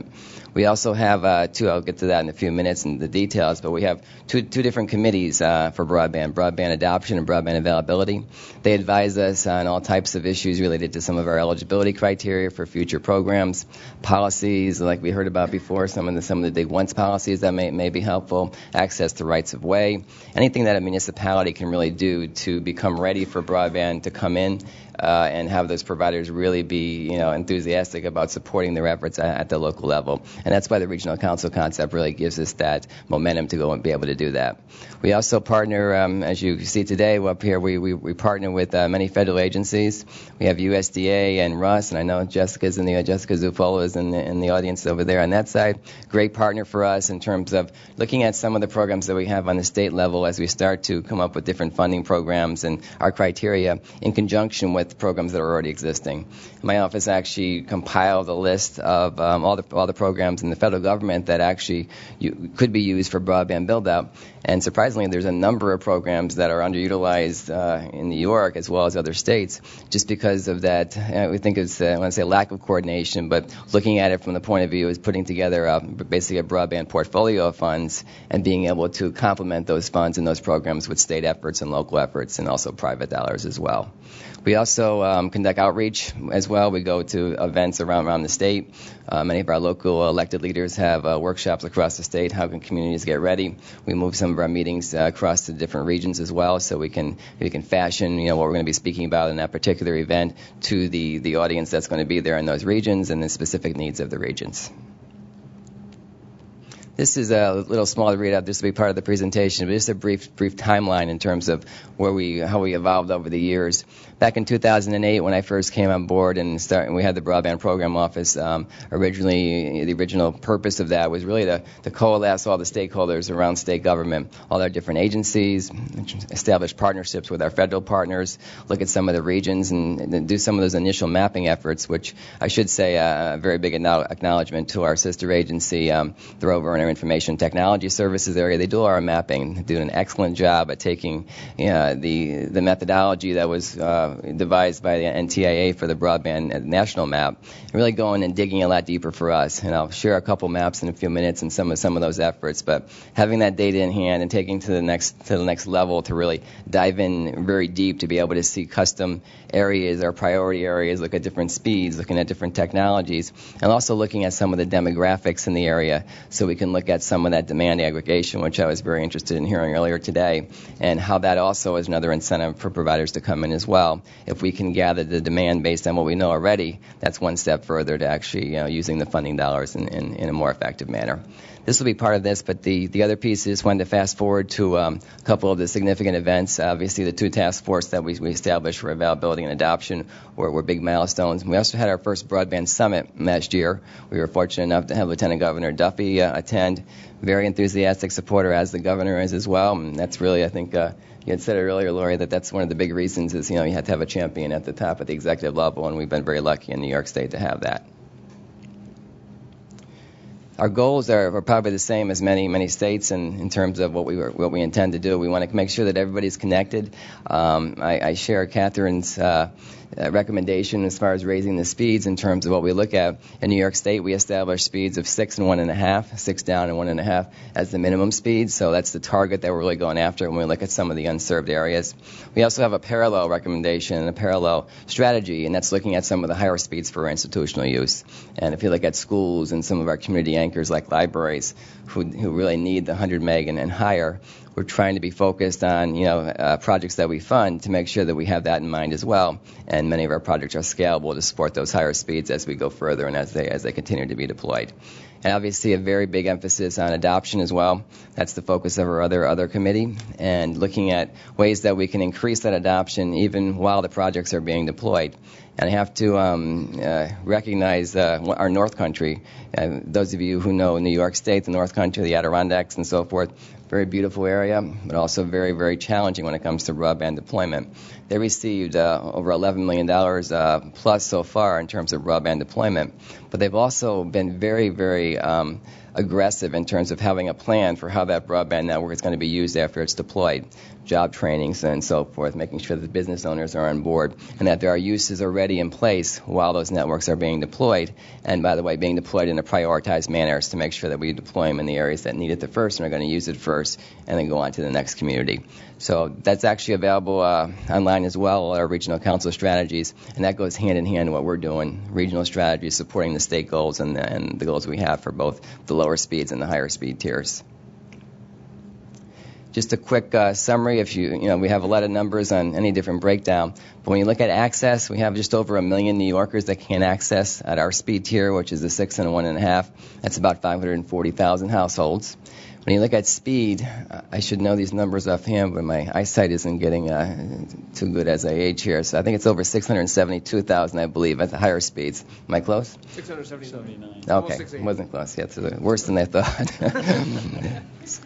We also have I'll get to that in a few minutes in the details, but we have two different committees for broadband adoption and broadband availability. They advise us on all types of issues related to some of our eligibility criteria for future programs, policies like we heard about before, some of the big once policies that may be helpful, access to rights of way, anything that a municipality can really do to become ready for broadband to come in and have those providers really be enthusiastic about supporting their efforts at the local level. And that's why the regional council concept really gives us that momentum to go and be able to do that. We also partner, as you see today up here, we partner with many federal agencies. We have USDA and RUS, and I know Jessica Zufola is in the audience over there on that side. Great partner for us in terms of looking at some of the programs that we have on the state level as we start to come up with different funding programs and our criteria in conjunction with programs that are already existing. My office actually compiled a list of all the programs in the federal government that actually could be used for broadband build-out. And surprisingly, there's a number of programs that are underutilized in New York as well as other states just because of that. We think it's, I want to say, lack of coordination, but looking at it from the point of view is putting together basically a broadband portfolio of funds and being able to complement those funds and those programs with state efforts and local efforts and also private dollars as well. We also conduct outreach as well. We go to events around the state. Many of our local elected leaders have workshops across the state. How can communities get ready? We move some of our meetings across the different regions as well, so we can fashion what we're going to be speaking about in that particular event to the audience that's going to be there in those regions and the specific needs of the regions. This is a little small to read out. This will be part of the presentation, but just a brief timeline in terms of how we evolved over the years. Back in 2008, when I first came on board and we had the Broadband Program Office, originally the original purpose of that was really to coalesce all the stakeholders around state government, all our different agencies, establish partnerships with our federal partners, look at some of the regions, and do some of those initial mapping efforts, which I should say a very big acknowledgement to our sister agency. They're over in our information technology services area. They do our mapping, do an excellent job at taking the methodology that was devised by the NTIA for the broadband national map, and really going and digging a lot deeper for us. And I'll share a couple maps in a few minutes and some of those efforts. But having that data in hand and taking to the next level to really dive in very deep to be able to see custom areas, our priority areas, look at different speeds, looking at different technologies, and also looking at some of the demographics in the area, so we can look at some of that demand aggregation, which I was very interested in hearing earlier today, and how that also is another incentive for providers to come in as well. If we can gather the demand based on what we know already, that's one step further to actually using the funding dollars in a more effective manner. This will be part of this, but the other piece is wanted to fast forward to a couple of the significant events. Obviously, the two task force that we established for availability and adoption were big milestones. We also had our first broadband summit last year. We were fortunate enough to have Lieutenant Governor Duffy attend. Very enthusiastic supporter, as the governor is as well. And that's really, I think, you had said it earlier, Lori, that's one of the big reasons is, you have to have a champion at the top at the executive level, and we've been very lucky in New York State to have that. Our goals are probably the same as many states in terms of what we intend to do. We want to make sure that everybody's connected. I share Catherine's recommendation as far as raising the speeds in terms of what we look at. In New York State, we establish speeds of 6 and 1.5, 6 down and 1.5 as the minimum speed. So that's the target that we're really going after when we look at some of the unserved areas. We also have a parallel recommendation and a parallel strategy, and that's looking at some of the higher speeds for institutional use. And if you look at schools and some of our community anchors like libraries who really need the 100 meg and higher, we're trying to be focused on, projects that we fund to make sure that we have that in mind as well. And many of our projects are scalable to support those higher speeds as we go further and as they continue to be deployed. And obviously a very big emphasis on adoption as well. That's the focus of our other committee, and looking at ways that we can increase that adoption even while the projects are being deployed. And I have to recognize our North Country. Those of you who know New York State, the North Country, the Adirondacks and so forth, very beautiful area, but also very, very challenging when it comes to broadband deployment. They received over $11 million plus so far in terms of broadband deployment, but they've also been very, very aggressive in terms of having a plan for how that broadband network is going to be used after it's deployed, job trainings and so forth, making sure that the business owners are on board and that there are uses already in place while those networks are being deployed, and by the way, being deployed in a prioritized manner to make sure that we deploy them in the areas that need it the first and are going to use it first and then go on to the next community. So that's actually available online as well, our regional council strategies, and that goes hand in hand with what we're doing, regional strategies supporting the state goals and the goals we have for both the lower speeds and the higher speed tiers. Just a quick summary. If we have a lot of numbers on any different breakdown, but when you look at access, we have just over 1 million New Yorkers that can access at our speed tier, which is a 6 and a 1.5. That's about 540,000 households. When you look at speed, I should know these numbers offhand, but my eyesight isn't getting too good as I age here. So I think it's over 672,000, I believe, at the higher speeds. Am I close? 679. Okay, wasn't close yet. So worse than I thought.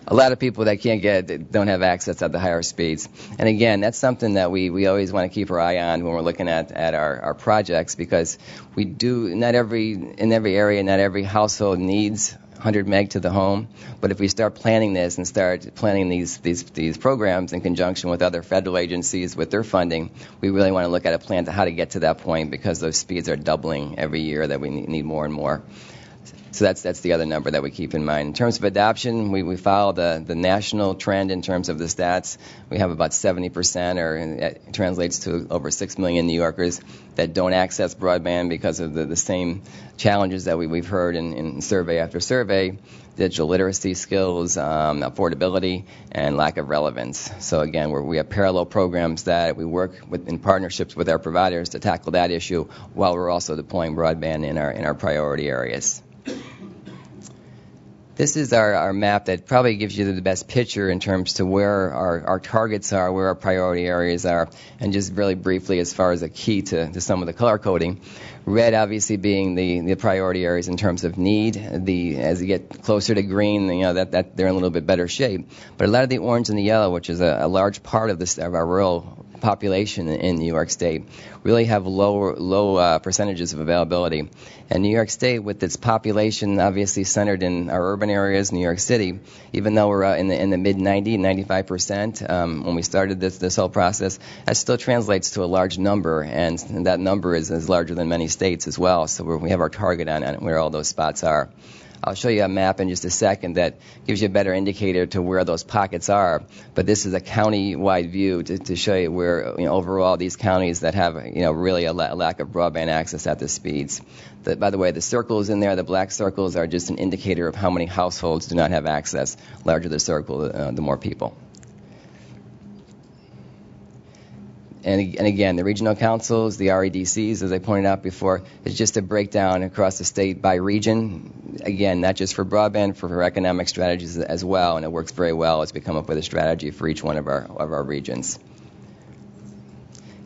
A lot of people that don't have access at the higher speeds. And again, that's something that we always want to keep our eye on when we're looking at our projects, because we do, in every area, not every household needs 100 meg to the home, but if we start planning this and start planning these programs in conjunction with other federal agencies with their funding, we really want to look at a plan to how to get to that point, because those speeds are doubling every year, that we need more and more. So that's the other number that we keep in mind. In terms of adoption, we follow the national trend in terms of the stats. We have about 70%, or it translates to over 6 million New Yorkers that don't access broadband because of the same challenges that we've heard in survey after survey: digital literacy skills, affordability, and lack of relevance. So again, we have parallel programs that we work in partnerships with our providers to tackle that issue while we're also deploying broadband in our priority areas. This is our map that probably gives you the best picture in terms to where our targets are, where our priority areas are, and just really briefly as far as a key to some of the color coding. Red obviously being the priority areas in terms of need. As you get closer to green, that they're in a little bit better shape. But a lot of the orange and the yellow, which is a large part of our rural population in New York State, really have low percentages of availability. And New York State, with its population obviously centered in our urban areas, New York City, even though we're in the mid 95% when we started this whole process, that still translates to a large number, and that number is larger than many states as well. So we have our target on where all those spots are. I'll show you a map in just a second that gives you a better indicator to where those pockets are. But this is a county-wide view to show you where, overall, these counties that have, really a lack of broadband access at the speeds. By the way, the circles in there, the black circles, are just an indicator of how many households do not have access. Larger the circle, the more people. And again, the regional councils, the REDCs, as I pointed out before, is just a breakdown across the state by region. Again, not just for broadband, for economic strategies as well, and it works very well as we come up with a strategy for each one of our regions.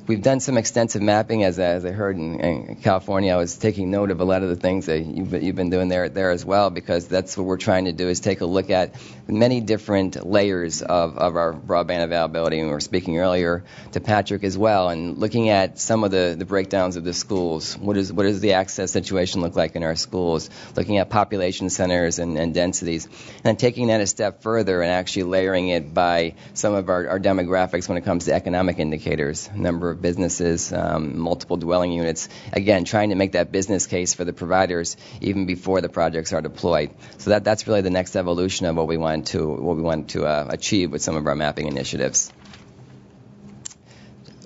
We've done some extensive mapping, as I heard in California. I was taking note of a lot of the things that you've been doing there as well, because that's what we're trying to do, is take a look at many different layers of our broadband availability. And we were speaking earlier to Patrick as well, and looking at some of the breakdowns of the schools. What does the access situation look like in our schools? Looking at population centers and densities, and then taking that a step further and actually layering it by some of our demographics when it comes to economic indicators, number of businesses, multiple dwelling units. Again, trying to make that business case for the providers even before the projects are deployed. So that's really the next evolution of what we want to achieve with some of our mapping initiatives.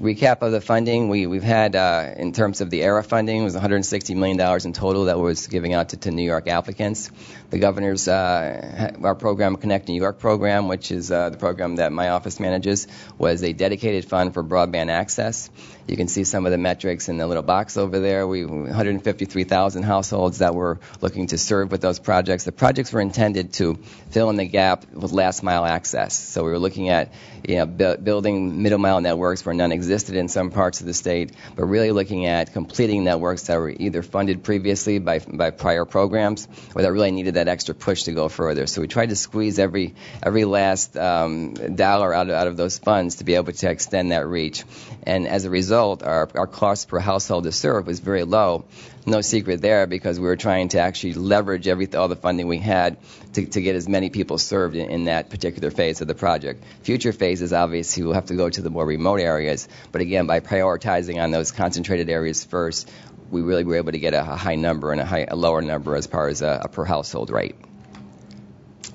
recap of the funding, we've had, in terms of the ERA funding, it was $160 million in total that was giving out to New York applicants. The governor's, our program, Connect New York program, which is the program that my office manages, was a dedicated fund for broadband access. You can see some of the metrics in the little box over there. 153,000 households that we're looking to serve with those projects. The projects were intended to fill in the gap with last mile access. So we were looking at building middle mile networks where none existed in some parts of the state, but really looking at completing networks that were either funded previously by prior programs or that really needed that extra push to go further. So we tried to squeeze every last dollar out of those funds to be able to extend that reach. And as a result, our cost per household to serve was very low. No secret there, because we were trying to actually leverage all the funding we had to get as many people served in that particular phase of the project. Future phases, obviously, will have to go to the more remote areas. But again, by prioritizing on those concentrated areas first, we really were able to get a high number and a lower number as far as a per household rate.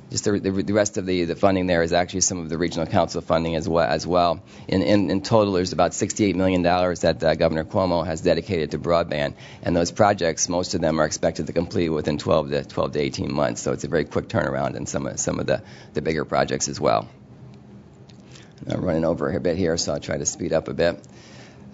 Just the rest of the funding there is actually some of the regional council funding as well. In total, there's about $68 million that Governor Cuomo has dedicated to broadband, and those projects, most of them are expected to complete within 12 to 18 months. So it's a very quick turnaround in some of the bigger projects as well. I'm running over a bit here, so I'll try to speed up a bit.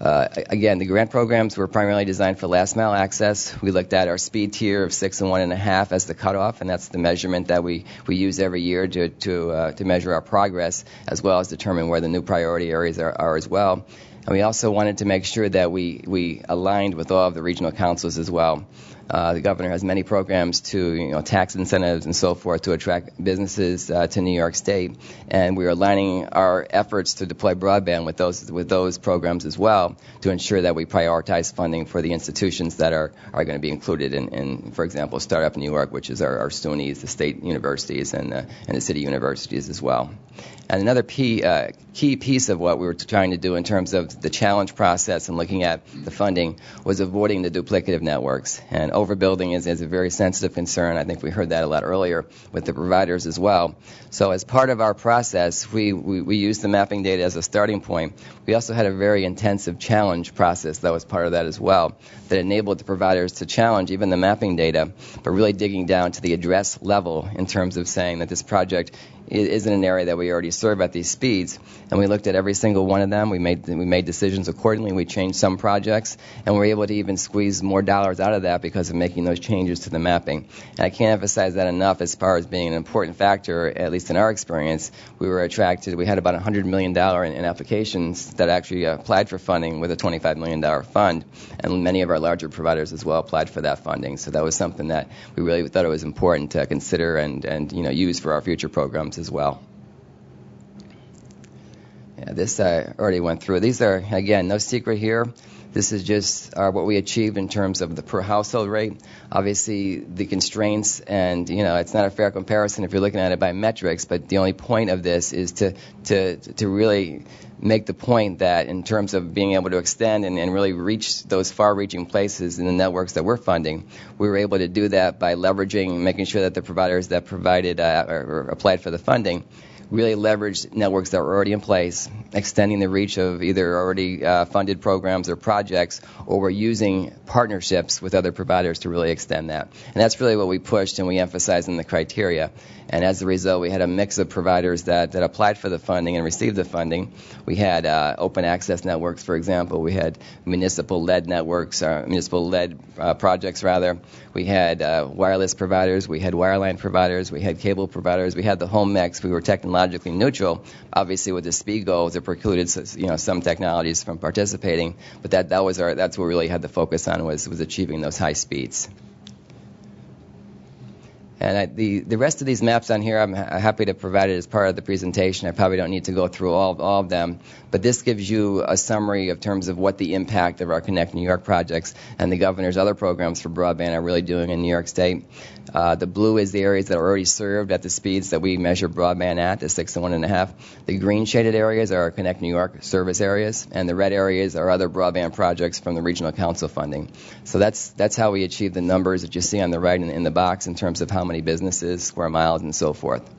Again, the grant programs were primarily designed for last mile access. We looked at our speed tier of 6 and 1.5 as the cutoff, and that's the measurement that we use every year to measure our progress, as well as determine where the new priority areas are as well. And we also wanted to make sure that we aligned with all of the regional councils as well. The governor has many programs to, tax incentives and so forth to attract businesses to New York State, and we are aligning our efforts to deploy broadband with those programs as well to ensure that we prioritize funding for the institutions that are going to be included in, for example, Startup New York, which is our SUNYs, the state universities, and the city universities as well. And another key piece of what we were trying to do in terms of the challenge process and looking at the funding was avoiding the duplicative networks. And overbuilding is a very sensitive concern. I think we heard that a lot earlier with the providers as well. So as part of our process, we used the mapping data as a starting point. We also had a very intensive challenge process that was part of that as well, that enabled the providers to challenge even the mapping data, but really digging down to the address level in terms of saying that this project is in an area that we already serve at these speeds. And we looked at every single one of them. We made decisions accordingly. We changed some projects, and we were able to even squeeze more dollars out of that because of making those changes to the mapping. And I can't emphasize that enough as far as being an important factor, at least in our experience. We had about $100 million in applications that actually applied for funding with a $25 million fund, and many of our larger providers as well applied for that funding. So that was something that we really thought it was important to consider and use for our future programs as well. Yeah, this I already went through. These are, again, no secret here. This is just what we achieved in terms of the per household rate. Obviously, the constraints, and it's not a fair comparison if you're looking at it by metrics, but the only point of this is to really make the point that in terms of being able to extend and really reach those far-reaching places in the networks that we're funding, we were able to do that by leveraging, making sure that the providers that provided or applied for the funding really leveraged networks that were already in place, extending the reach of either already funded programs or projects, or we're using partnerships with other providers to really extend that. And that's really what we pushed and we emphasized in the criteria. And as a result, we had a mix of providers that applied for the funding and received the funding. We had open access networks, for example. We had municipal-led networks, municipal-led projects, rather. We had wireless providers. We had wireline providers. We had cable providers. We had the whole mix. We were technologically neutral. Obviously, with the speed goals, it precluded some technologies from participating. But that's what we really had the focus on was achieving those high speeds. And the rest of these maps on here, I'm happy to provide it as part of the presentation. I probably don't need to go through all of them. But this gives you a summary of terms of what the impact of our Connect New York projects and the governor's other programs for broadband are really doing in New York State. The blue is the areas that are already served at the speeds that we measure broadband at, the 6 and 1.5. The green shaded areas are our Connect New York service areas, and the red areas are other broadband projects from the regional council funding. So that's how we achieve the numbers that you see on the right in the box in terms of how many businesses, square miles, and so forth.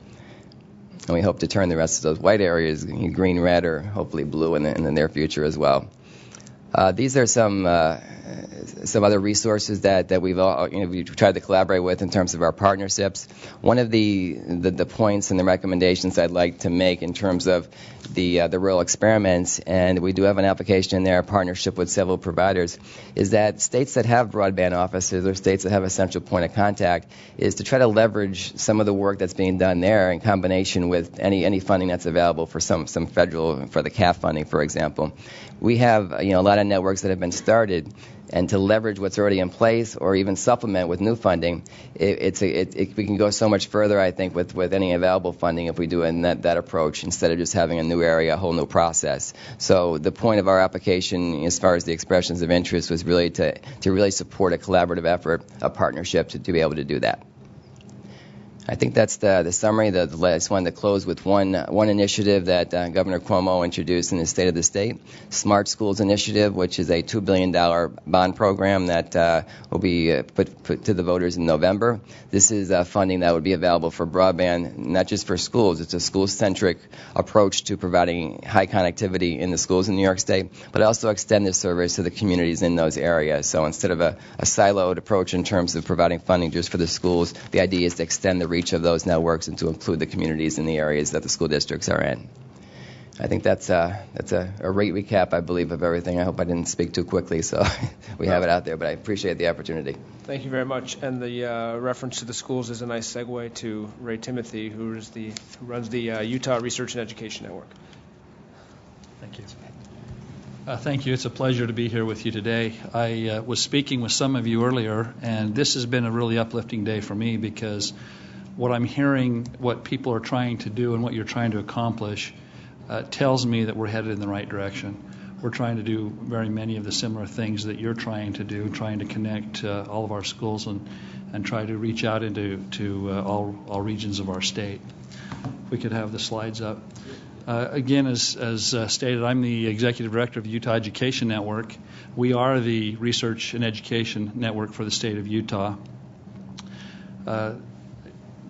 and we hope to turn the rest of those white areas green, red, or hopefully blue in the near future as well. These are some other resources that we've tried to collaborate with in terms of our partnerships. One of the points and the recommendations I'd like to make in terms of the rural experiments, and we do have an application in there, a partnership with several providers, is that states that have broadband offices or states that have a central point of contact is to try to leverage some of the work that's being done there in combination with any funding that's available for some federal, for the CAF funding, for example. We have a lot of networks that have been started, and to leverage what's already in place or even supplement with new funding, we can go so much further, I think, with any available funding if we do in that approach instead of just having a new area, a whole new process. So the point of our application as far as the expressions of interest was really to really support a collaborative effort, a partnership to be able to do that. I think that's the summary. I just wanted to close with one initiative that Governor Cuomo introduced in the State of the State, Smart Schools Initiative, which is a $2 billion bond program that will be put to the voters in November. This is funding that would be available for broadband, not just for schools. It's a school-centric approach to providing high connectivity in the schools in New York State, but also extend the service to the communities in those areas. So instead of a siloed approach in terms of providing funding just for the schools, the idea is to extend the reach of those networks and to include the communities in the areas that the school districts are in. I think that's a great recap, I believe, of everything. I hope I didn't speak too quickly, so we have it out there, but I appreciate the opportunity. Thank you very much. And the reference to the schools is a nice segue to Ray Timothy, who runs the Utah Research and Education Network. Thank you. Thank you. It's a pleasure to be here with you today. I was speaking with some of you earlier, and this has been a really uplifting day for me because what I'm hearing, what people are trying to do and what you're trying to accomplish tells me that we're headed in the right direction. We're trying to do very many of the similar things that you're trying to do, trying to connect all of our schools and try to reach out into all regions of our state. If we could have the slides up. Again, as stated, I'm the Executive Director of the Utah Education Network. We are the Research and Education Network for the state of Utah.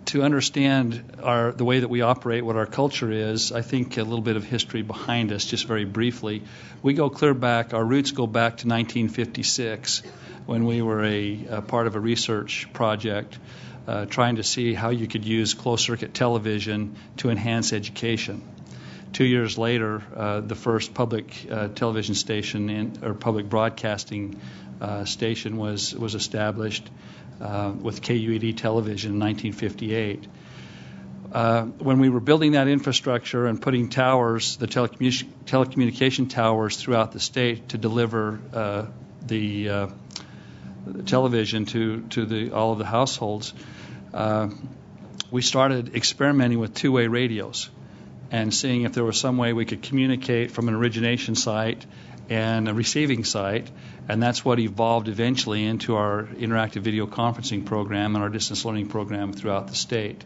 To understand the way that we operate, what our culture is, I think a little bit of history behind us, just very briefly. We go clear back, our roots go back to 1956 when we were a part of a research project trying to see how you could use closed-circuit television to enhance education. 2 years later, the first public television station or public broadcasting station was established with KUED television in 1958. When we were building that infrastructure and putting towers, the telecommunication towers throughout the state to deliver the television to all of the households, we started experimenting with two-way radios and seeing if there was some way we could communicate from an origination site and a receiving site, and that's what evolved eventually into our interactive video conferencing program and our distance learning program throughout the state.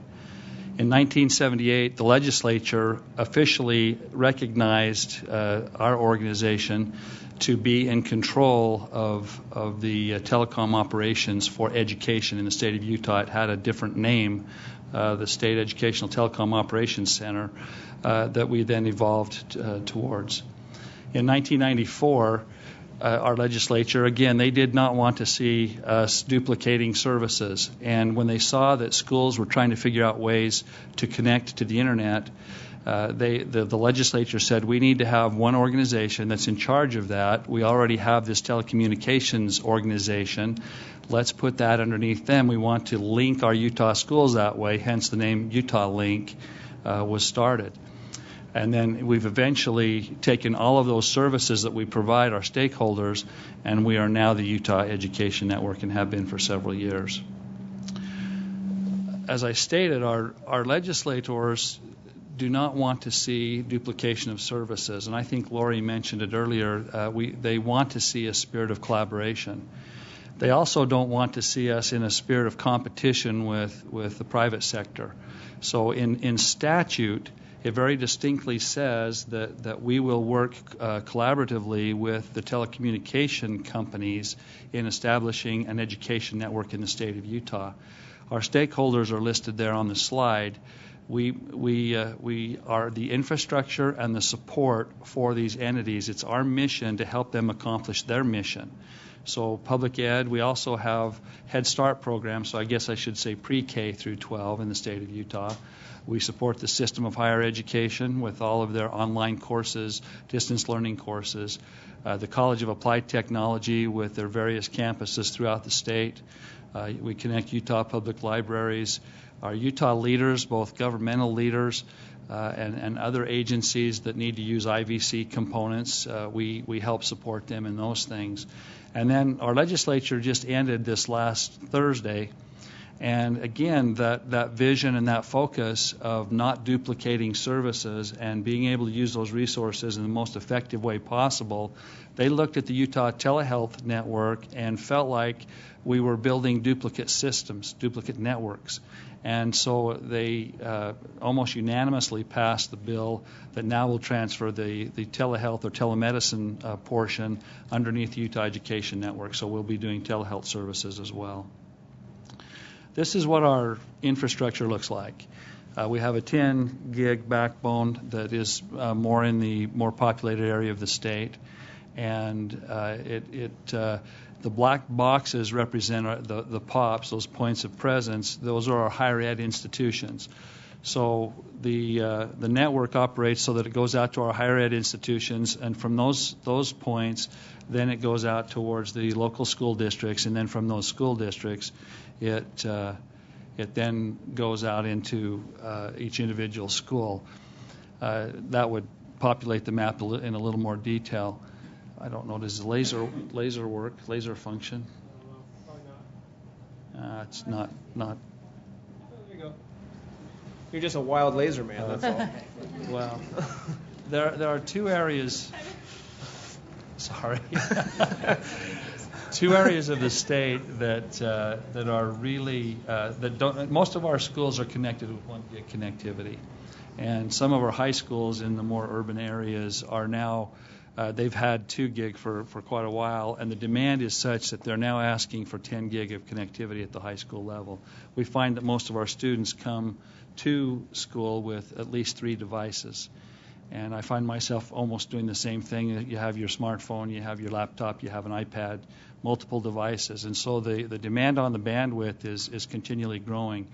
In 1978, the legislature officially recognized our organization to be in control of the telecom operations for education in the state of Utah. It had a different name, the State Educational Telecom Operations Center, that we then evolved towards. In 1994, our legislature, again, they did not want to see us duplicating services. And when they saw that schools were trying to figure out ways to connect to the Internet, the legislature said, we need to have one organization that's in charge of that. We already have this telecommunications organization. Let's put that underneath them. We want to link our Utah schools that way, hence the name Utah Link was started. And then we've eventually taken all of those services that we provide our stakeholders, and we are now the Utah Education Network and have been for several years. As I stated, our legislators do not want to see duplication of services, and I think Lori mentioned it earlier. They want to see a spirit of collaboration. They also don't want to see us in a spirit of competition with the private sector. So in statute, it very distinctly says that we will work collaboratively with the telecommunication companies in establishing an education network in the state of Utah. Our stakeholders are listed there on the slide. We are the infrastructure and the support for these entities. It's our mission to help them accomplish their mission. So public ed, we also have Head Start programs, so I guess I should say pre-K through 12 in the state of Utah. We support the system of higher education with all of their online courses, distance learning courses. The College of Applied Technology with their various campuses throughout the state. We connect Utah public libraries. Our Utah leaders, both governmental leaders and other agencies that need to use IVC components, we help support them in those things. And then our legislature just ended this last Thursday. And again, that vision and that focus of not duplicating services and being able to use those resources in the most effective way possible, they looked at the Utah Telehealth Network and felt like we were building duplicate systems, duplicate networks. And so they almost unanimously passed the bill that now will transfer the telehealth or telemedicine portion underneath the Utah Education Network. So we'll be doing telehealth services as well. This is what our infrastructure looks like. We have a 10 gig backbone that is more in the more populated area of the state. And the black boxes represent the POPs, those points of presence. Those are our higher ed institutions. So the network operates so that it goes out to our higher ed institutions, and from those points, then it goes out towards the local school districts, and then from those school districts, it then goes out into each individual school. That would populate the map in a little more detail. I don't know. Does the laser work? Laser function? It's not. There you go. You're just a wild laser man. That's all. Well, there are two areas. Sorry. Two areas of the state that are really that don't. Most of our schools are connected with 1 gig connectivity, and some of our high schools in the more urban areas are now. They've had 2 gig for quite a while, and the demand is such that they're now asking for 10 gig of connectivity at the high school level. We find that most of our students come to school with at least 3 devices. And I find myself almost doing the same thing. You have your smartphone, you have your laptop, you have an iPad, multiple devices. And so the demand on the bandwidth is continually growing.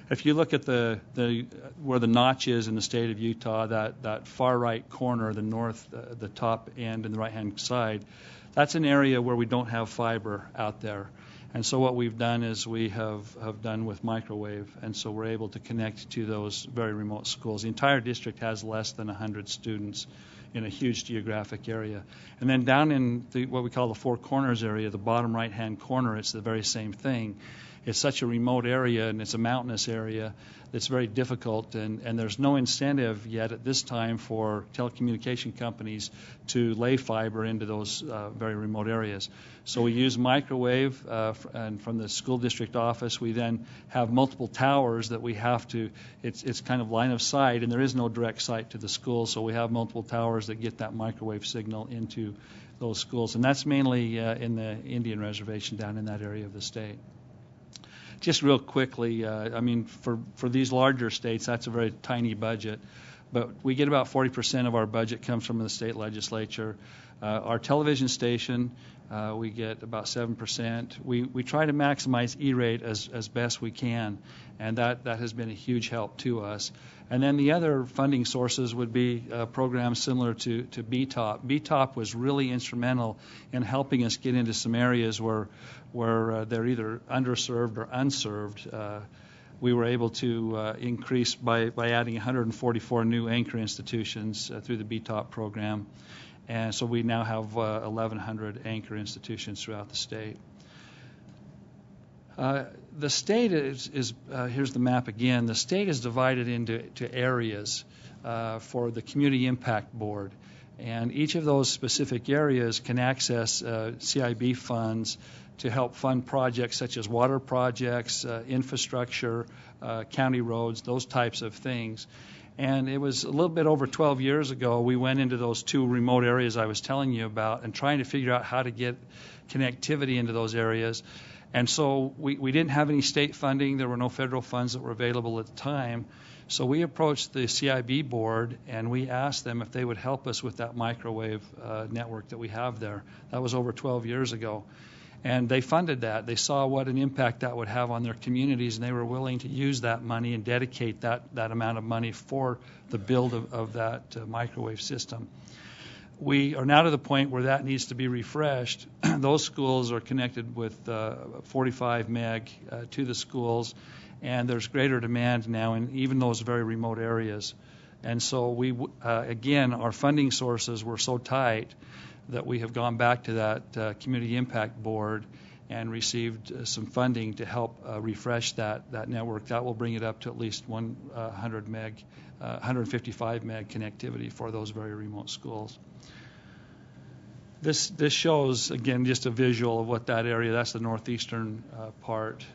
If you look at where the notch is in the state of Utah, that far right corner, the north, the top end and the right-hand side, that's an area where we don't have fiber out there. And so what we've done is we have done with microwave, and so we're able to connect to those very remote schools. The entire district has less than 100 students in a huge geographic area. And then down in what we call the Four Corners area, the bottom right-hand corner, it's the very same thing. It's such a remote area, and it's a mountainous area that's very difficult, and there's no incentive yet at this time for telecommunication companies to lay fiber into those very remote areas. So we use microwave, and from the school district office, we then have multiple towers that we have to, it's kind of line of sight, and there is no direct sight to the school, so we have multiple towers that get that microwave signal into those schools. And that's mainly in the Indian reservation down in that area of the state. Just real quickly, I mean, for these larger states, that's a very tiny budget, but we get about 40% of our budget comes from the state legislature. Our television station, we get about 7%. We try to maximize E-rate as best we can, and that has been a huge help to us. And then the other funding sources would be programs similar to BTOP. BTOP was really instrumental in helping us get into some areas where they're either underserved or unserved. We were able to increase by adding 144 new anchor institutions through the BTOP program. And so we now have 1,100 anchor institutions throughout the state. The state is here's the map again. The state is divided into areas for the Community Impact Board. And each of those specific areas can access CIB funds to help fund projects such as water projects, infrastructure, county roads, those types of things. And it was a little bit over 12 years ago, we went into those 2 remote areas I was telling you about and trying to figure out how to get connectivity into those areas. And so we didn't have any state funding. There were no federal funds that were available at the time. So we approached the CIB board and we asked them if they would help us with that microwave network that we have there. That was over 12 years ago. And they funded that. They saw what an impact that would have on their communities, and they were willing to use that money and dedicate that amount of money for the build of that microwave system. We are now to the point where that needs to be refreshed. Those schools are connected with 45 meg to the schools, and there's greater demand now in even those very remote areas. And so we, again, our funding sources were so tight that we have gone back to that Community Impact Board and received some funding to help refresh that network. That will bring it up to at least 155 meg connectivity for those very remote schools. This shows, again, just a visual of what that area, that's the northeastern part.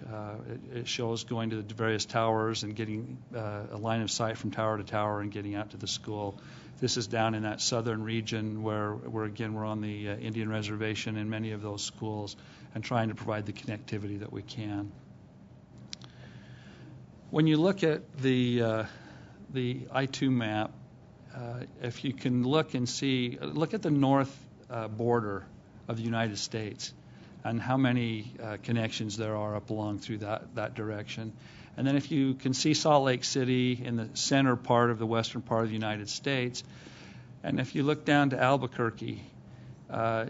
It shows going to the various towers and getting a line of sight from tower to tower and getting out to the school. This is down in that southern region where again, we're on the Indian reservation in many of those schools and trying to provide the connectivity that we can. When you look at the I-2 map, if you can look and see, look at the north border of the United States and how many connections there are up along through that direction. And then if you can see Salt Lake City in the center part of the western part of the United States, and if you look down to Albuquerque,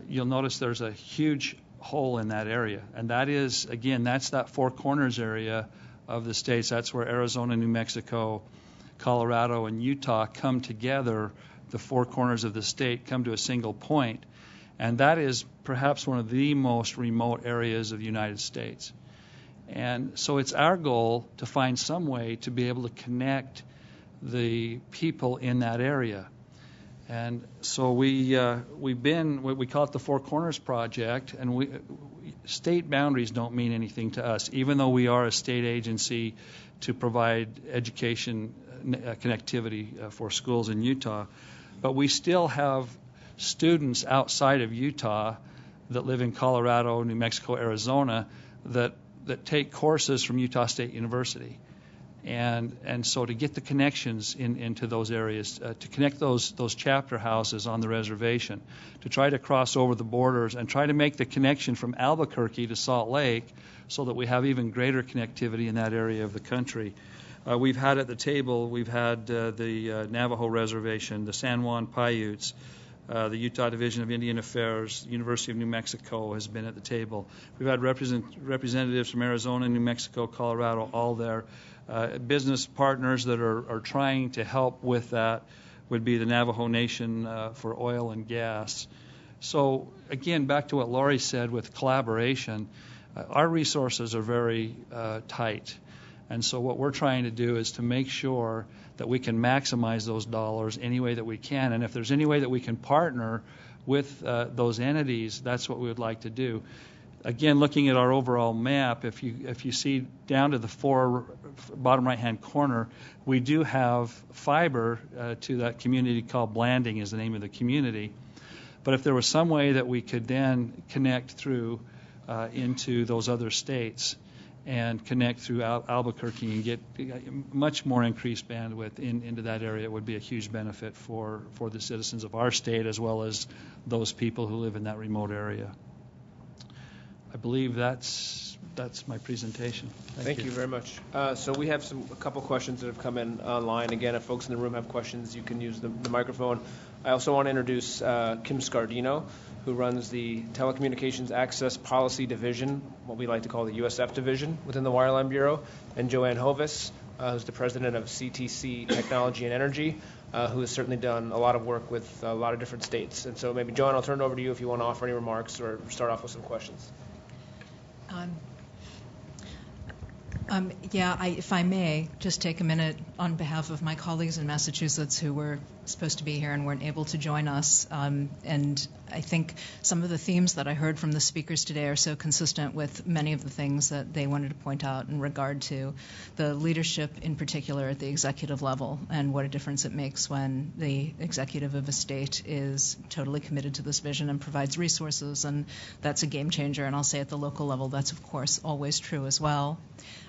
you'll notice there's a huge hole in that area. And that is, again, that's that Four Corners area of the states. That's where Arizona, New Mexico, Colorado, and Utah come together. The four corners of the state come to a single point. And that is perhaps one of the most remote areas of the United States. And so it's our goal to find some way to be able to connect the people in that area. And so we call it the Four Corners Project, and state boundaries don't mean anything to us, even though we are a state agency to provide education connectivity for schools in Utah. But we still have students outside of Utah that live in Colorado, New Mexico, Arizona that take courses from Utah State University. And so to get the connections into those areas, to connect those chapter houses on the reservation, to try to cross over the borders and try to make the connection from Albuquerque to Salt Lake so that we have even greater connectivity in that area of the country. We've had at the table, we've had the Navajo Reservation, the San Juan Paiutes, the Utah Division of Indian Affairs, University of New Mexico has been at the table. We've had representatives from Arizona, New Mexico, Colorado, all there. Business partners that are trying to help with that would be the Navajo Nation for oil and gas. So again, back to what Lori said with collaboration, our resources are very tight. And so what we're trying to do is to make sure that we can maximize those dollars any way that we can. And if there's any way that we can partner with those entities, that's what we would like to do. Again, looking at our overall map, if you see down to the bottom right-hand corner, we do have fiber to that community called Blanding is the name of the community. But if there was some way that we could then connect through into those other states and connect through Albuquerque and get much more increased bandwidth into that area, it would be a huge benefit for the citizens of our state as well as those people who live in that remote area. I believe that's my presentation. Thank you very much. So we have a couple questions that have come in online. Again, if folks in the room have questions, you can use the microphone. I also want to introduce Kim Scardino, who runs the Telecommunications Access Policy Division, what we like to call the USF Division within the Wireline Bureau, and Joanne Hovis, who's the president of CTC Technology and Energy, who has certainly done a lot of work with a lot of different states. And so maybe, Joanne, I'll turn it over to you if you want to offer any remarks or start off with some questions. If I may, just take a minute on behalf of my colleagues in Massachusetts who were supposed to be here and weren't able to join us. And I think some of the themes that I heard from the speakers today are so consistent with many of the things that they wanted to point out in regard to the leadership in particular at the executive level and what a difference it makes when the executive of a state is totally committed to this vision and provides resources, and that's a game changer. And I'll say at the local level, that's of course always true as well.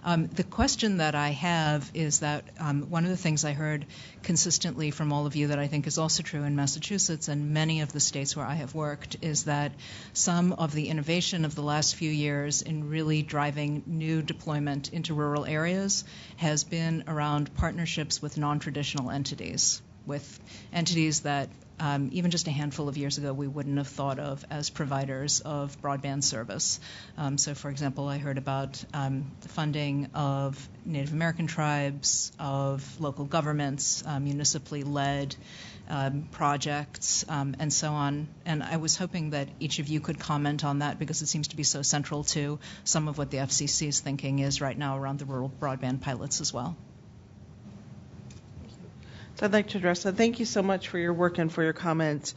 The question that I have is that One of the things I heard consistently from all of you that I think is also true in Massachusetts and many of the states where I have worked is that some of the innovation of the last few years in really driving new deployment into rural areas has been around partnerships with non-traditional entities, with entities that even just a handful of years ago we wouldn't have thought of as providers of broadband service. So, for example, I heard about the funding of Native American tribes, of local governments, municipally led projects, and so on. And I was hoping that each of you could comment on that because it seems to be so central to some of what the FCC's thinking is right now around the rural broadband pilots as well. So I'd like to address that. Thank you so much for your work and for your comments.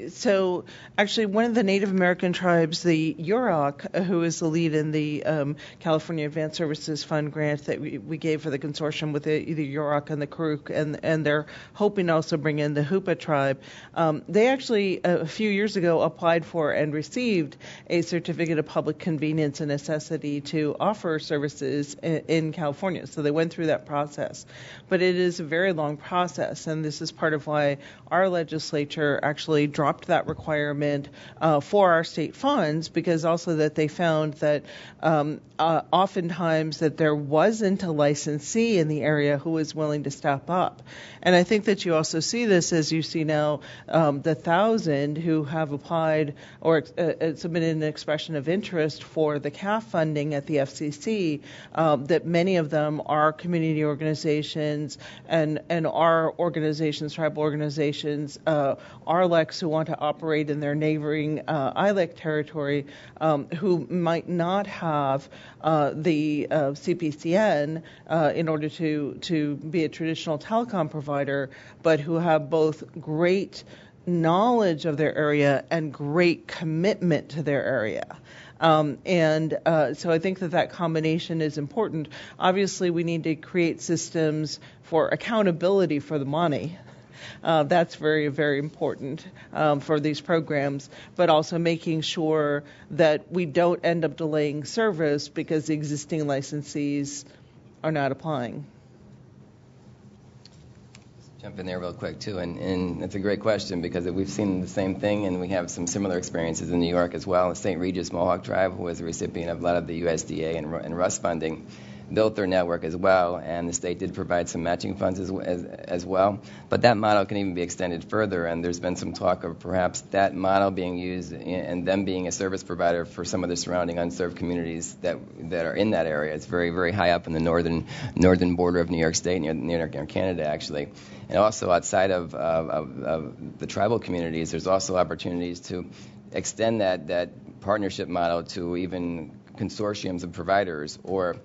So actually, one of the Native American tribes, the Yurok, who is the lead in the California Advanced Services Fund grant that we gave for the consortium with the Yurok and the Karuk, and they're hoping to also bring in the Hupa tribe. They actually, a few years ago, applied for and received a certificate of public convenience and necessity to offer services in California. So they went through that process. But it is a very long process, and this is part of why our legislature actually dropped that requirement for our state funds, because also that they found that oftentimes that there wasn't a licensee in the area who was willing to step up. And I think that you also see this as you see now the 1,000 who have applied or submitted an expression of interest for the CAF funding at the FCC, that many of them are community organizations and our organizations, tribal organizations, RLECs who want to operate in their neighboring ILEC territory, who might not have the CPCN in order to be a traditional telecom provider, but who have both great knowledge of their area and great commitment to their area. So I think that combination is important. Obviously, we need to create systems for accountability for the money. That's very, very important for these programs, but also making sure that we don't end up delaying service because the existing licensees are not applying. Jump in there real quick too, and it's a great question because we've seen the same thing, and we have some similar experiences in New York as well. St. Regis Mohawk Tribe, who was a recipient of a lot of the USDA and RUS funding, built their network as well, and the state did provide some matching funds as well. But that model can even be extended further, and there's been some talk of perhaps that model being used and them being a service provider for some of the surrounding unserved communities that are in that area. It's very, very high up in the northern border of New York State, near Canada, actually. And also outside of the tribal communities, there's also opportunities to extend that partnership model to even consortiums of providers, or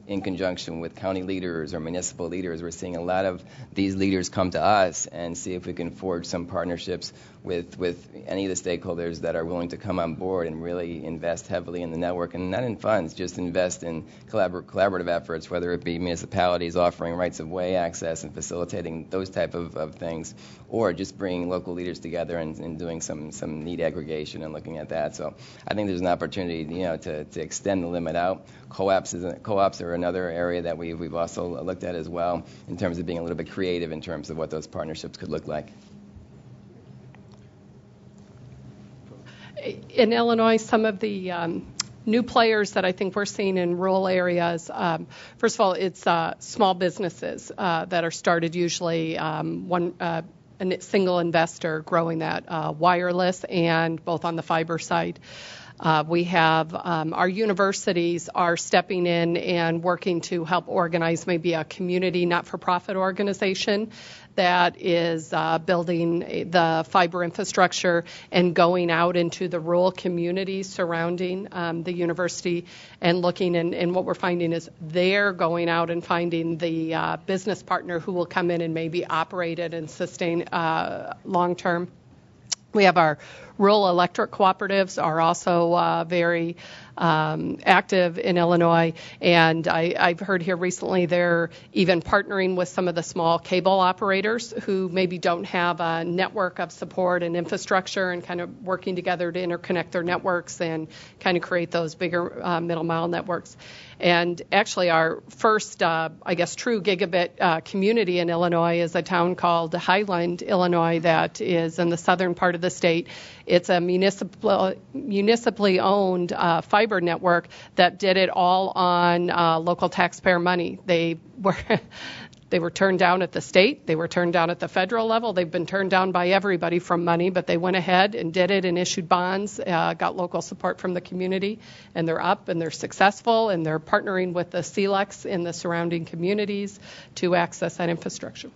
in conjunction with county leaders or municipal leaders. We're seeing a lot of these leaders come to us and see if we can forge some partnerships with any of the stakeholders that are willing to come on board and really invest heavily in the network, and not in funds, just invest in collaborative efforts, whether it be municipalities offering rights of way access and facilitating those type of things, or just bringing local leaders together and doing some need aggregation and looking at that. So I think there's an opportunity, to extend the limit out. Co-ops are another area that we've also looked at as well, in terms of being a little bit creative in terms of what those partnerships could look like. In Illinois, some of the new players that I think we're seeing in rural areas, first of all, it's small businesses that are started, usually a single investor growing that wireless, and both on the fiber side. We have our universities are stepping in and working to help organize maybe a community not-for-profit organization that is building the fiber infrastructure and going out into the rural communities surrounding the university and looking, and what we're finding is they're going out and finding the business partner who will come in and maybe operate it and sustain long-term. We have our Rural electric cooperatives are also very active in Illinois, and I've heard here recently they're even partnering with some of the small cable operators who maybe don't have a network of support and infrastructure, and kind of working together to interconnect their networks and kind of create those bigger middle mile networks. And actually our first, true gigabit community in Illinois is a town called Highland, Illinois, that is in the southern part of the state. It's a municipally owned fiber network that did it all on local taxpayer money. They were turned down at the state. They were turned down at the federal level. They've been turned down by everybody from money, but they went ahead and did it and issued bonds, got local support from the community, and they're up and they're successful, and they're partnering with the CLECs in the surrounding communities to access that infrastructure.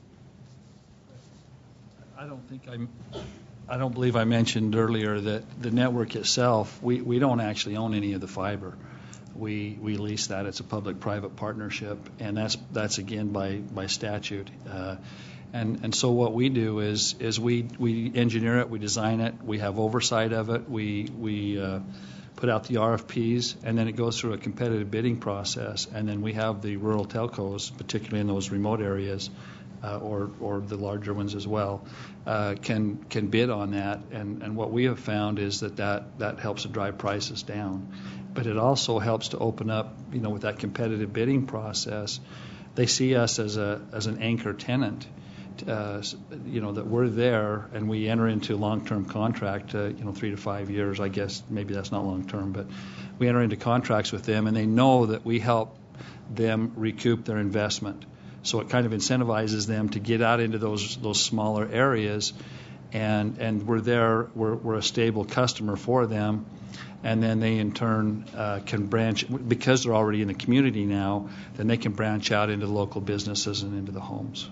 I don't believe I mentioned earlier that the network itself, we don't actually own any of the fiber. We lease that. It's a public-private partnership, and that's again by statute. And so what we do is we engineer it, we design it, we have oversight of it, we put out the RFPs, and then it goes through a competitive bidding process, and then we have the rural telcos, particularly in those remote areas, or the larger ones as well, can bid on that. And what we have found is that helps to drive prices down. But it also helps to open up, with that competitive bidding process, they see us as an anchor tenant, that we're there, and we enter into long-term contract, 3 to 5 years. I guess maybe that's not long-term, but we enter into contracts with them, and they know that we help them recoup their investment. So it kind of incentivizes them to get out into those smaller areas, and we're there. We're a stable customer for them. And then they, in turn, can branch, because they're already in the community now, then they can branch out into local businesses and into the homes.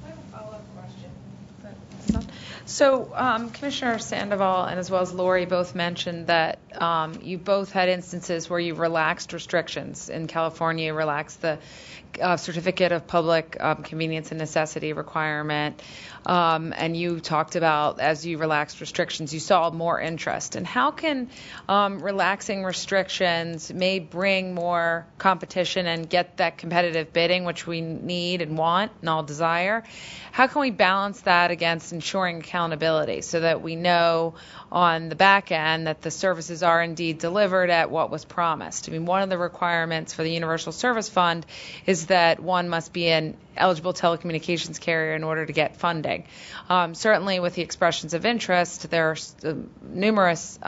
I have a follow-up question. So Commissioner Sandoval and as well as Lori both mentioned that you both had instances where you relaxed restrictions. In California, you relaxed the certificate of public convenience and necessity requirement. And you talked about, as you relaxed restrictions, you saw more interest. And how can relaxing restrictions may bring more competition and get that competitive bidding, which we need and want and all desire? How can we balance that against ensuring accountability so that we know on the back end that the services are indeed delivered at what was promised? I mean, one of the requirements for the Universal Service Fund is that one must be an eligible telecommunications carrier in order to get funding. Certainly with the expressions of interest, there are numerous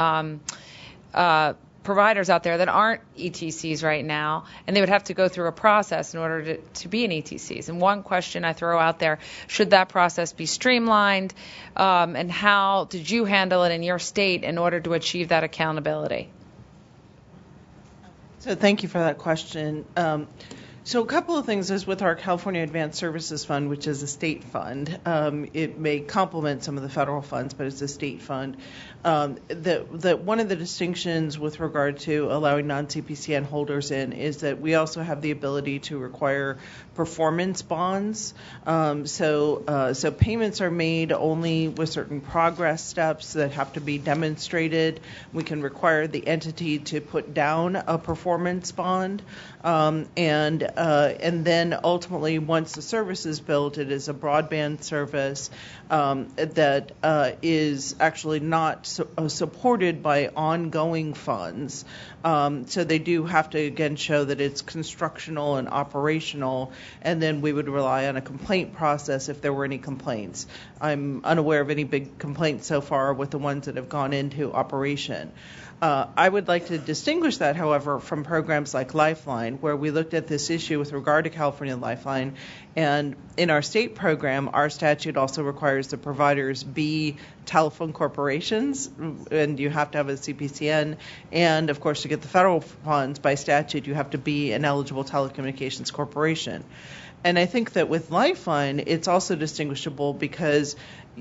providers out there that aren't ETCs right now, and they would have to go through a process in order to be an ETCs. And one question I throw out there, should that process be streamlined, and how did you handle it in your state in order to achieve that accountability? So thank you for that question. So a couple of things is with our California Advanced Services Fund, which is a state fund. It may complement some of the federal funds, but it's a state fund. That one of the distinctions with regard to allowing non-CPCN holders in is that we also have the ability to require performance bonds. So payments are made only with certain progress steps that have to be demonstrated. We can require the entity to put down a performance bond, and then ultimately, once the service is built, it is a broadband service that is actually not supported by ongoing funds. So they do have to, again, show that it's constructional and operational, and then we would rely on a complaint process if there were any complaints. I'm unaware of any big complaints so far with the ones that have gone into operation. I would like to distinguish that, however, from programs like Lifeline, where we looked at this issue with regard to California Lifeline. And in our state program, our statute also requires the providers be telephone corporations, and you have to have a CPCN. And, of course, to get the federal funds by statute, you have to be an eligible telecommunications corporation. And I think that with Lifeline, it's also distinguishable because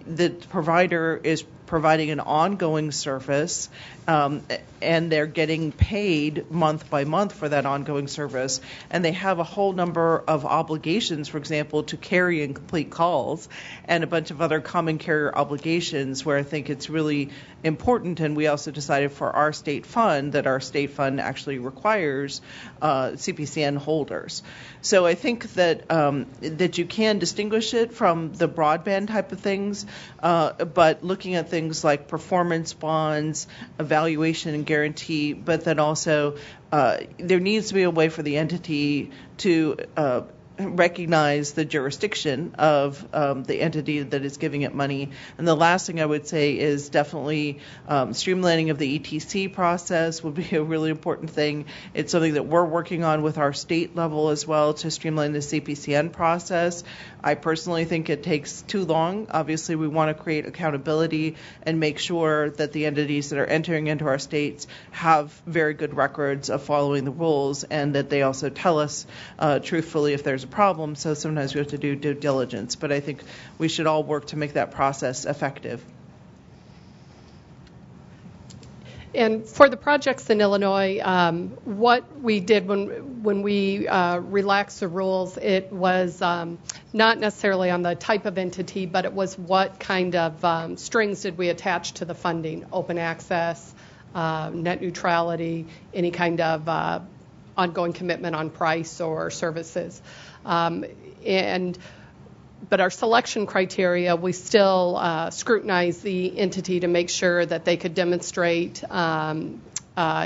the provider is providing an ongoing service, and they're getting paid month by month for that ongoing service, and they have a whole number of obligations, for example, to carry and complete calls, and a bunch of other common carrier obligations where I think it's really important. And we also decided for our state fund that our state fund actually requires CPCN holders. So I think that that you can distinguish it from the broadband type of things, but looking at things like performance bonds, evaluation and guarantee, but then also there needs to be a way for the entity to recognize the jurisdiction of the entity that is giving it money. And the last thing I would say is definitely streamlining of the ETC process would be a really important thing. It's something that we're working on with our state level as well to streamline the CPCN process. I personally think it takes too long. Obviously, we want to create accountability and make sure that the entities that are entering into our states have very good records of following the rules, and that they also tell us truthfully if there's a problem. So sometimes we have to do due diligence, but I think we should all work to make that process effective. And for the projects in Illinois, what we did when we relaxed the rules, it was not necessarily on the type of entity, but it was what kind of strings did we attach to the funding: open access, net neutrality, any kind of ongoing commitment on price or services. But our selection criteria, we still scrutinize the entity to make sure that they could demonstrate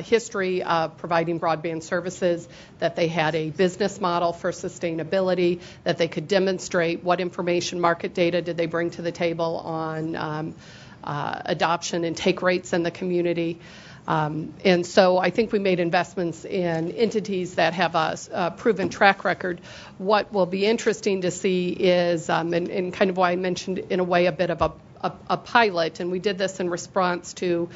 history of providing broadband services, that they had a business model for sustainability, that they could demonstrate what information, market data did they bring to the table on adoption and take rates in the community. And so I think we made investments in entities that have a proven track record. What will be interesting to see is, and kind of why I mentioned in a way a bit of a pilot, and we did this in response to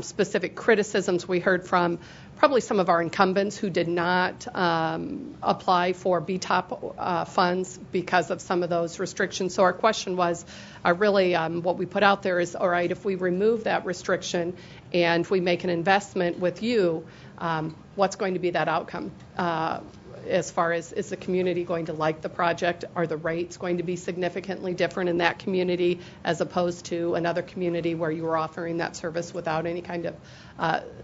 specific criticisms we heard from probably some of our incumbents who did not apply for BTOP funds because of some of those restrictions. So our question was, really what we put out there is, all right, if we remove that restriction and we make an investment with you, what's going to be that outcome? As far as, is the community going to like the project? Are the rates going to be significantly different in that community as opposed to another community where you were offering that service without any kind of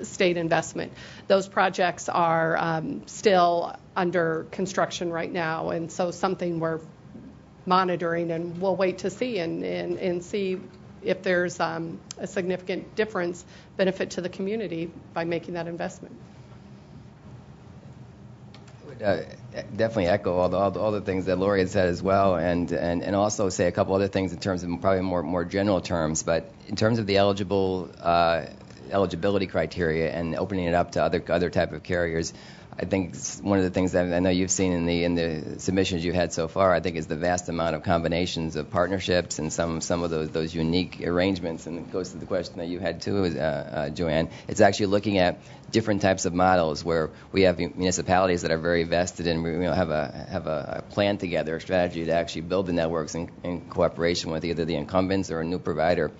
state investment? Those projects are still under construction right now, and so something we're monitoring, and we'll wait to see and see if there's a significant benefit to the community by making that investment. Definitely echo all the things that Lori had said as well, and also say a couple other things in terms of probably more general terms. But in terms of the eligibility criteria and opening it up to other type of carriers, I think one of the things that I know you've seen in the submissions you've had so far, I think, is the vast amount of combinations of partnerships and some of those unique arrangements. And it goes to the question that you had too, Joanne. It's actually looking at different types of models where we have municipalities that are very vested and have a plan together, a strategy to actually build the networks in cooperation with either the incumbents or a new provider.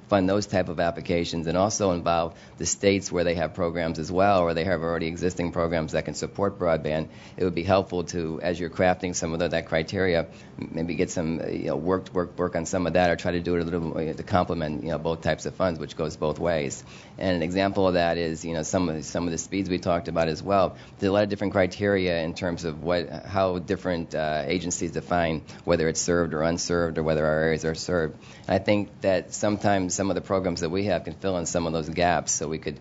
Fund those type of applications, and also involve the states where they have programs as well, or they have already existing programs that can support broadband. It would be helpful to, as you're crafting some of that criteria, maybe get some work on some of that, or try to do it a little to complement both types of funds, which goes both ways. And an example of that is some of the speeds we talked about as well. There's a lot of different criteria in terms of how different agencies define whether it's served or unserved, or whether our areas are served. And I think that sometimes some of the programs that we have can fill in some of those gaps. So we could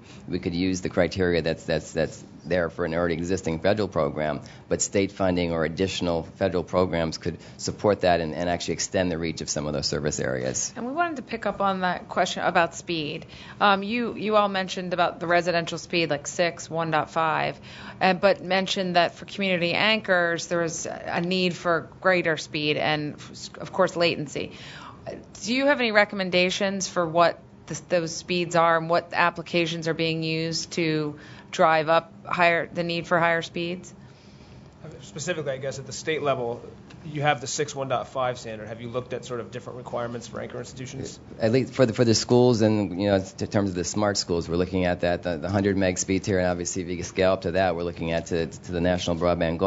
use the criteria that's there for an already existing federal program, but state funding or additional federal programs could support that and actually extend the reach of some of those service areas. And we wanted to pick up on that question about speed. You all mentioned about the residential speed, like 6, 1.5, but mentioned that for community anchors, there was a need for greater speed and, of course, latency. Do you have any recommendations for what those speeds are and what applications are being used to drive up the need for higher speeds? Specifically, I guess, at the state level, you have the 6.1.5 standard. Have you looked at sort of different requirements for anchor institutions? At least for the schools, and in terms of the smart schools, we're looking at that the 100 meg speed tier, and obviously if you scale up to that, we're looking at to the national broadband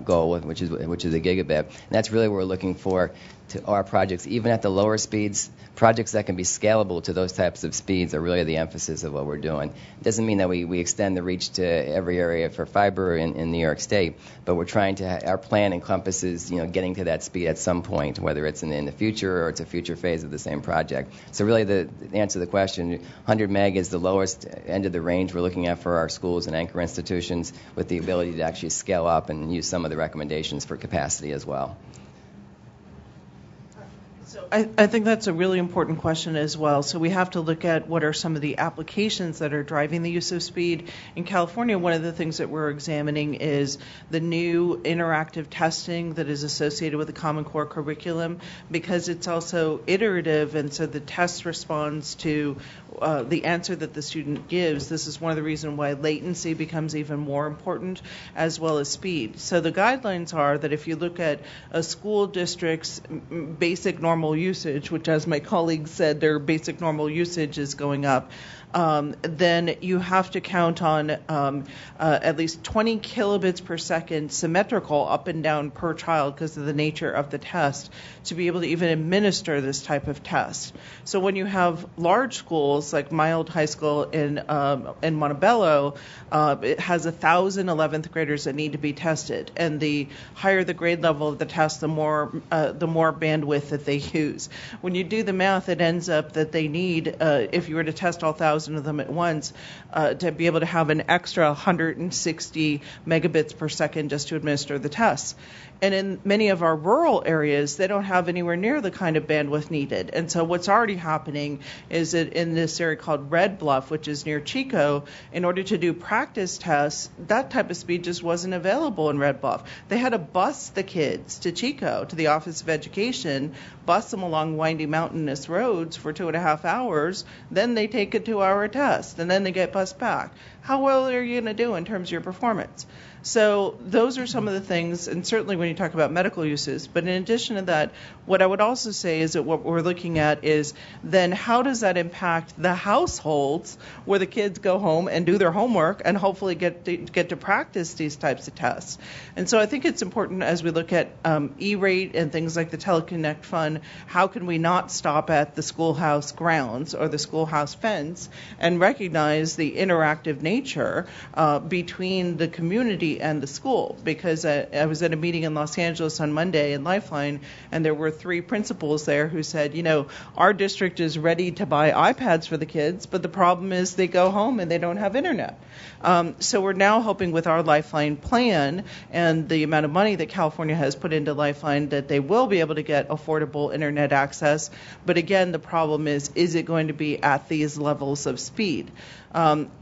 goal, which is a gigabit. And that's really what we're looking for to our projects, even at the lower speeds. Projects that can be scalable to those types of speeds are really the emphasis of what we're doing. It doesn't mean that we extend the reach to every area for fiber in New York State, but we're trying to, our plan encompasses, getting to that speed at some point, whether it's in the future or it's a future phase of the same project. So really the answer to the question, 100 meg is the lowest end of the range we're looking at for our schools and anchor institutions, with the ability to actually scale up and use some of the recommendations for capacity as well. I think that's a really important question as well. So we have to look at what are some of the applications that are driving the use of speed. In California, one of the things that we're examining is the new interactive testing that is associated with the Common Core curriculum, because it's also iterative, and so the test responds to the answer that the student gives. This is one of the reasons why latency becomes even more important, as well as speed. So the guidelines are that if you look at a school district's basic normal usage, which, as my colleagues said, their basic normal usage is going up, then you have to count on at least 20 kilobits per second symmetrical up and down per child, because of the nature of the test, to be able to even administer this type of test. So when you have large schools like my old high school in Montebello, it has 1,000 11th graders that need to be tested, and the higher the grade level of the test, the more bandwidth that they use. When you do the math, it ends up that they need, if you were to test all 1,000 of them at once, to be able to have an extra 160 megabits per second just to administer the tests. And in many of our rural areas, they don't have anywhere near the kind of bandwidth needed. And so what's already happening is that in this area called Red Bluff, which is near Chico, in order to do practice tests, that type of speed just wasn't available in Red Bluff. They had to bus the kids to Chico, to the Office of Education, bus them along windy mountainous roads for 2.5 hours, then they take a 2-hour test, and then they get bused back. How well are you going to do in terms of your performance? So those are some of the things, and certainly when you talk about medical uses. But in addition to that, what I would also say is that what we're looking at is then how does that impact the households where the kids go home and do their homework and hopefully get to practice these types of tests. And so I think it's important as we look at E-rate and things like the Teleconnect Fund, how can we not stop at the schoolhouse grounds or the schoolhouse fence and recognize the interactive nature between the community and the school? Because I was at a meeting in Los Angeles on Monday in Lifeline, and there were 3 principals there who said, our district is ready to buy iPads for the kids, but the problem is they go home and they don't have internet. So we're now hoping with our Lifeline plan and the amount of money that California has put into Lifeline that they will be able to get affordable internet access. But again, the problem is it going to be at these levels of speed?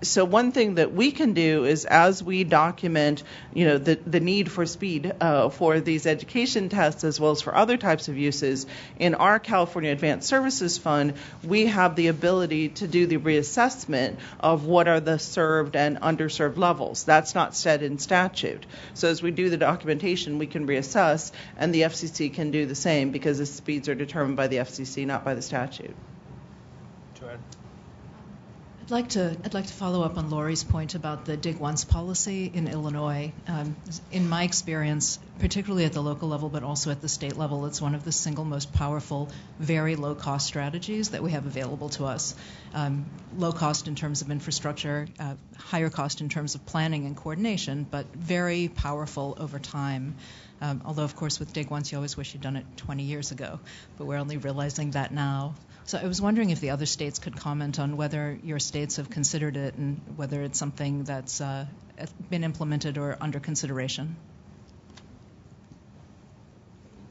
So one thing that we can do is, as we document, the need for speed for these education tests as well as for other types of uses, in our California Advanced Services Fund, we have the ability to do the reassessment of what are the served and underserved levels. That's not set in statute. So as we do the documentation, we can reassess, and the FCC can do the same, because the speeds are determined by the FCC, not by the statute. Joanne? I'd like to follow up on Lori's point about the Dig Once policy in Illinois. In my experience, particularly at the local level, but also at the state level, it's one of the single most powerful, very low-cost strategies that we have available to us. Low cost in terms of infrastructure, higher cost in terms of planning and coordination, but very powerful over time. Although, of course, with Dig Once, you always wish you'd done it 20 years ago, but we're only realizing that now. So I was wondering if the other states could comment on whether your states have considered it and whether it's something that's been implemented or under consideration.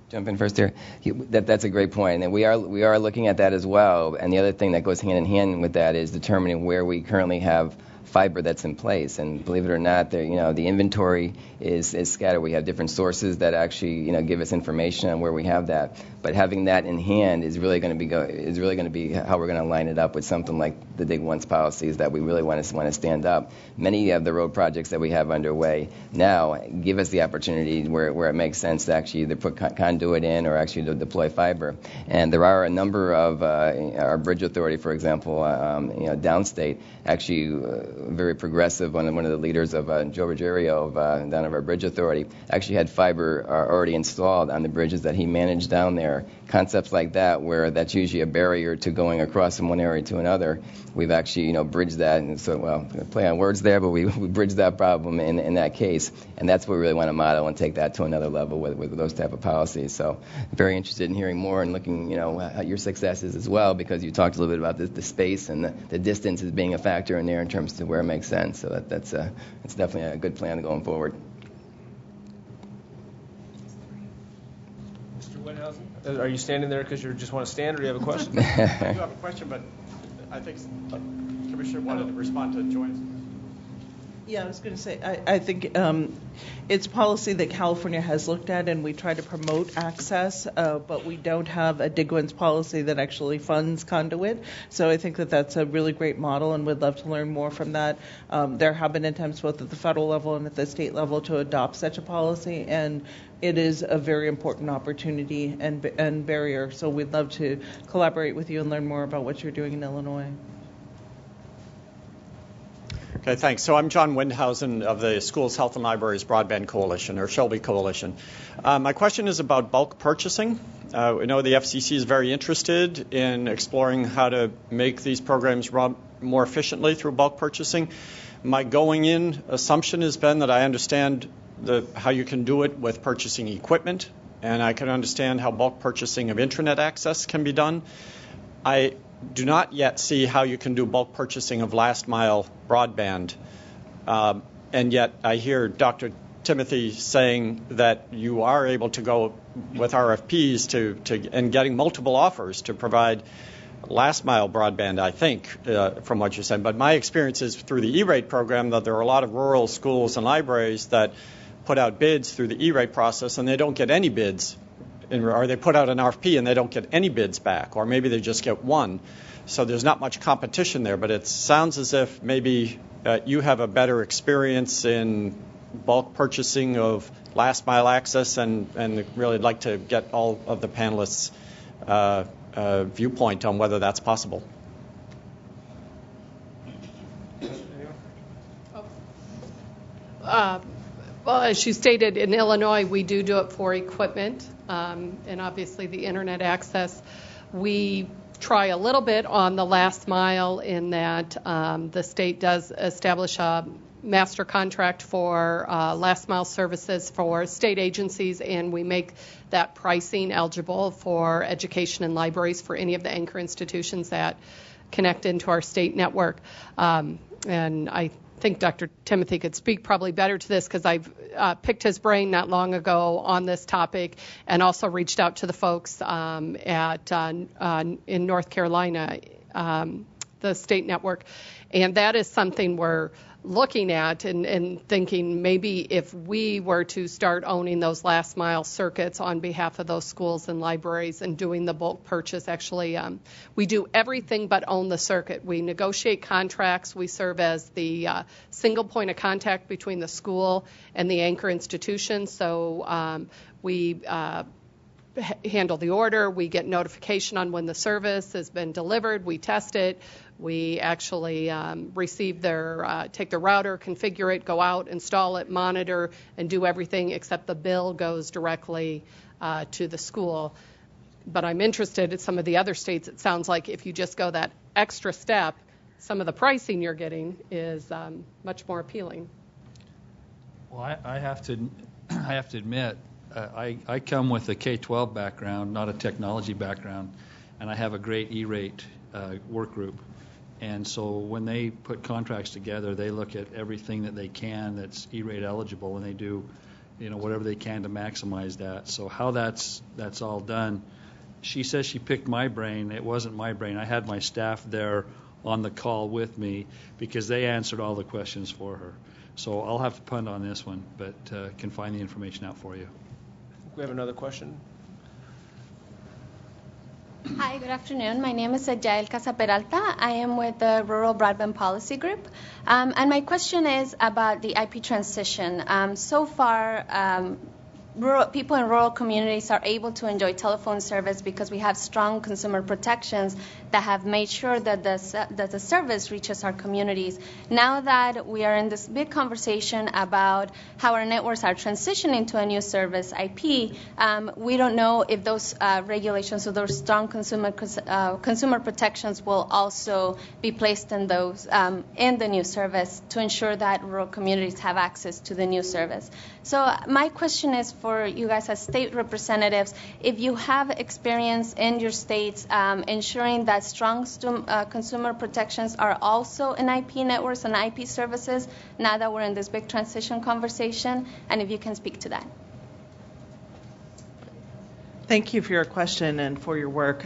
Jump in first here. That's a great point, and we are looking at that as well. And the other thing that goes hand in hand with that is determining where we currently have fiber that's in place. And believe it or not, the inventory is scattered. We have different sources that actually give us information on where we have that. But having that in hand is really going to be how we're going to line it up with something like the Dig Once policies that we really want to stand up. Many of the road projects that we have underway now give us the opportunity where it makes sense to actually either put conduit in or actually to deploy fiber. And there are a number of our bridge authority, for example, downstate, actually very progressive. One of the leaders of Joe Ruggiero down of our bridge authority actually had fiber already installed on the bridges that he managed down there. Concepts like that, where that's usually a barrier to going across from one area to another, we've actually bridged that. And so, well, play on words there, but we bridged that problem in that case. And that's what we really want to model and take that to another level with those type of policies. So very interested in hearing more and looking at your successes as well, because you talked a little bit about the space and the distance as being a factor in there in terms of where it makes sense. So that's definitely a good plan going forward. Mr. Windhausen, are you standing there because you just want to stand, or do you have a question? I do have a question, but I think Commissioner wanted to respond to Joy's. Yeah, I was going to say, I think it's policy that California has looked at, and we try to promote access, but we don't have a Dig Once policy that actually funds conduit. So I think that that's a really great model, and would love to learn more from that. There have been attempts both at the federal level and at the state level to adopt such a policy, and it is a very important opportunity and barrier. So we'd love to collaborate with you and learn more about what you're doing in Illinois. Okay, thanks. So I'm John Windhausen of the Schools, Health and Libraries Broadband Coalition, or Shelby Coalition. My question is about bulk purchasing. We know the FCC is very interested in exploring how to make these programs run more efficiently through bulk purchasing. My going-in assumption has been that I understand how you can do it with purchasing equipment, and I can understand how bulk purchasing of intranet access can be done. I do not yet see how you can do bulk purchasing of last mile broadband, and yet I hear Dr. Timothy saying that you are able to go with RFPs and getting multiple offers to provide last mile broadband, I think, from what you're saying. But my experience is through the E-rate program that there are a lot of rural schools and libraries that put out bids through the E-rate process, and they don't get any bids. Or they put out an RFP and they don't get any bids back, or maybe they just get one. So there's not much competition there, but it sounds as if maybe you have a better experience in bulk purchasing of last mile access, and really like to get all of the panelists' viewpoint on whether that's possible. Well, as you stated, in Illinois, we do it for equipment, and obviously the internet access. We try a little bit on the last mile in that the state does establish a master contract for last mile services for state agencies, and we make that pricing eligible for education and libraries for any of the anchor institutions that connect into our state network. And I think Dr. Timothy could speak probably better to this, because I've picked his brain not long ago on this topic, and also reached out to the folks in North Carolina, the state network. And that is something we're looking at and thinking maybe if we were to start owning those last mile circuits on behalf of those schools and libraries and doing the bulk purchase. Actually, we do everything but own the circuit. We negotiate contracts. We serve as the single point of contact between the school and the anchor institution. So we handle the order. We get notification on when the service has been delivered. We test it. We actually receive take their router, configure it, go out, install it, monitor, and do everything except the bill goes directly to the school. But I'm interested in some of the other states. It sounds like if you just go that extra step, some of the pricing you're getting is much more appealing. Well, I have to admit, I come with a K-12 background, not a technology background, and I have a great E-rate work group. And so when they put contracts together, they look at everything that they can that's E-rate eligible, and they do, whatever they can to maximize that. So how that's all done. She says she picked my brain. It wasn't my brain. I had my staff there on the call with me because they answered all the questions for her. So I'll have to punt on this one, but can find the information out for you. We have another question. Hi, good afternoon. My name is Jael Casaperalta. I am with the Rural Broadband Policy Group. And my question is about the IP transition. So far, people in rural communities are able to enjoy telephone service because we have strong consumer protections that have made sure that the service reaches our communities. Now that we are in this big conversation about how our networks are transitioning to a new service, IP, we don't know if those regulations or those strong consumer protections will also be placed in those in the new service to ensure that rural communities have access to the new service. So my question is for you guys as state representatives, if you have experience in your states ensuring that strong consumer protections are also in IP networks and IP services, now that we're in this big transition conversation, and if you can speak to that. Thank you for your question and for your work.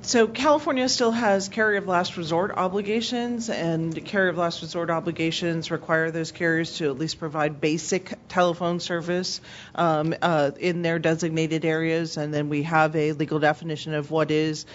So California still has carrier of last resort obligations, and carrier of last resort obligations require those carriers to at least provide basic telephone service in their designated areas, and then we have a legal definition of what is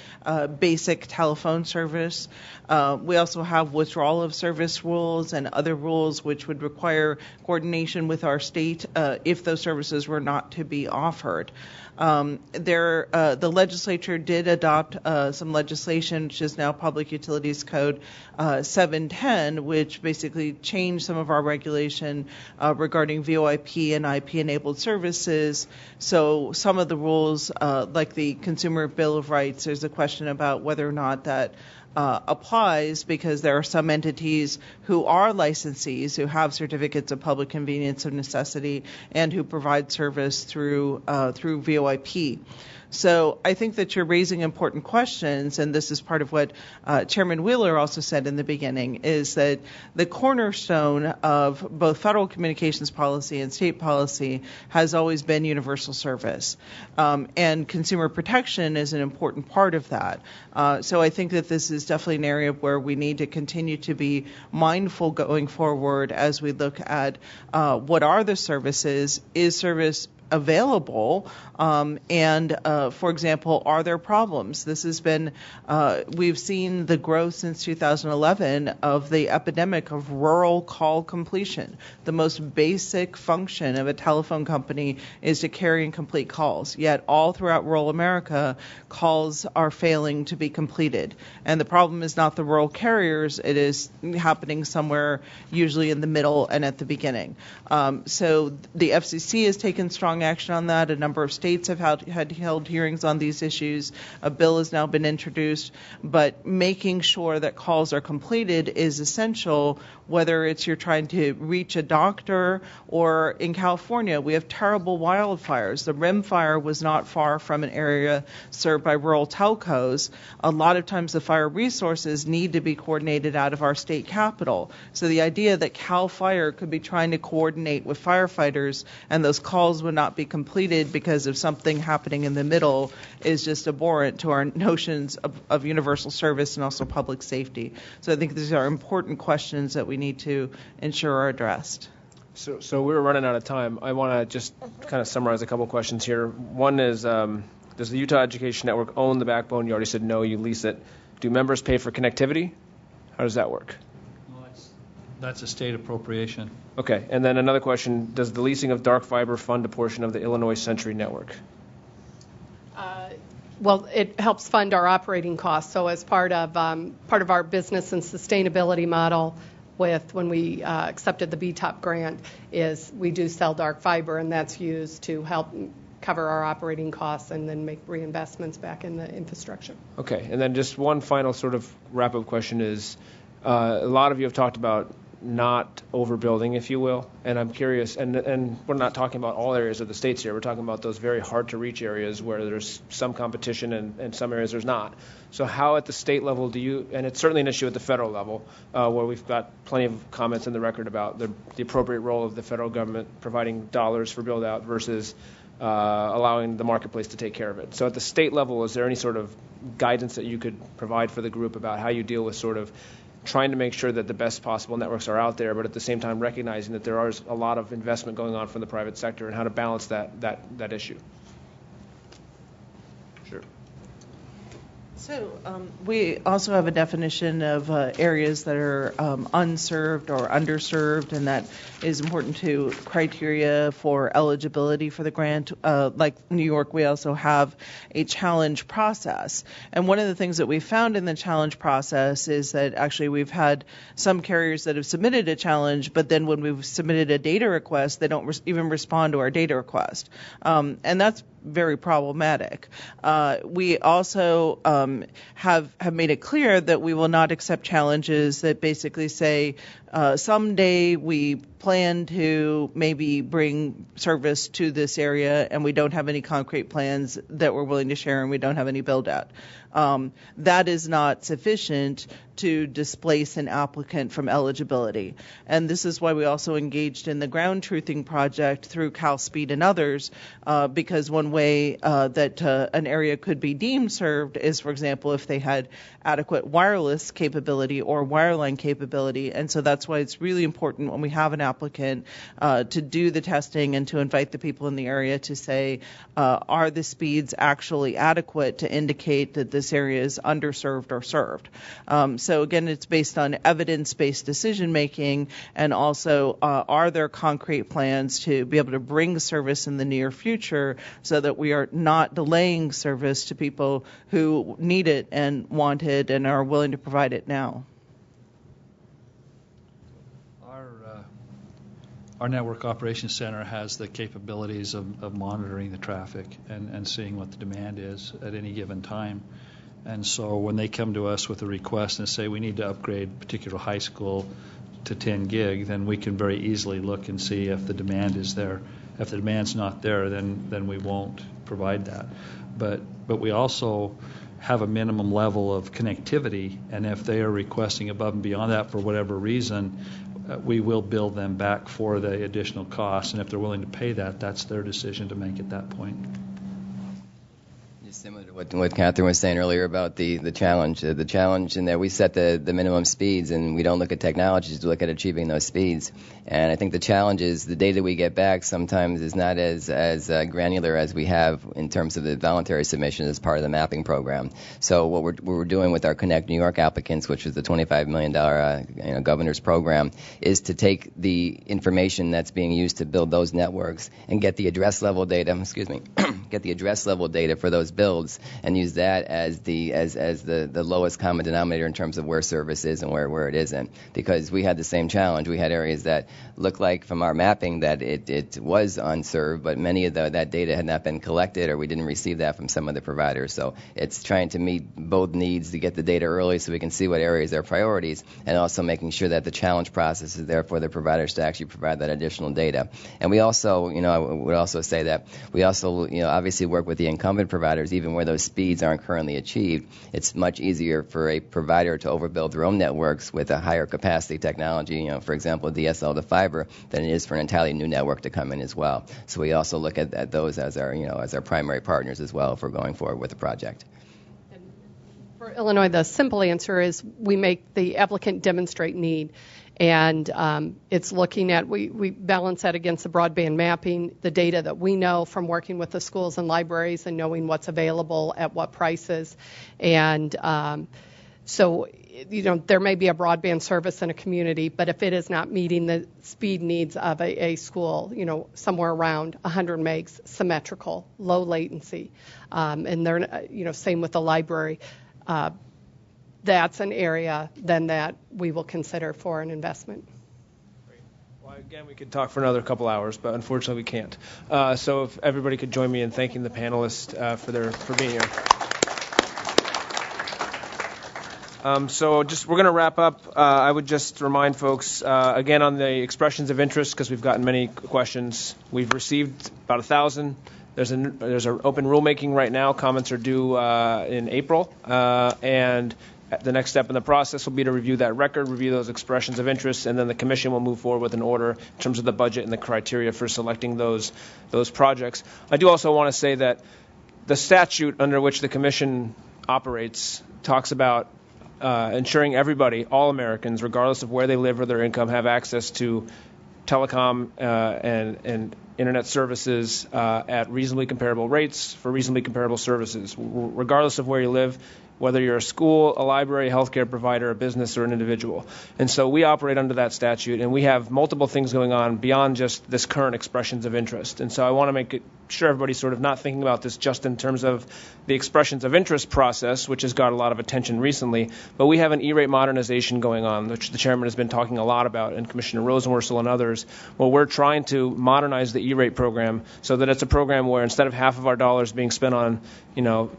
basic telephone service. We also have withdrawal of service rules and other rules which would require coordination with our state if those services were not to be offered. The legislature did adopt some legislation, which is now Public Utilities Code 710, which basically changed some of our regulation regarding VoIP and IP-enabled services. So some of the rules, like the Consumer Bill of Rights, there's a question about whether or not that applies, because there are some entities who are licensees who have certificates of public convenience of necessity and who provide service through VoIP. So I think that you're raising important questions, and this is part of what Chairman Wheeler also said in the beginning, is that the cornerstone of both federal communications policy and state policy has always been universal service. And consumer protection is an important part of that. So I think that this is definitely an area where we need to continue to be mindful going forward as we look at what are the services, is service available, and for example, are there problems? This has been, we've seen the growth since 2011 of the epidemic of rural call completion. The most basic function of a telephone company is to carry and complete calls, yet all throughout rural America, calls are failing to be completed. And the problem is not the rural carriers, it is happening somewhere usually in the middle and at the beginning. So the FCC has taken strong action on that. A number of states have had held hearings on these issues. A bill has now been introduced, but making sure that calls are completed is essential, whether it's you're trying to reach a doctor, or in California, we have terrible wildfires. The Rim fire was not far from an area served by rural telcos. A lot of times the fire resources need to be coordinated out of our state capital. So the idea that CAL FIRE could be trying to coordinate with firefighters and those calls would not be completed because of something happening in the middle is just abhorrent to our notions of universal service and also public safety. So I think these are important questions that we need to ensure are addressed. So we're running out of time. I want to just kind of summarize a couple questions here. One is, does the Utah Education Network own the backbone? You already said no, you lease it. Do members pay for connectivity? How does that work? That's a state appropriation. Okay, and then another question, does the leasing of dark fiber fund a portion of the Illinois Century Network? Well, it helps fund our operating costs. So as part of our business and sustainability model, when we accepted the BTOP grant, is we do sell dark fiber, and that's used to help cover our operating costs and then make reinvestments back in the infrastructure. Okay, and then just one final sort of wrap-up question is, a lot of you have talked about not overbuilding, if you will, and I'm curious, and we're not talking about all areas of the states here, we're talking about those very hard-to-reach areas where there's some competition and some areas there's not. So how at the state level do you, and it's certainly an issue at the federal level, where we've got plenty of comments in the record about the appropriate role of the federal government providing dollars for build-out versus allowing the marketplace to take care of it. So at the state level, is there any sort of guidance that you could provide for the group about how you deal with sort of trying to make sure that the best possible networks are out there, but at the same time recognizing that there is a lot of investment going on from the private sector, and how to balance that issue? Sure. So we also have a definition of areas that are unserved or underserved, and that is important to criteria for eligibility for the grant. Like New York, we also have a challenge process. And one of the things that we found in the challenge process is that actually we've had some carriers that have submitted a challenge, but then when we've submitted a data request, they don't even respond to our data request. And that's very problematic. We also have made it clear that we will not accept challenges that basically say someday we plan to maybe bring service to this area and we don't have any concrete plans that we're willing to share and we don't have any build out. That is not sufficient to displace an applicant from eligibility. And this is why we also engaged in the ground truthing project through CalSpeed and others, because one way that an area could be deemed served is, for example, if they had adequate wireless capability or wireline capability. And so that's why it's really important when we have an applicant to do the testing and to invite the people in the area to say, are the speeds actually adequate to indicate that this area is underserved or served? So again, it's based on evidence-based decision making, and also are there concrete plans to be able to bring service in the near future so that we are not delaying service to people who need it and want it and are willing to provide it now. Our Network Operations Center has the capabilities of monitoring the traffic and seeing what the demand is at any given time. And so when they come to us with a request and say we need to upgrade a particular high school to 10 gig, then we can very easily look and see if the demand is there. If the demand's not there, then we won't provide that. But we also have a minimum level of connectivity, and if they are requesting above and beyond that for whatever reason, we will bill them back for the additional costs, and if they're willing to pay that, that's their decision to make at that point. Similar to what Catherine was saying earlier about the challenge. The challenge in that we set the minimum speeds, and we don't look at technologies to look at achieving those speeds. And I think the challenge is the data we get back sometimes is not as granular as we have in terms of the voluntary submission as part of the mapping program. So what we're doing with our Connect New York applicants, which is the $25 million governor's program, is to take the information that's being used to build those networks and get the address level data. Get the address level data for those builds and use that as the lowest common denominator in terms of where service is and where it isn't. Because we had the same challenge. We had areas that looked like from our mapping that it was unserved, but many of that data had not been collected, or we didn't receive that from some of the providers. So it's trying to meet both needs to get the data early so we can see what areas are priorities, and also making sure that the challenge process is there for the providers to actually provide that additional data. And we also, I would also say that we also, obviously work with the incumbent providers, even where those speeds aren't currently achieved. It's much easier for a provider to overbuild their own networks with a higher capacity technology, for example, DSL to fiber, than it is for an entirely new network to come in as well. So we also look at those as our primary partners as well if we're going forward with the project. For Illinois, the simple answer is we make the applicant demonstrate need. And it's looking at, we balance that against the broadband mapping, the data that we know from working with the schools and libraries and knowing what's available at what prices. And so, there may be a broadband service in a community, but if it is not meeting the speed needs of a school, somewhere around 100 megs, symmetrical, low latency, and they're, same with the library, that's an area then that we will consider for an investment. Great. Well, again, we could talk for another couple hours, but unfortunately we can't. So if everybody could join me in thanking the panelists for being here. So we're going to wrap up. I would just remind folks, again, on the expressions of interest, because we've gotten many questions. We've received about 1,000. There's an open rulemaking right now. Comments are due in April. And The next step in the process will be to review that record, review those expressions of interest, and then the commission will move forward with an order in terms of the budget and the criteria for selecting those projects. I do also want to say that the statute under which the commission operates talks about ensuring everybody, all Americans, regardless of where they live or their income, have access to telecom and internet services at reasonably comparable rates for reasonably comparable services, regardless of where you live, whether you're a school, a library, a healthcare provider, a business, or an individual. And so we operate under that statute, and we have multiple things going on beyond just this current expressions of interest. And so I want to make sure everybody's sort of not thinking about this just in terms of the expressions of interest process, which has got a lot of attention recently, but we have an E-rate modernization going on, which the chairman has been talking a lot about, and Commissioner Rosenworcel and others. Well, we're trying to modernize the E-rate program so that it's a program where instead of half of our dollars being spent on,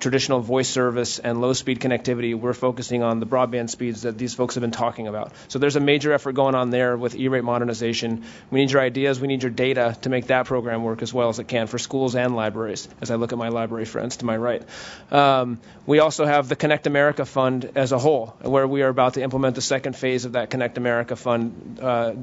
traditional voice service and low-speed connectivity, we're focusing on the broadband speeds that these folks have been talking about. So there's a major effort going on there with E-rate modernization. We need your ideas. We need your data to make that program work as well as it can for schools and libraries, as I look at my library friends to my right. We also have the Connect America Fund as a whole, where we are about to implement the second phase of that Connect America Fund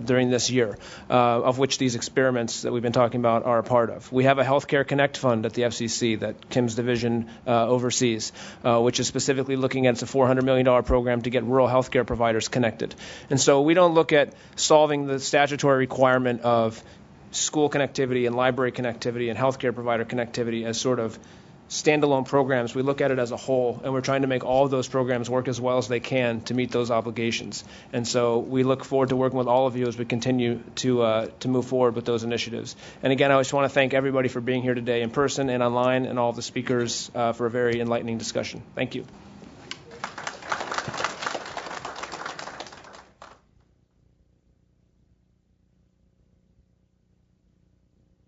during this year, of which these experiments that we've been talking about are a part of. We have a Healthcare Connect Fund at the FCC that Kim's division oversees, which is specifically looking at, it's a $400 million program to get rural healthcare providers connected. And so we don't look at solving the statutory requirement of school connectivity and library connectivity and healthcare provider connectivity as sort of standalone programs. We look at it as a whole, and we're trying to make all of those programs work as well as they can to meet those obligations. And so we look forward to working with all of you as we continue to move forward with those initiatives. And again, I just want to thank everybody for being here today in person and online, and all of the speakers for a very enlightening discussion. Thank you.